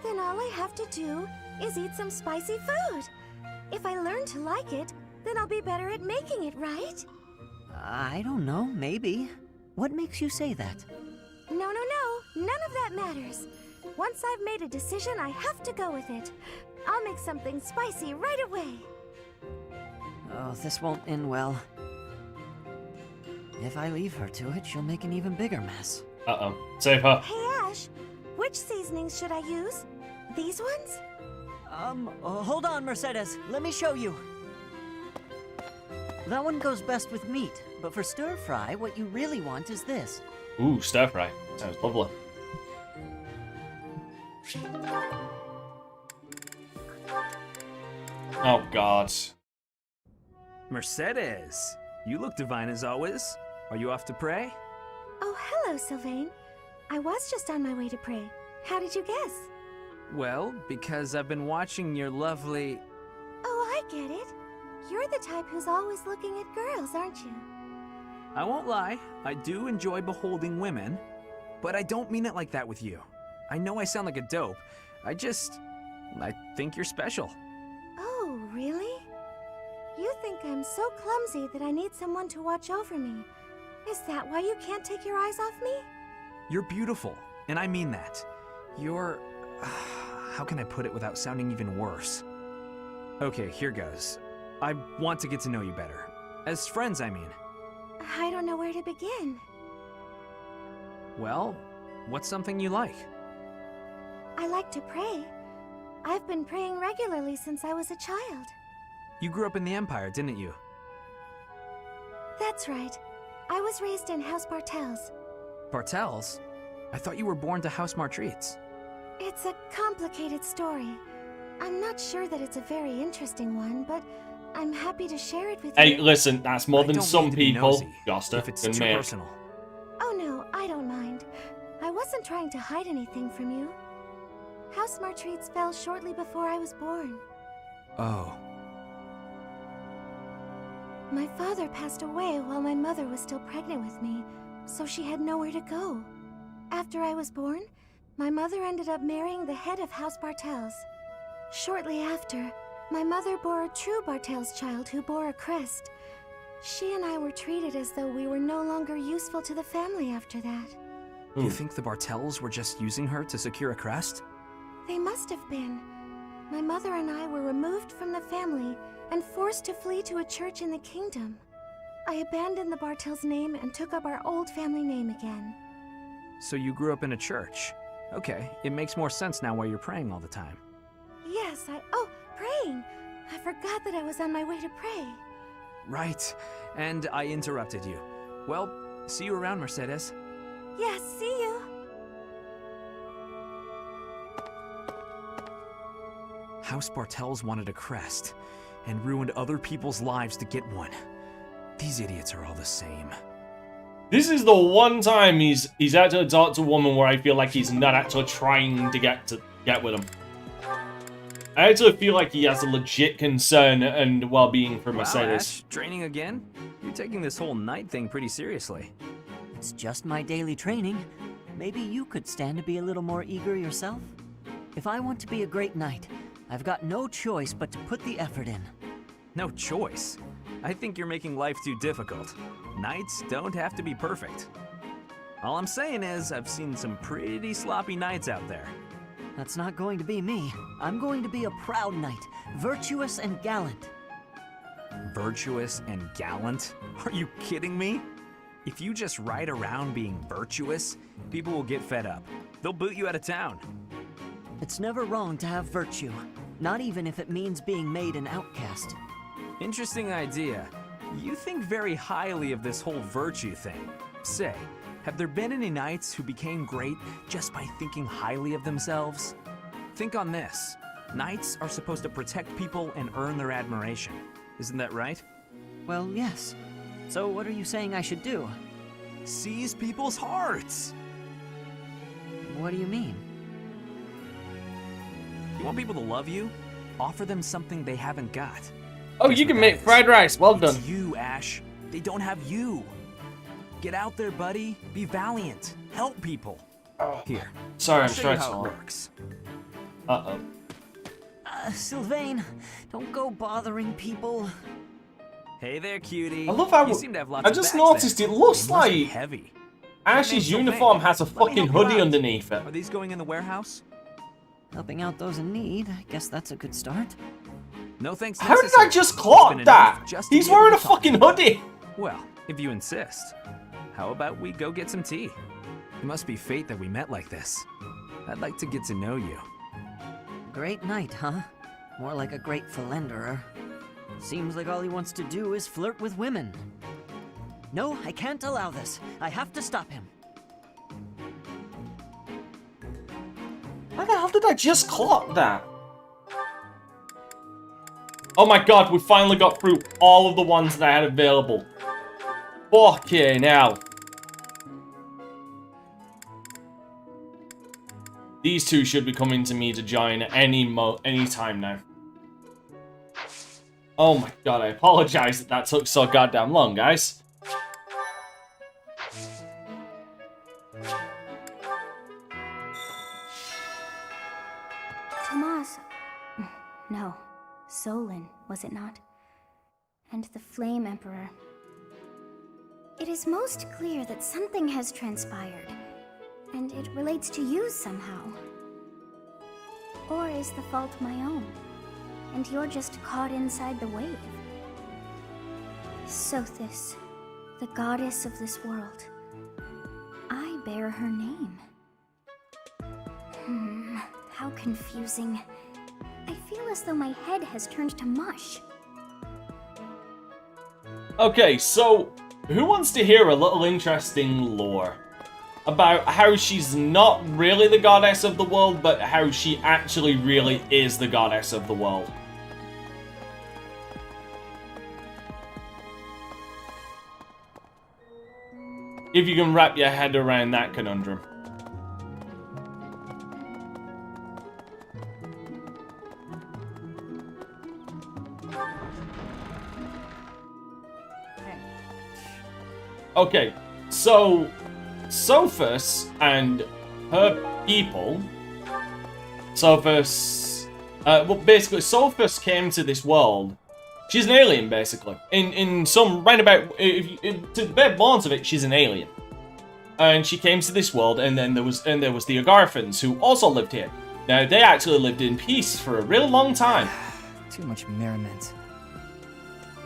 then all I have to do is eat some spicy food. If I learn to like it, then I'll be better at making it, right? I don't know, maybe. What makes you say that? No. None of that matters. Once I've made a decision, I have to go with it. I'll make something spicy right away. Oh, this won't end well. If I leave her to it, she'll make an even bigger mess. Uh-oh. Save her. Hey, Ash, which seasonings should I use? These ones? Hold on, Mercedes. Let me show you. That one goes best with meat, but for stir fry, what you really want is this. Ooh, stir fry. Sounds lovely. Oh, God. Mercedes, you look divine as always. Are you off to pray? Oh, hello, Sylvain. I was just on my way to pray. How did you guess? Well, because I've been watching your lovely... Oh, I get it. You're the type who's always looking at girls, aren't you? I won't lie, I do enjoy beholding women, but I don't mean it like that with you. I know I sound like a dope. I think you're special. Oh, really? You think I'm so clumsy that I need someone to watch over me. Is that why you can't take your eyes off me? You're beautiful, and I mean that. You're... how can I put it without sounding even worse? Okay, here goes. I want to get to know you better. As friends, I mean. I don't know where to begin. Well, what's something you like? I like to pray. I've been praying regularly since I was a child. You grew up in the Empire, didn't you? That's right. I was raised in House Bartels. Bartels? I thought you were born to House Martreats. It's a complicated story. I'm not sure that it's a very interesting one, but I'm happy to share it with you. Hey, listen, that's more than some people, Gosta, if it's can too make. personal. Oh no, I don't mind. I wasn't trying to hide anything from you. House Martreats fell shortly before I was born. Oh. My father passed away while my mother was still pregnant with me, so she had nowhere to go. After I was born, my mother ended up marrying the head of House Bartels. Shortly after, my mother bore a true Bartels child who bore a crest. She and I were treated as though we were no longer useful to the family after that. You think the Bartels were just using her to secure a crest? They must have been. My mother and I were removed from the family and forced to flee to a church in the kingdom. I abandoned the Bartels name and took up our old family name again. So you grew up in a church. Okay, it makes more sense now why you're praying all the time. Yes, Oh, praying! I forgot that I was on my way to pray. Right, and I interrupted you. Well, see you around, Mercedes. Yes, see you. House Bartels wanted a crest, and ruined other people's lives to get one. These idiots are all the same. This is the one time he's actually talked to a woman where I feel like he's not actually trying to get with him. I actually feel like he has a legit concern and well-being for Mercedes. Wow, Ash, training again? You're taking this whole night thing pretty seriously. It's just my daily training. Maybe you could stand to be a little more eager yourself? If I want to be a great knight, I've got no choice but to put the effort in. No choice? I think you're making life too difficult. Knights don't have to be perfect. All I'm saying is, I've seen some pretty sloppy knights out there. That's not going to be me. I'm going to be a proud knight, virtuous and gallant. Virtuous and gallant? Are you kidding me? If you just ride around being virtuous, people will get fed up. They'll boot you out of town. It's never wrong to have virtue, not even if it means being made an outcast. Interesting idea. You think very highly of this whole virtue thing. Say, have there been any knights who became great just by thinking highly of themselves? Think on this. Knights are supposed to protect people and earn their admiration. Isn't that right? Well, yes. So what are you saying I should do? Seize people's hearts! What do you mean? You want people to love you? Offer them something they haven't got. Oh, you can make fried rice. Well done. It's you, Ash. They don't have you. Get out there, buddy. Be valiant. Help people. Here. Sorry, I'll I'm show you how stressed. it works. Uh-oh. Sylvain, don't go bothering people. Hey there, cutie. I love how you seem to have lots I of just bags noticed there. it looks They must be like heavy. Ash's Sylvain, uniform has a let me fucking help you hoodie out. underneath it. Are these going in the warehouse? Helping out those in need, I guess that's a good start. No thanks. How did necessary. I just It's clock been that? enough just to He's be able wearing a to talk. fucking hoodie. Well, if you insist. How about we go get some tea? It must be fate that we met like this. I'd like to get to know you. Great night, huh? More like a great philanderer. Seems like all he wants to do is flirt with women. No, I can't allow this. I have to stop him. How the hell did I just clock that? Oh my god, we finally got through all of the ones that I had available. Okay, now. These two should be coming to me to join any time now. Oh my god, I apologize that took so goddamn long, guys. Tomas. No. Solon, was it not? And the Flame Emperor. It is most clear that something has transpired, and it relates to you somehow. Or is the fault my own, and you're just caught inside the wave? Sothis, the goddess of this world. I bear her name. How confusing. I feel as though my head has turned to mush. Okay, so who wants to hear a little interesting lore about how she's not really the goddess of the world, but how she actually really is the goddess of the world? If you can wrap your head around that conundrum. Okay, so Sophus and her people. Sophus, well, basically, Sophus came to this world. She's an alien, basically. In some roundabout, to the bare bones of it, she's an alien. And she came to this world, and then there was the Agarthans, who also lived here. Now, they actually lived in peace for a really long time. Too much merriment.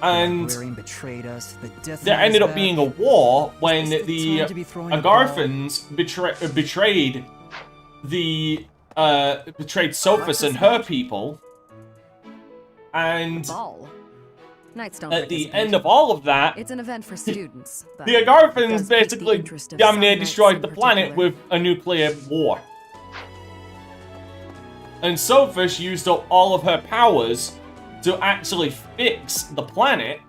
And betrayed us. The Death there ended up being a war when the time to be throwing a Agarthans betrayed Sophus and her people. And Ball. Knights don't at the participate. end of all of that, It's an event for students. but the it Agarthans does pique the basically interest of damn some near knights destroyed in the planet particular. with a nuclear war. And Sophus used up all of her powers to actually fix the planet,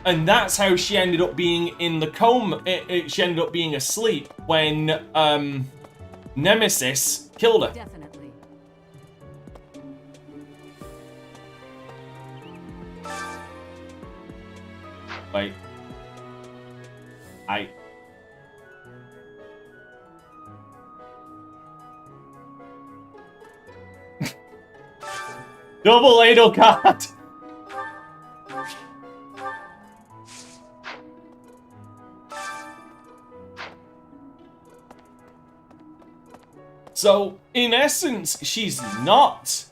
and that's how she ended up being in the coma. She ended up being asleep when Nemesis killed her. Definitely. Wait. Double Adel card! So, in essence, she's not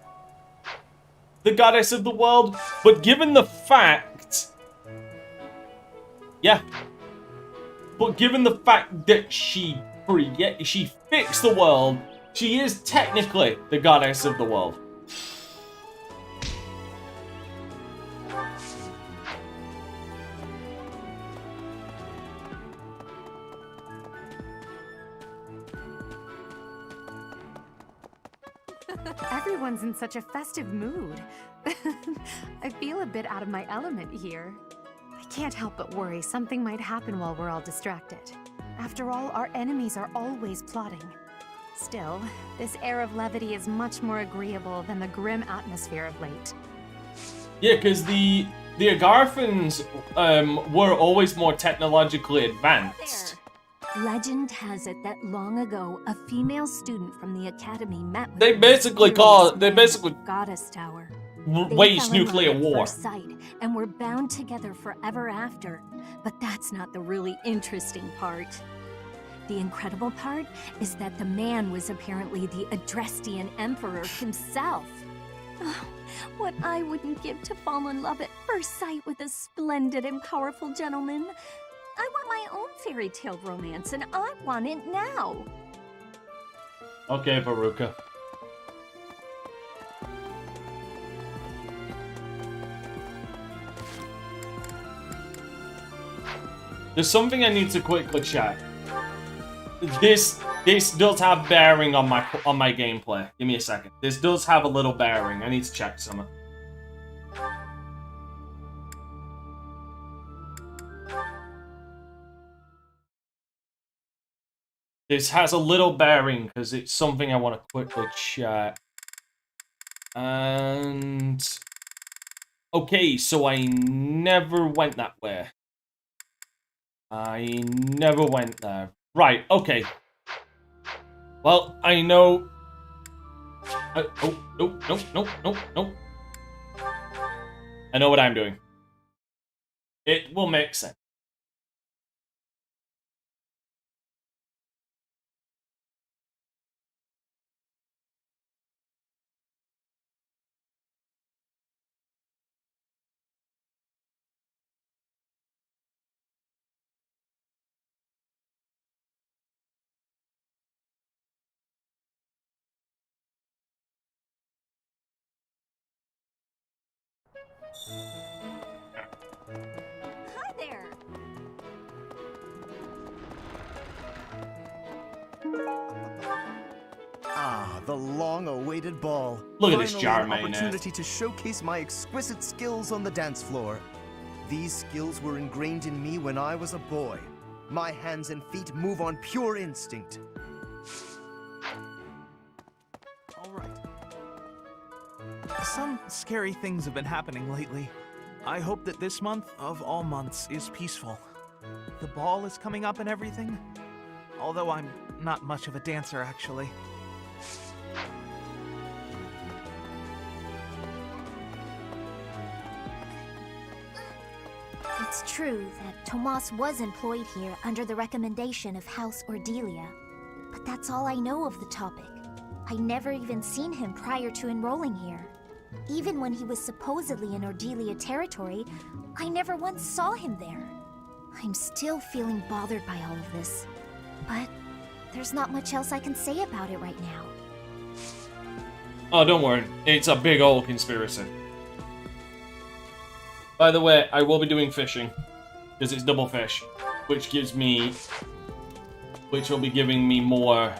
the goddess of the world, but given the fact... Yeah. But given the fact that she fixed the world, she is technically the goddess of the world. Everyone's in such a festive mood. I feel a bit out of my element here. I can't help but worry something might happen while we're all distracted. After all, our enemies are always plotting. Still, this air of levity is much more agreeable than the grim atmosphere of late. Yeah, because the Agarthans were always more technologically advanced. Legend has it that long ago, a female student from the academy met with They basically Goddess Tower. waged They fell in nuclear love at war. first sight and were bound together forever after. But that's not the really interesting part. The incredible part is that the man was apparently the Adrestian Emperor himself. Oh, what I wouldn't give to fall in love at first sight with a splendid and powerful gentleman. I want my own fairy tale romance, and I want it now. Okay, Veruca. There's something I need to quickly check. This does have bearing on my gameplay. Give me a second. This does have a little bearing. I need to check something. This has a little bearing because it's something I want to quickly check. And okay, so I never went that way. I never went there. Right, okay. Well, I know... no. I know what I'm doing. It will make sense. Hi there. Ah, the long-awaited ball. Look at this Finally, jar an mayonnaise. opportunity to showcase my exquisite skills on the dance floor. These skills were ingrained in me when I was a boy. My hands and feet move on pure instinct. All right. Some scary things have been happening lately. I hope that this month, of all months, is peaceful. The ball is coming up and everything. Although I'm not much of a dancer, actually. It's true that Tomas was employed here under the recommendation of House Ordelia. But that's all I know of the topic. I never even seen him prior to enrolling here. Even when he was supposedly in Ordelia territory, I never once saw him there. I'm still feeling bothered by all of this. But there's not much else I can say about it right now. Oh, don't worry. It's a big old conspiracy. By the way, I will be doing fishing. Because it's double fish. Which will be giving me more...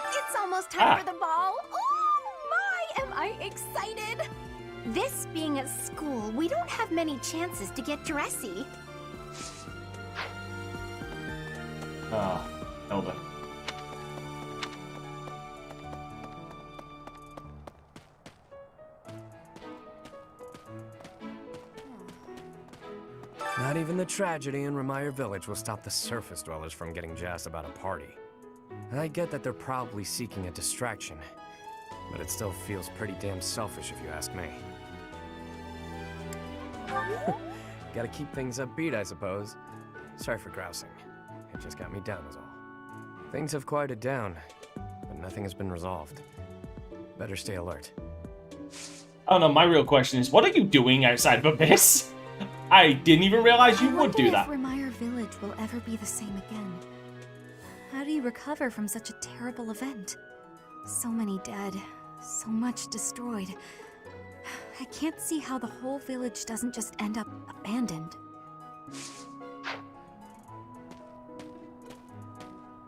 It's almost time for the ball. Oh my, am I excited! This being a school, we don't have many chances to get dressy. Ah, Elder. Not even the tragedy in Remire Village will stop the surface dwellers from getting jazzed about a party. I get that they're probably seeking a distraction, but it still feels pretty damn selfish if you ask me. Gotta keep things upbeat, I suppose. Sorry for grousing. It just got me down is all. Things have quieted down, but nothing has been resolved. Better stay alert. I don't know, my real question is, what are you doing outside of Abyss? I didn't even realize you would do that. I wonder if Remire Village will ever be the same again. How do you recover from such a terrible event? So many dead, so much destroyed. I can't see how the whole village doesn't just end up abandoned.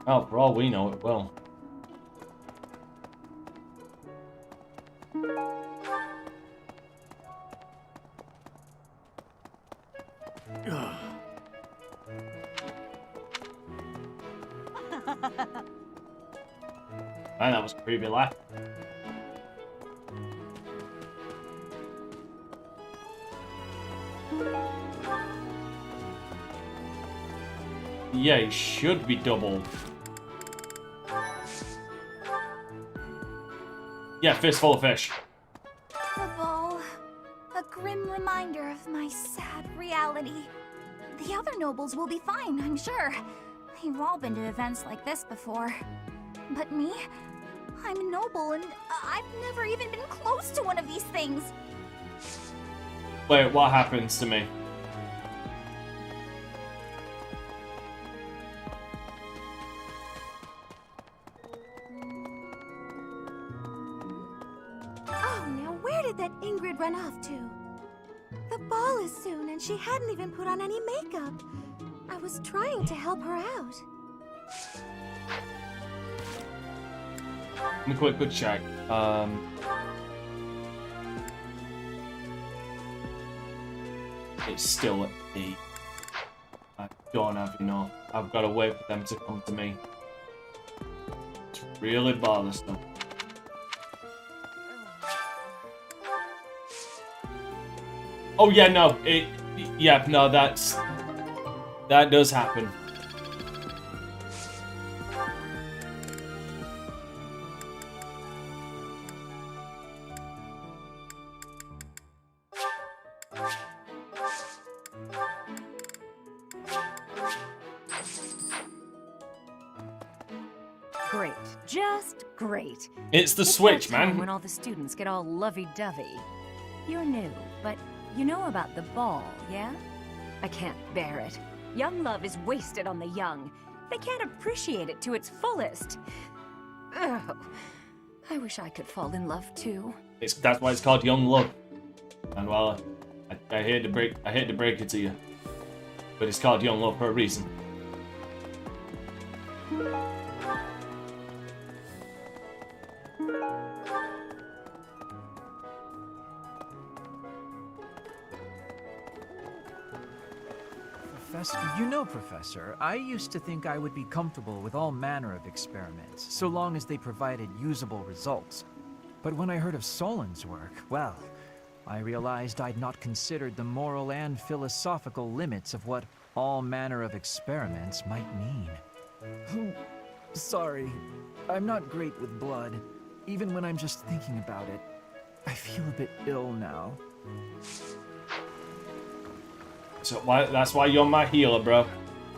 Oh, for all we know, it will. Man, that was a pretty good laugh. Yeah, he should be doubled. Yeah, fistful of fish. The ball. A grim reminder of my sad reality. The other nobles will be fine, I'm sure. They've all been to events like this before. But me? I'm a noble and I've never even been close to one of these things. Wait, what happens to me? Oh, now where did that Ingrid run off to? The ball is soon and she hadn't even put on any makeup. I was trying to help her out. Let me quick check. It's still at 8. I don't have enough. I've got to wait for them to come to me. It's really bothersome. Oh yeah, no, that does happen. Great. Just great. It's the switch, man. When all the students get all lovey-dovey. You're new, but you know about the ball, yeah? I can't bear it. Young love is wasted on the young. They can't appreciate it to its fullest. Ugh. I wish I could fall in love too. That's why it's called young love. And well, I hate to break it to you, but it's called young love for a reason. You know, Professor, I used to think I would be comfortable with all manner of experiments, so long as they provided usable results. But when I heard of Solon's work, well, I realized I'd not considered the moral and philosophical limits of what all manner of experiments might mean. Sorry, I'm not great with blood. Even when I'm just thinking about it, I feel a bit ill now. So that's why you're my healer, bro.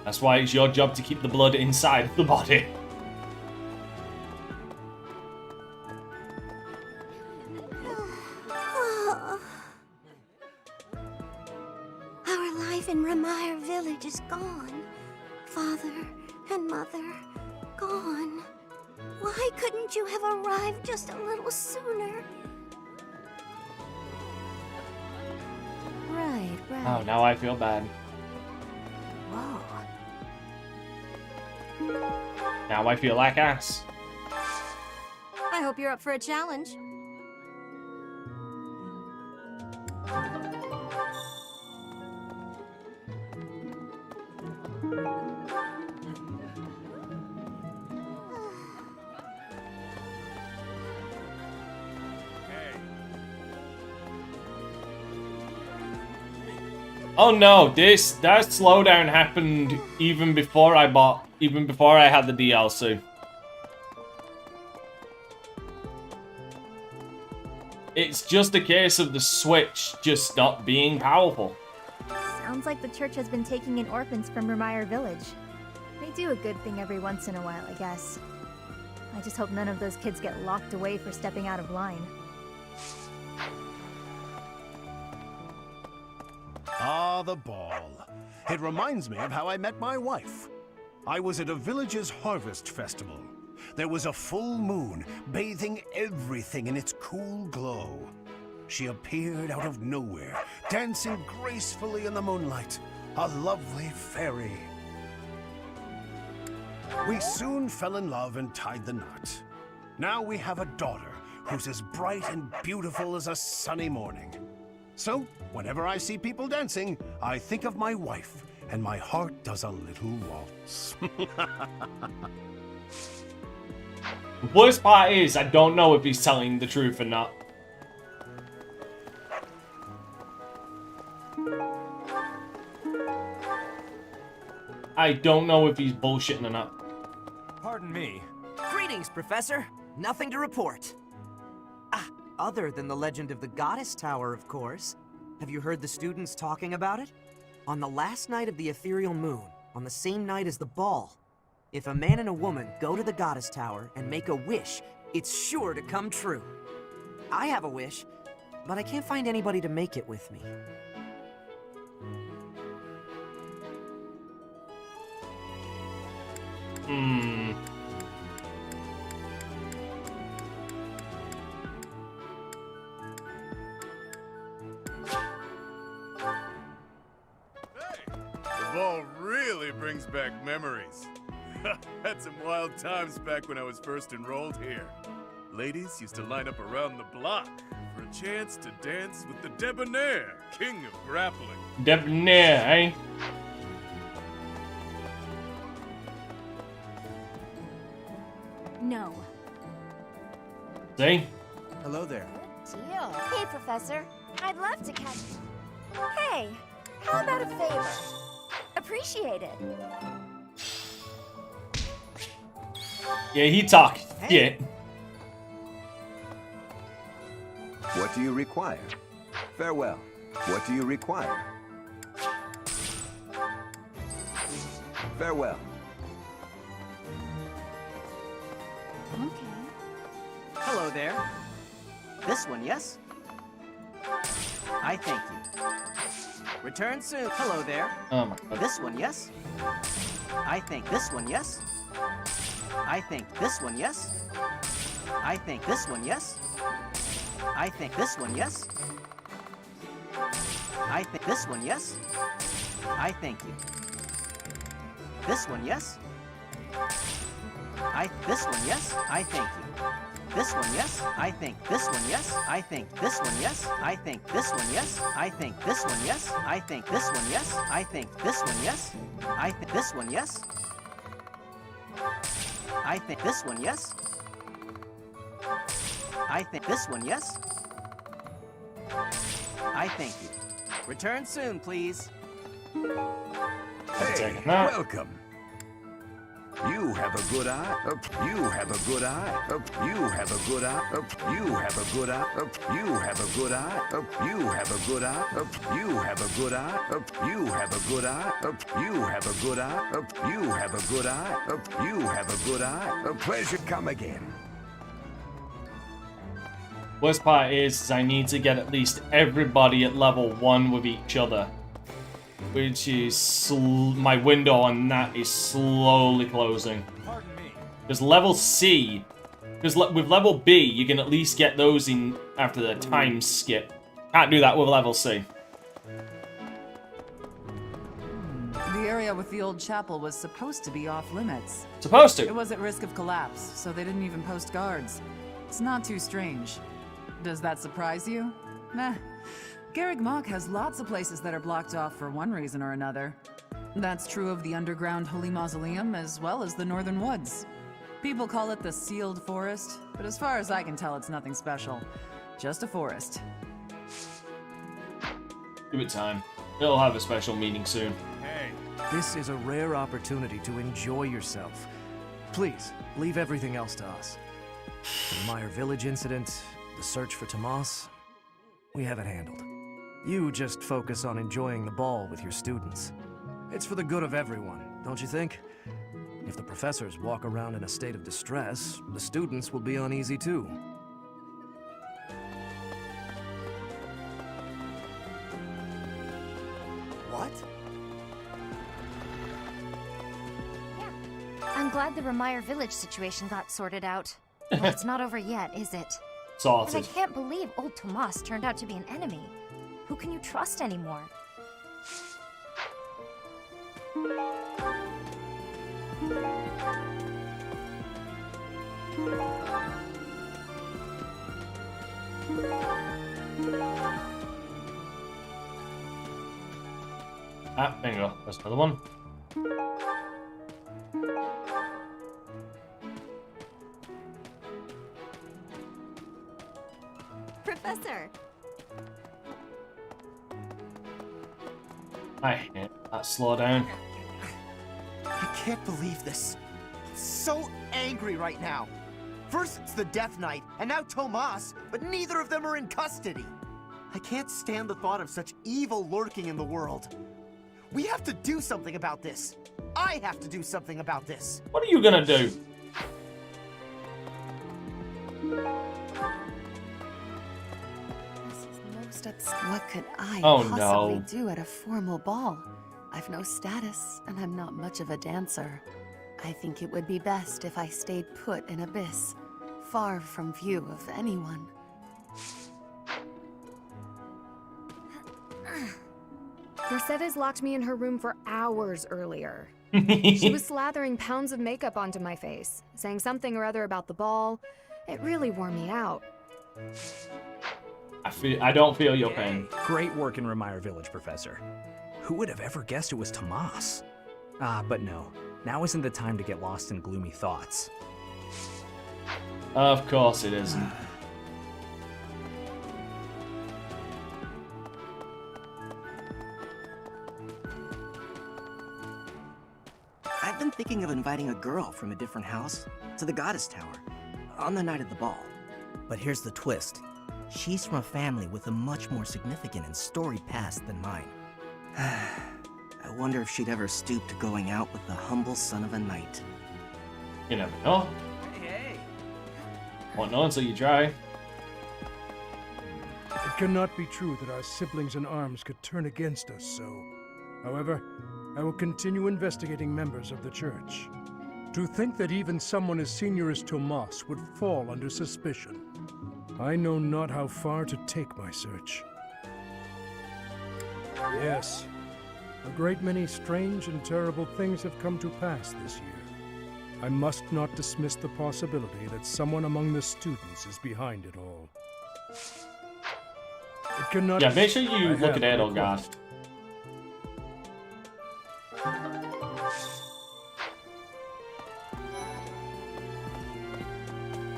That's why it's your job to keep the blood inside the body. Our life in Ramire Village is gone. Father and mother, gone. Why couldn't you have arrived just a little sooner? Right. Oh, now I feel bad. Whoa. Now I feel like ass. I hope you're up for a challenge. Oh no, that slowdown happened even before I had the DLC. It's just a case of the Switch just not being powerful. Sounds like the church has been taking in orphans from Ramire Village. They do a good thing every once in a while, I guess. I just hope none of those kids get locked away for stepping out of line. Ah, the ball. It reminds me of how I met my wife. I was at a village's harvest festival. There was a full moon, bathing everything in its cool glow. She appeared out of nowhere, dancing gracefully in the moonlight. A lovely fairy. We soon fell in love and tied the knot. Now we have a daughter who's as bright and beautiful as a sunny morning. So, whenever I see people dancing, I think of my wife, and my heart does a little waltz. The worst part is, I don't know if he's telling the truth or not. I don't know if he's bullshitting or not. Pardon me. Greetings, Professor. Nothing to report. Other than the legend of the Goddess Tower, of course. Have you heard the students talking about it? On the last night of the ethereal moon, on the same night as the ball, if a man and a woman go to the Goddess Tower and make a wish, it's sure to come true. I have a wish, but I can't find anybody to make it with me. The ball really brings back memories. Had some wild times back when I was first enrolled here. Ladies used to line up around the block for a chance to dance with the Debonair, king of grappling. Debonair, eh? No. See? Hello there. Deal. Hey, Professor. I'd love to catch. Hey, how about a favor? Appreciate it. Yeah, he talked. Yeah. What do you require? Farewell. What do you require? Farewell. Okay. Hello there. This one, yes? I thank you. Return soon. Hello there. Oh my God. This one, yes? I think this one, yes? I think this one, yes? I think this one, yes? I think this one, yes? I think this one, yes? I thank you. This one, yes? This one, yes? I thank you. This one, yes? I think this one, yes? I think this one, yes? I think this one, yes? I think this one, yes? I think this one, yes? I think this one, yes? I think this one, yes? I think this one, yes? I think this one, yes? I thank you. Return soon, please. Hey, welcome. You have a good eye. You have a good eye. You have a good eye. You have a good eye. You have a good eye. You have a good eye. You have a good eye. You have a good eye. You have a good eye. You have a good eye. You have a good eye. A pleasure. Come again. Worst part is I need to get at least everybody at level 1 with each other. Which is my window on that is slowly closing. Because level C, because with level B, you can at least get those in after the time skip. Can't do that with level C. The area with the old chapel was supposed to be off limits. Supposed to? It was at risk of collapse, so they didn't even post guards. It's not too strange. Does that surprise you? Meh. Garreg Mach has lots of places that are blocked off for one reason or another. That's true of the underground Holy Mausoleum as well as the Northern Woods. People call it the Sealed Forest, but as far as I can tell, it's nothing special. Just a forest. Give it time. It'll have a special meaning soon. Hey, this is a rare opportunity to enjoy yourself. Please, leave everything else to us. The Meyer Village incident, the search for Tomas, we have it handled. You just focus on enjoying the ball with your students. It's for the good of everyone, don't you think? If the professors walk around in a state of distress, the students will be uneasy too. What? I'm glad the Remire Village situation got sorted out. But it's not over yet, is it? Sorted. And I can't believe old Tomas turned out to be an enemy. Who can you trust anymore? Ah, there you go. There's another one. Professor! I hate that slow down. I can't believe this. I'm so angry right now. First it's the Death Knight, and now Tomas, but neither of them are in custody. I can't stand the thought of such evil lurking in the world. We have to do something about this. I have to do something about this. What are you gonna do? What could I Oh, possibly no. do at a formal ball? I've no status, and I'm not much of a dancer. I think it would be best if I stayed put in Abyss, far from view of anyone. Mercedes locked me in her room for hours earlier. She was slathering pounds of makeup onto my face, saying something or other about the ball. It really wore me out. I don't feel your pain. Great work in Remire Village, Professor. Who would have ever guessed it was Tomas? But no. Now isn't the time to get lost in gloomy thoughts. Of course it isn't. I've been thinking of inviting a girl from a different house to the Goddess Tower on the night of the ball. But here's the twist. She's from a family with a much more significant and storied past than mine. I wonder if she'd ever stoop to going out with the humble son of a knight. You never know. Hey! Won't know until you try. It cannot be true that our siblings in arms could turn against us so. However, I will continue investigating members of the church. To think that even someone as senior as Tomas would fall under suspicion. I know not how far to take my search. Yes, a great many strange and terrible things have come to pass this year. I must not dismiss the possibility that someone among the students is behind it all. It cannot. Yeah, make sure you look at it, oh god.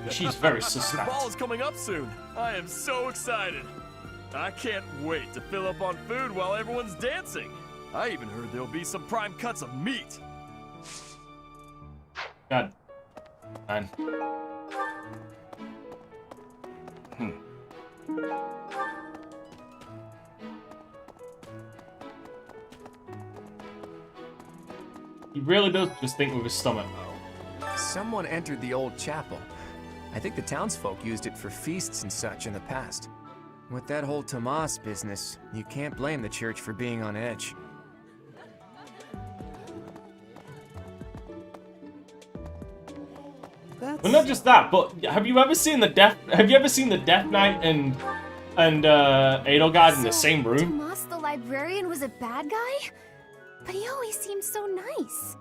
She's very suspect. The ball is coming up soon. I am so excited. I can't wait to fill up on food while everyone's dancing. I even heard there'll be some prime cuts of meat. God. Man. He really does just think with his stomach. Someone entered the old chapel. I think the townsfolk used it for feasts and such in the past. With that whole Tomas business, you can't blame the church for being on edge. Well, not just that, but have you ever seen the Death Knight and Edelgard in the same room? Tomas the librarian was a bad guy? But he always seemed so nice.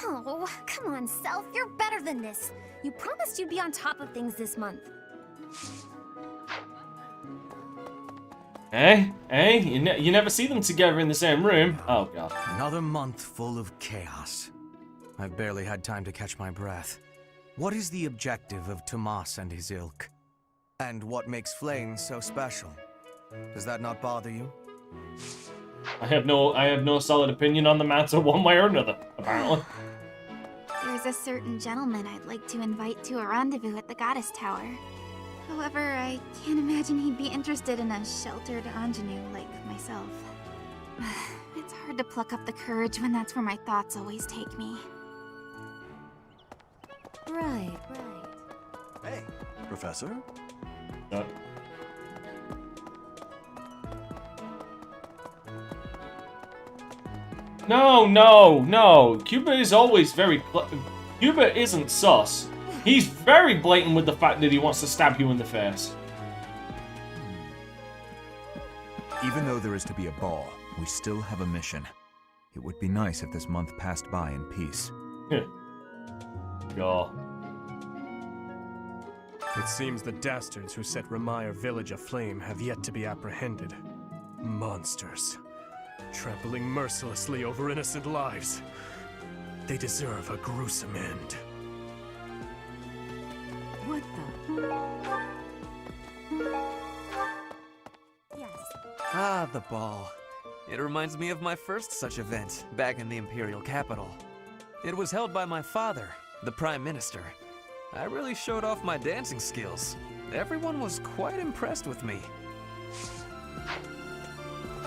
Oh, come on, Self, you're better than this. You promised you'd be on top of things this month. You never see them together in the same room. Oh god. Another month full of chaos. I've barely had time to catch my breath. What is the objective of Tomas and his ilk? And what makes Flame so special? Does that not bother you? I have no solid opinion on the matter one way or another, apparently. There's a certain gentleman I'd like to invite to a rendezvous at the Goddess Tower. However, I can't imagine he'd be interested in a sheltered ingenue like myself. It's hard to pluck up the courage when that's where my thoughts always take me. Right. Hey, Professor? No. Cuba is always very... Cuba isn't sus. He's very blatant with the fact that he wants to stab you in the face. Even though there is to be a ball, we still have a mission. It would be nice if this month passed by in peace. Go. It seems the dastards who set Remire Village aflame have yet to be apprehended. Monsters. Trampling mercilessly over innocent lives. They deserve a gruesome end. What the? Ah, the ball. It reminds me of my first such event, back in the Imperial capital. It was held by my father, the Prime Minister. I really showed off my dancing skills. Everyone was quite impressed with me.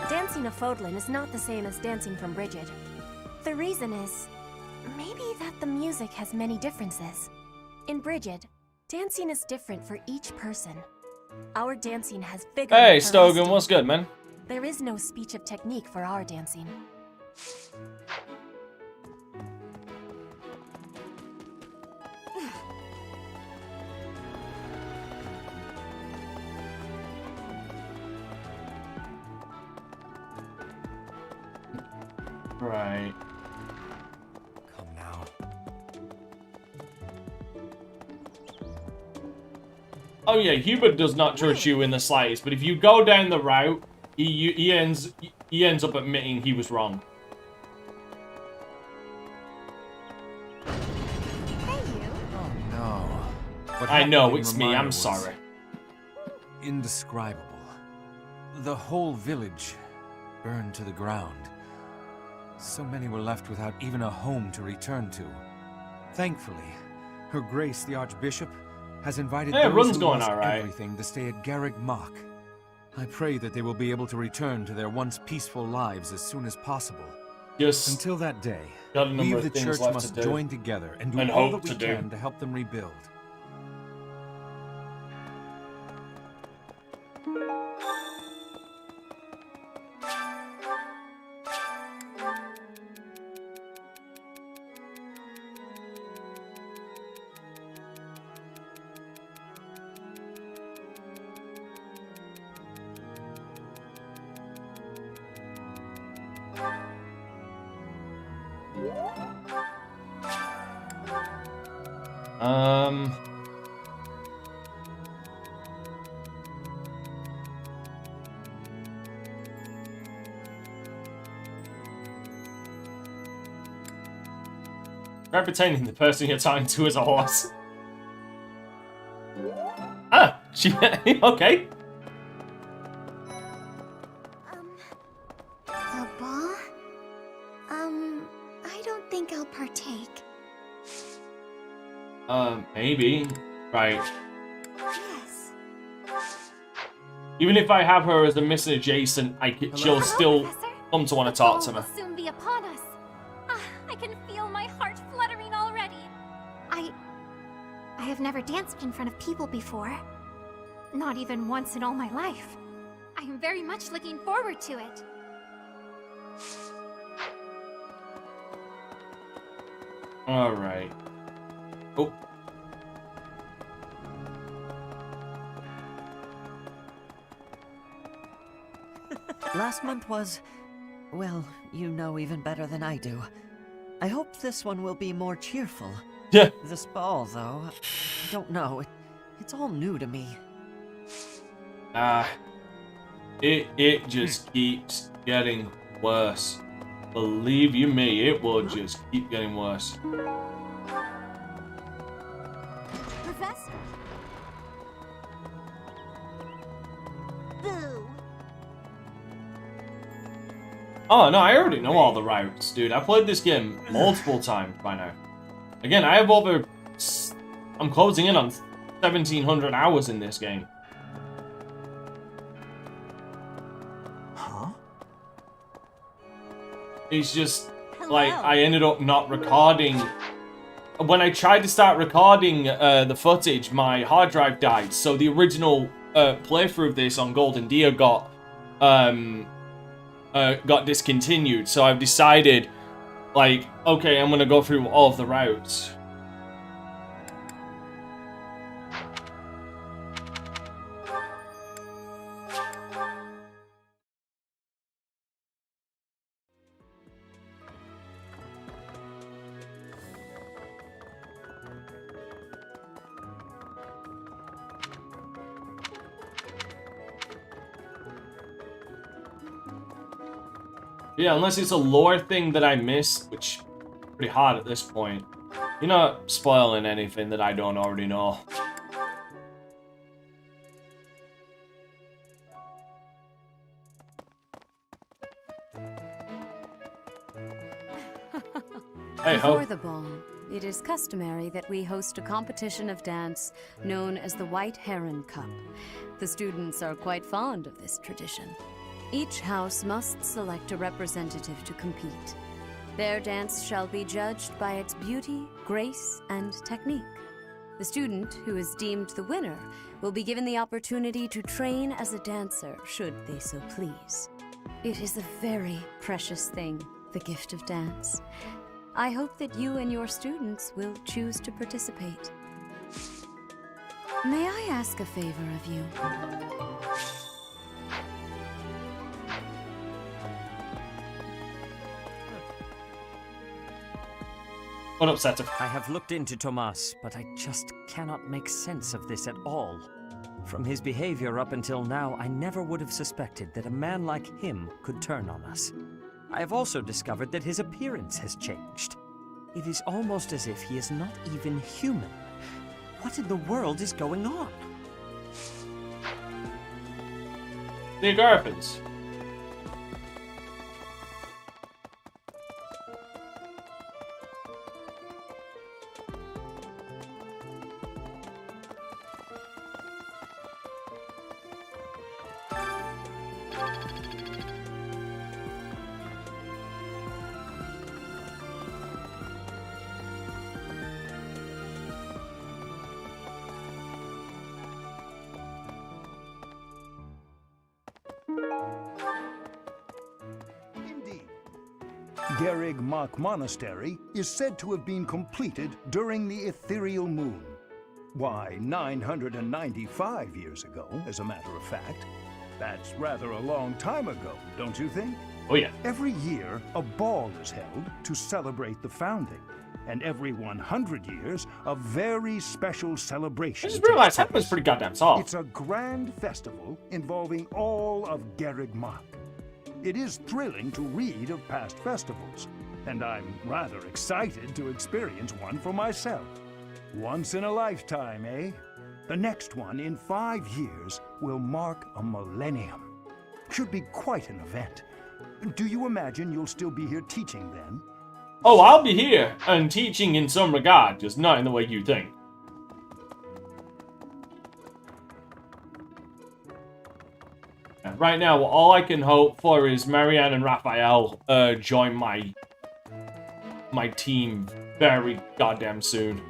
Dancing a Fodlan is not the same as dancing from Brigid. The reason is, maybe that the music has many differences. In Brigid, dancing is different for each person. Our dancing has vigor. Hey, Stogan, what's good, man? There is no speech of technique for our dancing. Right. Come now. Oh yeah, Hubert does not trust you in the slightest, but if you go down the route, he ends up admitting he was wrong. Oh no. What I know, happened in it's me, Ramaya I'm was sorry. Indescribable. The whole village burned to the ground. So many were left without even a home to return to. Thankfully, Her Grace the Archbishop has invited those Run's who going lost alright. everything to stay at Garreg Mach. I pray that they will be able to return to their once peaceful lives as soon as possible. Yes. Until that day, Got a number we of the things Church left must to do. join together and do And all hope that we to do. can to help them rebuild. Try pretending the person you're talking to is a horse. Ah, she okay. A ball? I don't think I'll partake. Maybe. Right. Yes. Even if I have her as a missing adjacent, she'll still come to want to talk to me. will soon be upon us. Ah, I can feel my heart fluttering already. I have never danced in front of people before. Not even once in all my life. I am very much looking forward to it. Alright. Oh. Last month was, well, you know even better than I do. I hope this one will be more cheerful. Yeah. This ball, though, I don't know. It's all new to me. It just keeps getting worse. Believe you me, it will just keep getting worse. Professor? Boo. Oh no, I already know all the routes, dude. I played this game multiple times by now. Again, I have over... I'm closing in on 1,700 hours in this game. Huh? It's just, like, I ended up not recording. When I tried to start recording the footage, my hard drive died. So the original playthrough of this on Golden Deer got discontinued. So I've decided, like, okay, I'm gonna go through all of the routes. Yeah, unless it's a lore thing that I missed, which is pretty hard at this point. You're not spoiling anything that I don't already know. Before the ball, it is customary that we host a competition of dance known as the White Heron Cup. The students are quite fond of this tradition. Each house must select a representative to compete. Their dance shall be judged by its beauty, grace, and technique. The student who is deemed the winner will be given the opportunity to train as a dancer, should they so please. It is a very precious thing, the gift of dance. I hope that you and your students will choose to participate. May I ask a favor of you? Unupsetting. I have looked into Tomas, but I just cannot make sense of this at all. From his behavior up until now, I never would have suspected that a man like him could turn on us. I have also discovered that his appearance has changed. It is almost as if he is not even human. What in the world is going on? The Garfins. Garrig Mach Monastery is said to have been completed during the ethereal moon. Why, 995 years ago, as a matter of fact. That's rather a long time ago, don't you think? Oh yeah. Every year, a ball is held to celebrate the founding. And every 100 years, a very special celebration. I just realized that was pretty goddamn soft. It's a grand festival involving all of Garrig Mach. It is thrilling to read of past festivals, and I'm rather excited to experience one for myself. Once in a lifetime, eh? The next one in 5 years will mark a millennium. Should be quite an event. Do you imagine you'll still be here teaching then? Oh, I'll be here and teaching in some regard, just not in the way you think. Right now, all I can hope for is Marianne and Raphael join my team very goddamn soon.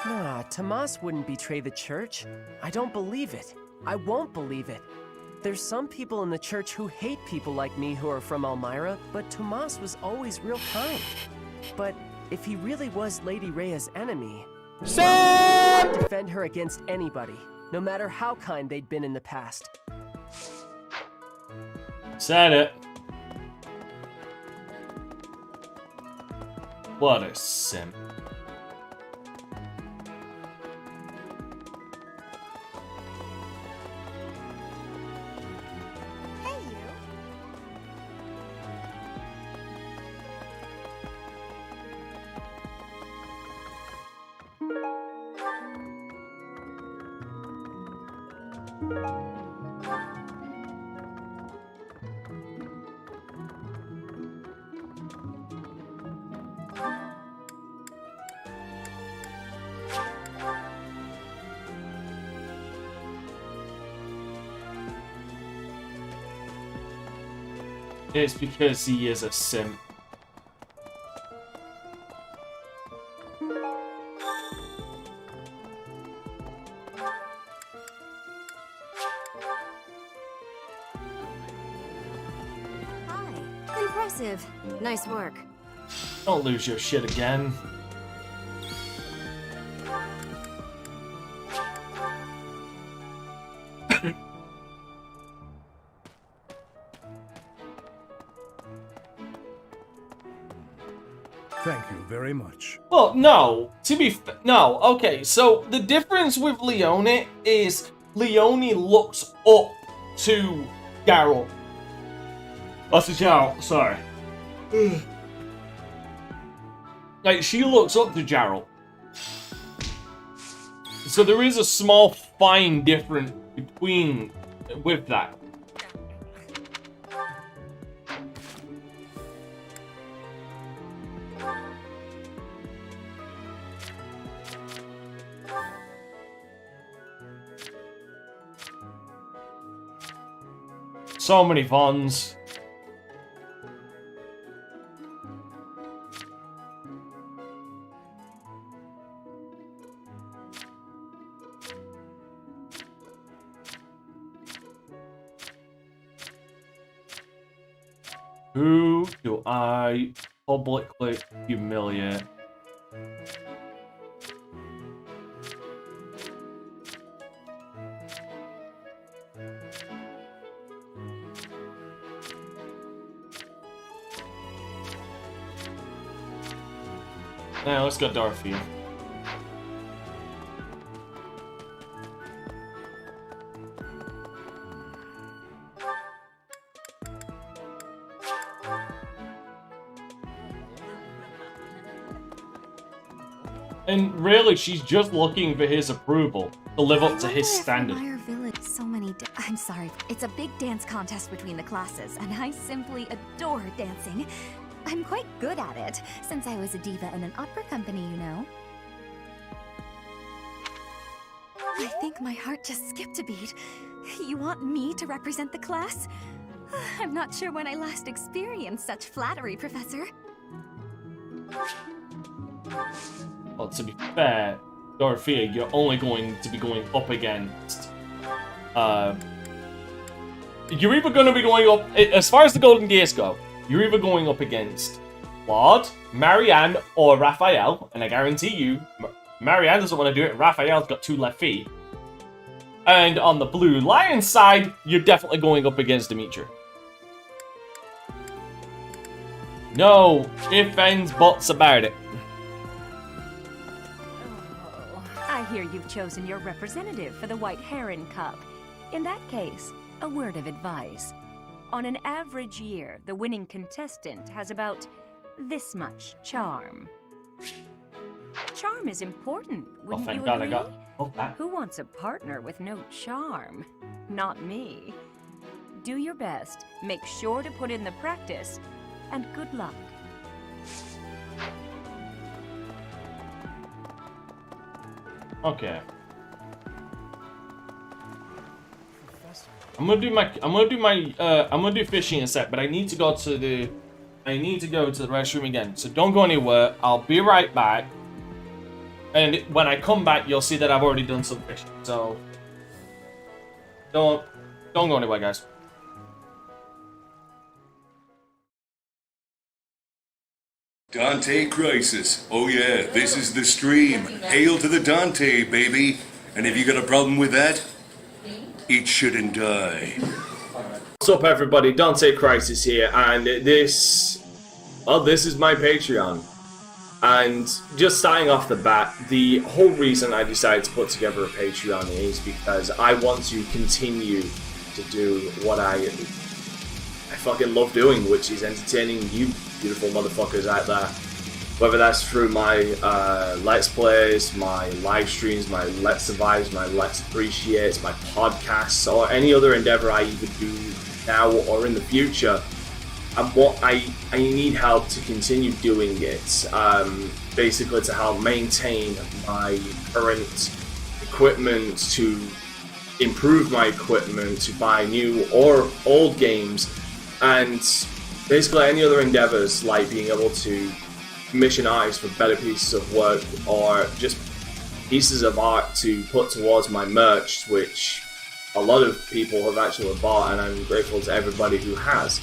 Nah, Tomas wouldn't betray the church. I don't believe it. I won't believe it. There's some people in the church who hate people like me who are from Elmira, but Tomas was always real kind. But if he really was Lady Rhea's enemy, I'd defend her against anybody, no matter how kind they'd been in the past. Said it. What a simp. It's because he is a simp. Impressive. Nice work. Don't lose your shit again. Thank you very much. Well, no. To be no. Okay, so the difference with Leone is Leone looks up to Geralt. That's a Geralt, sorry. Like, she looks up to Geralt. So there is a small, fine difference between with that. So many Vons. Who do I publicly humiliate? Now let's go Dorothy. And really, she's just looking for his approval to live up to his standard. Elmire Village, so many. I'm sorry. It's a big dance contest between the classes, and I simply adore dancing. I'm quite good at it, since I was a diva in an opera company, you know. I think my heart just skipped a beat. You want me to represent the class? I'm not sure when I last experienced such flattery, Professor. Well, to be fair, Dorothea, you're only going to be going up against... you're either going to be going up... As far as the Golden Gears go, you're either going up against Claude, Marianne, or Raphael, and I guarantee you, Marianne doesn't want to do it, and Raphael's got 2 left feet. And on the Blue Lion side, you're definitely going up against Dimitri. No ifs, ands, buts about it. I hear you've chosen your representative for the White Heron Cup. In that case, a word of advice. On an average year, the winning contestant has about this much charm. Charm is important, wouldn't you agree? Who wants a partner with no charm? Not me. Do your best, make sure to put in the practice, and good luck. Okay. I'm gonna do fishing in a sec, but I need to go to the restroom again. So don't go anywhere. I'll be right back. And when I come back, you'll see that I've already done some fishing. So don't go anywhere, guys. DanteCrysis. Oh yeah, this is the stream. Hail to the Dante, baby. And if you got a problem with that, eat shit and die. What's up, everybody? DanteCrysis here, and this is my Patreon. And just starting off the bat, the whole reason I decided to put together a Patreon is because I want to continue to do what I fucking love doing, which is entertaining you beautiful motherfuckers out there. Whether that's through my Let's Plays, my live streams, my Let's Survives, my Let's Appreciates, my podcasts, or any other endeavor I either do now or in the future. I need help to continue doing it, basically to help maintain my current equipment, to improve my equipment, to buy new or old games, and basically any other endeavors like being able to commission artists for better pieces of work or just pieces of art to put towards my merch, which a lot of people have actually bought, and I'm grateful to everybody who has.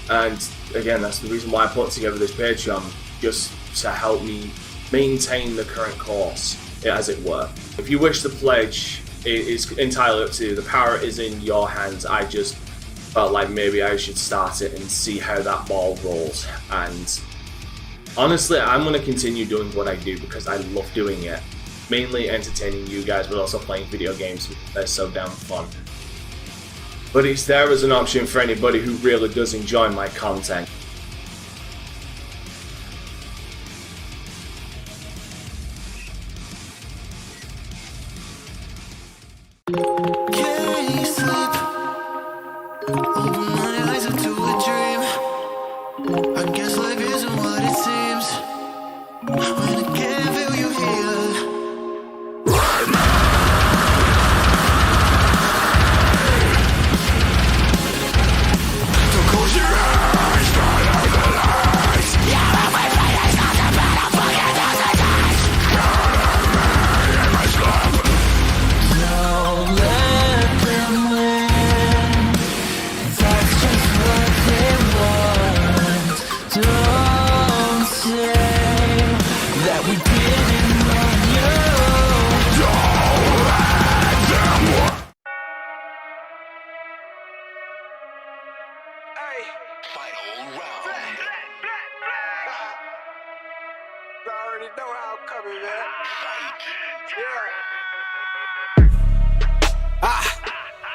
And again, that's the reason why I put together this Patreon, just to help me maintain the current course, as it were. If you wish to pledge, it is entirely up to you. The power is in your hands. I just felt like maybe I should start it and see how that ball rolls. And honestly, I'm going to continue doing what I do because I love doing it. Mainly entertaining you guys, but also playing video games. They're so damn fun. But it's there as an option for anybody who really does enjoy my content. Can't sleep. Open my eyes up to a dream. I guess life isn't what it seems. When I can't feel you here.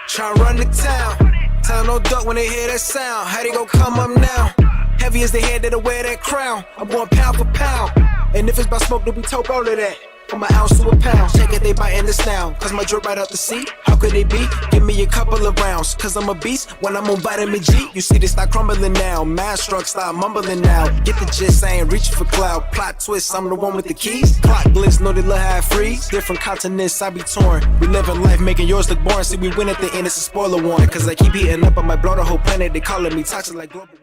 Tryna run the town. Tell no duck when they hear that sound. How they gon' come up now? Heavy as the head that'll wear that crown. I'm going pound for pound. And if it's about smoke, then we tote all of that. From an ounce to a pound. Check it, they biting this now. Cause my drip right out the sea. How could they be? Give me a couple of rounds. Cause I'm a beast when I'm on vitamin G. You see they start crumbling now. Mad struck start mumbling now. Get the gist, I ain't reaching for cloud. Plot twist, I'm the one with the keys. Clock blitz, know they love how I freeze. Different continents, I be torn. We living life, making yours look boring. See, we win at the end, it's a spoiler warning. Cause I keep heating up, I might blow the whole planet. They calling me toxic like global.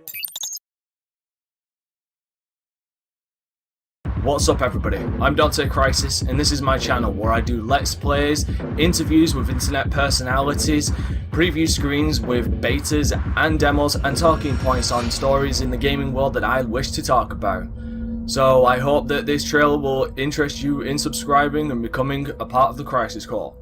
What's up everybody, I'm DanteCrysis and this is my channel where I do let's plays, interviews with internet personalities, preview screens with betas and demos and talking points on stories in the gaming world that I wish to talk about. So I hope that this trailer will interest you in subscribing and becoming a part of the Crisis Corps.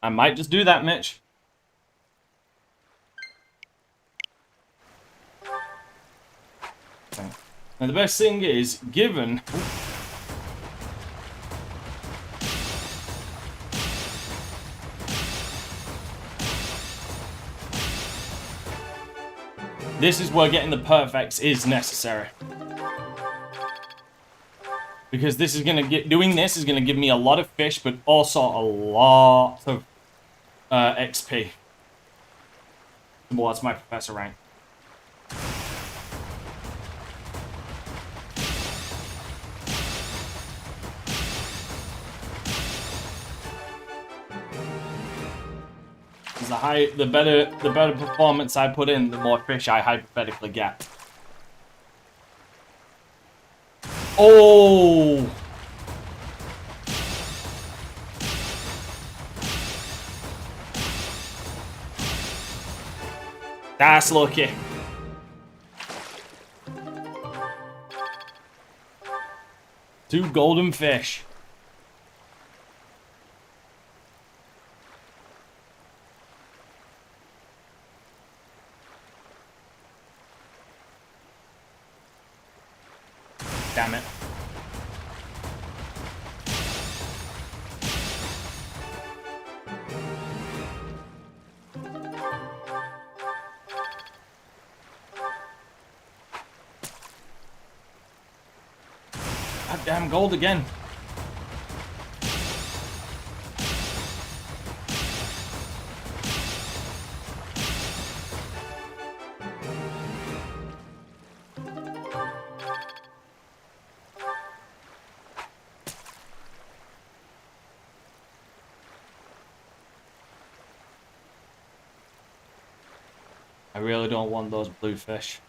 I might just do that, Mitch. Okay. And the best thing is, given... This is where getting the perfects is necessary. Because this is gonna doing this is gonna give me a lot of fish, but also a lot of XP. Well, that's my professor rank. The better performance I put in, the more fish I hypothetically get. Oh! That's lucky. Two golden fish. Damn it. Goddamn gold again. I really don't want those blue fish.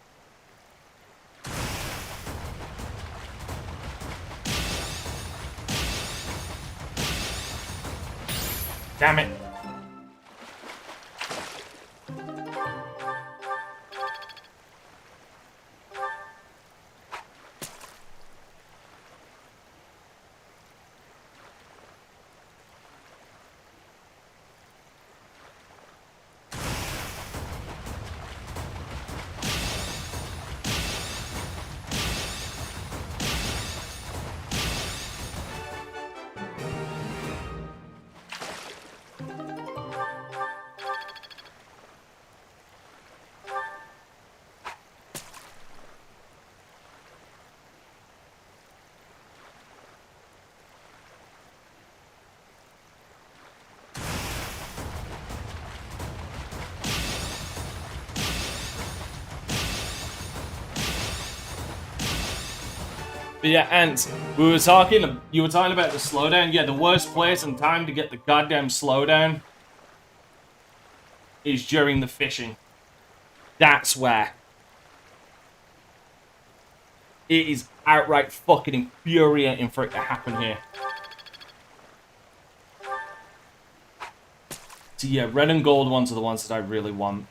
Damn it. But yeah, Ant, you were talking about the slowdown. Yeah, the worst place and time to get the goddamn slowdown is during the fishing. That's where. It is outright fucking infuriating for it to happen here. So yeah, red and gold ones are the ones that I really want.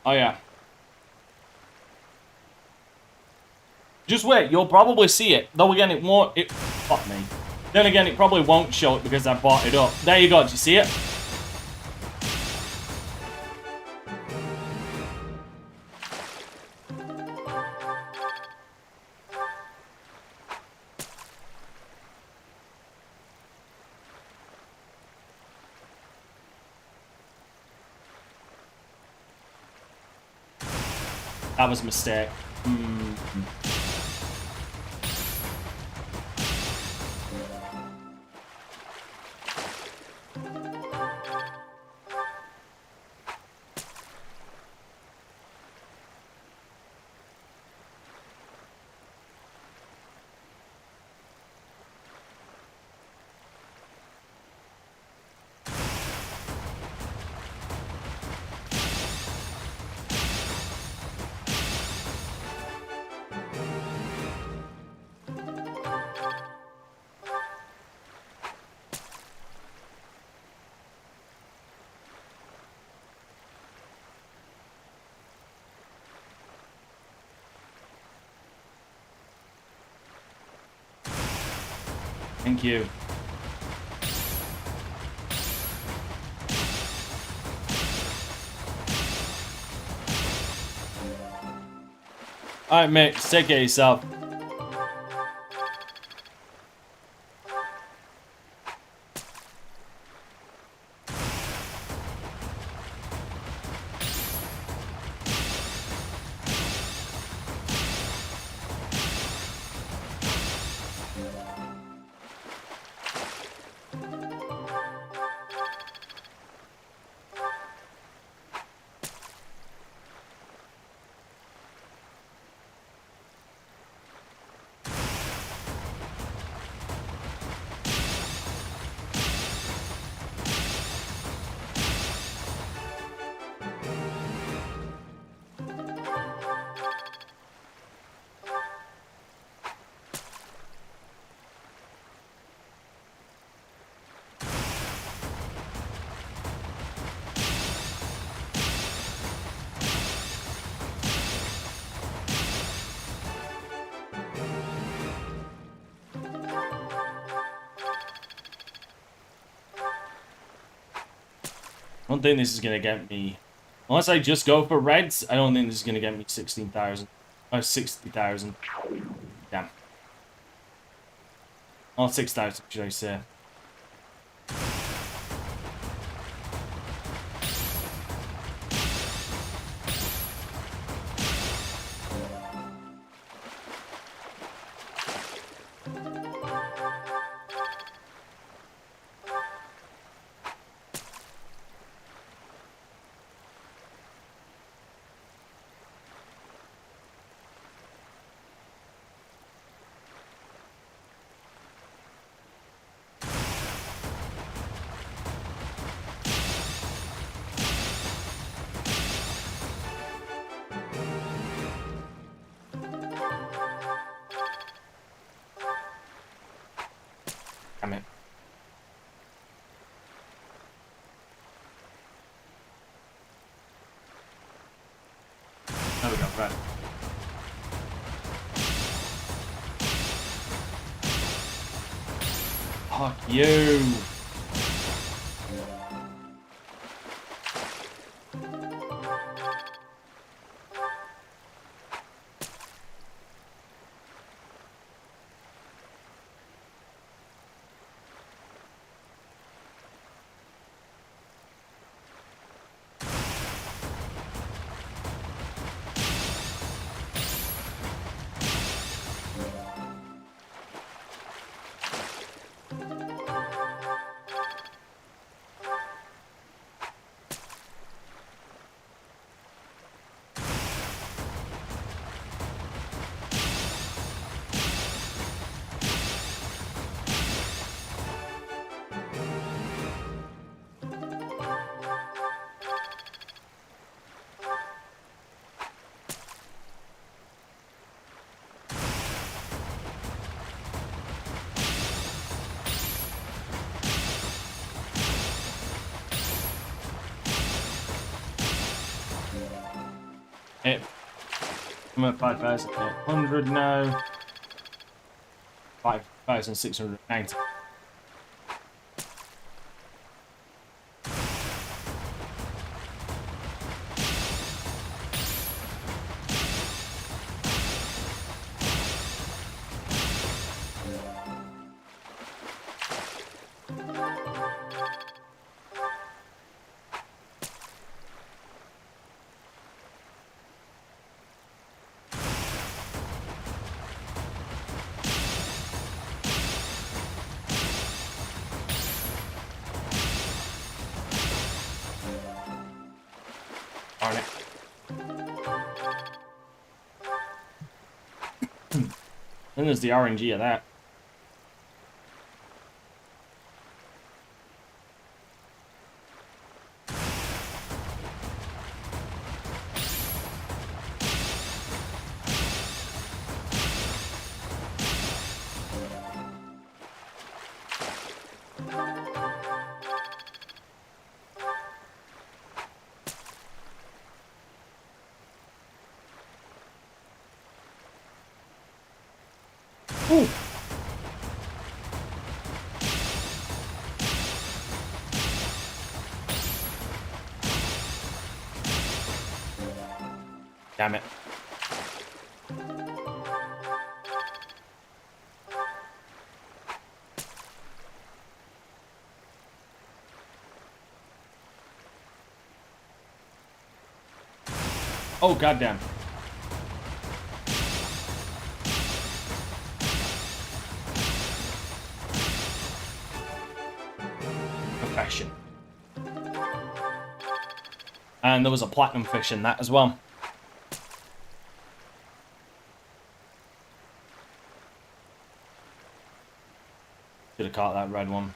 Oh yeah. Just wait, you'll probably see it. Though again, it won't. Fuck me. Then again, it probably won't show it because I bought it up. There you go. Do you see it? That was a mistake. Thank you. Alright, mate. Take care of yourself. I don't think this is going to get me... Unless I just go for reds, I don't think this is going to get me 16,000. Or 60,000. Damn. Or 6,000, should I say. Damn it. There we go, right. Fuck you. I'm at 5,800 now. 5,690. Darn it. Then there's the RNG of that. Ooh. Damn it. Oh, goddamn. Perfection. And there was a platinum fish in that as well. Should have caught that red one.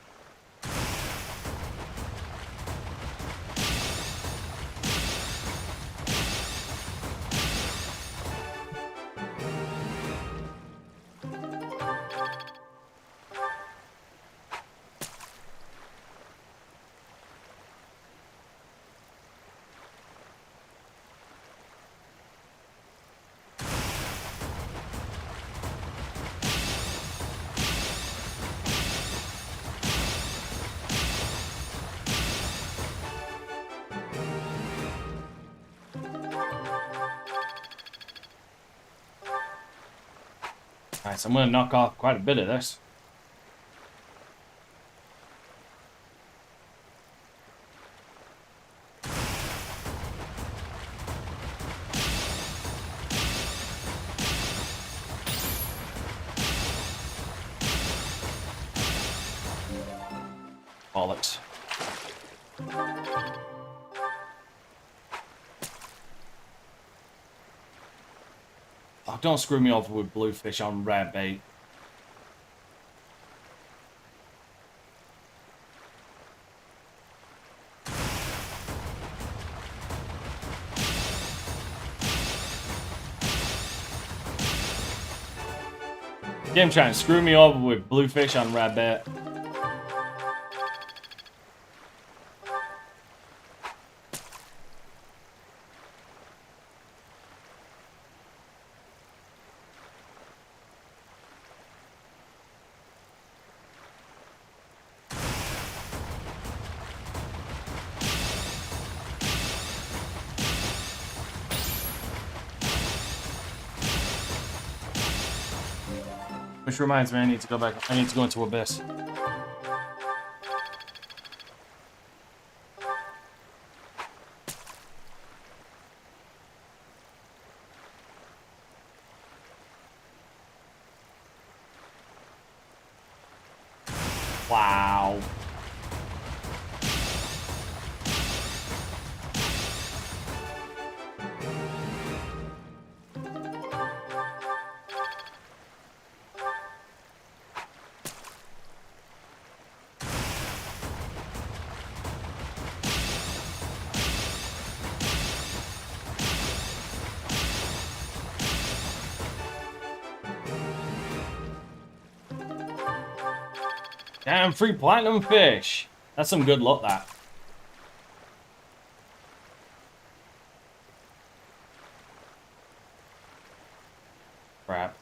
Right, so I'm gonna knock off quite a bit of this. Bollocks. Oh, don't screw me over with bluefish on rare bait. Game trying to screw me over with bluefish on rare bait. Which reminds me, I need to go back. I need to go into Abyss. Wow. Damn, free platinum fish. That's some good luck, that. Crap.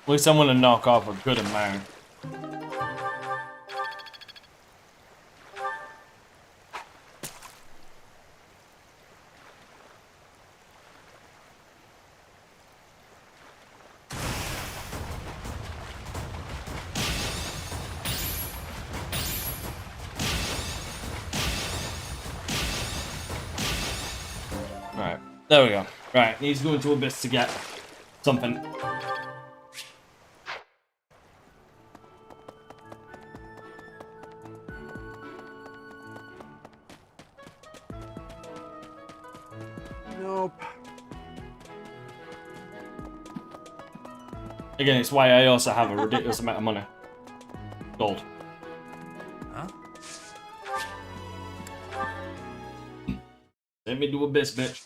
At least I'm gonna knock off a good amount. Right, there we go. Right, needs to go into Abyss to get something. Nope. Again, it's why I also have a ridiculous amount of money. Gold. Huh? Let me do Abyss, bitch.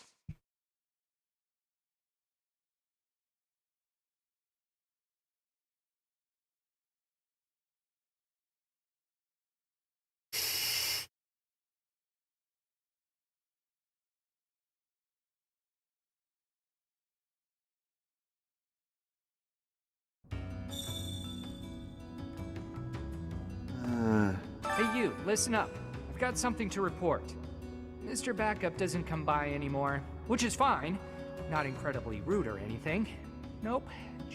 Hey you, listen up. I've got something to report. Mr. Backup doesn't come by anymore, which is fine. Not incredibly rude or anything. Nope,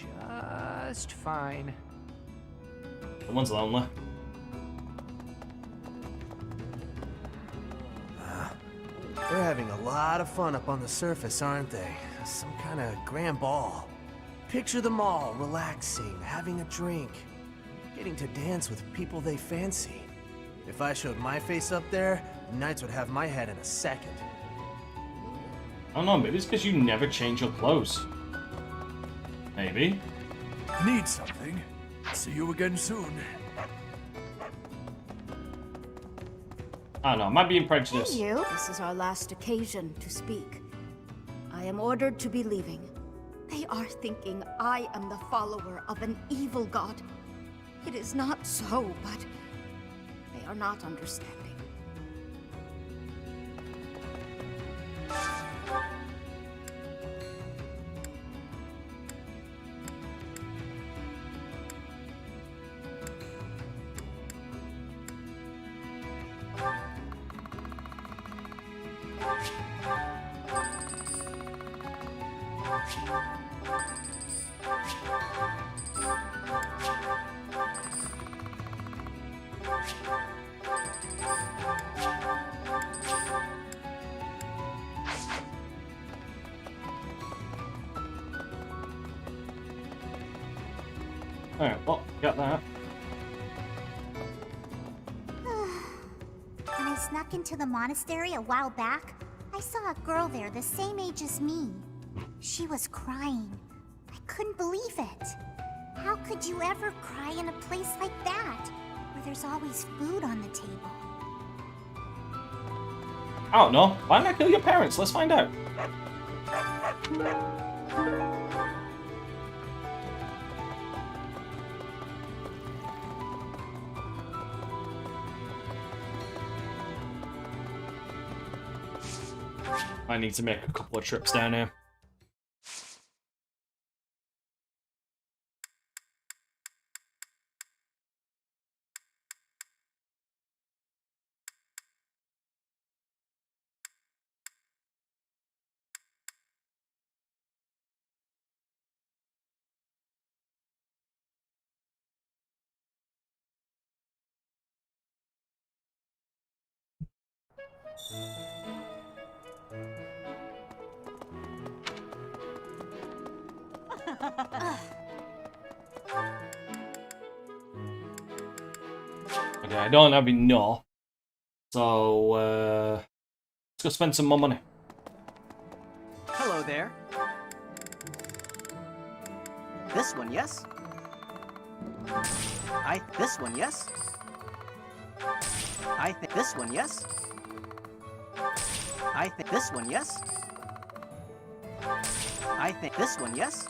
just fine. Someone's lonely. They're having a lot of fun up on the surface, aren't they? Some kind of grand ball. Picture them all relaxing, having a drink, getting to dance with people they fancy. If I showed my face up there, the Knights would have my head in a second. I don't know, maybe it's because you never change your clothes. Maybe. Need something? See you again soon. I don't know, am I being prejudiced? Hey, you. This is our last occasion to speak. I am ordered to be leaving. They are thinking I am the follower of an evil god. It is not so, but they are not understanding. Alright, well, got that. When I snuck into the monastery a while back, I saw a girl there the same age as me. She was crying. I couldn't believe it. How could you ever cry in a place like that, where there's always food on the table? I don't know. Why didn't I kill your parents? Let's find out. I need to make a couple of trips down here. Okay, I don't have enough. So, let's go spend some more money. Hello there. This one, yes? This one, yes? I think this one, yes? I think this one, yes? I think this one, yes?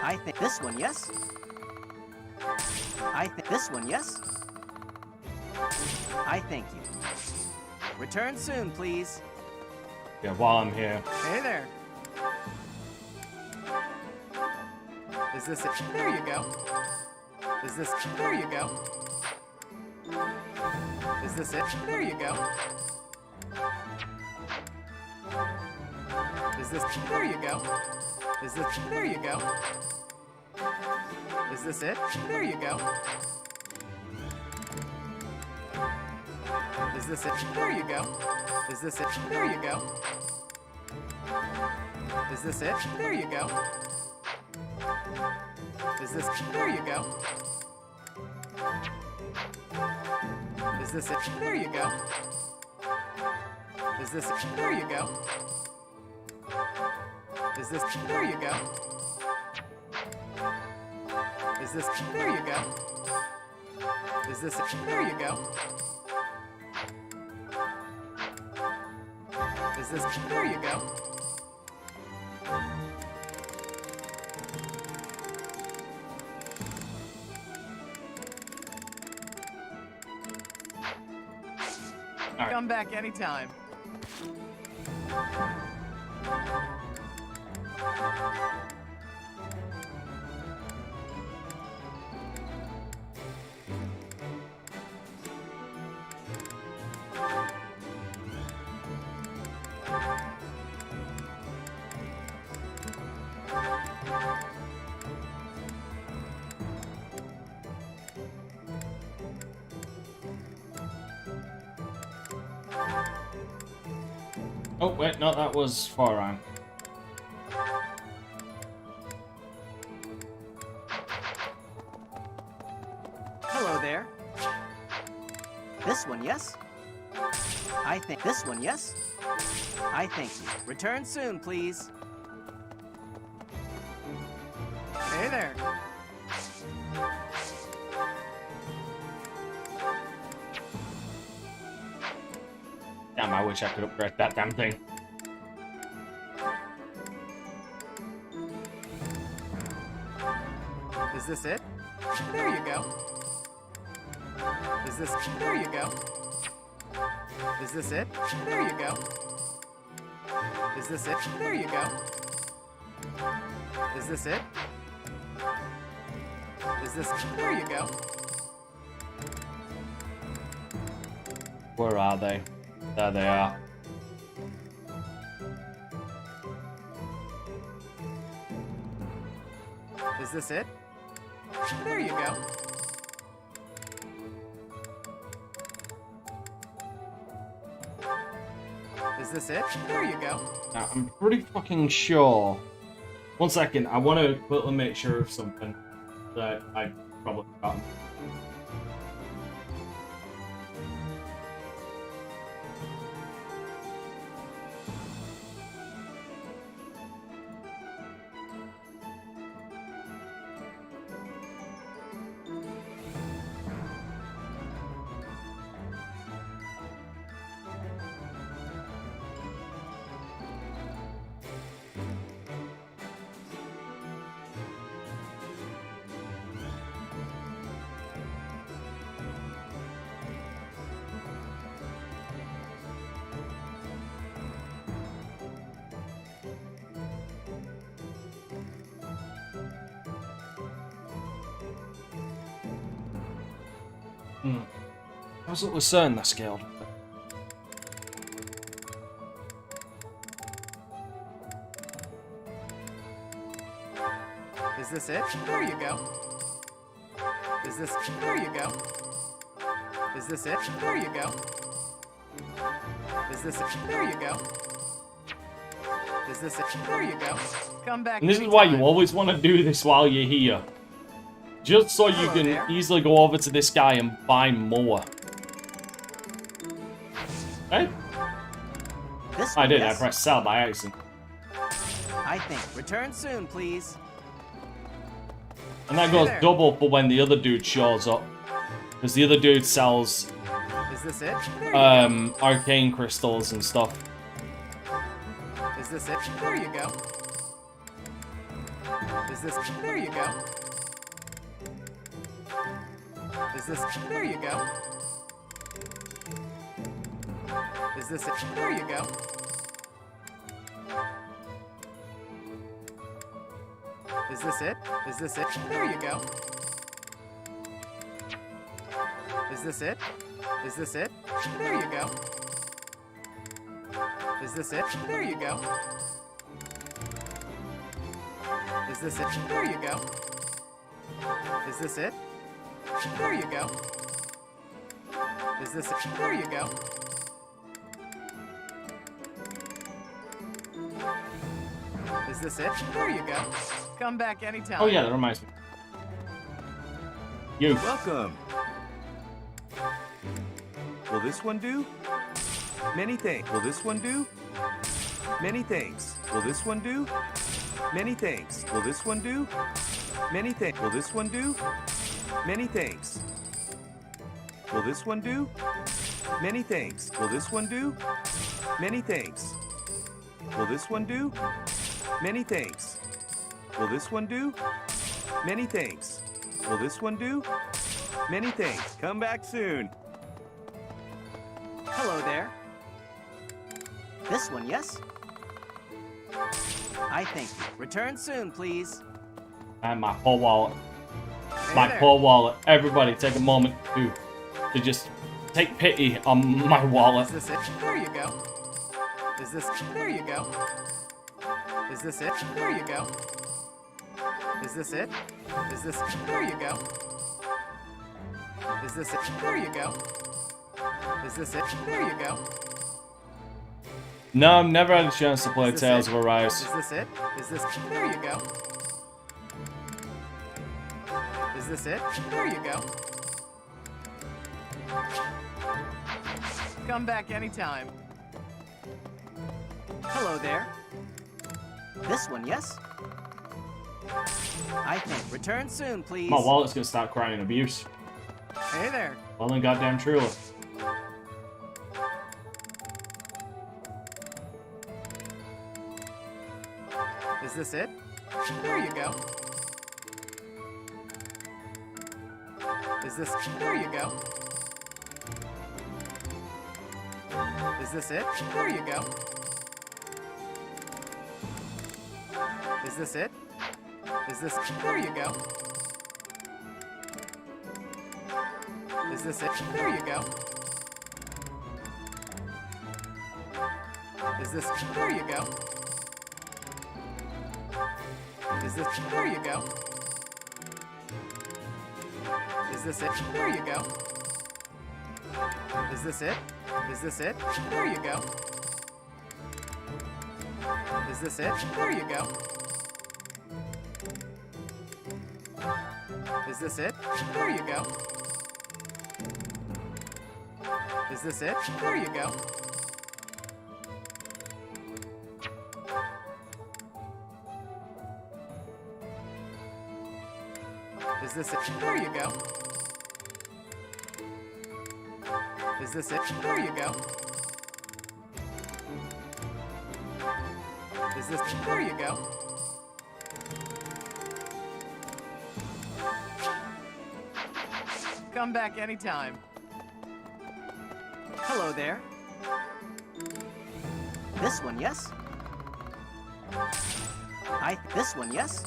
I think this one, yes? I think this one, yes? I thank you. Return soon, please. Yeah, while I'm here. Hey there. Is this it? There you go. Is this? There you go. Is this it? There you go. Is this? There you go. Is this? There you go. Is this it? There you go. Is this it? There you go. Is this it? There you go. Is this it? There you go. Is this? There you go. Is this it? There you go. Is this? There you go. Is this? There you go. Is this? There you go. Is this? There you go. Is this? There you go. All right. Come back anytime. Oh, wait, no, that was Farang. Hello there. This one, yes? I think this one, yes? I thank you. Return soon, please. Hey there. Damn, I wish I could upgrade that damn thing. Is this it? There you go. Is this... There you go. Is this it? There you go. Is this it? There you go. Is this it? Is this... There you go. Where are they? There they are. Is this it? There you go. Is this it? There you go. Now, I'm pretty fucking sure. One second, I want to quickly make sure of something that I probably forgotten. How's it Lucerne that's scaled? Is this it? There you go. Is this... There you go. Is this it? There you go. Is this it? There you go. Is this it? There you go. Come back. And this is why you always want to do this while you're here. Just so you can easily go over to this guy and buy more. Hey? I did, yes. I pressed sell by accident. I think. Return soon, please. And that goes double for when the other dude shows up. Because the other dude sells Is this it? There you go. arcane crystals and stuff. Is this it? There you go. Is this... There you go. Is this... There you go. Is this it? There you go. Is this it? Is this it? There you go. Is this it? Is this it? There you go. Is this it? There you go. Is this it? There you go. Is this it? There you go. Is this it? There you go. Is this it? There you go. Come back anytime. Oh yeah, that reminds me. You. Welcome. Will this one do? Many thanks. Will this one do? Many thanks. Will this one do? Many thanks. Will this one do? Many thanks. Will this one do? Many thanks. Will this one do? Many thanks. Will this one do? Many thanks. Will this one do? Many thanks. Will this one do? Many thanks. Will this one do? Many thanks. Come back soon. Hello there. This one, yes? I thank you. Return soon, please. And my poor wallet. Hey My there. poor wallet. Everybody take a moment to just take pity on my wallet. Is this it? There you go. Is this... There you go. Is this it? There you go. Is this it? Is this... There you go. Is this it? There you go. Is this it? There you go. No, I've never had a chance to play Tales of Arise. Is this it? Is this... There you go. Is this it? There you go. Come back anytime. Hello there. This one, yes? I think. Return soon, please. My wallet's gonna start crying abuse. Hey there. Well then, goddamn truly. Is this it? There you go. Is this... There you go. Is this it? There you go. Is this it? Is this... There you go. Is this it? There you go. Is this... There you go. Is this... There you go. Is this it? There you go. Is this it? Is this it? There you go. Is this it? There you go. Is this it? There you go. Is this it? There you go. Is this it? There you go. Is this it? There you go. Is this... There you go. Come back anytime. Hello there. This one, yes? This one, yes?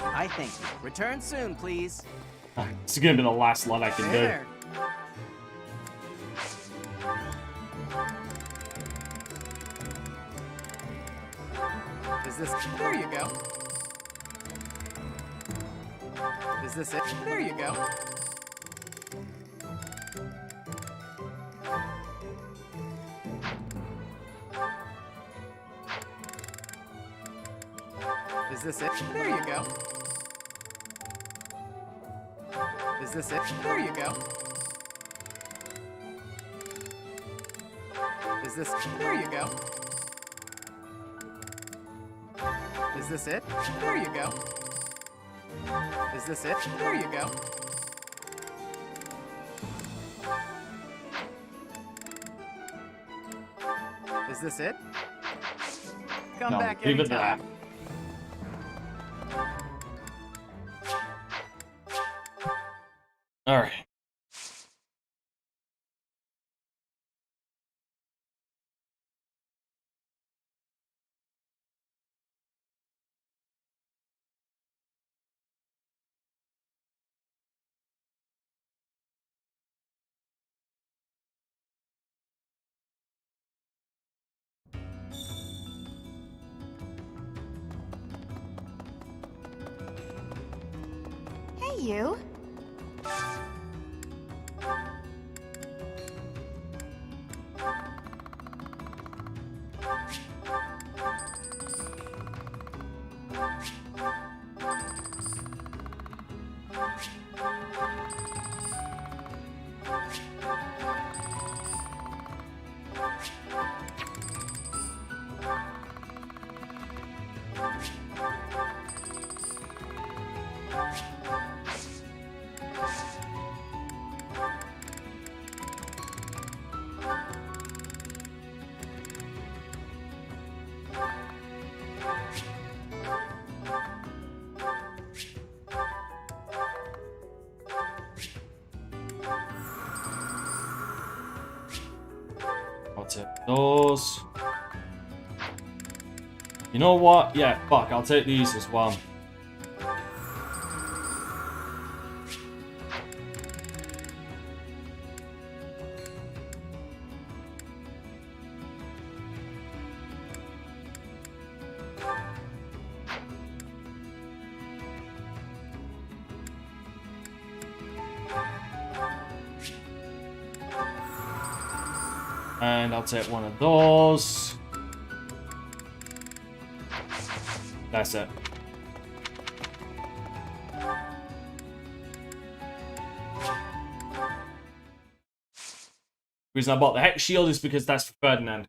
I thank you. Return soon, please. This is gonna be the last lot I can do. There. Is this... There you go. Is this it? There you go. Is this it? There you go. Is this it? There you go. Is this... There you go. Is this it? There you go. Is this it? There you go. Is this it? Come No, back leave it anytime. there. All right. Hey, you. I'll take those. You know what? Yeah, fuck, I'll take these as well. And I'll take one of those. That's it. The reason I bought the Hex Shield is because that's for Ferdinand.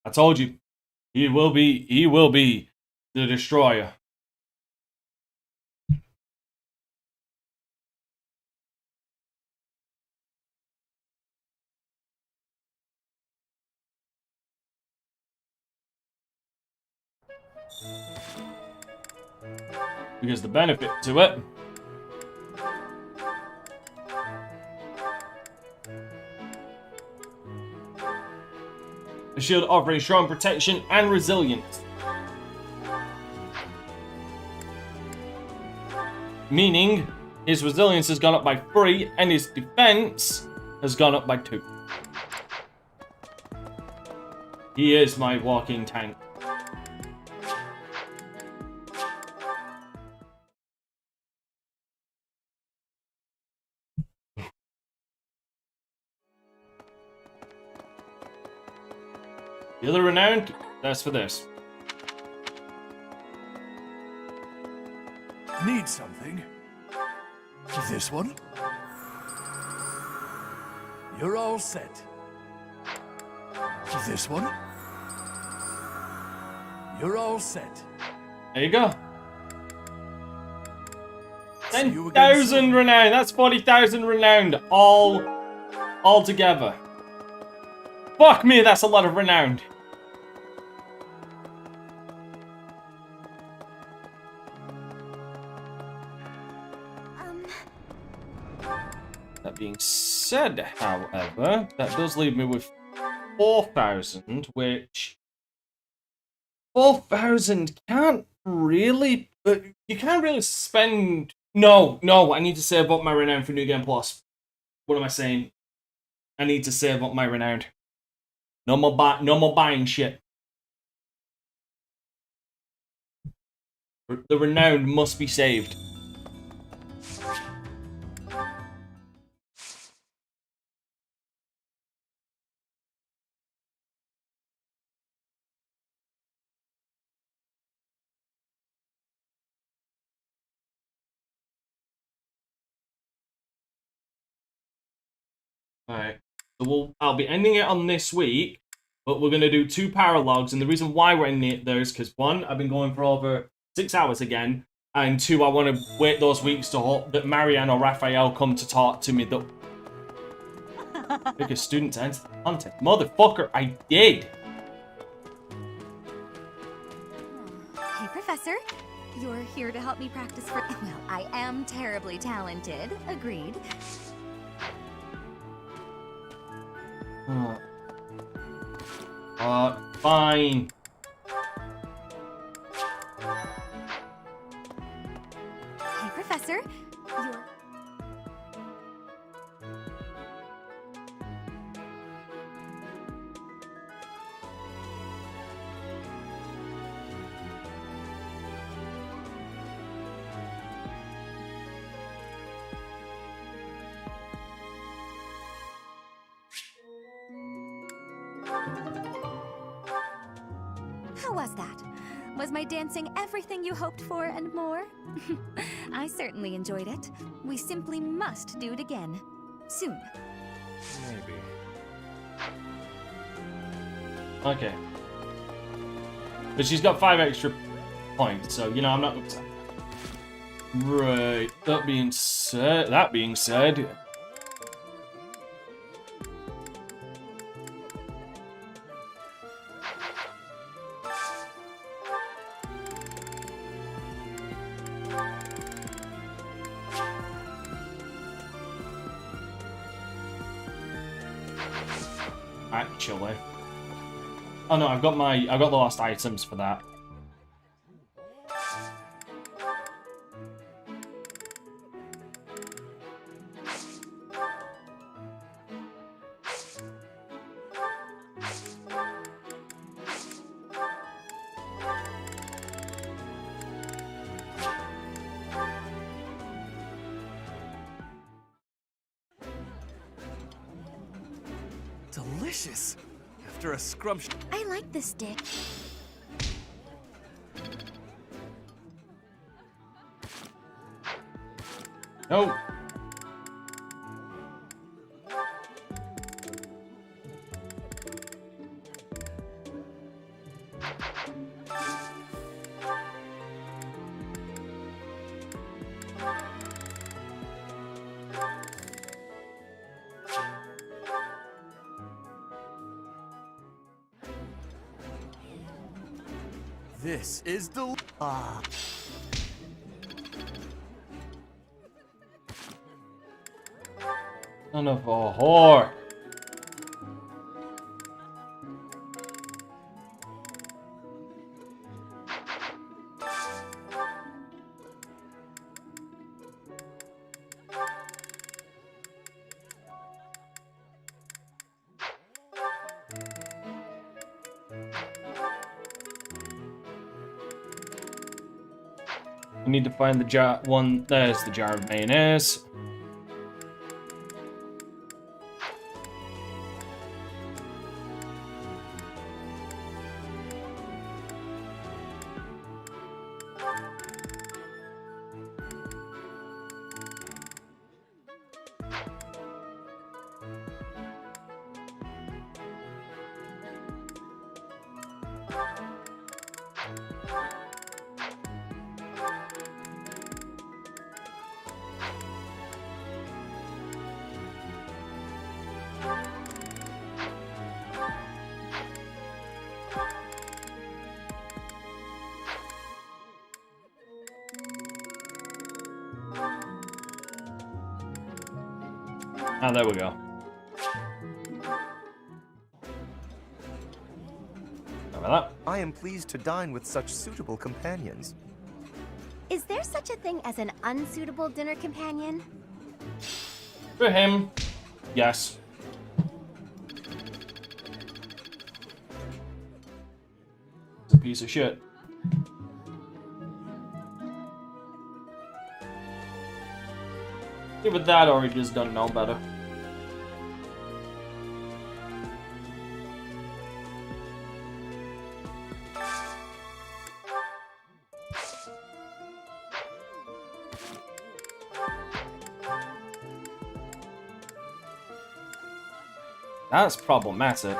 I told you, he will be the destroyer. Because the benefit to it the shield offering strong protection and resilience. Meaning, his resilience has gone up by 3 and his defense has gone up by 2. He is my walking tank. The other renowned, that's for this. Need something? This one? You're all set. This one? You're all set. There you go. 10,000 renown. That's 40,000 renowned all together. Fuck me, that's a lot of renowned. That being said, however, that does leave me with 4,000, which 4,000 can't really. You can't really spend. No, I need to save up my renown for New Game Plus. What am I saying? I need to save up my renown. No more buying shit. The renown must be saved. Alright, so I'll be ending it on this week, but we're going to do 2 paralogs, and the reason why we're ending it there is because 1, I've been going for over 6 hours again, and 2, I want to wait those weeks to hope that Marianne or Raphael come to talk to me. Biggest student to enter the contest. Motherfucker, I did! Hey, Professor. You're here to help me practice for... Well, I am terribly talented. Agreed. Fine. Hey, Professor. You're... How was that? Was my dancing everything you hoped for and more? I certainly enjoyed it. We simply must do it again. Soon. Maybe. Okay. But she's got 5 extra points, so, you know, I'm not upset. Right. That being said... Actually. Oh no, I've got the lost items for that. Delicious. After a scrumptious... I like this stick. No. This is Son of a whore. We need to find the jar. One. There's the jar of mayonnaise. Ah, there we go. I am pleased to dine with such suitable companions. Is there such a thing as an unsuitable dinner companion? For him, yes. It's a piece of shit. Either that or he just doesn't know better. That's problematic.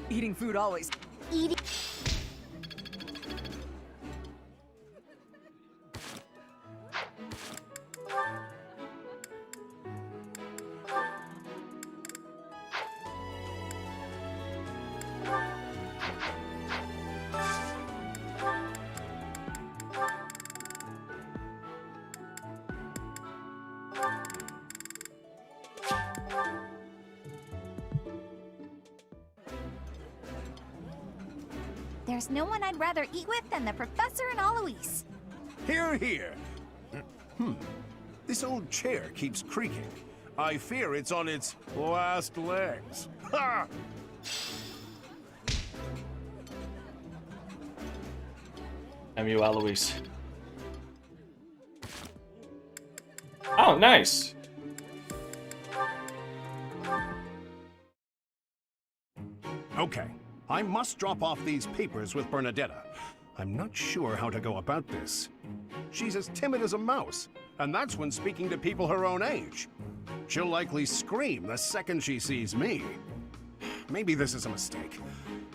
Eating food always. Eating. There's no one I'd rather eat with than the Professor and Alois. Hear, hear. This old chair keeps creaking. I fear it's on its last legs. Ha! Damn you, Alois. Oh, nice. Okay, I must drop off these papers with Bernadetta. I'm not sure how to go about this. She's as timid as a mouse, and that's when speaking to people her own age. She'll likely scream the second she sees me. Maybe this is a mistake.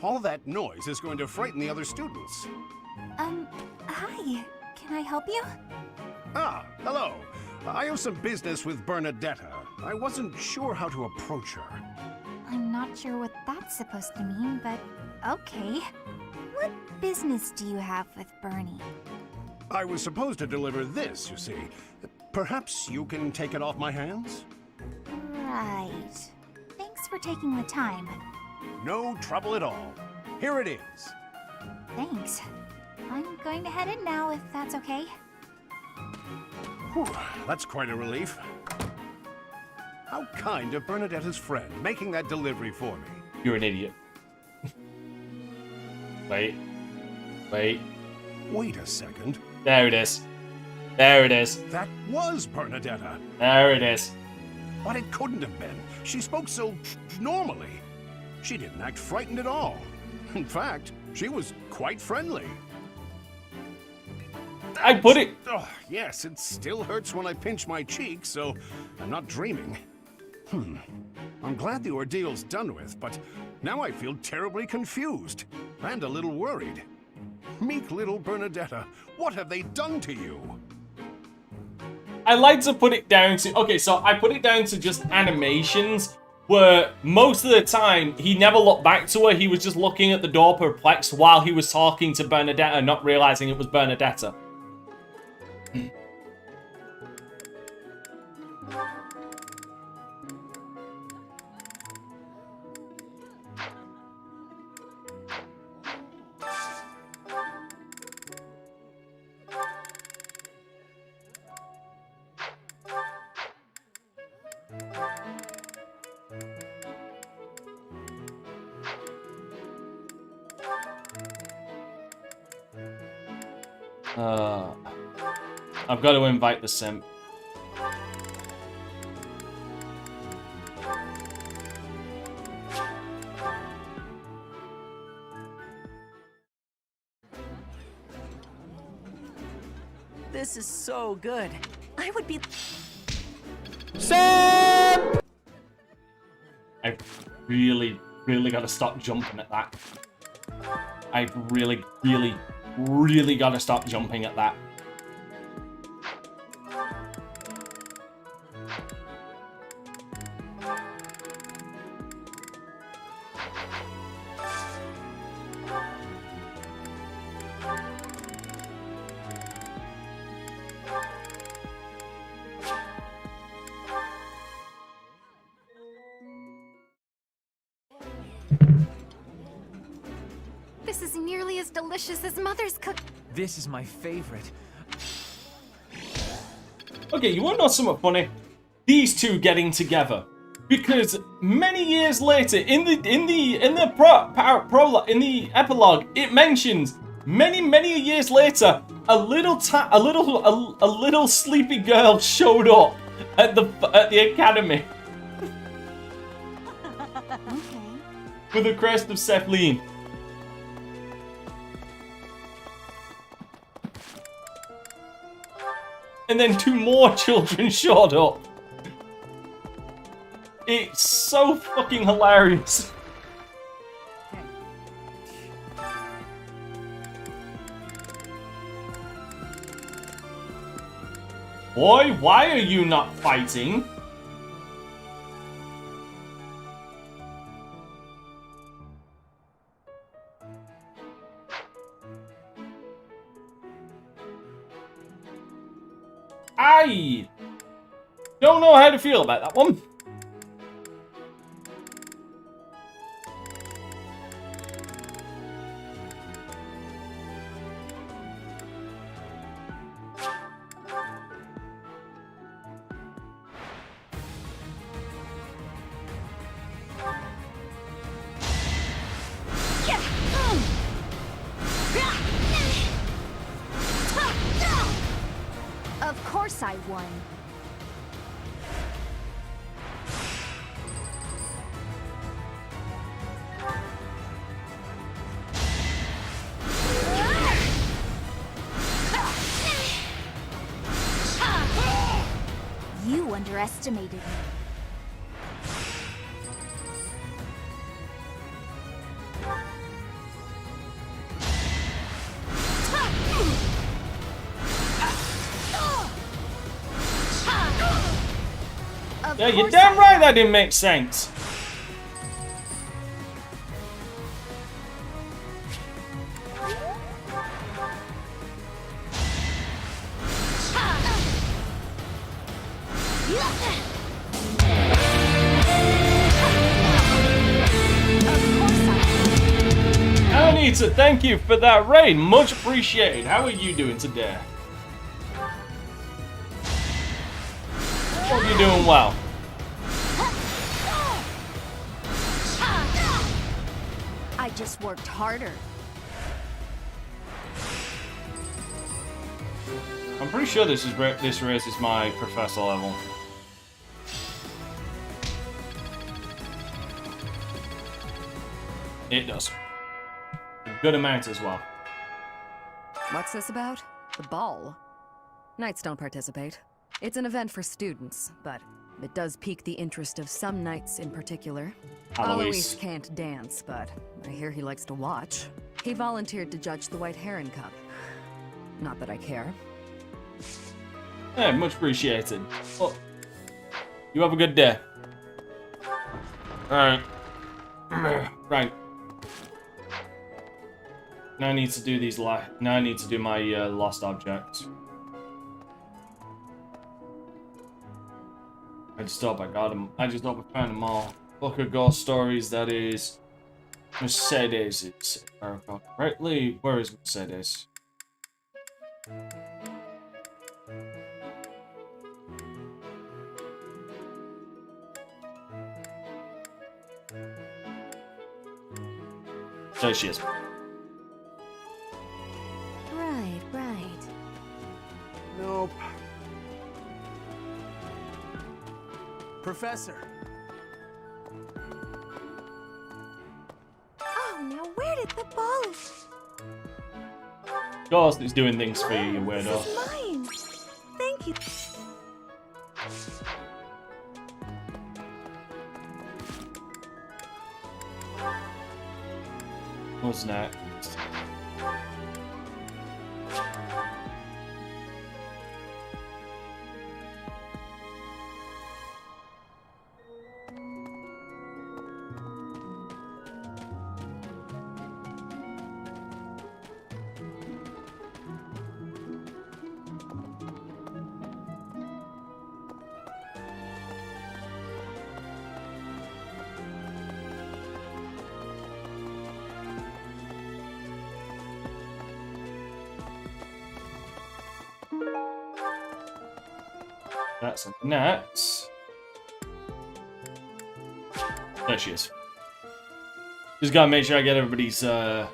All that noise is going to frighten the other students. Hi. Can I help you? Ah, hello. I have some business with Bernadetta. I wasn't sure how to approach her. I'm not sure what that's supposed to mean, but okay. What business do you have with Bernie? I was supposed to deliver this, you see. Perhaps you can take it off my hands? Right. Thanks for taking the time. No trouble at all. Here it is. Thanks. I'm going to head in now, if that's okay. Whew, that's quite a relief. How kind of Bernadetta's friend, making that delivery for me. You're an idiot. Wait. Wait. Wait a second. There it is. There it is. That was Bernadetta. There it is. But it couldn't have been. She spoke so normally. She didn't act frightened at all. In fact, she was quite friendly. I put it. Oh, yes, it still hurts when I pinch my cheek, so I'm not dreaming. I'm glad the ordeal's done with, but now I feel terribly confused and a little worried. Meek little Bernadetta, what have they done to you? I like to put it down to... Okay, so I put it down to just animations where most of the time he never looked back to her. He was just looking at the door perplexed while he was talking to Bernadetta, not realizing it was Bernadetta. I've got to invite the simp. This is so good. I would be... Simp! I really gotta stop jumping at that. I really gotta stop jumping at that. This is nearly as delicious as Mother's cook. This is my favorite. Okay, you wanna know something funny? These two getting together, because many years later, in the epilogue, it mentions many years later, a little sleepy girl showed up at the academy with the crest of Cephaline. And then 2 more children showed up. It's so fucking hilarious. Boy, why are you not fighting? I don't know how to feel about that one. Of course I won. You underestimated me. Yeah, you're damn right that didn't make sense. I don't Anita, thank you for that raid. Much appreciated. How are you doing today? Hope you're doing well. I just worked harder. I'm pretty sure this raises my professor level. It does. A good amount as well. What's this about? The ball? Knights don't participate. It's an event for students, but it does pique the interest of some knights in particular. Alois can't dance, but I hear he likes to watch. He volunteered to judge the White Heron Cup. Not that I care. Yeah, much appreciated. Well, you have a good day. Alright. Right. Now I need to do these now I need to do my lost objects. I just hope I got them. I just hope I found them all. Book of Ghost Stories, that is Mercedes. If I recall correctly. Where is Mercedes? There she is. Right. Nope. Professor. Oh, now where did the ball? Ghost is doing things for you, you weirdo. This is mine. Thank you. What's next? That's a net. There she is. Just gotta make sure I get everybody's, Oh,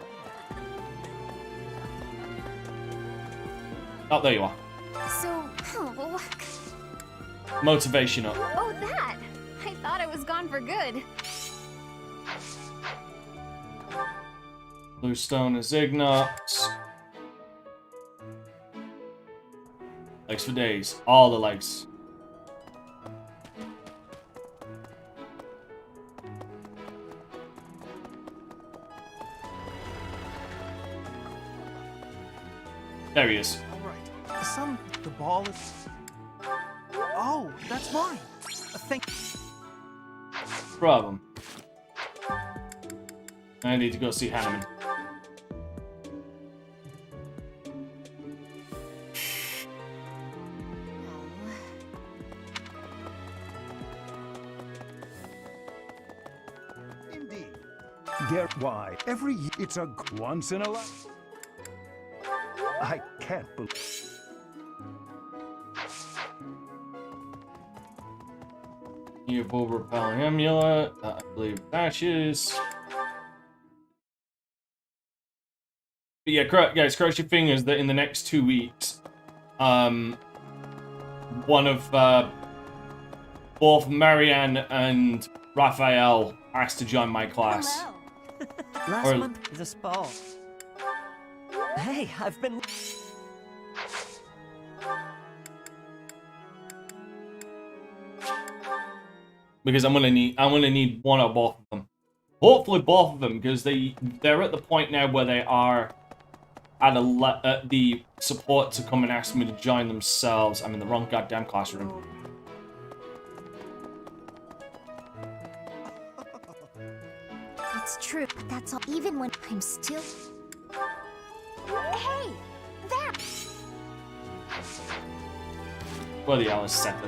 there you are. So, Motivation up. oh, that! I thought it was gone for good. Bluestone is Ignots. Legs for days. All the legs. There he is. Alright. The ball is... Oh, that's mine. Thank... Problem. I need to go see Hanneman. Indeed. Get why? Every year it's a once in a life. I can't believe. New bull repelling amulet. I believe matches. But yeah, guys, cross your fingers that in the next 2 weeks, one of both Marianne and Raphael asked to join my class. Last month this fall. Hey, I've been. Because I'm gonna need one or both of them. Hopefully both of them, because they're at the point now where they are at the support to come and ask me to join themselves. I'm in the wrong goddamn classroom. It's true, but that's all. Even when I'm still. Hey, that. Where the hell is Seth?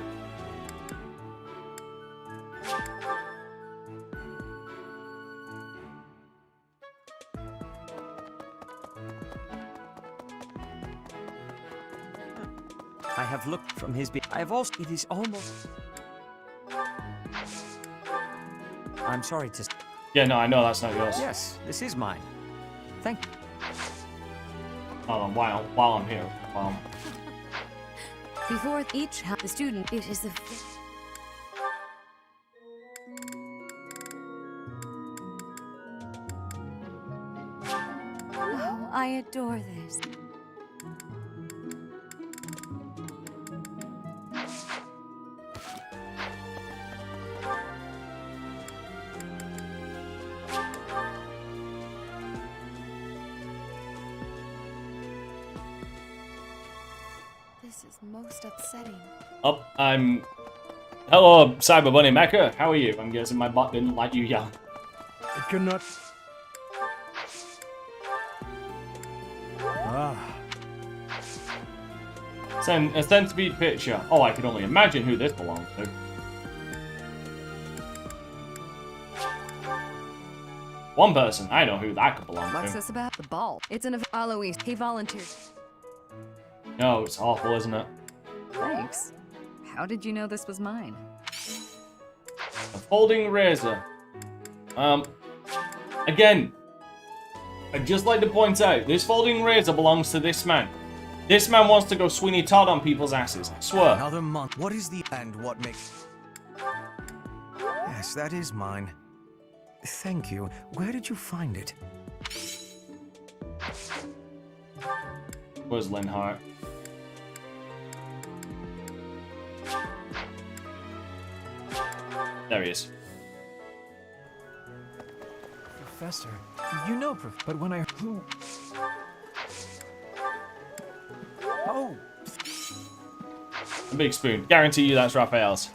I have looked from his I have also... It is almost... I'm sorry to... Yeah, no, I know that's not yours. Yes, this is mine. Thank you. Hold on, while I'm here. Before each the student, it is the... Oh, I adore this. This is most upsetting. Oh, Hello, Cyber Bunny Mecha. How are you? I'm guessing my bot didn't like you yelling. It cannot... Ah. Send a centipede picture. Oh, I can only imagine who this belongs to. One person. I know who that could belong What's to. this about? The ball. It's an Alois. He volunteered. No, it's awful, isn't it? Thanks. How did you know this was mine? A folding razor. Again, I'd just like to point out, this folding razor belongs to this man. This man wants to go Sweeney Todd on people's asses, I swear. Another month. What is the... And what makes... Yes, that is mine. Thank you. Where did you find it? Where's Linhart? There he is. Professor, you know, but when I... Who... Oh! A big spoon. Guarantee you that's Raphael's.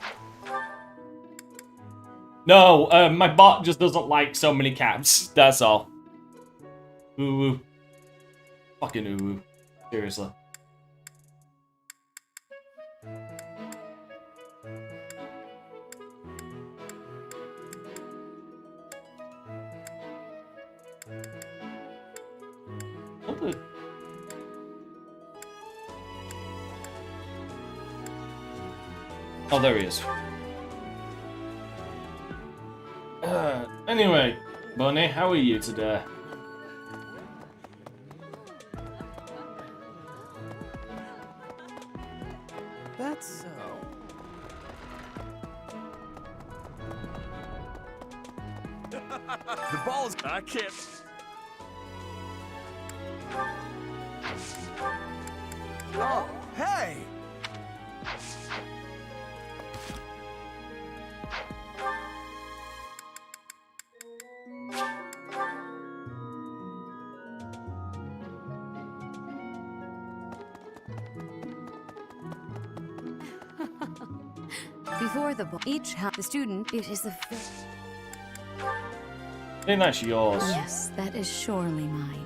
No, my bot just doesn't like so many caps. That's all. Ooh. Fucking ooh. Seriously. What the... Oh, there he is. Anyway, Bunny, how are you today? That's so. The ball's... I can't... Oh, hey! Before the ball, each the student, it is the... I think that's yours. Yes, that is surely mine.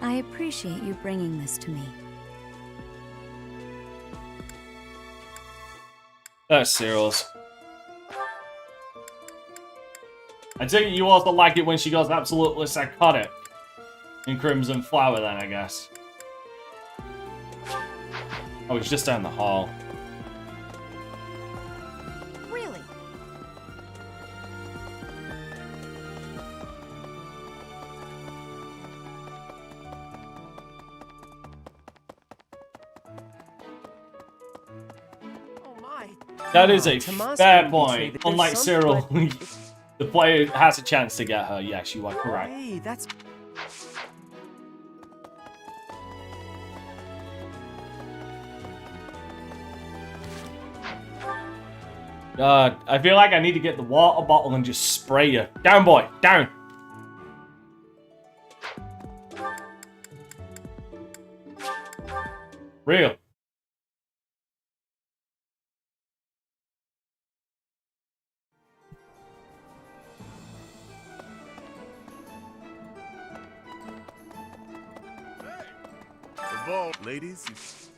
I appreciate you bringing this to me. That's Cyril's. I take it you also like it when she goes absolutely psychotic in Crimson Flower then, I guess. Oh, it's just down the hall. Really? That is a Tomas fair wouldn't point. betray the- Unlike there's Cyril, some- the player has a chance to get her. Yes, you are correct. Hey, that's... I feel like I need to get the water bottle and just spray you. Down, boy, down. Real. The ball, ladies.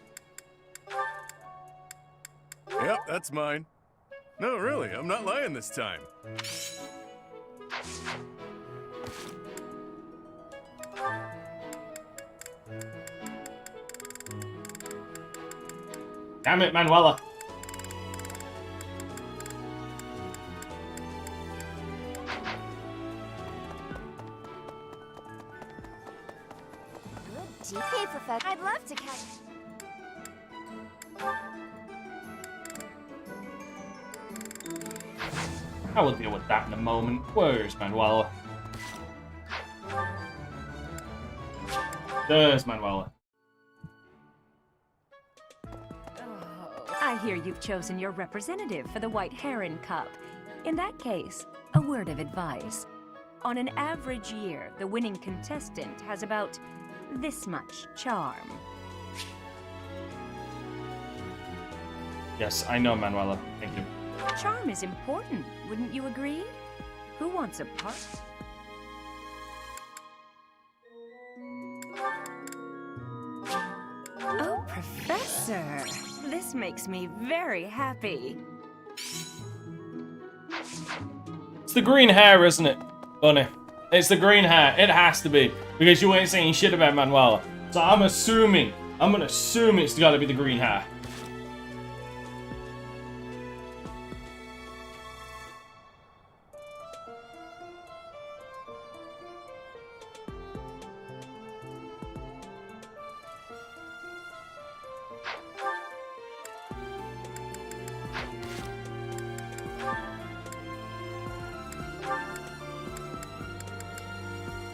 Yep, that's mine. No, really, I'm not lying this time. Damn it, Manuela. Good GP, Professor. I'd love to catch. I will deal with that in a moment. Where's Manuela? There's Manuela. I hear you've chosen your representative for the White Heron Cup. In that case, a word of advice. On an average year, the winning contestant has about this much charm. Yes, I know, Manuela. Thank you. Charm is important, wouldn't you agree? Who wants a part? Oh, Professor! This makes me very happy. It's the green hair, isn't it, Bunny? It's the green hair. It has to be. Because you ain't saying shit about Manuela. So I'm gonna assume it's gotta be the green hair.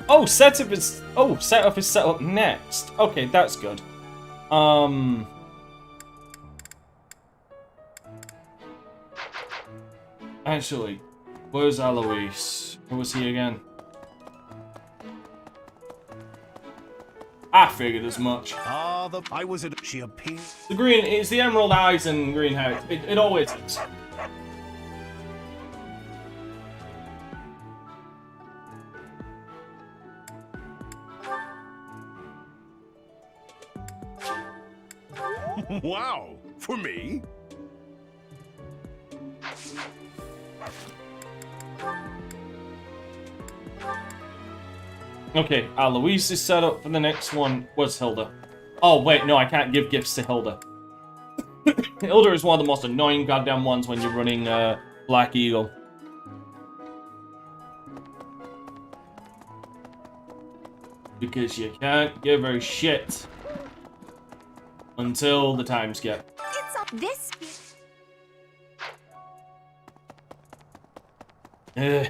Oh, setup is set up next. Okay, that's good. Actually, where's Alois? Who was he again? I figured as much. I was at she appeared. The green is the emerald eyes and green hair. It always is. Wow, for me? Okay, Alois is set up for the next one. Where's Hilda? Oh, wait, no, I can't give gifts to Hilda. Hilda is one of the most annoying goddamn ones when you're running Black Eagle. Because you can't give her shit until the time skip. It's on this. Ugh.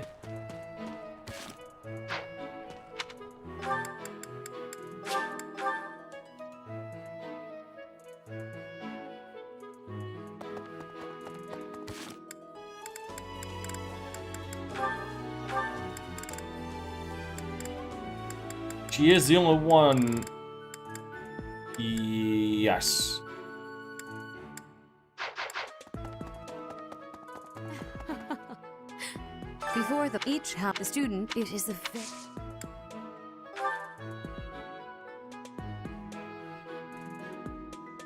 She is the only one. Yes. Before each half the student, it is the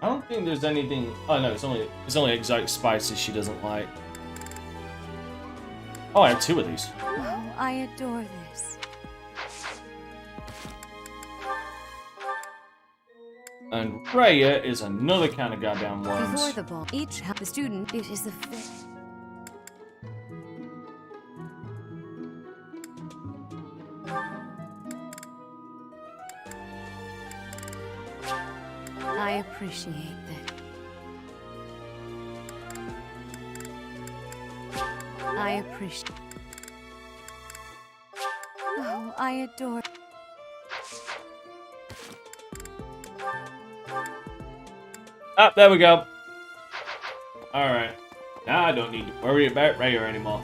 I don't think there's anything. Oh no, it's only exotic spices she doesn't like. Oh, I have 2 of these. Oh, I adore this. And Raya is another kind of goddamn worms. Before the ball, each half the student, it is the I appreciate that. I appreciate. Oh, I adore. Ah, there we go. Alright. Now I don't need to worry about Raya anymore.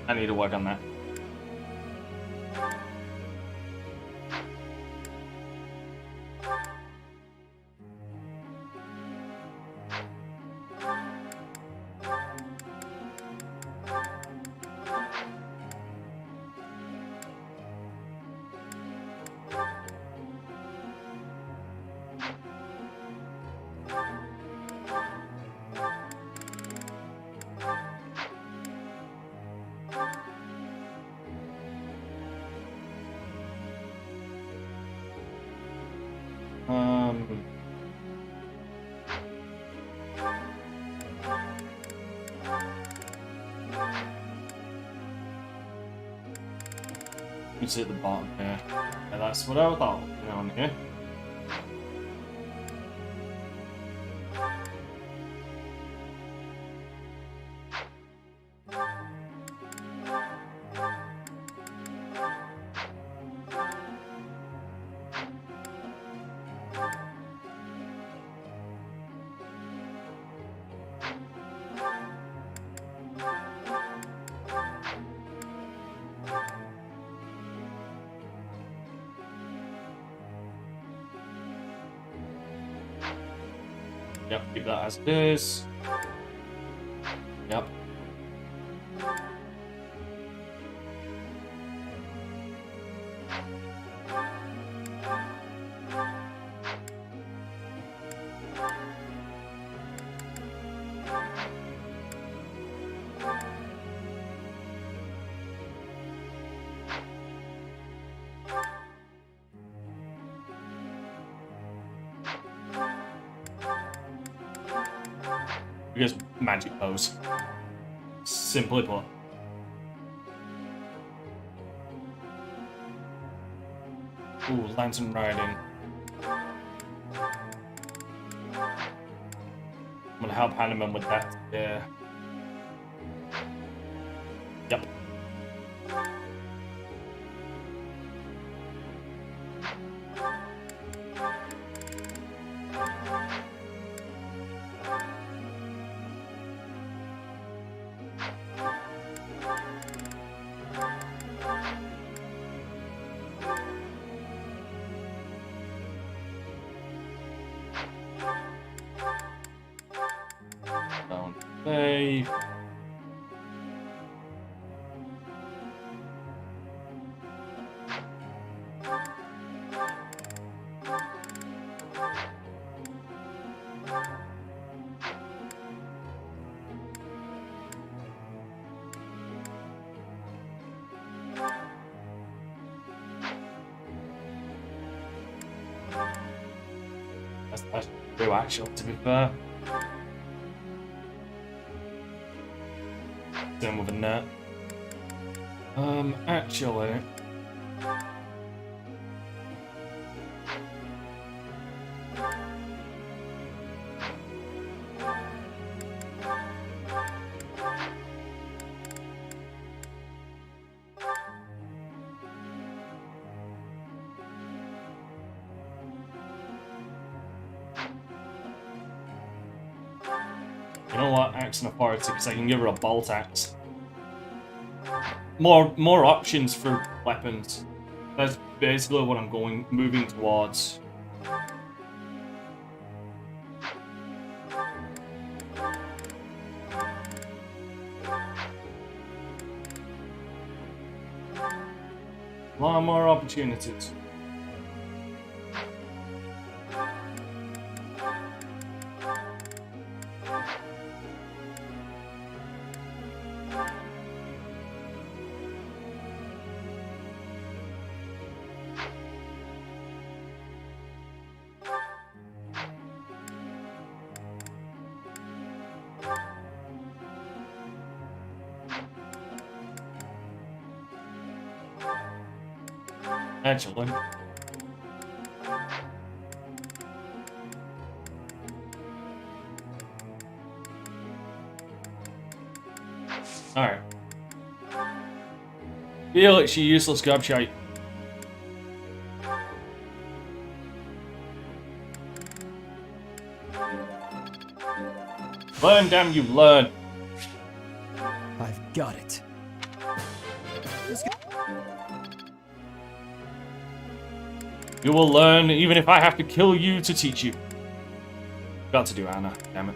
I need to work on that. You see at the bottom here. Yeah, that's what I thought on here. Yep, keep that as it is. Yep. Because magic pose. Simply put. Ooh, lantern riding. I'm gonna help Hanneman with that. Yeah. Yep. Save. That's real actual, to be fair. Done with a net. Actually. You know what? Axe and authority, because I can give her a bolt axe. More options for weapons. That's basically what I'm moving towards. A lot more opportunities. Actually. Alright. Feel like she useless gobshite. Learn, damn you, learn. I've got it. You will learn even if I have to kill you to teach you. Got to do Anna, damn it.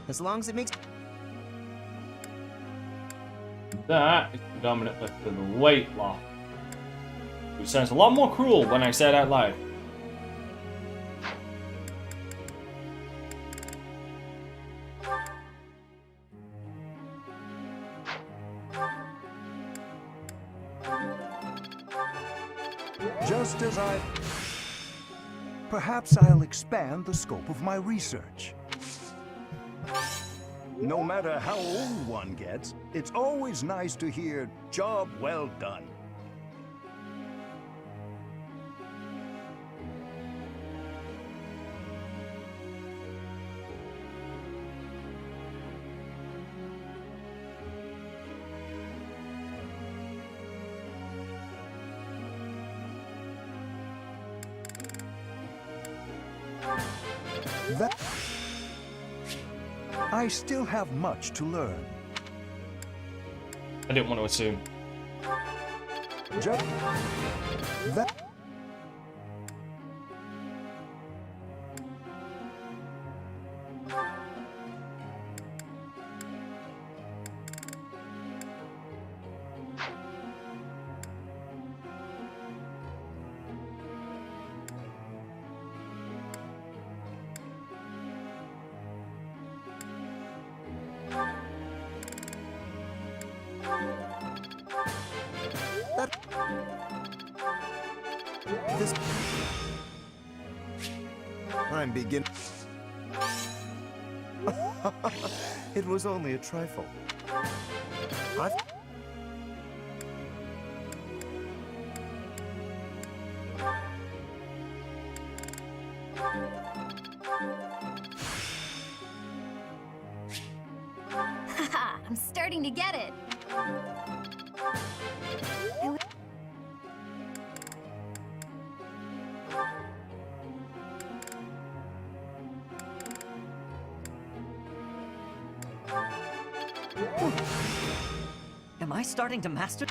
As long as it makes... That is predominantly for the weight loss. Which sounds a lot more cruel when I say it out loud. Just as I... Perhaps I'll expand the scope of my research. No matter how old one gets, it's always nice to hear, "Job well done." I still have much to learn. I didn't want to assume. Just that. I'm beginning. It was only a trifle. I'm starting to get it. Am I starting to master?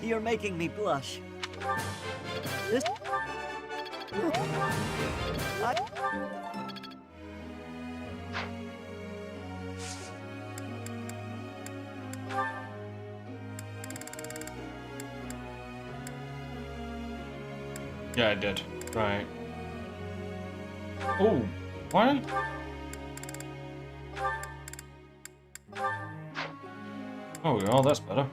You're making me blush. This... Yeah, I did. Right. Oh, what? Oh, well, that's better.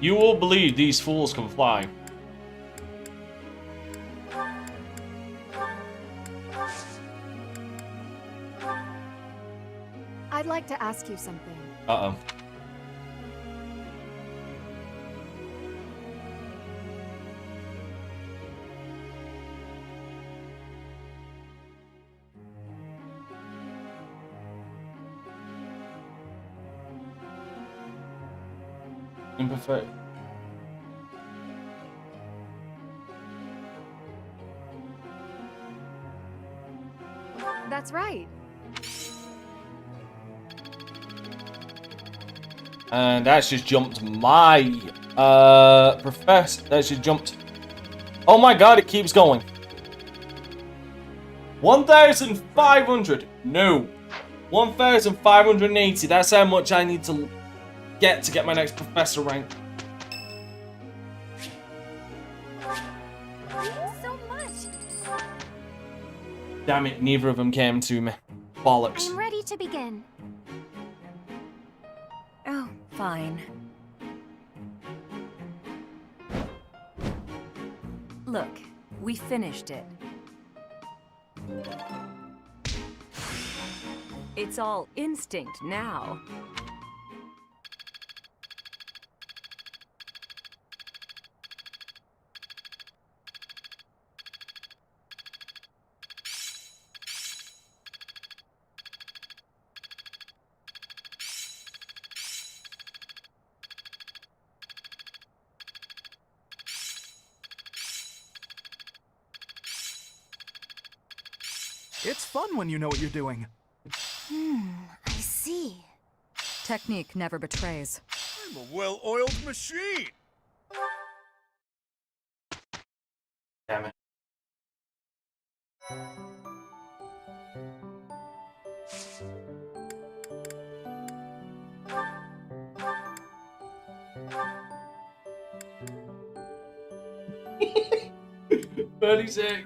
You will believe these fools can fly. I'd like to ask you something. Uh-oh. Imperfect. That's right. And that's just jumped my professor. That's just jumped. Oh my god, it keeps going. 1,500. No. 1,580. That's how much I need to get my next professor rank. Damn it, neither of them came to me. Bollocks. I'm ready to begin. Oh, fine. Look, we finished it. It's all instinct now. It's fun when you know what you're doing. I see. Technique never betrays. I'm a well-oiled machine. Damn it. $36.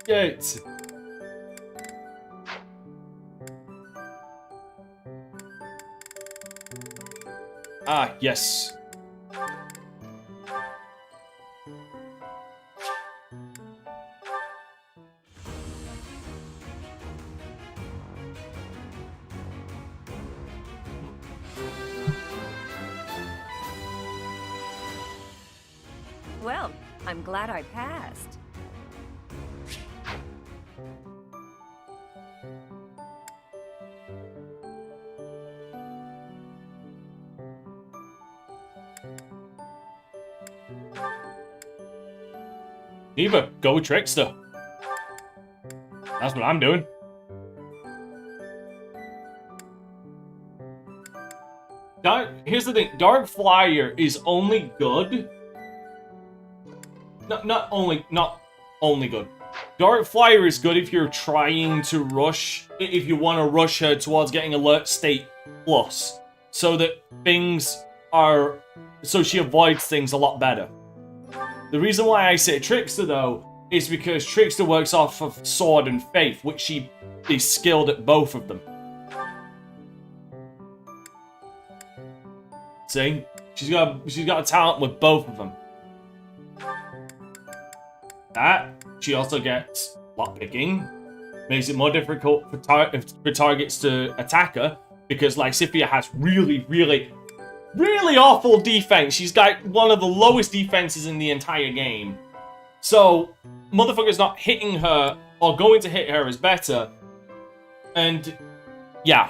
Gates. Ah, yes. Well, I'm glad I passed. Eva, go with Trickster. That's what I'm doing. Here's the thing. Dark Flyer is only good. Not only good. Dark Flyer is good if you're trying to rush, if you want to rush her towards getting Alert State Plus, so that so she avoids things a lot better. The reason why I say Trickster, though, is because Trickster works off of Sword and Faith, which she is skilled at both of them. See? She's got a talent with both of them. She also gets lockpicking. Makes it more difficult for targets to attack her, because Lysithea has really, really, really awful defense. She's got one of the lowest defenses in the entire game. So, motherfuckers not hitting her or going to hit her is better. And, yeah.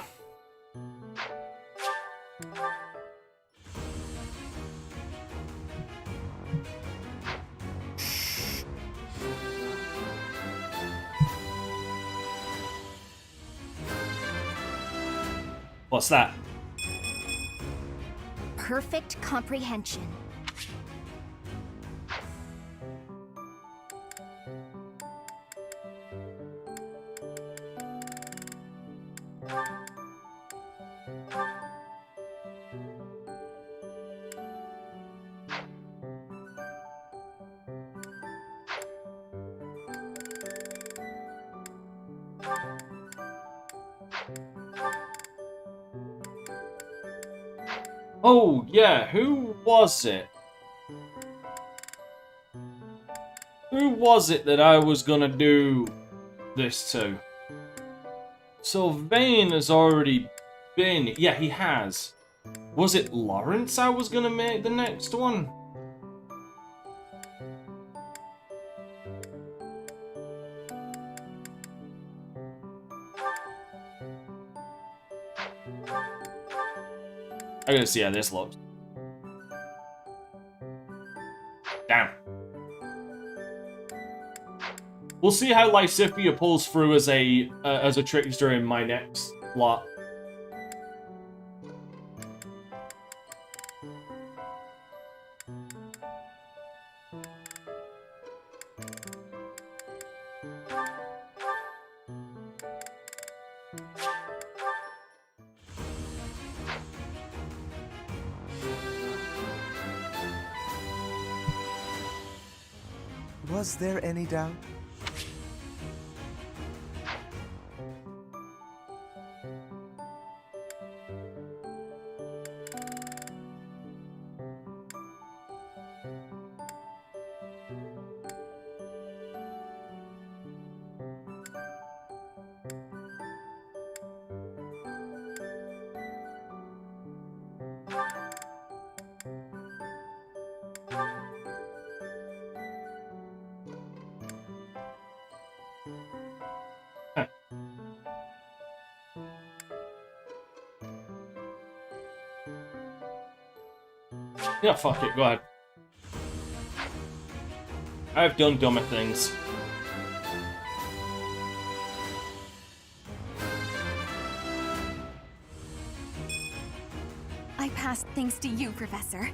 What's that? Perfect comprehension. Oh, yeah, who was it? Who was it that I was gonna do this to? Sylvain has already been... Yeah, he has. Was it Lawrence I was gonna make the next one? I gotta see how this looks. Damn. We'll see how Lysithea pulls through as a trickster in my next lot. Was there any doubt? Yeah, fuck it, go ahead. I've done dumber things. I passed thanks to you, Professor.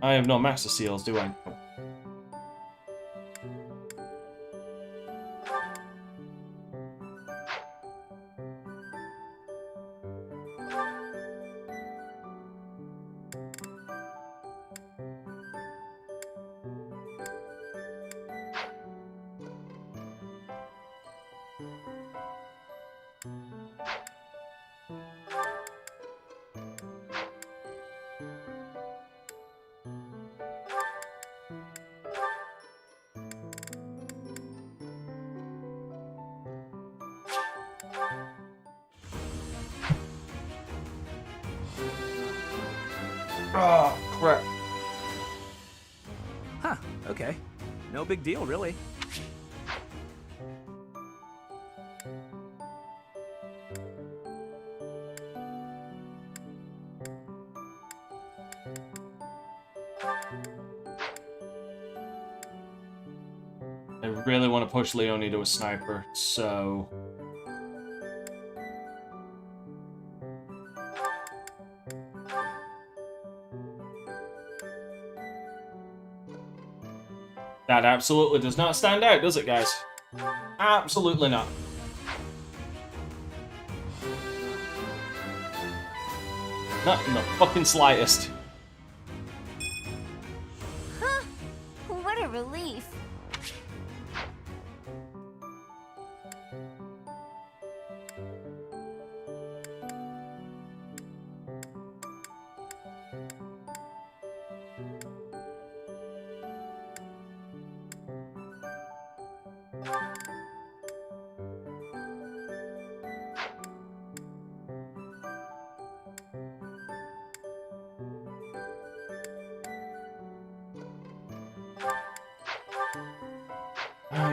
I have no master seals, do I? Oh, crap. Huh, okay. No big deal, really. I really want to push Leonie to a sniper, so... That absolutely does not stand out, does it, guys? Absolutely not. Not in the fucking slightest. Huh? What a relief.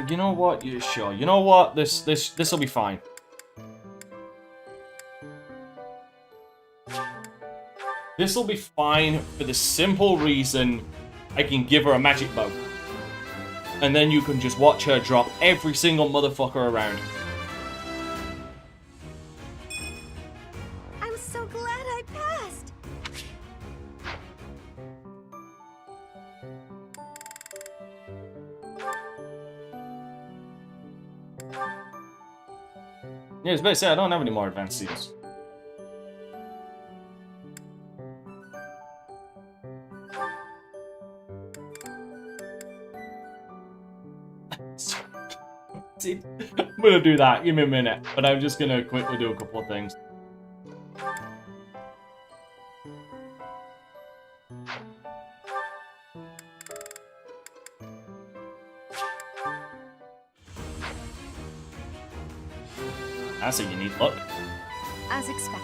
You know what? Yeah, sure. You know what? This'll be fine. This'll be fine for the simple reason I can give her a magic bow. And then you can just watch her drop every single motherfucker around. I'm so glad I passed. Yeah, it's basically I don't have any more advanced seals. I'm gonna do that. Give me a minute, but I'm just gonna quickly do a couple of things. That's a unique look. As expected.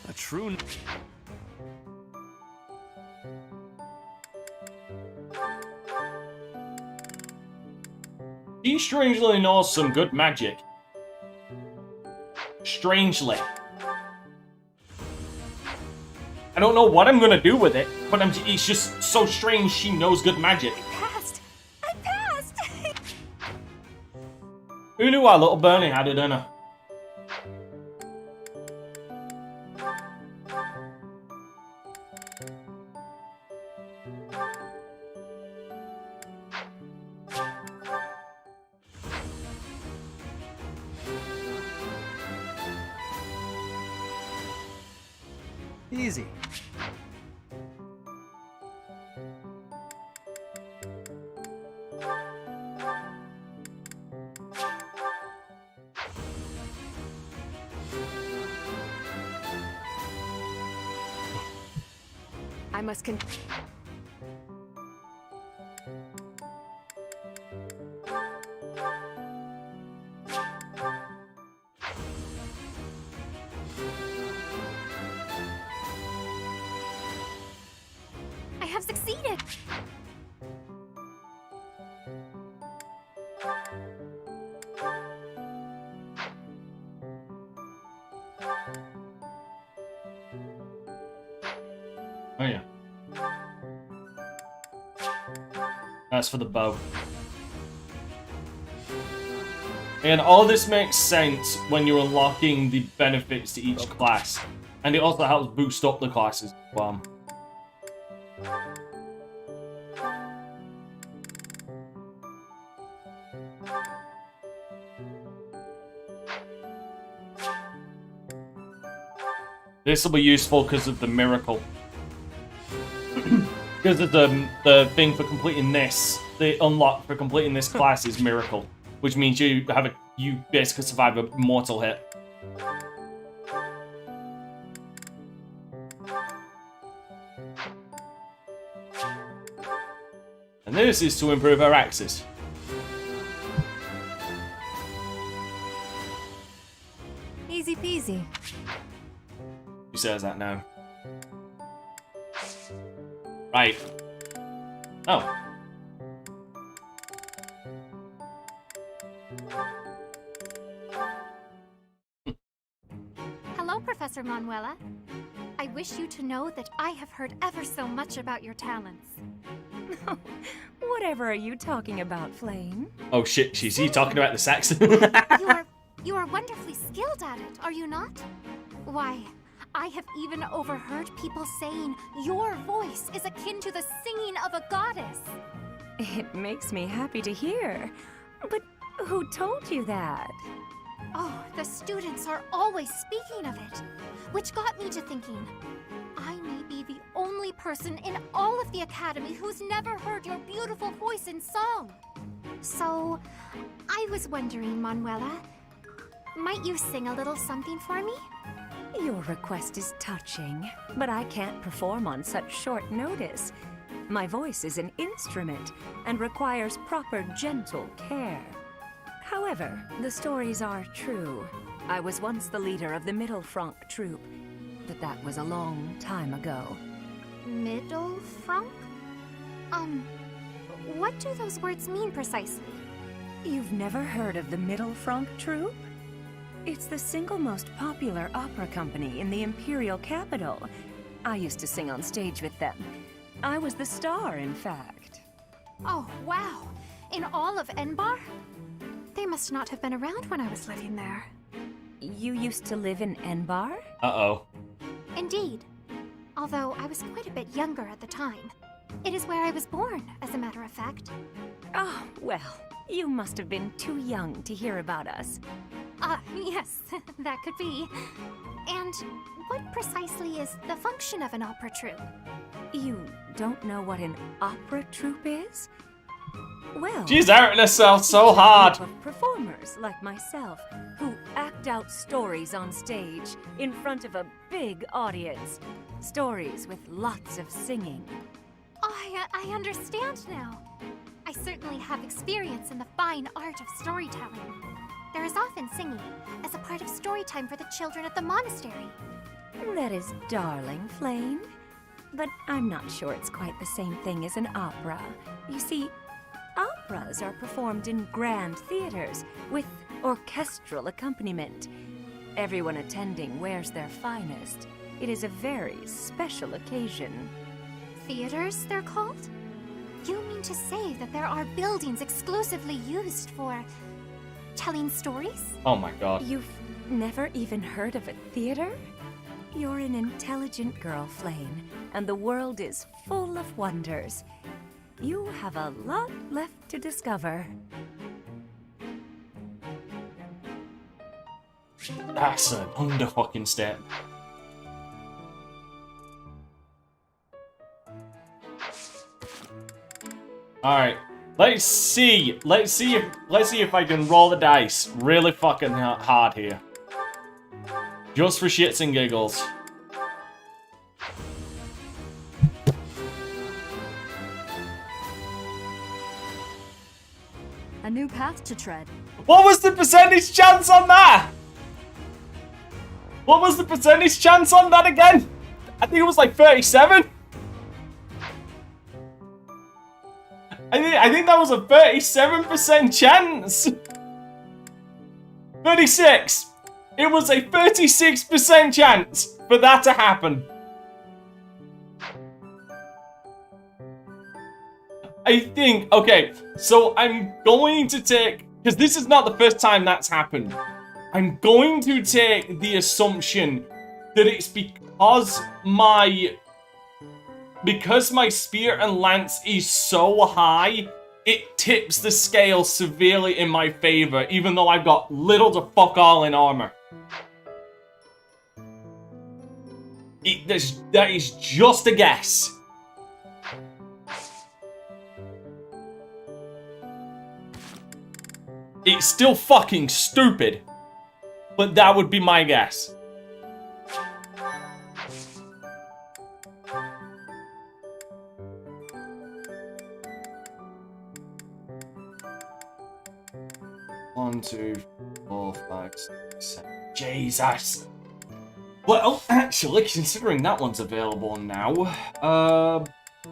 A true... He strangely knows some good magic. Strangely. I don't know what I'm gonna do with it, but it's just so strange she knows good magic. I passed! Who knew our little Bernie had it in her? Easy. I must I have succeeded! Oh yeah. That's for the bow. And all this makes sense when you're unlocking the benefits to each class. And it also helps boost up the classes as well. This will be useful because of the miracle. Because of the thing for completing this, the unlock for completing this class is miracle, which means you basically survive a mortal hit. And this is to improve our axes. Easy peasy. Who says that now? Right. Oh. Hello, Professor Manuela. I wish you to know that I have heard ever so much about your talents. Whatever are you talking about, Flame? Oh shit, she's talking about the sax. You are wonderfully skilled at it, are you not? Why, I have even overheard people saying your voice is akin to the singing of a goddess. It makes me happy to hear. But who told you that? Oh, the students are always speaking of it, which got me to thinking, I may be the only person in all of the academy who's never heard your beautiful voice in song. So, I was wondering, Manuela, might you sing a little something for me? Your request is touching, but I can't perform on such short notice. My voice is an instrument and requires proper gentle care. However, the stories are true. I was once the leader of the Middle Franc troupe, but that was a long time ago. Middle Franc? What do those words mean precisely? You've never heard of the Middle Franc troupe? It's the single most popular opera company in the imperial capital. I used to sing on stage with them. I was the star, in fact. Oh, wow. In all of Enbar? They must not have been around when I was living there. You used to live in Enbar? Uh-oh. Indeed. Although I was quite a bit younger at the time. It is where I was born, as a matter of fact. Oh, well, you must have been too young to hear about us. Yes, that could be. And what precisely is the function of an opera troupe? You don't know what an opera troupe is? Well, she's hurting herself so hard. It's a group of performers like myself who act out stories on stage in front of a big audience. Stories with lots of singing. I understand now. I certainly have experience in the fine art of storytelling. There is often singing as a part of story time for the children at the monastery. That is darling, Flame. But I'm not sure it's quite the same thing as an opera. You see, operas are performed in grand theaters with orchestral accompaniment. Everyone attending wears their finest. It is a very special occasion. Theaters, they're called? You mean to say that there are buildings exclusively used for telling stories? Oh my god. You've never even heard of a theater? You're an intelligent girl, Flame, and the world is full of wonders. You have a lot left to discover. That's an under-fucking step. Alright. Let's see if I can roll the dice really fucking hard here. Just for shits and giggles. A new path to tread. What was the percentage chance on that? What was the percentage chance on that again? I think it was like 37. I think that was a 37% chance. 36. It was a 36% chance for that to happen. I think, okay, so I'm going to take, because this is not the first time that's happened. I'm going to take the assumption that it's because my spear and lance is so high, it tips the scale severely in my favor, even though I've got little to fuck all in armor. That is just a guess. It's still fucking stupid, but that would be my guess. One, two, 4, 5, 6, 7. Jesus. Well, actually, considering that one's available now,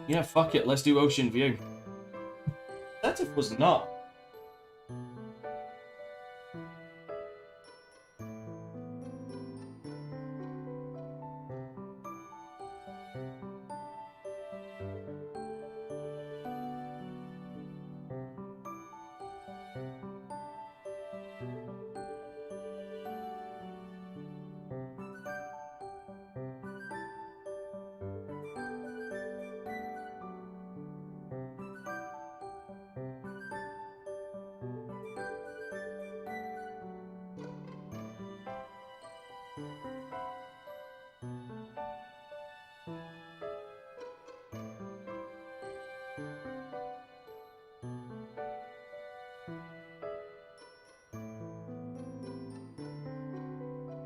yeah, fuck it. Let's do Ocean View. That if was not.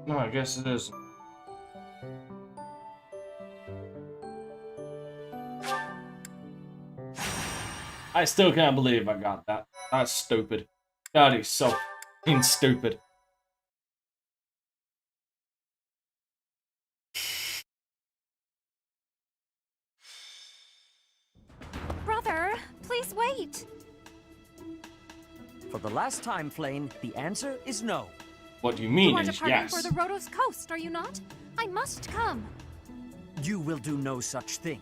No, I guess it is. I still can't believe I got that. That's stupid. That is so fucking stupid. Brother, please wait. For the last time, Flame, the answer is no. What do you mean You are is departing yes? for the Rhodos coast, are you not? I must come. You will do no such thing.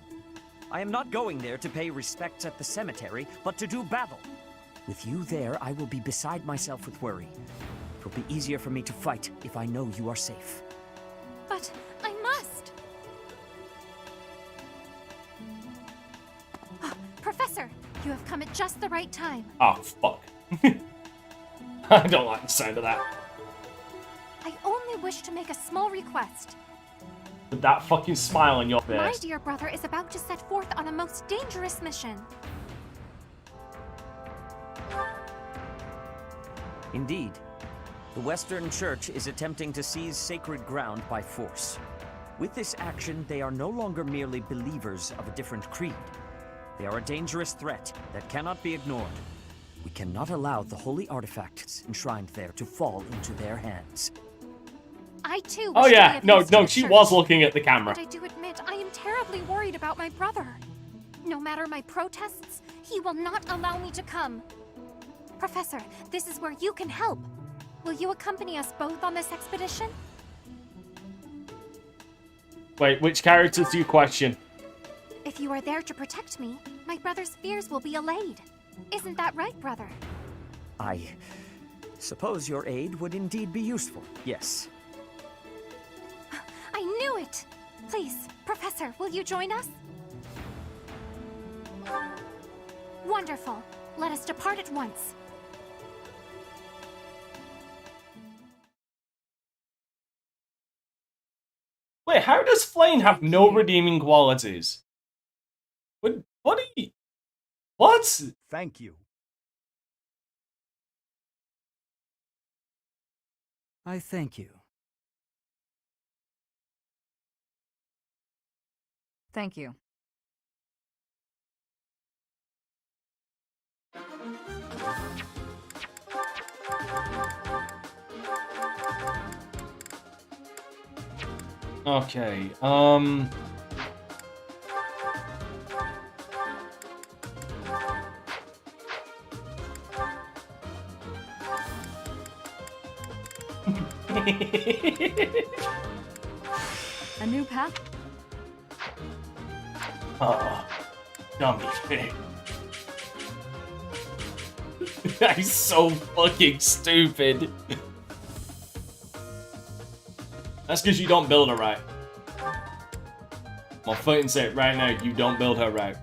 I am not going there to pay respects at the cemetery, but to do battle. With you there, I will be beside myself with worry. It will be easier for me to fight if I know you are safe. But I must. Professor, you have come at just the right time. Oh, fuck. I don't like the sound of that. I only wish to make a small request. With that fucking smile on your My face. dear brother is about to set forth on a most dangerous mission. Indeed. The Western Church is attempting to seize sacred ground by force. With this action, they are no longer merely believers of a different creed. They are a dangerous threat that cannot be ignored. We cannot allow the holy artifacts enshrined there to fall into their hands. I too Oh wish to yeah, be of no, use to the she church. was looking at the camera. But I do admit, I am terribly worried about my brother. No matter my protests, he will not allow me to come. Professor, this is where you can help. Will you accompany us both on this expedition? Wait, which characters do you question? If you are there to protect me, my brother's fears will be allayed. Isn't that right, brother? I suppose your aid would indeed be useful, yes. I knew it! Please, Professor, will you join us? Wonderful. Let us depart at once. Wait, how does Flame have no redeeming qualities? What are you... What? Thank you. I thank you. Thank you. Okay, A new path? oh, dummy pig. That's so fucking stupid. That's because you don't build her right. I'm fighting say it right now, you don't build her right.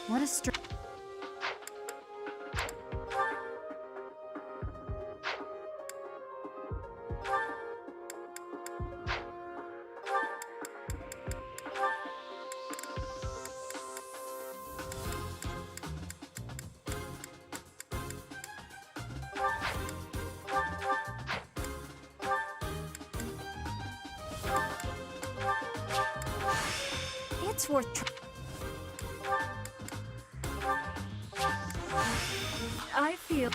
What a str- It's worth trying. I feel...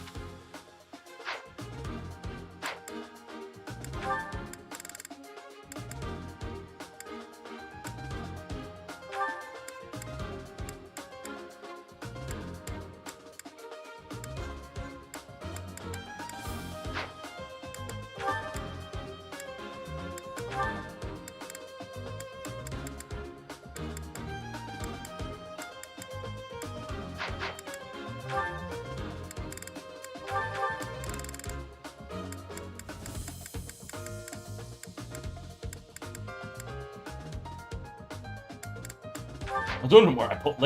I don't know where I put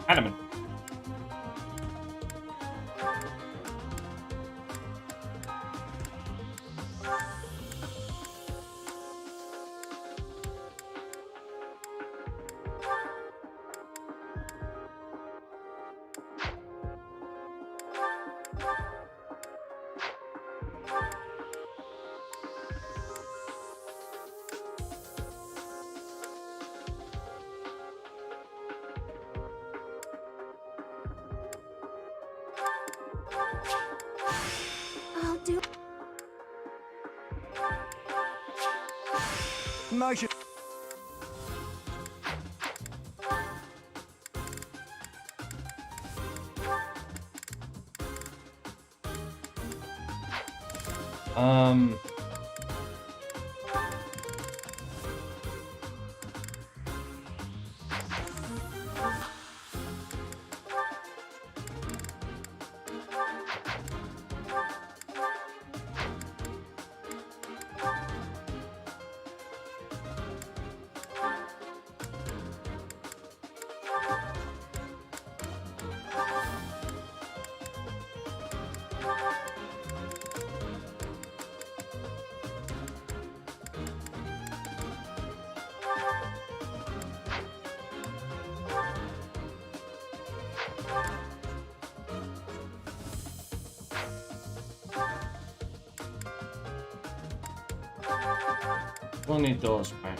Hanneman. I'll do... Nice. We'll need those, right?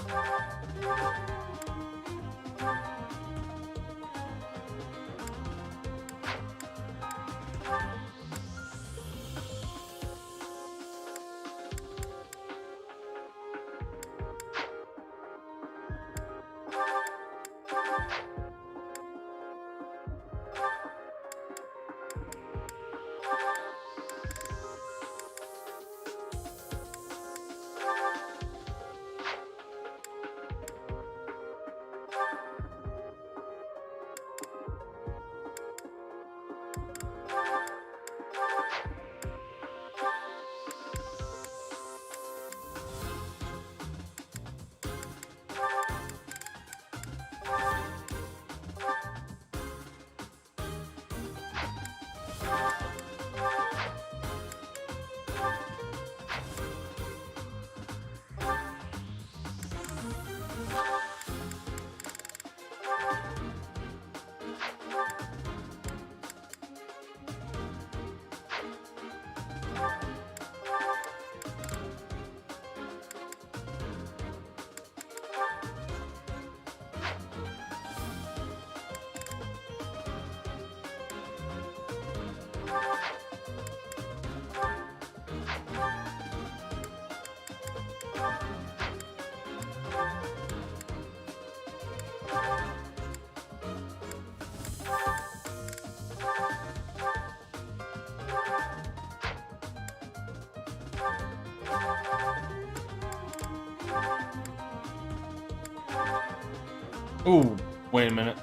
Ooh, wait a minute.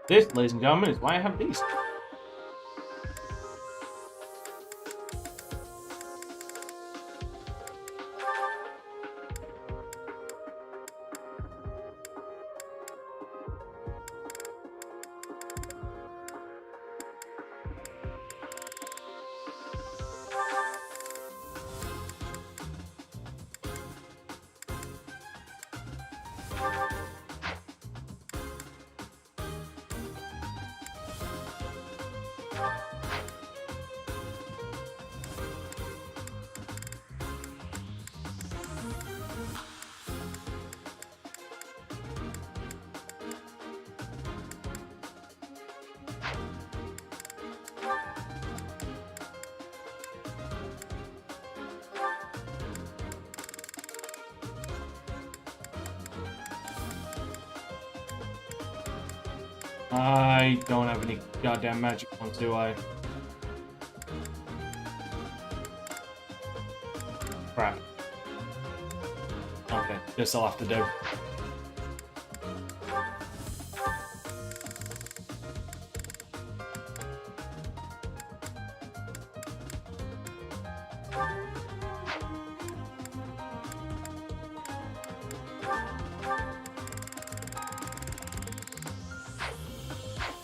This, ladies and gentlemen, is why I have these. I don't have any goddamn magic ones, do I? Crap. Okay, this I'll have to do.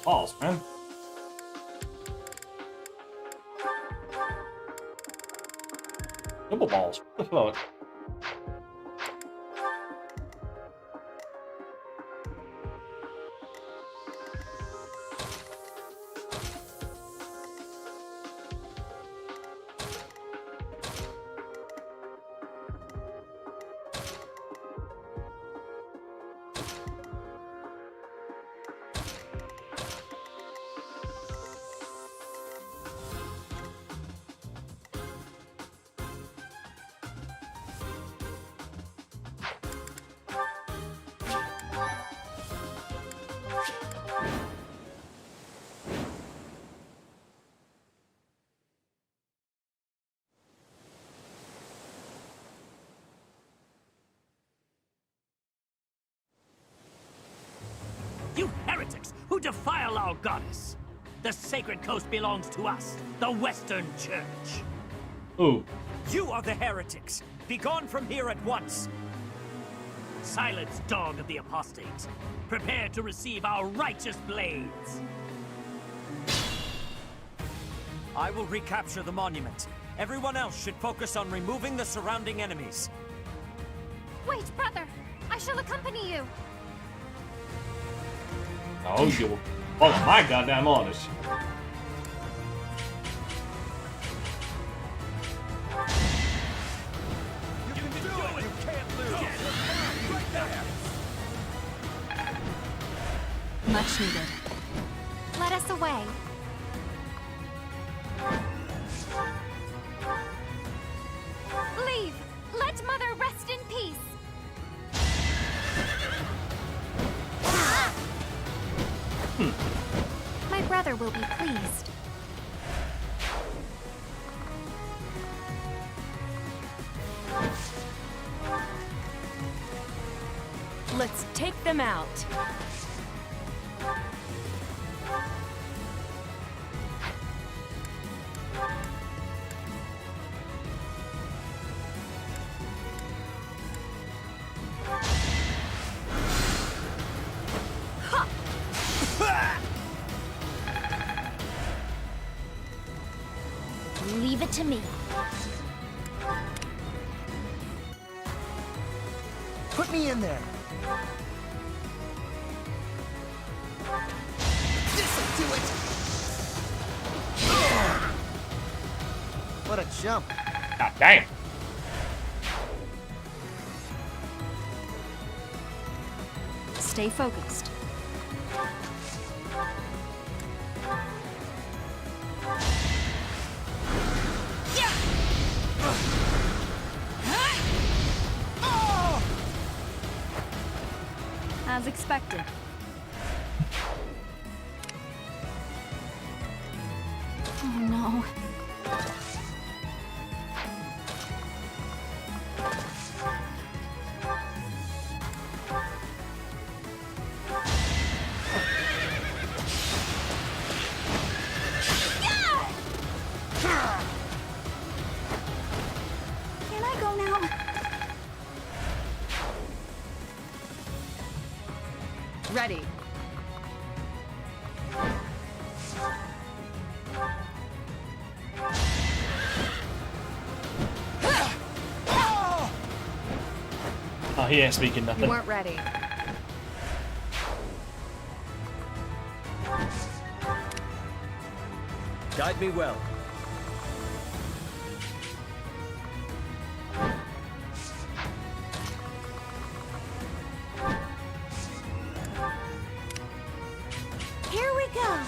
Balls, man. Double balls. What the fuck? You heretics who defile our goddess! The sacred coast belongs to us, the Western Church. Ooh. You are the heretics. Be gone from here at once. Silence, dog of the apostates. Prepare to receive our righteous blades. I will recapture the monument. Everyone else should focus on removing the surrounding enemies. Wait, brother! I shall accompany you! Oh, you follow my goddamn orders. You can do it! You can't lose! Right there! Much needed. Let us away. Leave! Let Mother rest in peace! My brother will be pleased. Let's take them out. Leave it to me. Put me in there. This'll do it. What a jump. God damn. Stay focused. As expected. Oh no. Can I go now? Ready. Oh, he ain't speaking You nothing. weren't ready. Guide me well. Here we go.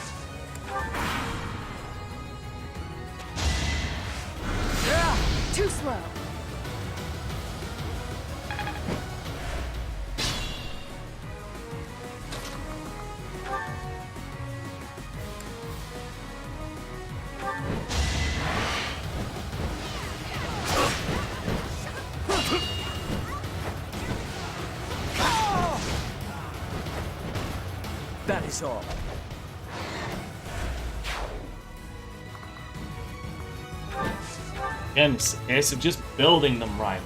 Too slow. That is all. Again, it's a case of just building them right.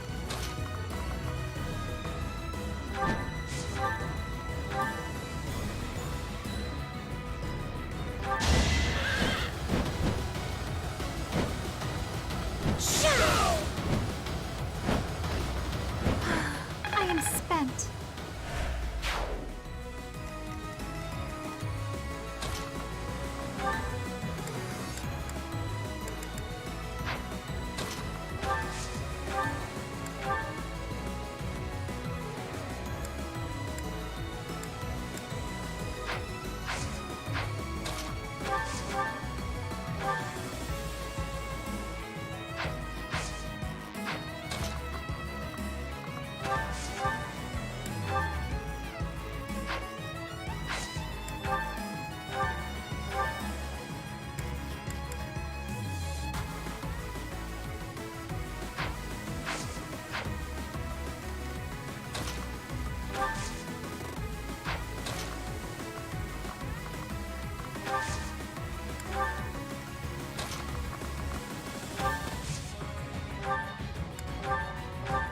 I am spent.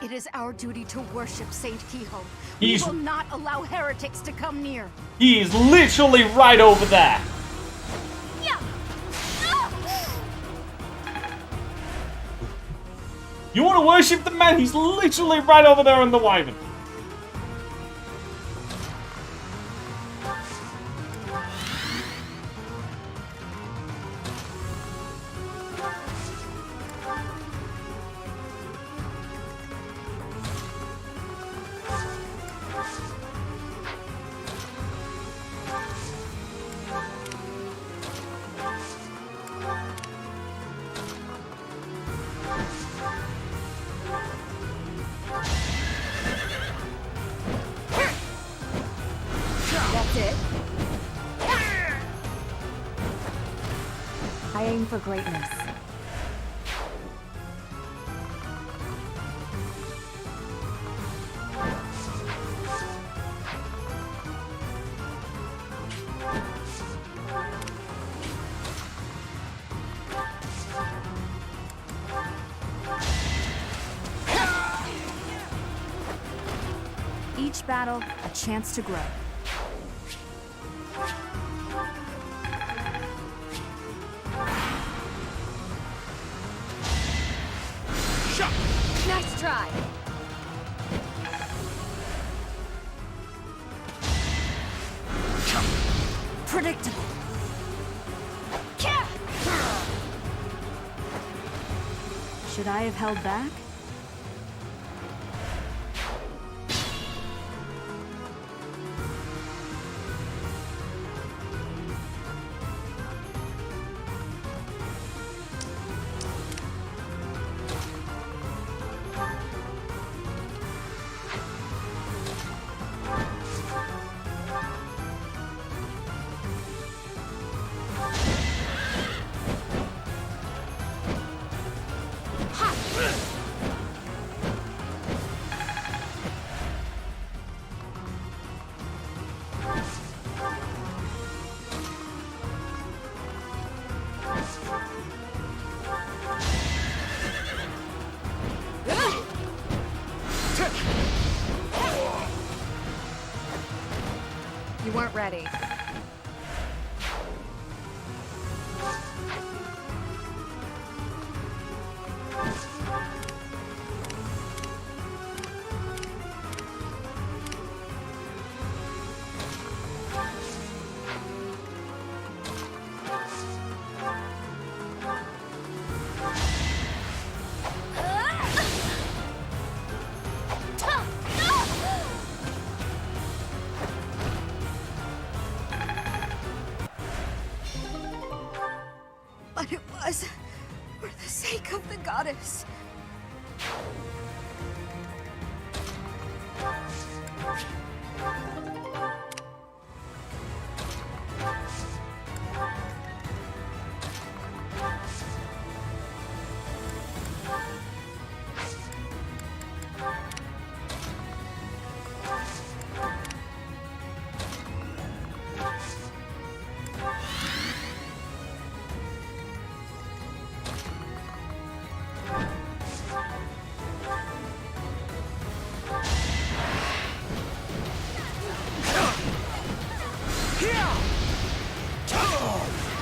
It is our duty to worship Saint Kehoe. He's- We will not allow heretics to come near. He is literally right over there. You want to worship the man? He's literally right over there on the wyvern. That's it. I aim for greatness. Each battle, a chance to grow. Nice try. Predictable. Should I have held back? You weren't ready. But it was for the sake of the goddess.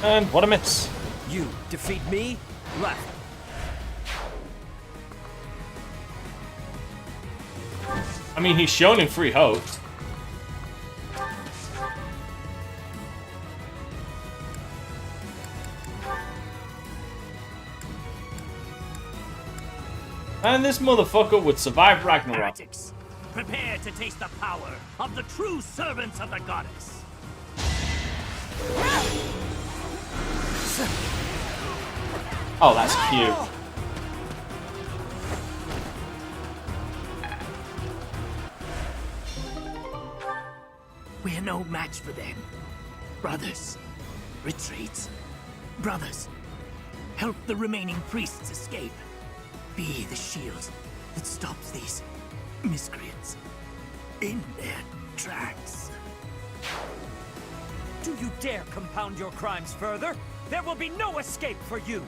And what a miss. You defeat me? Left. I mean, he's shown him free hopes. And this motherfucker would survive Ragnarok. Heretics, prepare to taste the power of the true servants of the goddess. Oh, that's cute. We're no match for them. Brothers, retreat. Brothers, help the remaining priests escape. Be the shield that stops these miscreants in their tracks. Do you dare compound your crimes further? There will be no escape for you!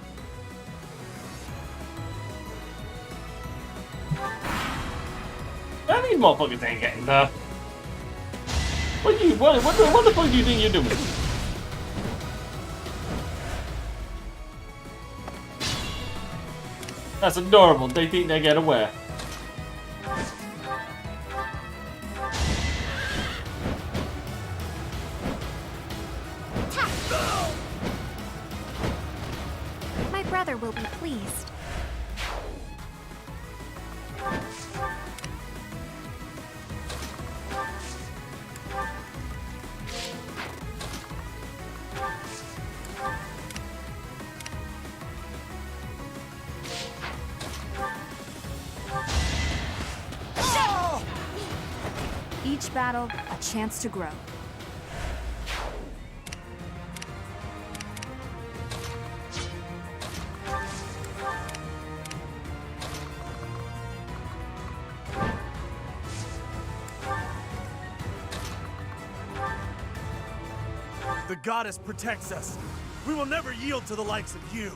These motherfuckers ain't getting there. What the fuck do you think you're doing? That's adorable. They think they get away. My brother will be pleased. Each battle, a chance to grow. The goddess protects us. We will never yield to the likes of you.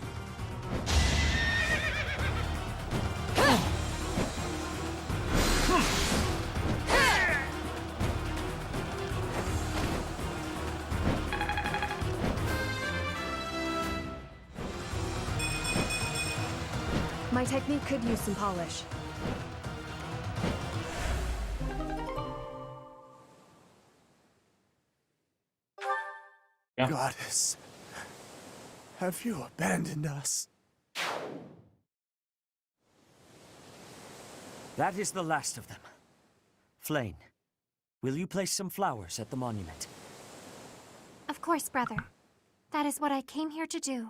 My technique could use some polish. Yeah. Goddess, have you abandoned us? That is the last of them. Flane, will you place some flowers at the monument? Of course, brother. That is what I came here to do.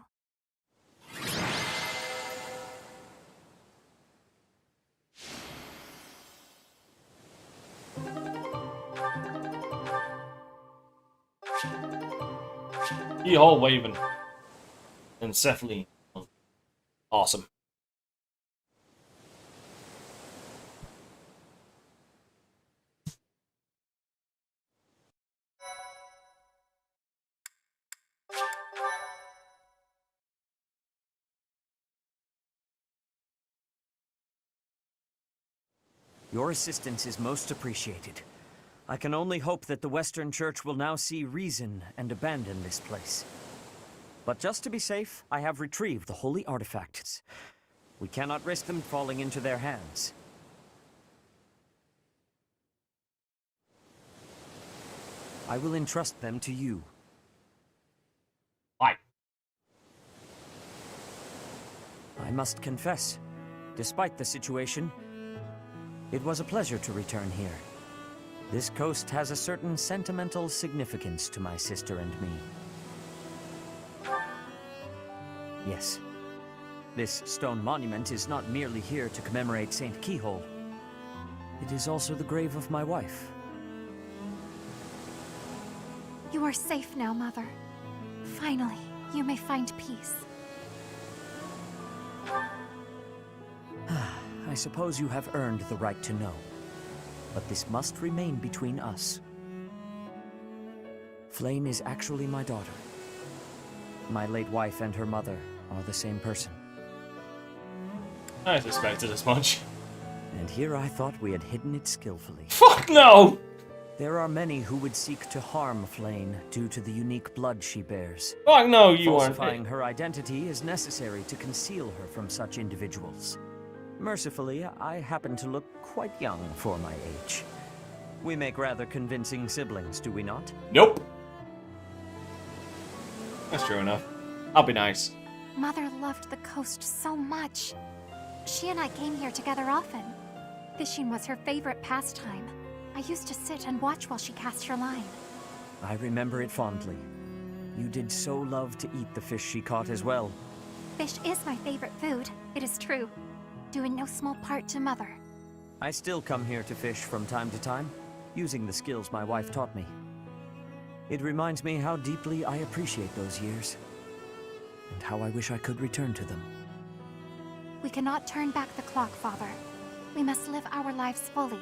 He all waving. And Cephaline. Awesome. Your assistance is most appreciated. I can only hope that the Western Church will now see reason and abandon this place. But just to be safe, I have retrieved the holy artifacts. We cannot risk them falling into their hands. I will entrust them to you. Why? I must confess, despite the situation, it was a pleasure to return here. This coast has a certain sentimental significance to my sister and me. Yes, this stone monument is not merely here to commemorate Saint Keyhole. It is also the grave of my wife. You are safe now, Mother. Finally, you may find peace. I suppose you have earned the right to know, but this must remain between us. Flame is actually my daughter. My late wife and her mother are the same person. I suspected as much. And here I thought we had hidden it skillfully. Fuck no! There are many who would seek to harm Flame due to the unique blood she bears. Fuck no, you aren't. Falsifying her identity is necessary to conceal her from such individuals. Mercifully, I happen to look quite young for my age. We make rather convincing siblings, do we not? Nope. That's true enough. I'll be nice. Mother loved the coast so much. She and I came here together often. Fishing was her favorite pastime. I used to sit and watch while she cast her line. I remember it fondly. You did so love to eat the fish she caught as well. Fish is my favorite food, it is true. Due in no small part to Mother. I still come here to fish from time to time, using the skills my wife taught me. It reminds me how deeply I appreciate those years, and how I wish I could return to them. We cannot turn back the clock, Father. We must live our lives fully,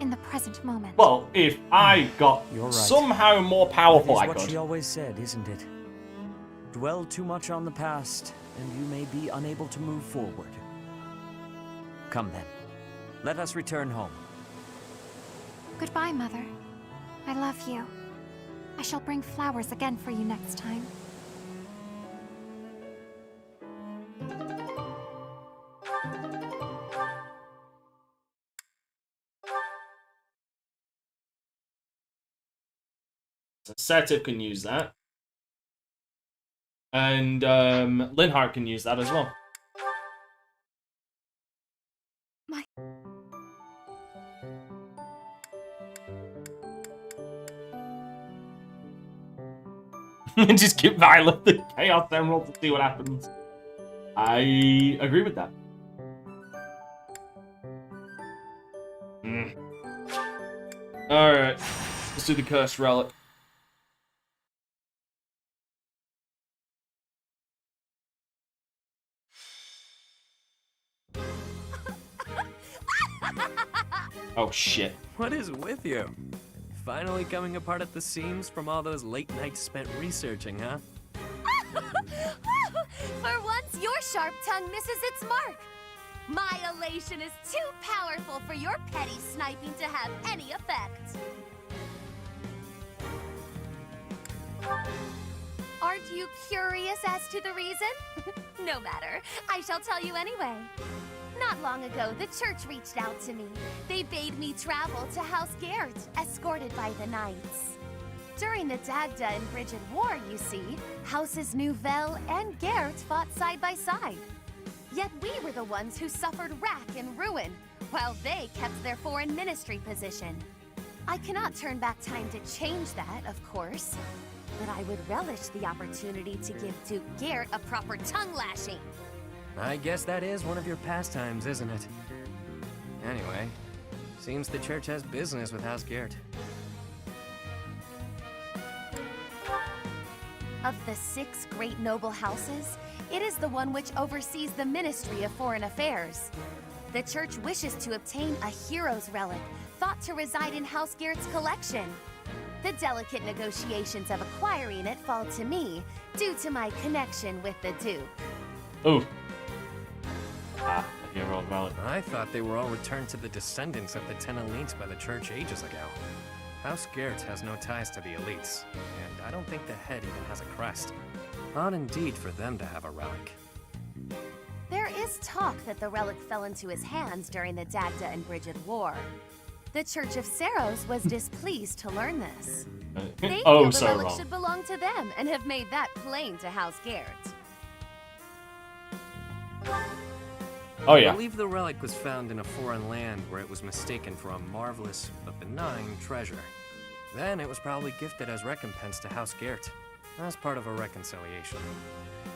in the present moment. Well, if I got somehow more powerful, I It is could. what she always said, isn't it? Dwell too much on the past, and you may be unable to move forward. Come then. Let us return home. Goodbye, Mother. I love you. I shall bring flowers again for you next time. So Setiv can use that. And Linhardt can use that as well. Just get violent the Chaos Emerald to see what happens. I agree with that. Alright, let's do the Cursed Relic. Oh shit. What is with you? Finally coming apart at the seams from all those late nights spent researching, huh? For once, your sharp tongue misses its mark. My elation is too powerful for your petty sniping to have any effect. Aren't you curious as to the reason? No matter. I shall tell you anyway. Not long ago, the church reached out to me. They bade me travel to House Gert, escorted by the knights. During the Dagda and Bridget War, you see, Houses Nouvelle and Gert fought side by side. Yet we were the ones who suffered wrack and ruin, while they kept their foreign ministry position. I cannot turn back time to change that, of course, but I would relish the opportunity to give Duke Gert a proper tongue lashing. I guess that is one of your pastimes, isn't it? Anyway, seems the church has business with House Gert. Of the 6 great noble houses, it is the one which oversees the Ministry of Foreign Affairs. The church wishes to obtain a hero's relic thought to reside in House Gert's collection. The delicate negotiations of acquiring it fall to me, due to my connection with the Duke. Ooh. Ah, a hero's relic. I thought they were all returned to the descendants of the 10 elites by the church ages ago. House Gert has no ties to the elites, and I don't think the head even has a crest. Odd indeed for them to have a relic. There is talk that the relic fell into his hands during the Dagda and Brigid War. The Church of Saros was displeased to learn this. They feel the relic should belong to them and have made that plain to House Gert. Oh yeah. I believe the relic was found in a foreign land where it was mistaken for a marvelous but benign treasure. Then it was probably gifted as recompense to House Gert, as part of a reconciliation.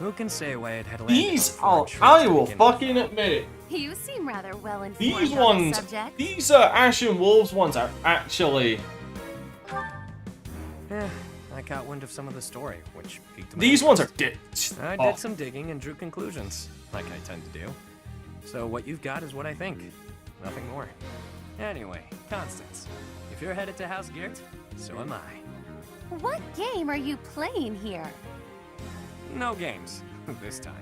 Who can say why it had landed? These are, I will fucking admit it. You seem rather well informed These on ones, the subject. these Ashen Wolves ones are actually. I caught wind of some of the story, which piqued my These ones are interest. I did some digging and drew conclusions, like I tend to do. So what you've got is what I think. Nothing more. Anyway, Constance, if you're headed to House Gert, so am I. What game are you playing here? No games, this time.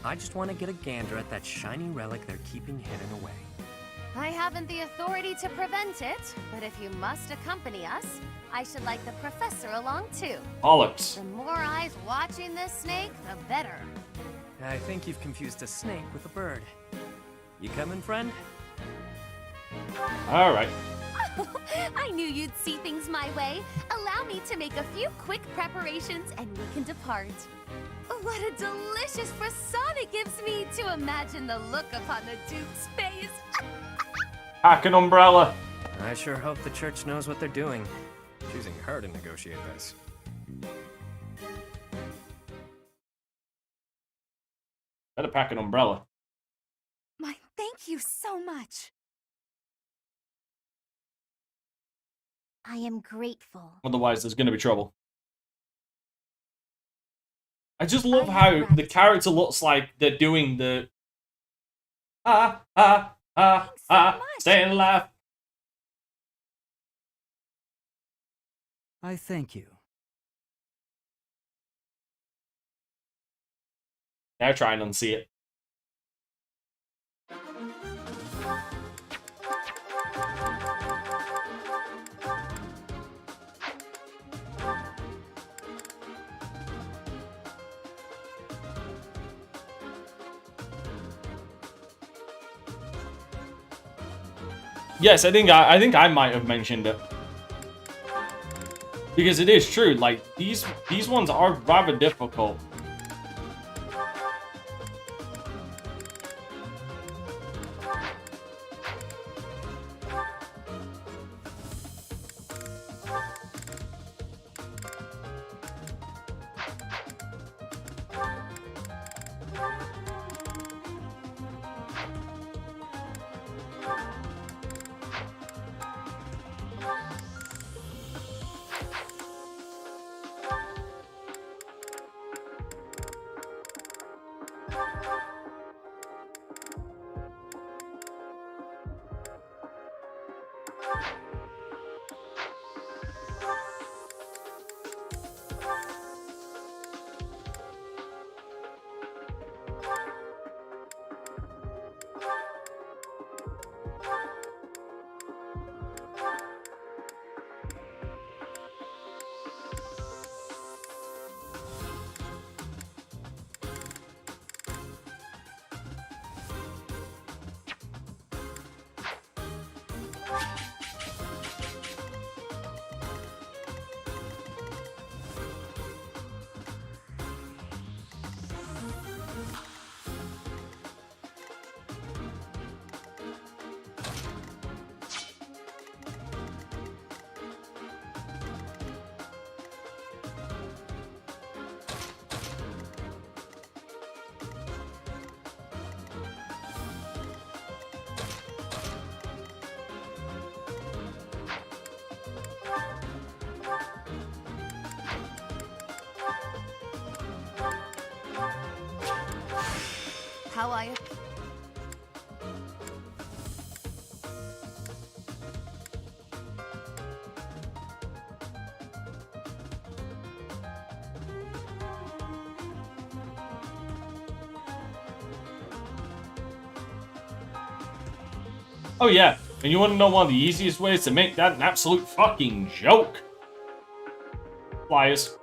I just want to get a gander at that shiny relic they're keeping hidden away. I haven't the authority to prevent it, but if you must accompany us, I should like the professor along too. Bollocks. The more eyes watching this snake, the better. I think you've confused a snake with a bird. You coming, friend? All right. I knew you'd see things my way. Allow me to make a few quick preparations and we can depart. What a delicious croissant it gives me to imagine the look upon the Duke's face. Pack an umbrella. I sure hope the church knows what they're doing, choosing her to negotiate this. Better pack an umbrella. My thank you so much. I am grateful. Otherwise, there's going to be trouble. I just love how the character looks like they're doing the staying alive. I thank you. Now try and unsee it. Yes, I think I might have mentioned it. Because it is true, like these ones are rather difficult. How I... Oh yeah, And you want to know one of the easiest ways to make that an absolute fucking joke? Flyers.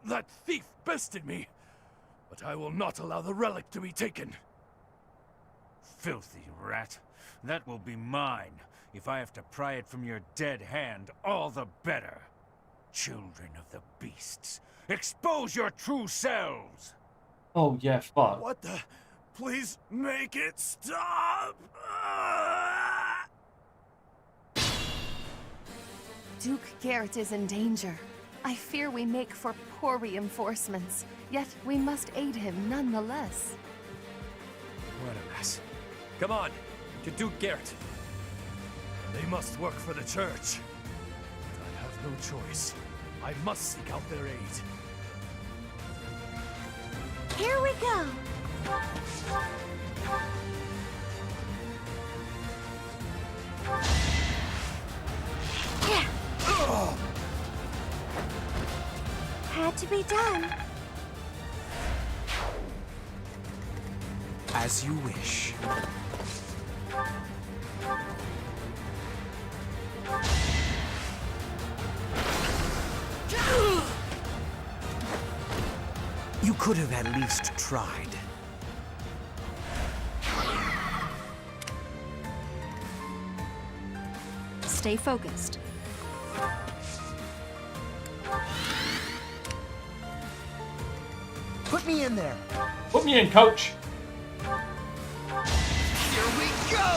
That thief bested me, but I will not allow the relic to be taken. Filthy rat. That will be mine. If I have to pry it from your dead hand, all the better. Children of the beasts, expose your true selves! Oh, yeah, fuck. What the? Please make it stop! Duke Garrett is in danger. I fear we make for poor reinforcements, yet we must aid him nonetheless. What a mess. Come on, to Duke Garrett. They must work for the church. But I have no choice. I must seek out their aid. Here we go. Had to be done. As you wish. You could have at least tried. Stay focused. Put me in there. Put me in, coach. Here we go.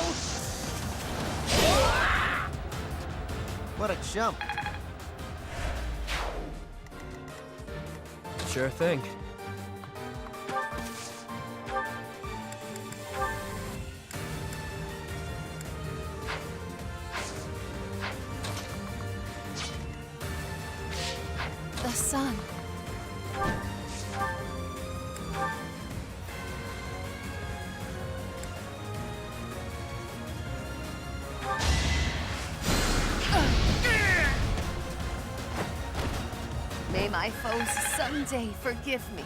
What a jump. Sure thing. The sun. May my foes someday forgive me.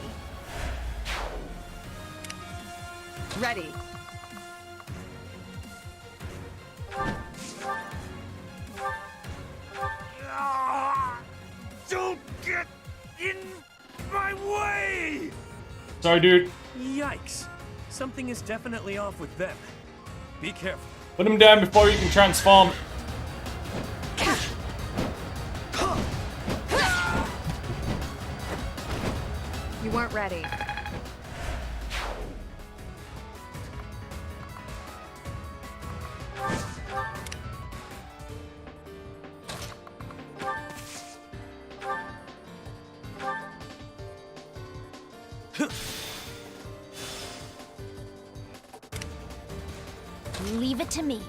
Ready. Don't get in my way! Sorry, dude. Yikes. Something is definitely off with them. Be careful. Put him down before you can transform. You weren't ready. Leave it to me.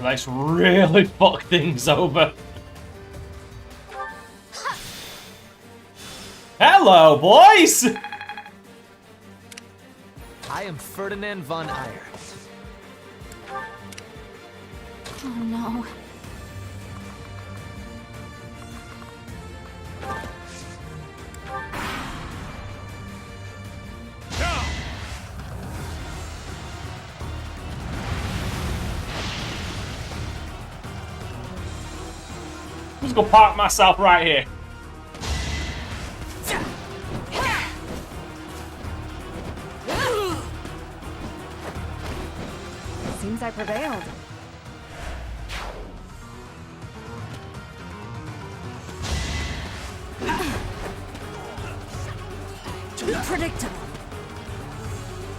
Let's really fuck things over. Hello, boys! I am Ferdinand von Eyre. Oh no. I'm just gonna park myself right here. Seems I prevailed. Too predictable.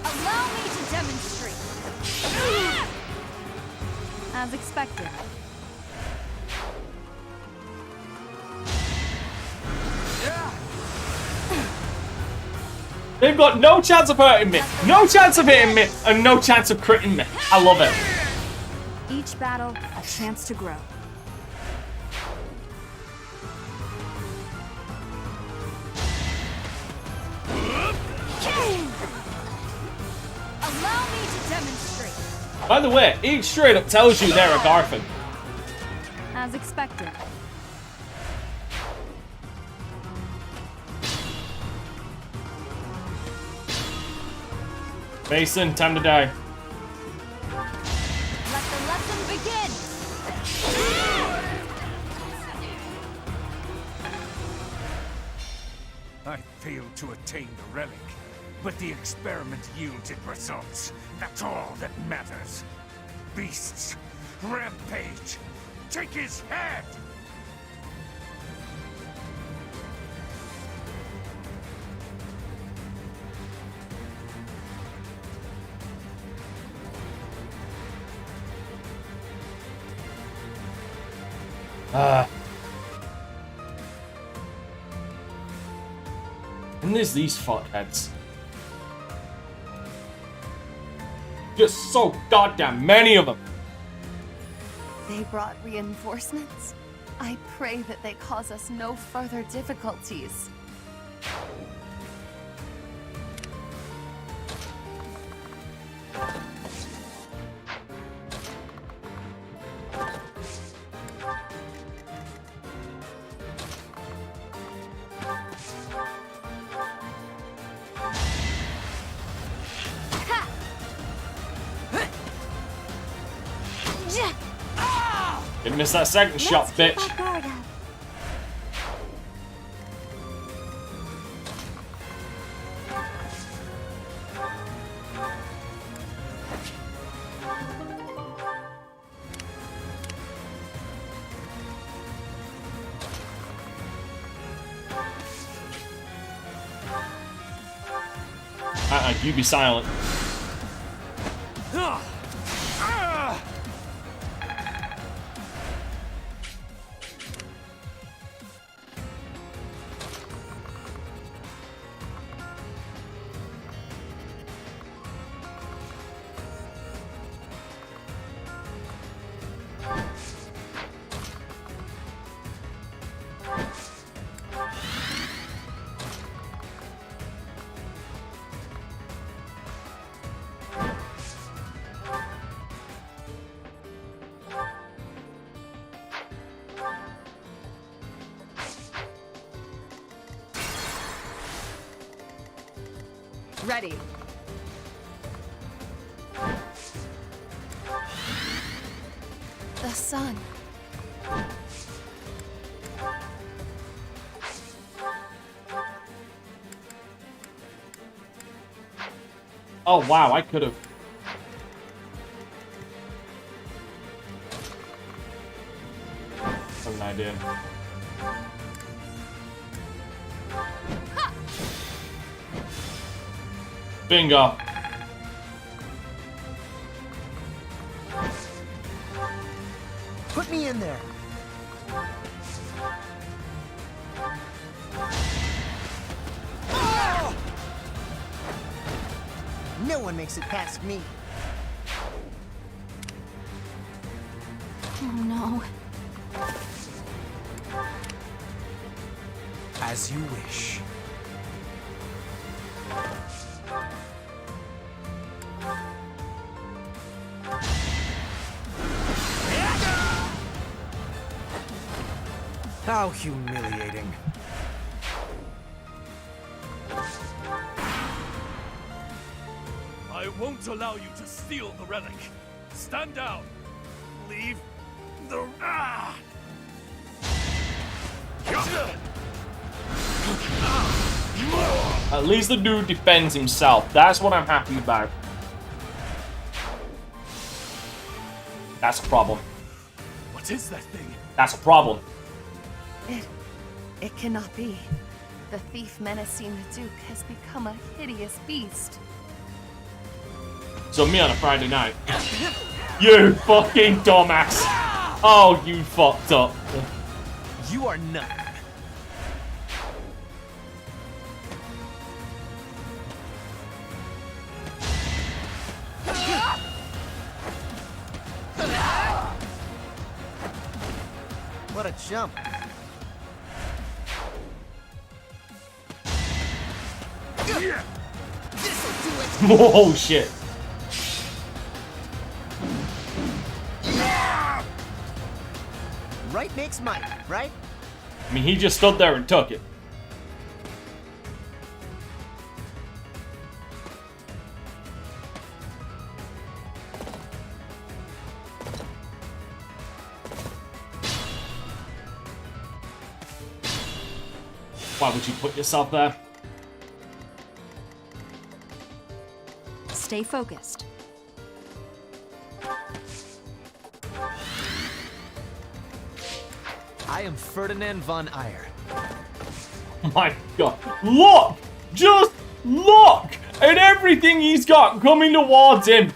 Allow me to demonstrate. As expected. They've got no chance of hurting me, no chance of hitting me, and no chance of critting me. I love it. Each battle, a chance to grow. Allow me to demonstrate. By the way, it straight up tells you they're a Garfin. As expected. Mason, time to die. Let the lesson begin. I failed to attain the relic, but the experiment yielded results. That's all that matters. Beasts, rampage, take his head! And there's these fuckheads. Just so goddamn many of them. They brought reinforcements. I pray that they cause us no further difficulties. Didn't miss that second shot, bitch. You be silent. Ready. The sun. Oh wow, I could have. That's an idea. Bingo. Put me in there. Oh! No one makes it past me. Oh no. As you wish. How humiliating. I won't allow you to steal the relic. Stand down. Leave the... At least the dude defends himself. That's what I'm happy about. That's a problem. What is that thing? That's a problem. It cannot be. The thief menacing the Duke has become a hideous beast. So me on a Friday night. You fucking dumbass. Oh, you fucked up. You are not. What a jump. Oh shit. Right makes might, right? I mean, he just stood there and took it. Why would you put yourself there? Stay focused. I am Ferdinand von Eyre. My god. Look! Just look at everything he's got coming towards him.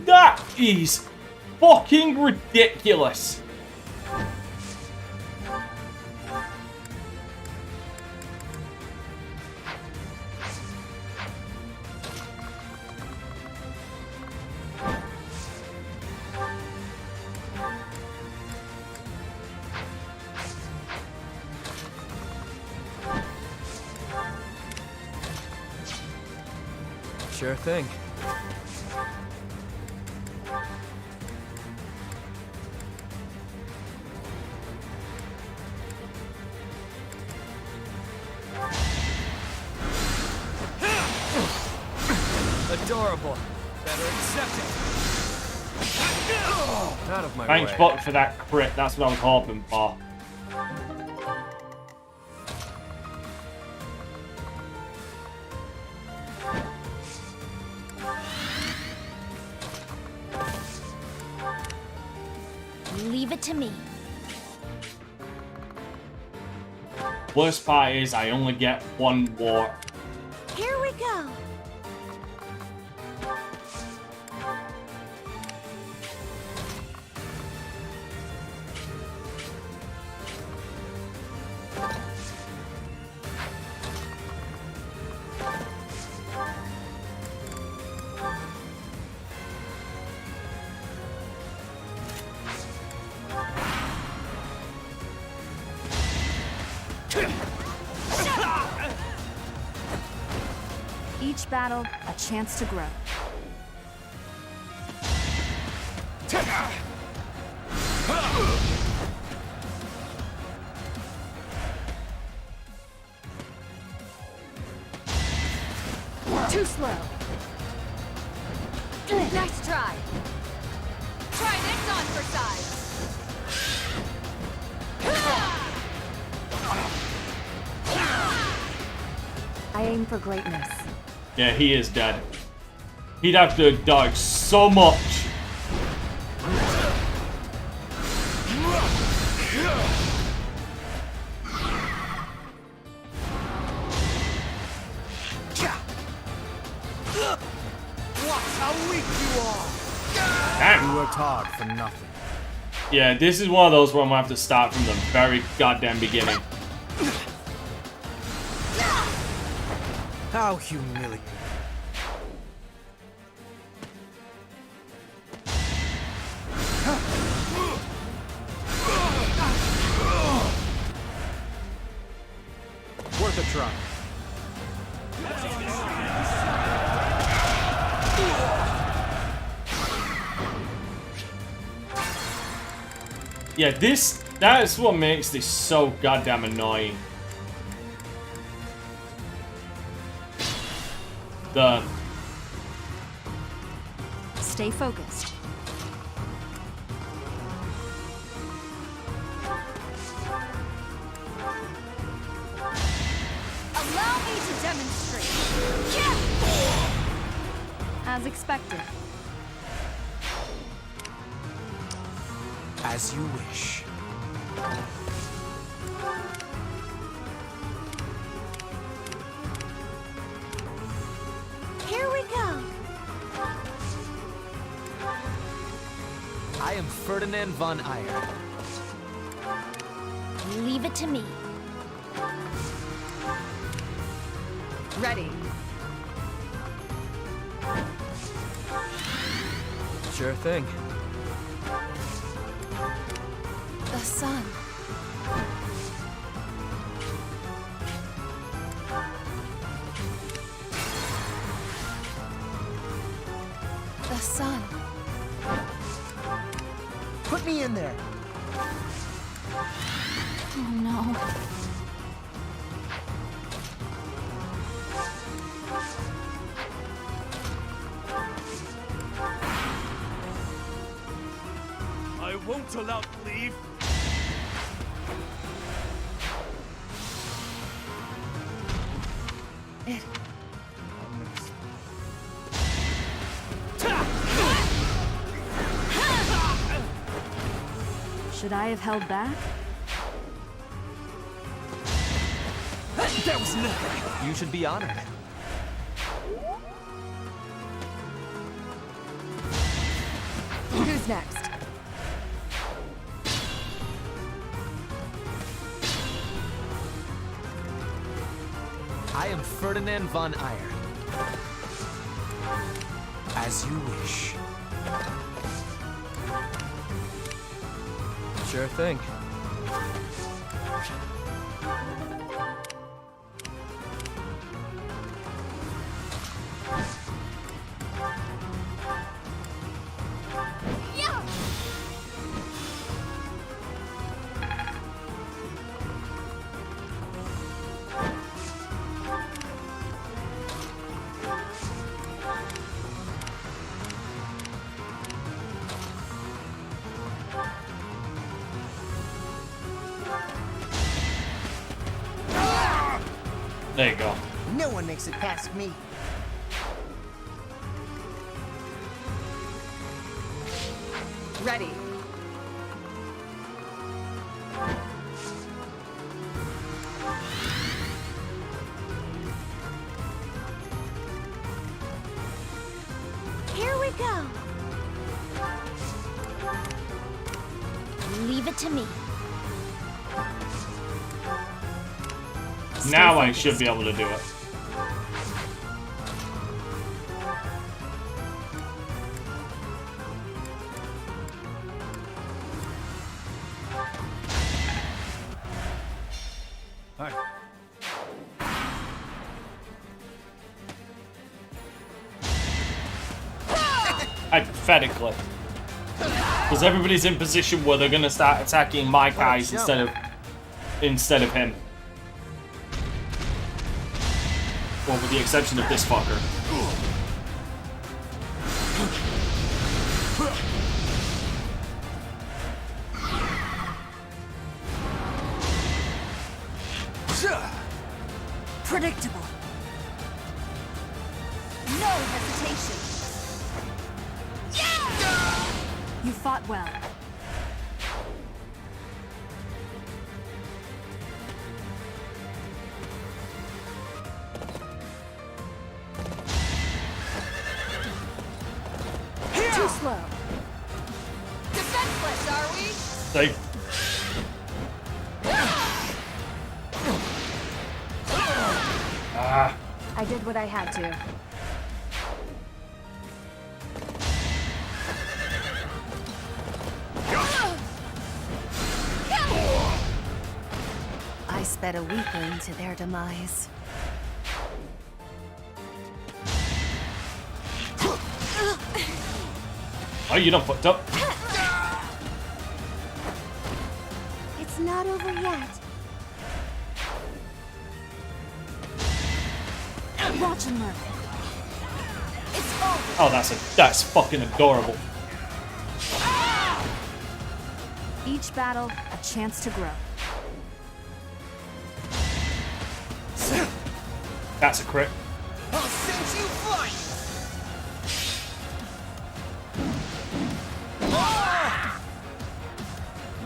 That is fucking ridiculous. Sure thing. Adorable. Better accept it. Out of my Thanks way. fuck for that crit. That's what I was hoping for. Leave it to me. Worst part is I only get one warp. Here we go. Each battle, a chance to grow. Too slow. Nice try. Try this on for size. I aim for greatness. Yeah, he is dead. He'd have to dodge so much. Watch how weak you are! Damn. You worked hard for nothing. Yeah, this is one of those where I'm gonna have to start from the very goddamn beginning. How humiliating. Worth a try. Yeah, that is what makes this so goddamn annoying. Stay focused. Allow me to demonstrate. As expected. As you wish. Here we go. I am Ferdinand von Eyre. Leave it to me. Ready. Sure thing. The sun. The sun. Put me in there. Oh no. I won't allow leave. It. Should I have held back? That was nothing. You should be honored. Who's next? I am Ferdinand von Eyre. As you wish. Sure thing. There you go. No one makes it past me. Ready. Here we go. Leave it to me. Now I should be able to do it. Hypothetically. Because everybody's in position where they're gonna start attacking my guys instead of him. Well, with the exception of this fucker. Predictable. No hesitation. You fought well. Too slow. Defenseless, are we? They I did what I had to. I sped a weakling to their demise. Oh, you done fucked up. not over yet. Watch and learn. It's over. Oh, that's fucking adorable. Each battle, a chance to grow. That's a crit. I'll send you flying!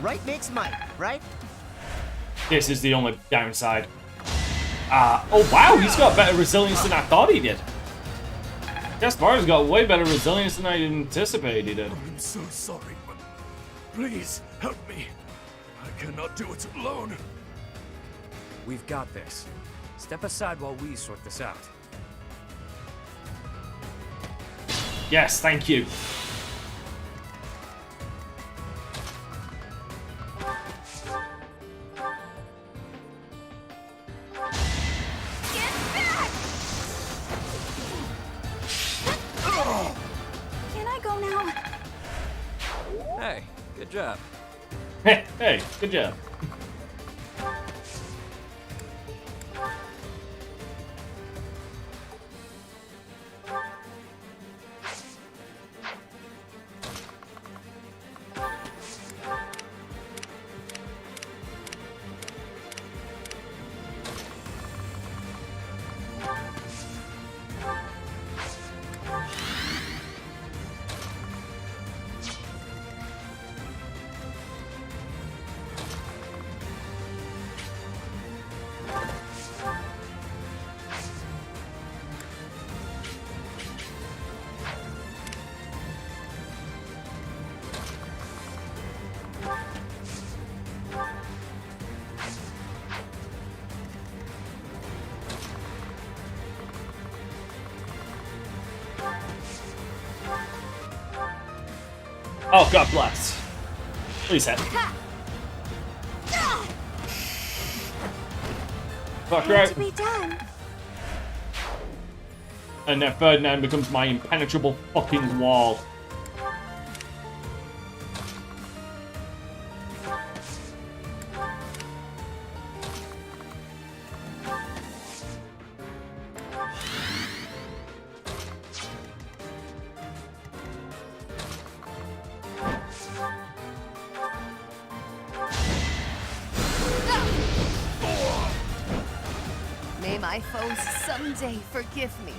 Right makes might, right? This is the only downside. Oh wow, he's got better resilience than I thought he did. Gaspar's got way better resilience than I anticipated he did. I'm so sorry, but please help me. I cannot do it alone. We've got this. Step aside while we sort this out. Yes, thank you. Can I go now? Hey, good job. Hey, good job. Oh, God bless. Please hit. Fuck right. To be done. And then Ferdinand becomes my impenetrable fucking wall. May my foes someday forgive me.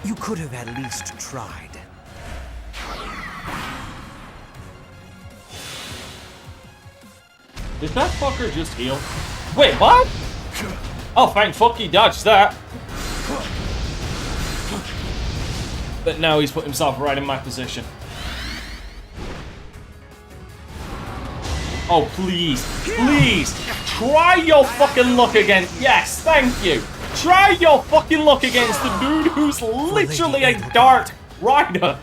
You could have at least tried. Did that fucker just heal? Wait, what? Oh, thank fuck he dodged that. But now he's put himself right in my position. Oh, please, please, try your fucking luck again. Yes, thank you. Try your fucking luck against the dude who's literally a dart rider.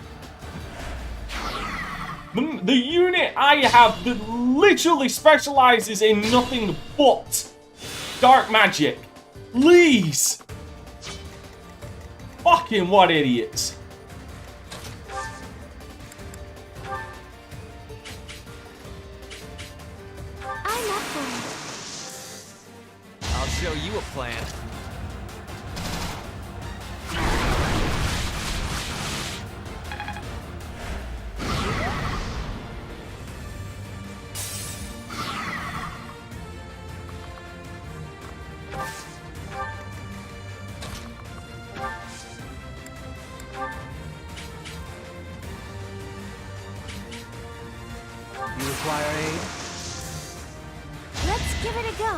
The unit I have that literally specializes in nothing but dark magic. Please. Fucking what idiots. I'm up for it. I'll show you a plan. You require aid? Let's give it a go.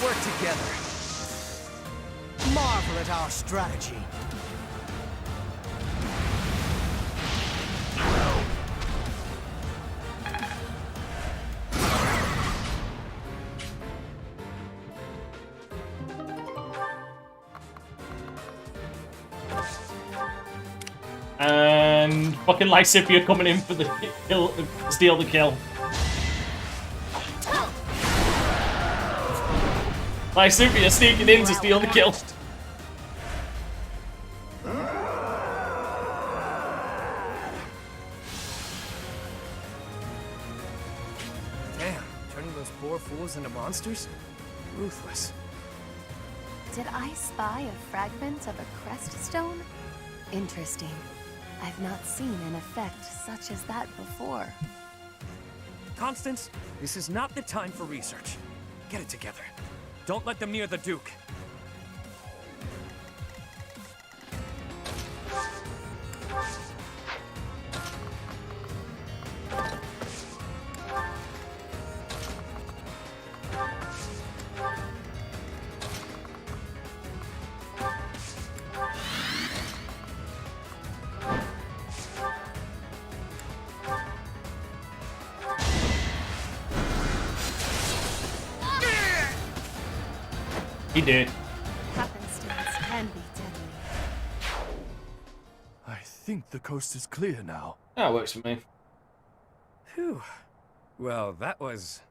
work together. Marvel at our strategy. And fucking Lysipia coming in for the kill, steal the kill. Lysipia sneaking in to steal the kill. Damn, turning those poor fools into monsters? Ruthless. Did I spy a fragment of a crest stone? Interesting. I've not seen an effect such as that before. Constance, this is not the time for research. Get it together. Don't let them near the Duke. He did. Happenstance can be deadly. I think the coast is clear now. That works for me. Phew. Well, that was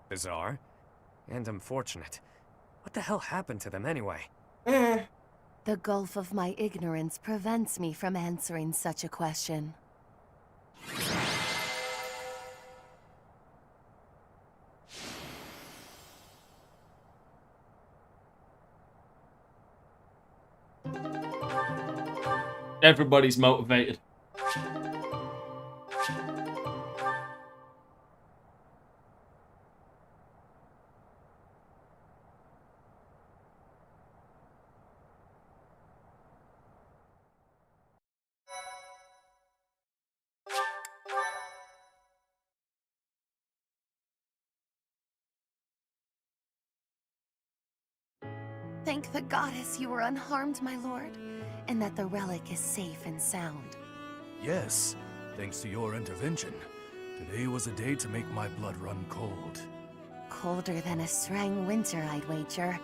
bizarre and unfortunate. What the hell happened to them anyway? The gulf of my ignorance prevents me from answering such a question. Everybody's motivated. Thank the goddess you were unharmed, my lord, and that the relic is safe and sound. Yes, thanks to your intervention. Today was a day to make my blood run cold. Colder than a Srang winter, I'd wager.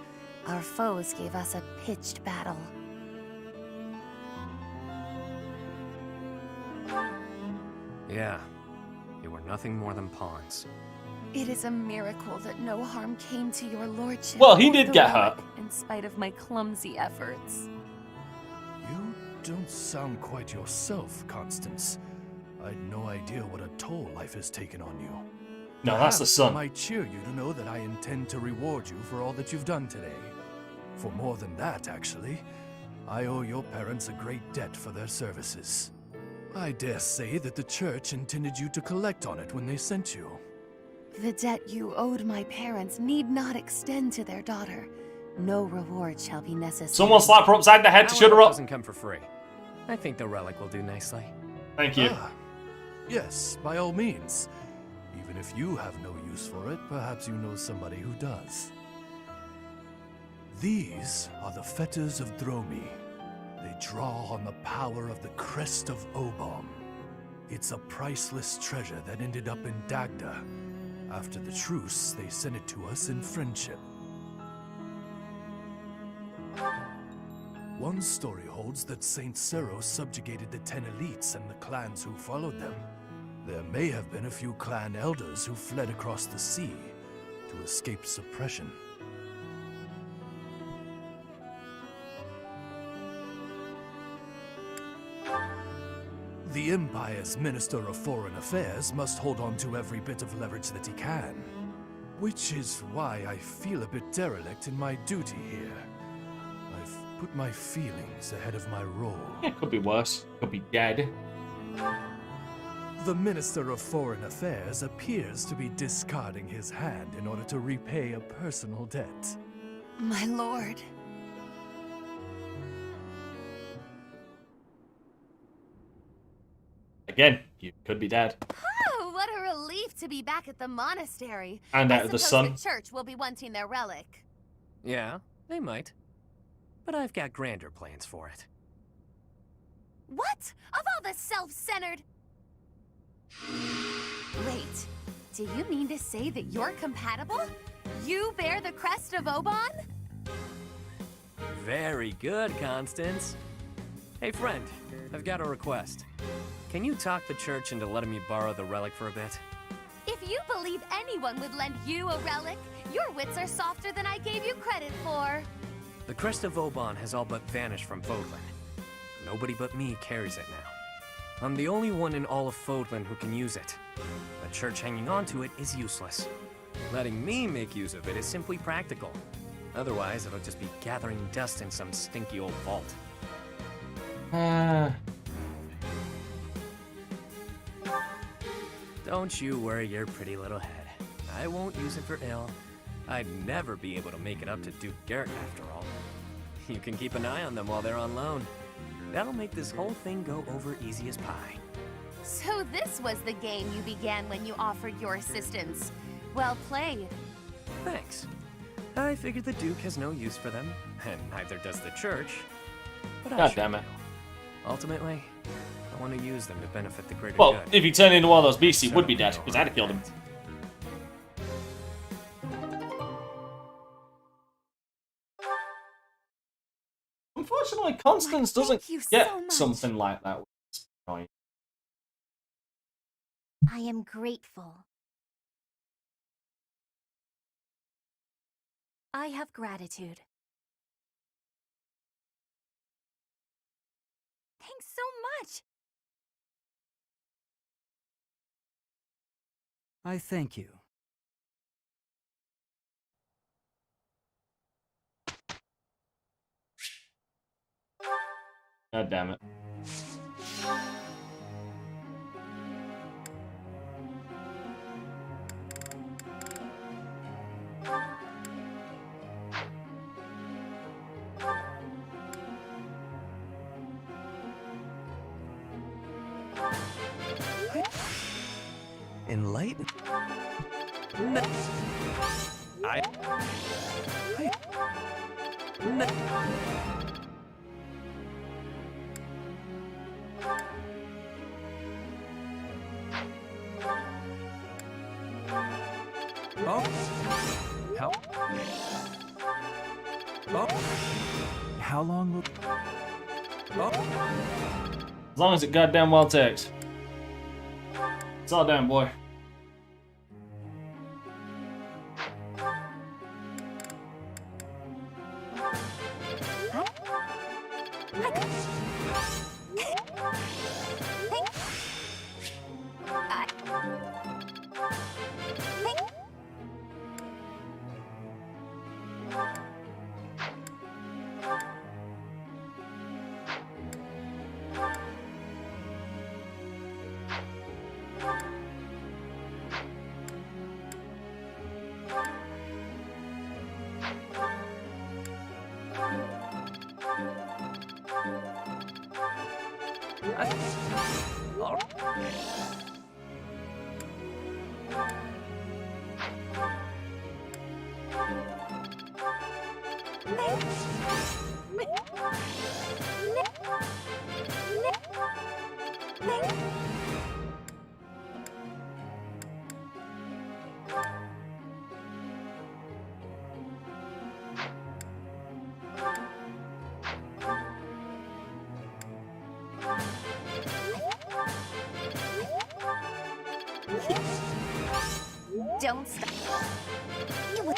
Our foes gave us a pitched battle. Yeah, you were nothing more than pawns. It is a miracle that no harm came to your lordship. Well, he or did the get relic, hurt. in spite of my clumsy efforts. You don't sound quite yourself, Constance. I'd no idea what a toll life has taken on you. No, that's the Perhaps sun. It might cheer you to know that I intend to reward you for all that you've done today. For more than that, actually. I owe your parents a great debt for their services. I dare say that the church intended you to collect on it when they sent you. The debt you owed my parents need not extend to their daughter. No reward shall be necessary. Someone slap her upside the head to Our shut her help up. doesn't come for free. I think the relic will do nicely. Thank you. Ah, yes, by all means. Even if you have no use for it, perhaps you know somebody who does. These are the fetters of Dromi. They draw on the power of the crest of Obom. It's a priceless treasure that ended up in Dagda. After the truce, they sent it to us in friendship. One story holds that Saint Sero subjugated the 10 elites and the clans who followed them. There may have been a few clan elders who fled across the sea to escape suppression. The Empire's Minister of Foreign Affairs must hold on to every bit of leverage that he can. Which is why I feel a bit derelict in my duty here. I've put my feelings ahead of my role. Yeah, could be worse. Could be dead. The Minister of Foreign Affairs appears to be discarding his hand in order to repay a personal debt. My lord. Again, you could be dead. Oh, what a relief to be back at the monastery. And I out of the suppose sun. the church will be wanting their relic. Yeah, they might. But I've got grander plans for it. What? Of all the self-centered... Wait, do you mean to say that you're compatible? You bear the crest of Oban? Very good, Constance. Hey, friend, I've got a request. Can you talk the church into letting me borrow the relic for a bit? If you believe anyone would lend you a relic, your wits are softer than I gave you credit for. The crest of Oban has all but vanished from Fodlan. Nobody but me carries it now. I'm the only one in all of Fodlan who can use it. The church hanging on to it is useless. Letting me make use of it is simply practical. Otherwise, it'll just be gathering dust in some stinky old vault. Don't you worry your pretty little head. I won't use it for ill. I'd never be able to make it up to Duke Garrett after all. You can keep an eye on them while they're on loan. That'll make this whole thing go over easy as pie. So this was the game you began when you offered your assistance. Well played. Thanks. I figured the Duke has no use for them, and neither does the church. But God damn it. Ultimately, I want to use them to benefit the greater Well, good. if he turned into one of those beasts, he would be dead, because I'd have killed him. Unfortunately, Constance doesn't get so much. something like that. Which is annoying. I am grateful. I have gratitude. Thanks so much. I thank you. God damn it. Enlighten. Oh. How? Oh. How long will? Oh. As long as it goddamn well takes. It's all down, boy. Don't stop. You would...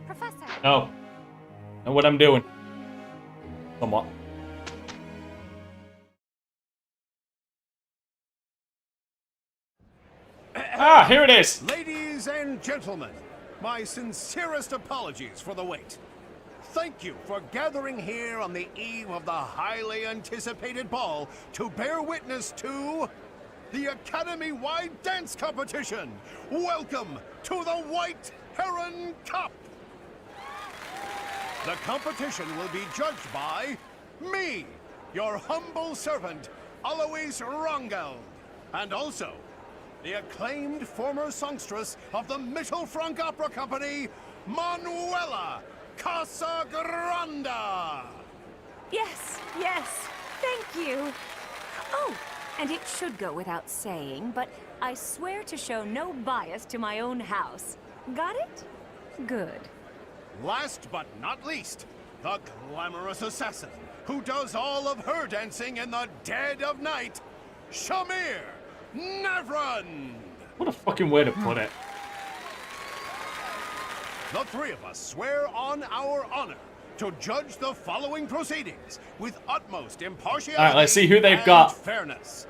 Professor. No. Know what I'm doing. Somewhat. Ah, here it is. Ladies and gentlemen, my sincerest apologies for the wait. Thank you for gathering here on the eve of the highly anticipated ball to bear witness to the Academy-wide dance competition. Welcome to the White Heron Cup. The competition will be judged by me, your humble servant, Alois Rangel, and also the acclaimed former songstress of the Mittelfrank Opera Company, Manuela Casagranda. Yes, yes, thank you. Oh, and it should go without saying, but I swear to show no bias to my own house. Got it? Good. Last but not least, the glamorous assassin who does all of her dancing in the dead of night, Shamir Navran! What a fucking way to put it. The three of us swear on our honor to judge the following proceedings with utmost impartiality Alright, let's see who they've and got. fairness.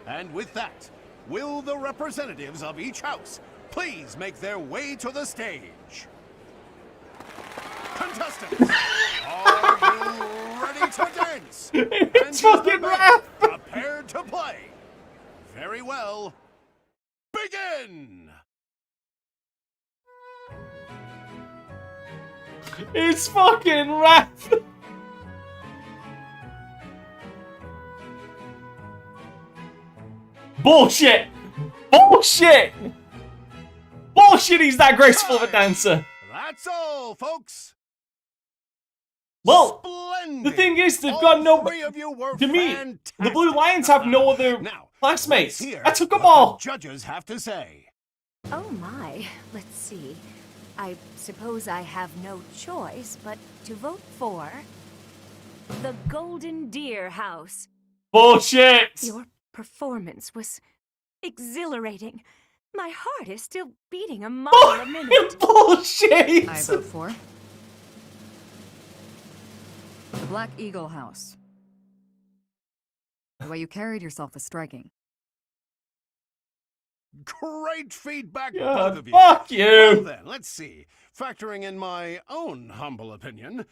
And with that, will the representatives of each house please make their way to the stage? Contestants, are you ready to dance? It's fucking rap! Prepared to play? Very well. Begin! It's fucking rap! Bullshit! Bullshit! Bullshit, he's that graceful of a dancer! That's all, folks. Well, Splendid. the thing is, they've got no... Three of you were To me, fantastic. the Blue Lions have no other classmates. Let's hear I took them what all! the judges have to say. Oh my, let's see. I suppose I have no choice but to vote for the Golden Deer House. Bullshit! Your performance was exhilarating. My heart is still beating a mile a minute. Bullshit! I vote for the Black Eagle House. The way you carried yourself was striking. Great feedback, God, both of you. fuck you. Well then, let's see. Factoring in my own humble opinion,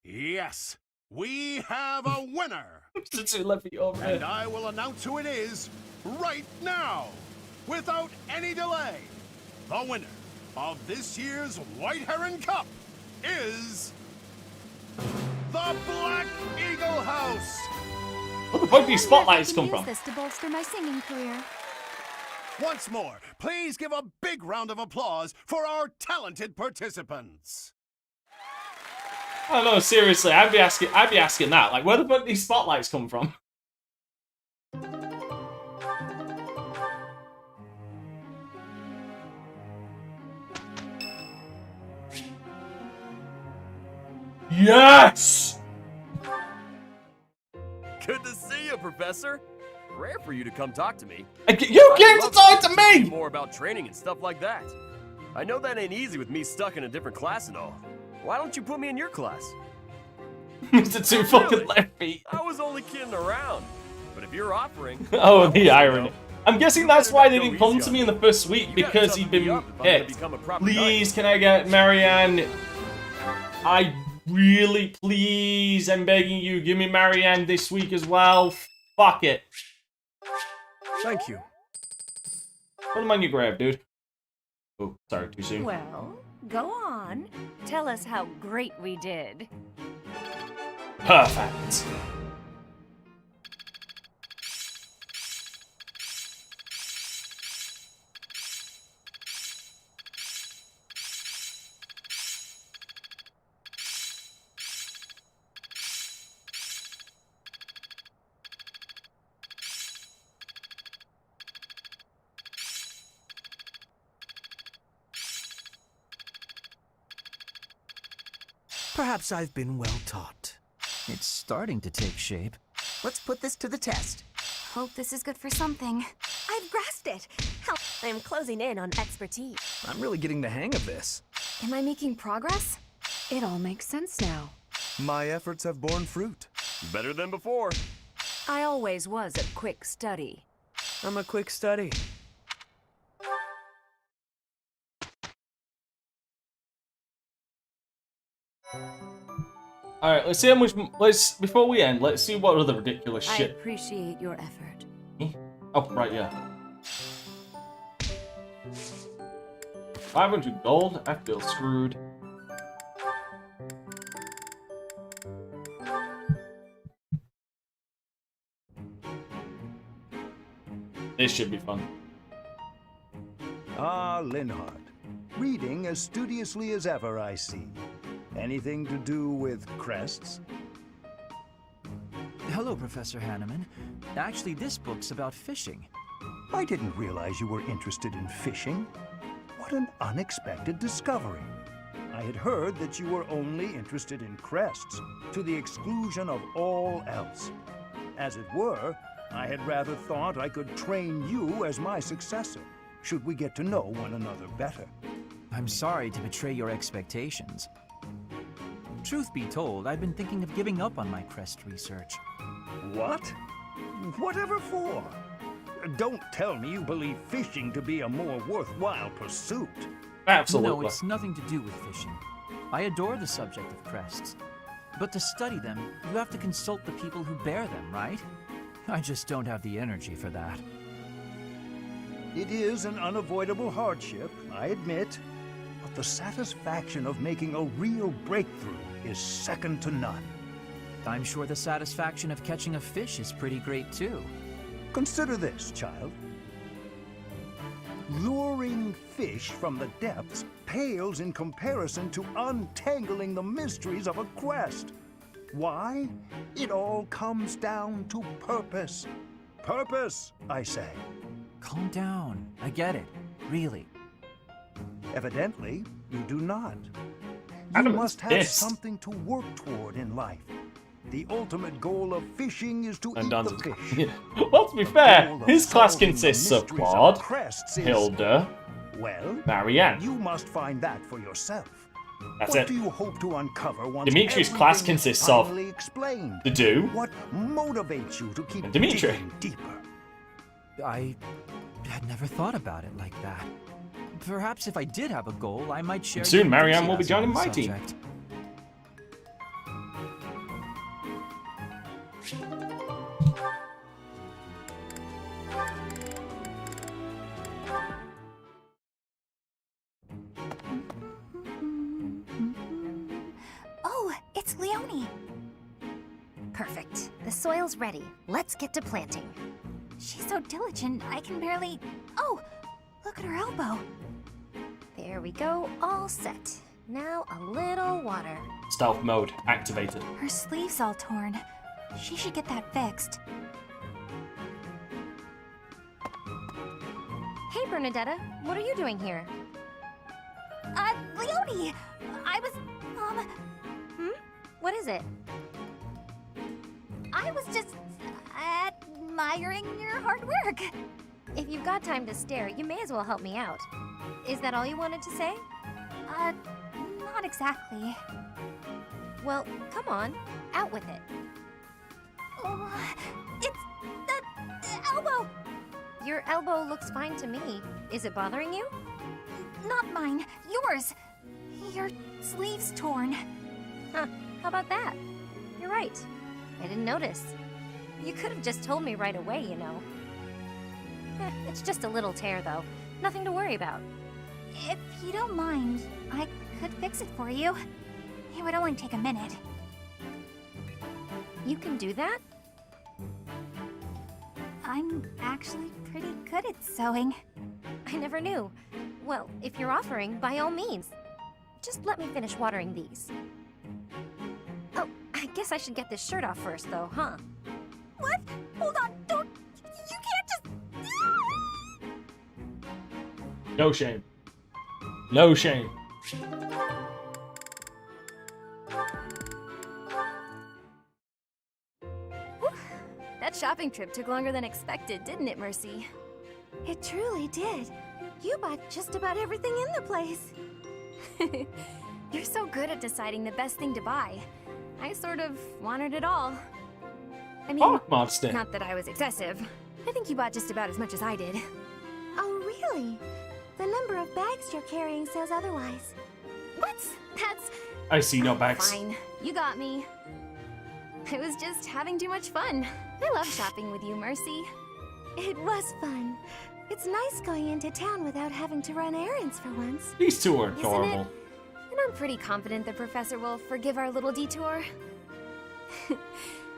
yes, we have a winner. And I will announce who it is right now, without any delay. The winner of this year's White Heron Cup is the Black Eagle House. Where the fuck do these spotlights come Use from? this to bolster my singing career. Once more, please give a big round of applause for our talented participants. Oh no, seriously, I'd be asking that. Like, where the fuck do these spotlights come from? Yes! Good to see you, Professor. Rare for you to come talk to me. You came to talk to me! More about training and stuff like that. I know that ain't easy with me stuck in a different class and all. Why don't you put me in your class? Mr. Two fucking left feet. I was only kidding around. But if you're offering... Oh, the irony. I'm guessing that's why they didn't come to me in the first week, because he'd been hit. Please, can I get Marianne? I really, please, I'm begging you, give me Marianne this week as well. Fuck it. Thank you. Put them on your grave, dude. Oh, sorry, too soon. Well, go on. Tell us how great we did. Perfect. Perhaps I've been well taught. It's starting to take shape. Let's put this to the test. Hope this is good for something. I've grasped it. Hell, I'm closing in on expertise. I'm really getting the hang of this. Am I making progress? It all makes sense now. My efforts have borne fruit. Better than before. I always was a quick study. I'm a quick study. Alright, let's see how much. Before we end, let's see what other ridiculous I shit. appreciate your effort. Oh, right, yeah. 500 gold? I feel screwed. This should be fun. Ah, Linhardt. Reading as studiously as ever, I see. Anything to do with crests? Hello, Professor Hanneman. Actually, this book's about fishing. I didn't realize you were interested in fishing. What an unexpected discovery. I had heard that you were only interested in crests, to the exclusion of all else. As it were, I had rather thought I could train you as my successor, should we get to know one another better. I'm sorry to betray your expectations. Truth be told, I've been thinking of giving up on my crest research. What? Whatever for? Don't tell me you believe fishing to be a more worthwhile pursuit. Absolutely. No, it's nothing to do with fishing. I adore the subject of crests. But to study them, you have to consult the people who bear them, right? I just don't have the energy for that. It is an unavoidable hardship, I admit. But the satisfaction of making a real breakthrough is second to none. I'm sure the satisfaction of catching a fish is pretty great too. Consider this, child. Luring fish from the depths pales in comparison to untangling the mysteries of a quest. Why? It all comes down to purpose. Purpose, I say. Calm down. I get it. Really. Evidently, you do not. You must have something to work toward in life. The ultimate goal of fishing is to eat the fish. Well, to be fair, his class consists of Claude, Hilda, Marianne. You must find that for yourself. That's what it. do you hope to uncover once Dimitri's class everything is consists of finally explained? the Do, What motivates you to keep and Dimitri. digging deeper? I had never thought about it like that. Perhaps if I did have a goal, I might share. And soon your Marianne will be enthusiasm joining on my the team. subject. Oh, it's Leonie. Perfect. The soil's ready. Let's get to planting. She's so diligent, I can barely... Oh, look at her elbow. There we go, all set. Now a little water. Stealth mode activated. Her sleeve's all torn. She should get that fixed. Hey, Bernadetta, what are you doing here? Leonie! I was, What is it? I was just admiring your hard work. If you've got time to stare, you may as well help me out. Is that all you wanted to say? Not exactly. Well, come on, out with it. Oh, it's the elbow. Your elbow looks fine to me. Is it bothering you? Not mine, yours. Your sleeve's torn. Huh, how about that? You're right. I didn't notice. You could have just told me right away, you know. It's just a little tear, though. Nothing to worry about. If you don't mind, I could fix it for you. It would only take a minute. You can do that? I'm actually pretty good at sewing. I never knew. Well, if you're offering, by all means. Just let me finish watering these. Oh, I guess I should get this shirt off first, though, huh? What? Hold on, don't... You can't just... No shame. No shame. That shopping trip took longer than expected, didn't it, Mercy? It truly did. You bought just about everything in the place. You're so good at deciding the best thing to buy. I sort of wanted it all. I mean, monster. not that I was excessive. I think you bought just about as much as I did. Oh, really? The number of bags you're carrying says otherwise. What? That's... I see no bags. Fine. You got me. I was just having too much fun. I love shopping with you, Mercy. It was fun. It's nice going into town without having to run errands for once. These two are Isn't adorable. it? And I'm pretty confident the professor will forgive our little detour.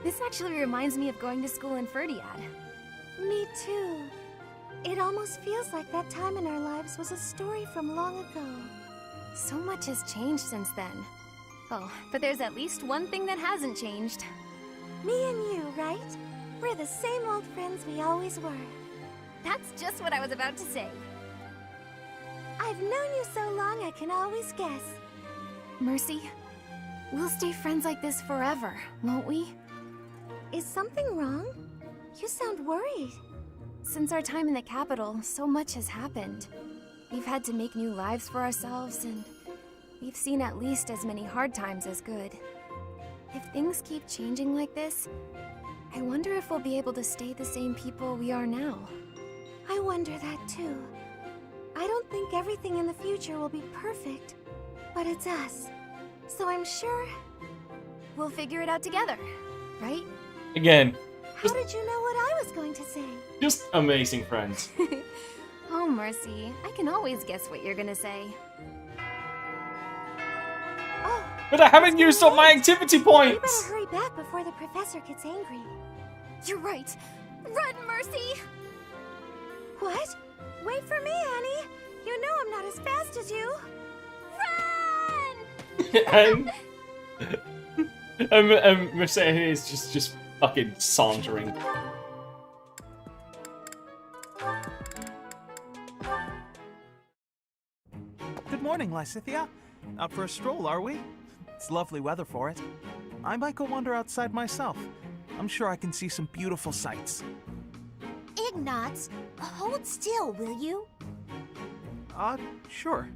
This actually reminds me of going to school in Ferdiad. Me too. It almost feels like that time in our lives was a story from long ago. So much has changed since then. Oh, but there's at least one thing that hasn't changed. Me and you, right? We're the same old friends we always were. That's just what I was about to say. I've known you so long I can always guess. Mercy, we'll stay friends like this forever, won't we? Is something wrong? You sound worried. Since our time in the capital, so much has happened. We've had to make new lives for ourselves, and we've seen at least as many hard times as good. If things keep changing like this, I wonder if we'll be able to stay the same people we are now. I wonder that too. I don't think everything in the future will be perfect, but it's us. So I'm sure we'll figure it out together, right? Again. How did you know what I was going to say? Just amazing friends. Oh, Mercy, I can always guess what you're gonna say. Oh, but I haven't used up my activity points! We better hurry back before the professor gets angry. You're right. Run, Mercy! What? Wait for me, Annie. You know I'm not as fast as you. and Mercedes is just fucking sauntering. Good morning, Lysithea. Out for a stroll, are we? It's lovely weather for it. I might go wander outside myself. I'm sure I can see some beautiful sights. Ignatz, hold still, will you? Sure.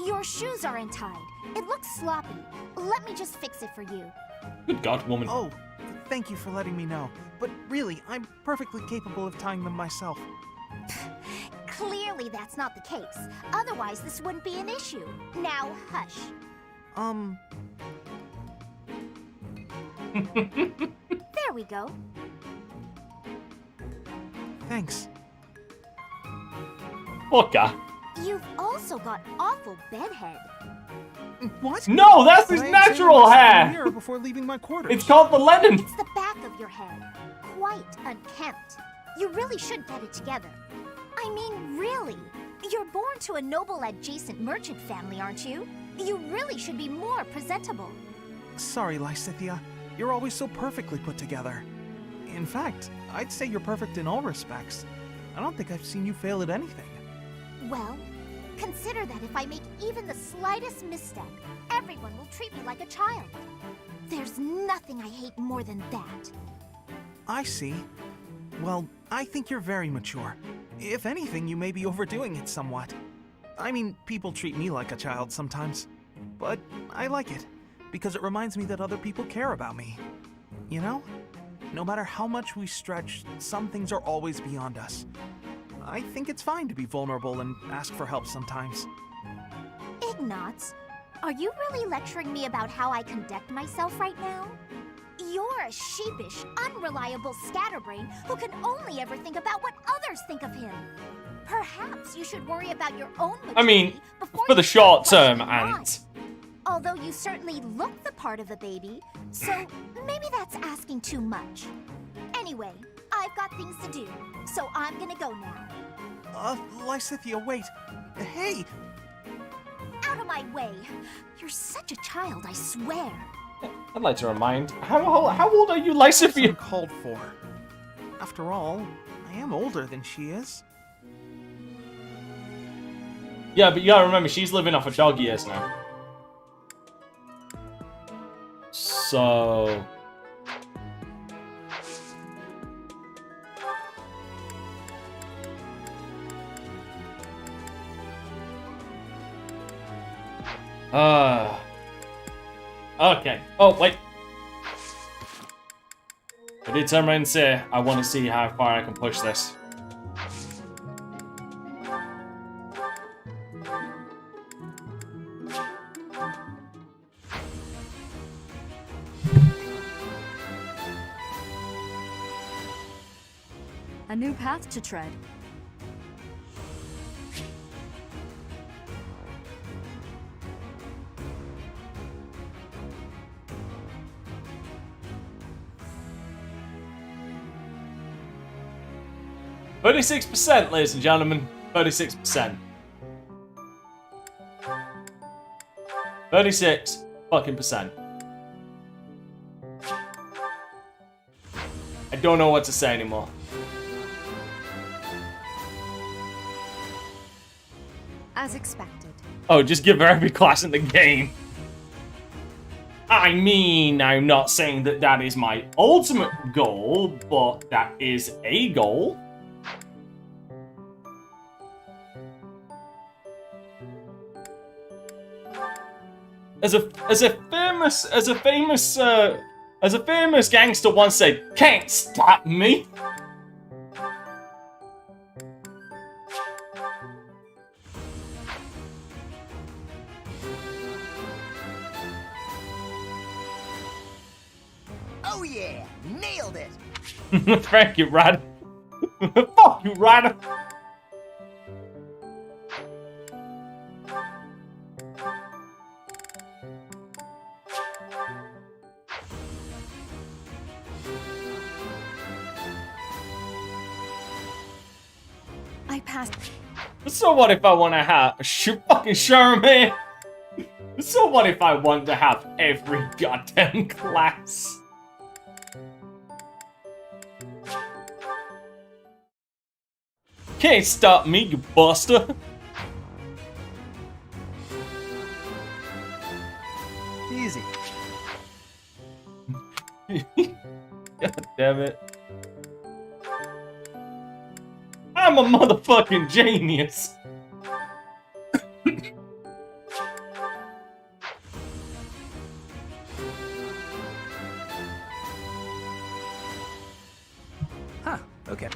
Your shoes are untied. It looks sloppy. Let me just fix it for you. Good God, woman. Oh, thank you for letting me know. But really, I'm perfectly capable of tying them myself. Clearly that's not the case. Otherwise, this wouldn't be an issue. Now, hush. There we go. Thanks. Okay. You've also got awful bedhead. What? No, that's his natural hair! Mirror before leaving my quarters. It's called the Lennon. It's the back of your head. Quite unkempt. You really should get it together. I mean, really. You're born to a noble adjacent merchant family, aren't you? You really should be more presentable. Sorry, Lysithea. You're always so perfectly put together. In fact, I'd say you're perfect in all respects. I don't think I've seen you fail at anything. Well, consider that if I make even the slightest misstep, everyone will treat me like a child. There's nothing I hate more than that. I see. Well, I think you're very mature. If anything, you may be overdoing it somewhat. I mean, people treat me like a child sometimes. But I like it, because it reminds me that other people care about me. You know? No matter how much we stretch, some things are always beyond us. I think it's fine to be vulnerable and ask for help sometimes. Ignatz, are you really lecturing me about how I conduct myself right now? You're a sheepish, unreliable scatterbrain who can only ever think about what others think of him. Perhaps you should worry about your own maturity I mean, before for the you short term, question mine. Ant. Although you certainly look the part of a baby, so maybe that's asking too much. Anyway, I've got things to do, so I'm gonna go now. Lysithea, wait. Hey! Out of my way! You're such a child, I swear. I'd like to remind, how old are you, Lysithea? Called for. After all, I am older than she is. Yeah, but you gotta remember, she's living off of dog years now. So... Okay. Oh, wait. I did turn around and say, I want to see how far I can push this. A new path to tread. %, ladies and gentlemen. 36%. 36 fucking percent. I don't know what to say anymore. As expected. Oh, just give her every class in the game. I mean, I'm not saying that that is my ultimate goal, but that is a goal. As a famous gangster once said, "Can't stop me." Oh yeah, nailed it. Thank you, Ryder. Fuck you, Ryder. I passed. So what if I want to have fucking Sherman? So what if I want to have every goddamn class? Can't stop me, you buster. Easy. God damn it. I'm a motherfucking genius. Huh, okay.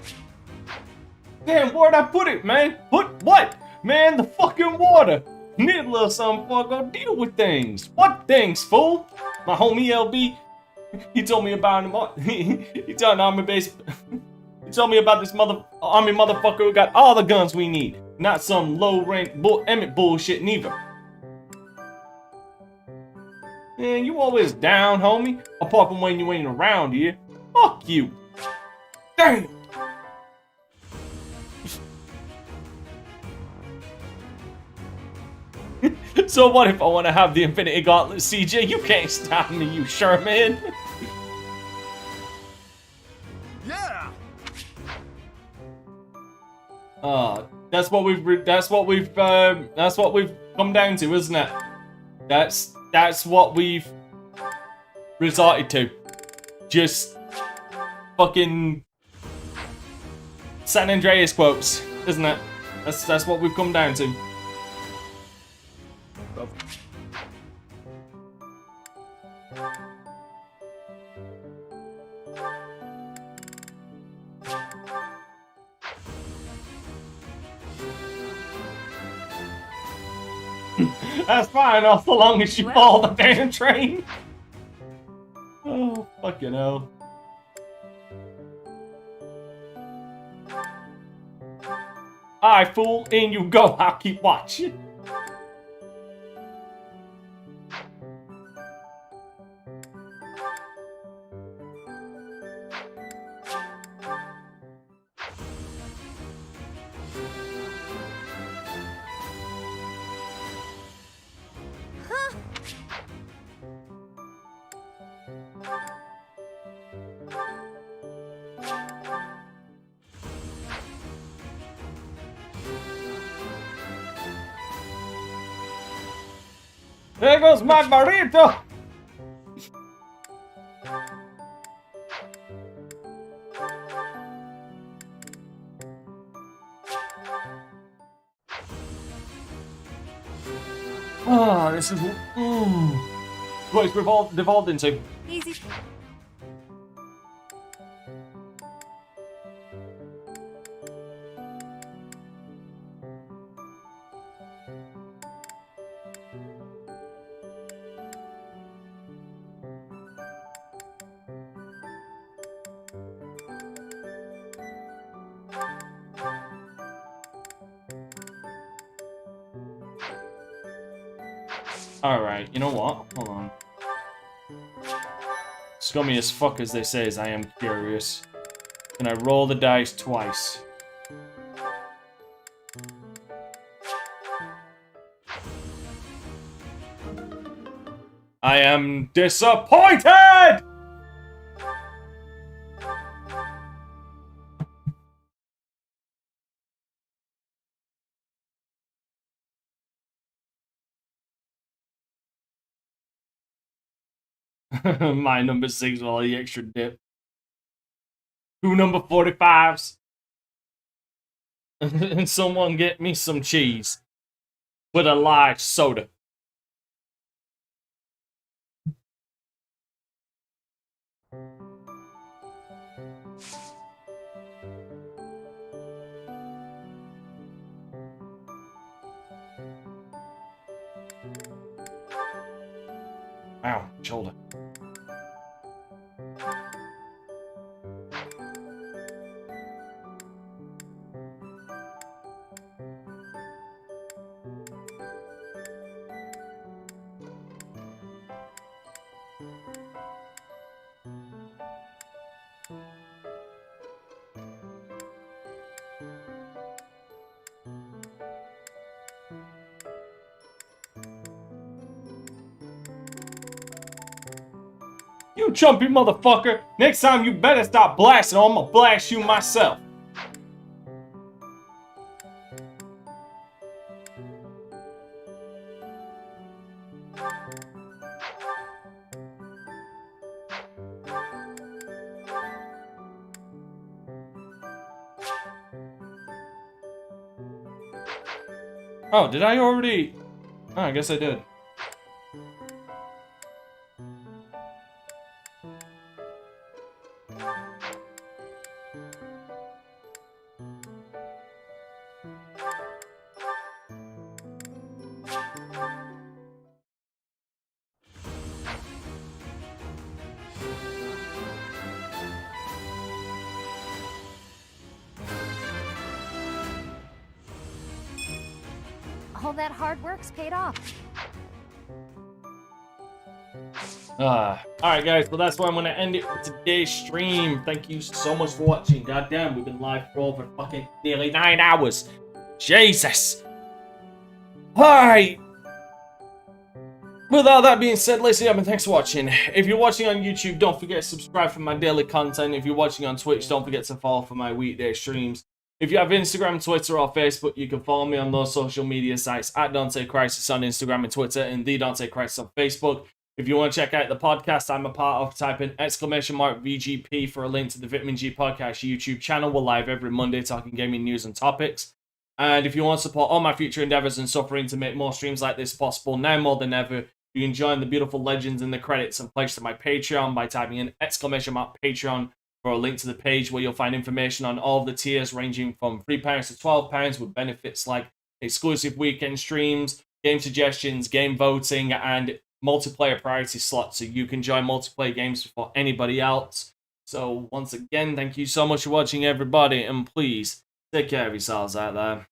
Damn, where'd I put it, man? Put what? Man, the fucking water. Need a little something before I go deal with things. What things, fool? My homie LB, he told me about him. He told an army base. He told me about this army motherfucker who got all the guns we need. Not some low-rank Emmett bullshit neither. Man, you always down, homie. Apart from when you ain't around here. Fuck you. Damn. So what if I want to have the Infinity Gauntlet, CJ? You can't stop me, you Sherman. Yeah. That's what we've come down to, isn't it? That's what we've resorted to. Just fucking San Andreas quotes, isn't it? That's what we've come down to. That's fine, all so long as you fall the damn train. Oh, fucking hell. Alright, fool, in you go. I'll keep watching. There goes my burrito! Oh, this is... what it's devolved into. Easy. Alright, you know what? Hold on. Scummy as fuck as they say as I am curious. Can I roll the dice twice? I am disappointed! My number 6 with all the extra dip. 2 number 45s. And someone get me some cheese. With a large soda. Ow, shoulder. You chumpy motherfucker! Next time you better stop blasting or I'm gonna blast you myself. Oh, did I already? Oh, I guess I did. All that hard work's paid off. Alright guys, well that's where I'm gonna end it for today's stream. Thank you so much for watching. Goddamn, we've been live for over fucking nearly 9 hours. Jesus! Alright! With all that being said, ladies and gentlemen, thanks for watching. If you're watching on YouTube, don't forget to subscribe for my daily content. If you're watching on Twitch, don't forget to follow for my weekday streams. If you have Instagram, Twitter, or Facebook, you can follow me on those social media sites at DanteCrysis on Instagram and Twitter, and the DanteCrysis on Facebook. If you want to check out the podcast I'm a part of, type in !VGP for a link to the Vitamin G Podcast YouTube channel. We're live every Monday talking gaming news and topics. And if you want to support all my future endeavors and suffering to make more streams like this possible, now more than ever, you can join the beautiful legends in the credits and pledge to my Patreon by typing in !Patreon for a link to the page where you'll find information on all of the tiers ranging from £3 to £12 with benefits like exclusive weekend streams, game suggestions, game voting, and multiplayer priority slots so you can join multiplayer games before anybody else. So once again, thank you so much for watching everybody, and please take care of yourselves out there.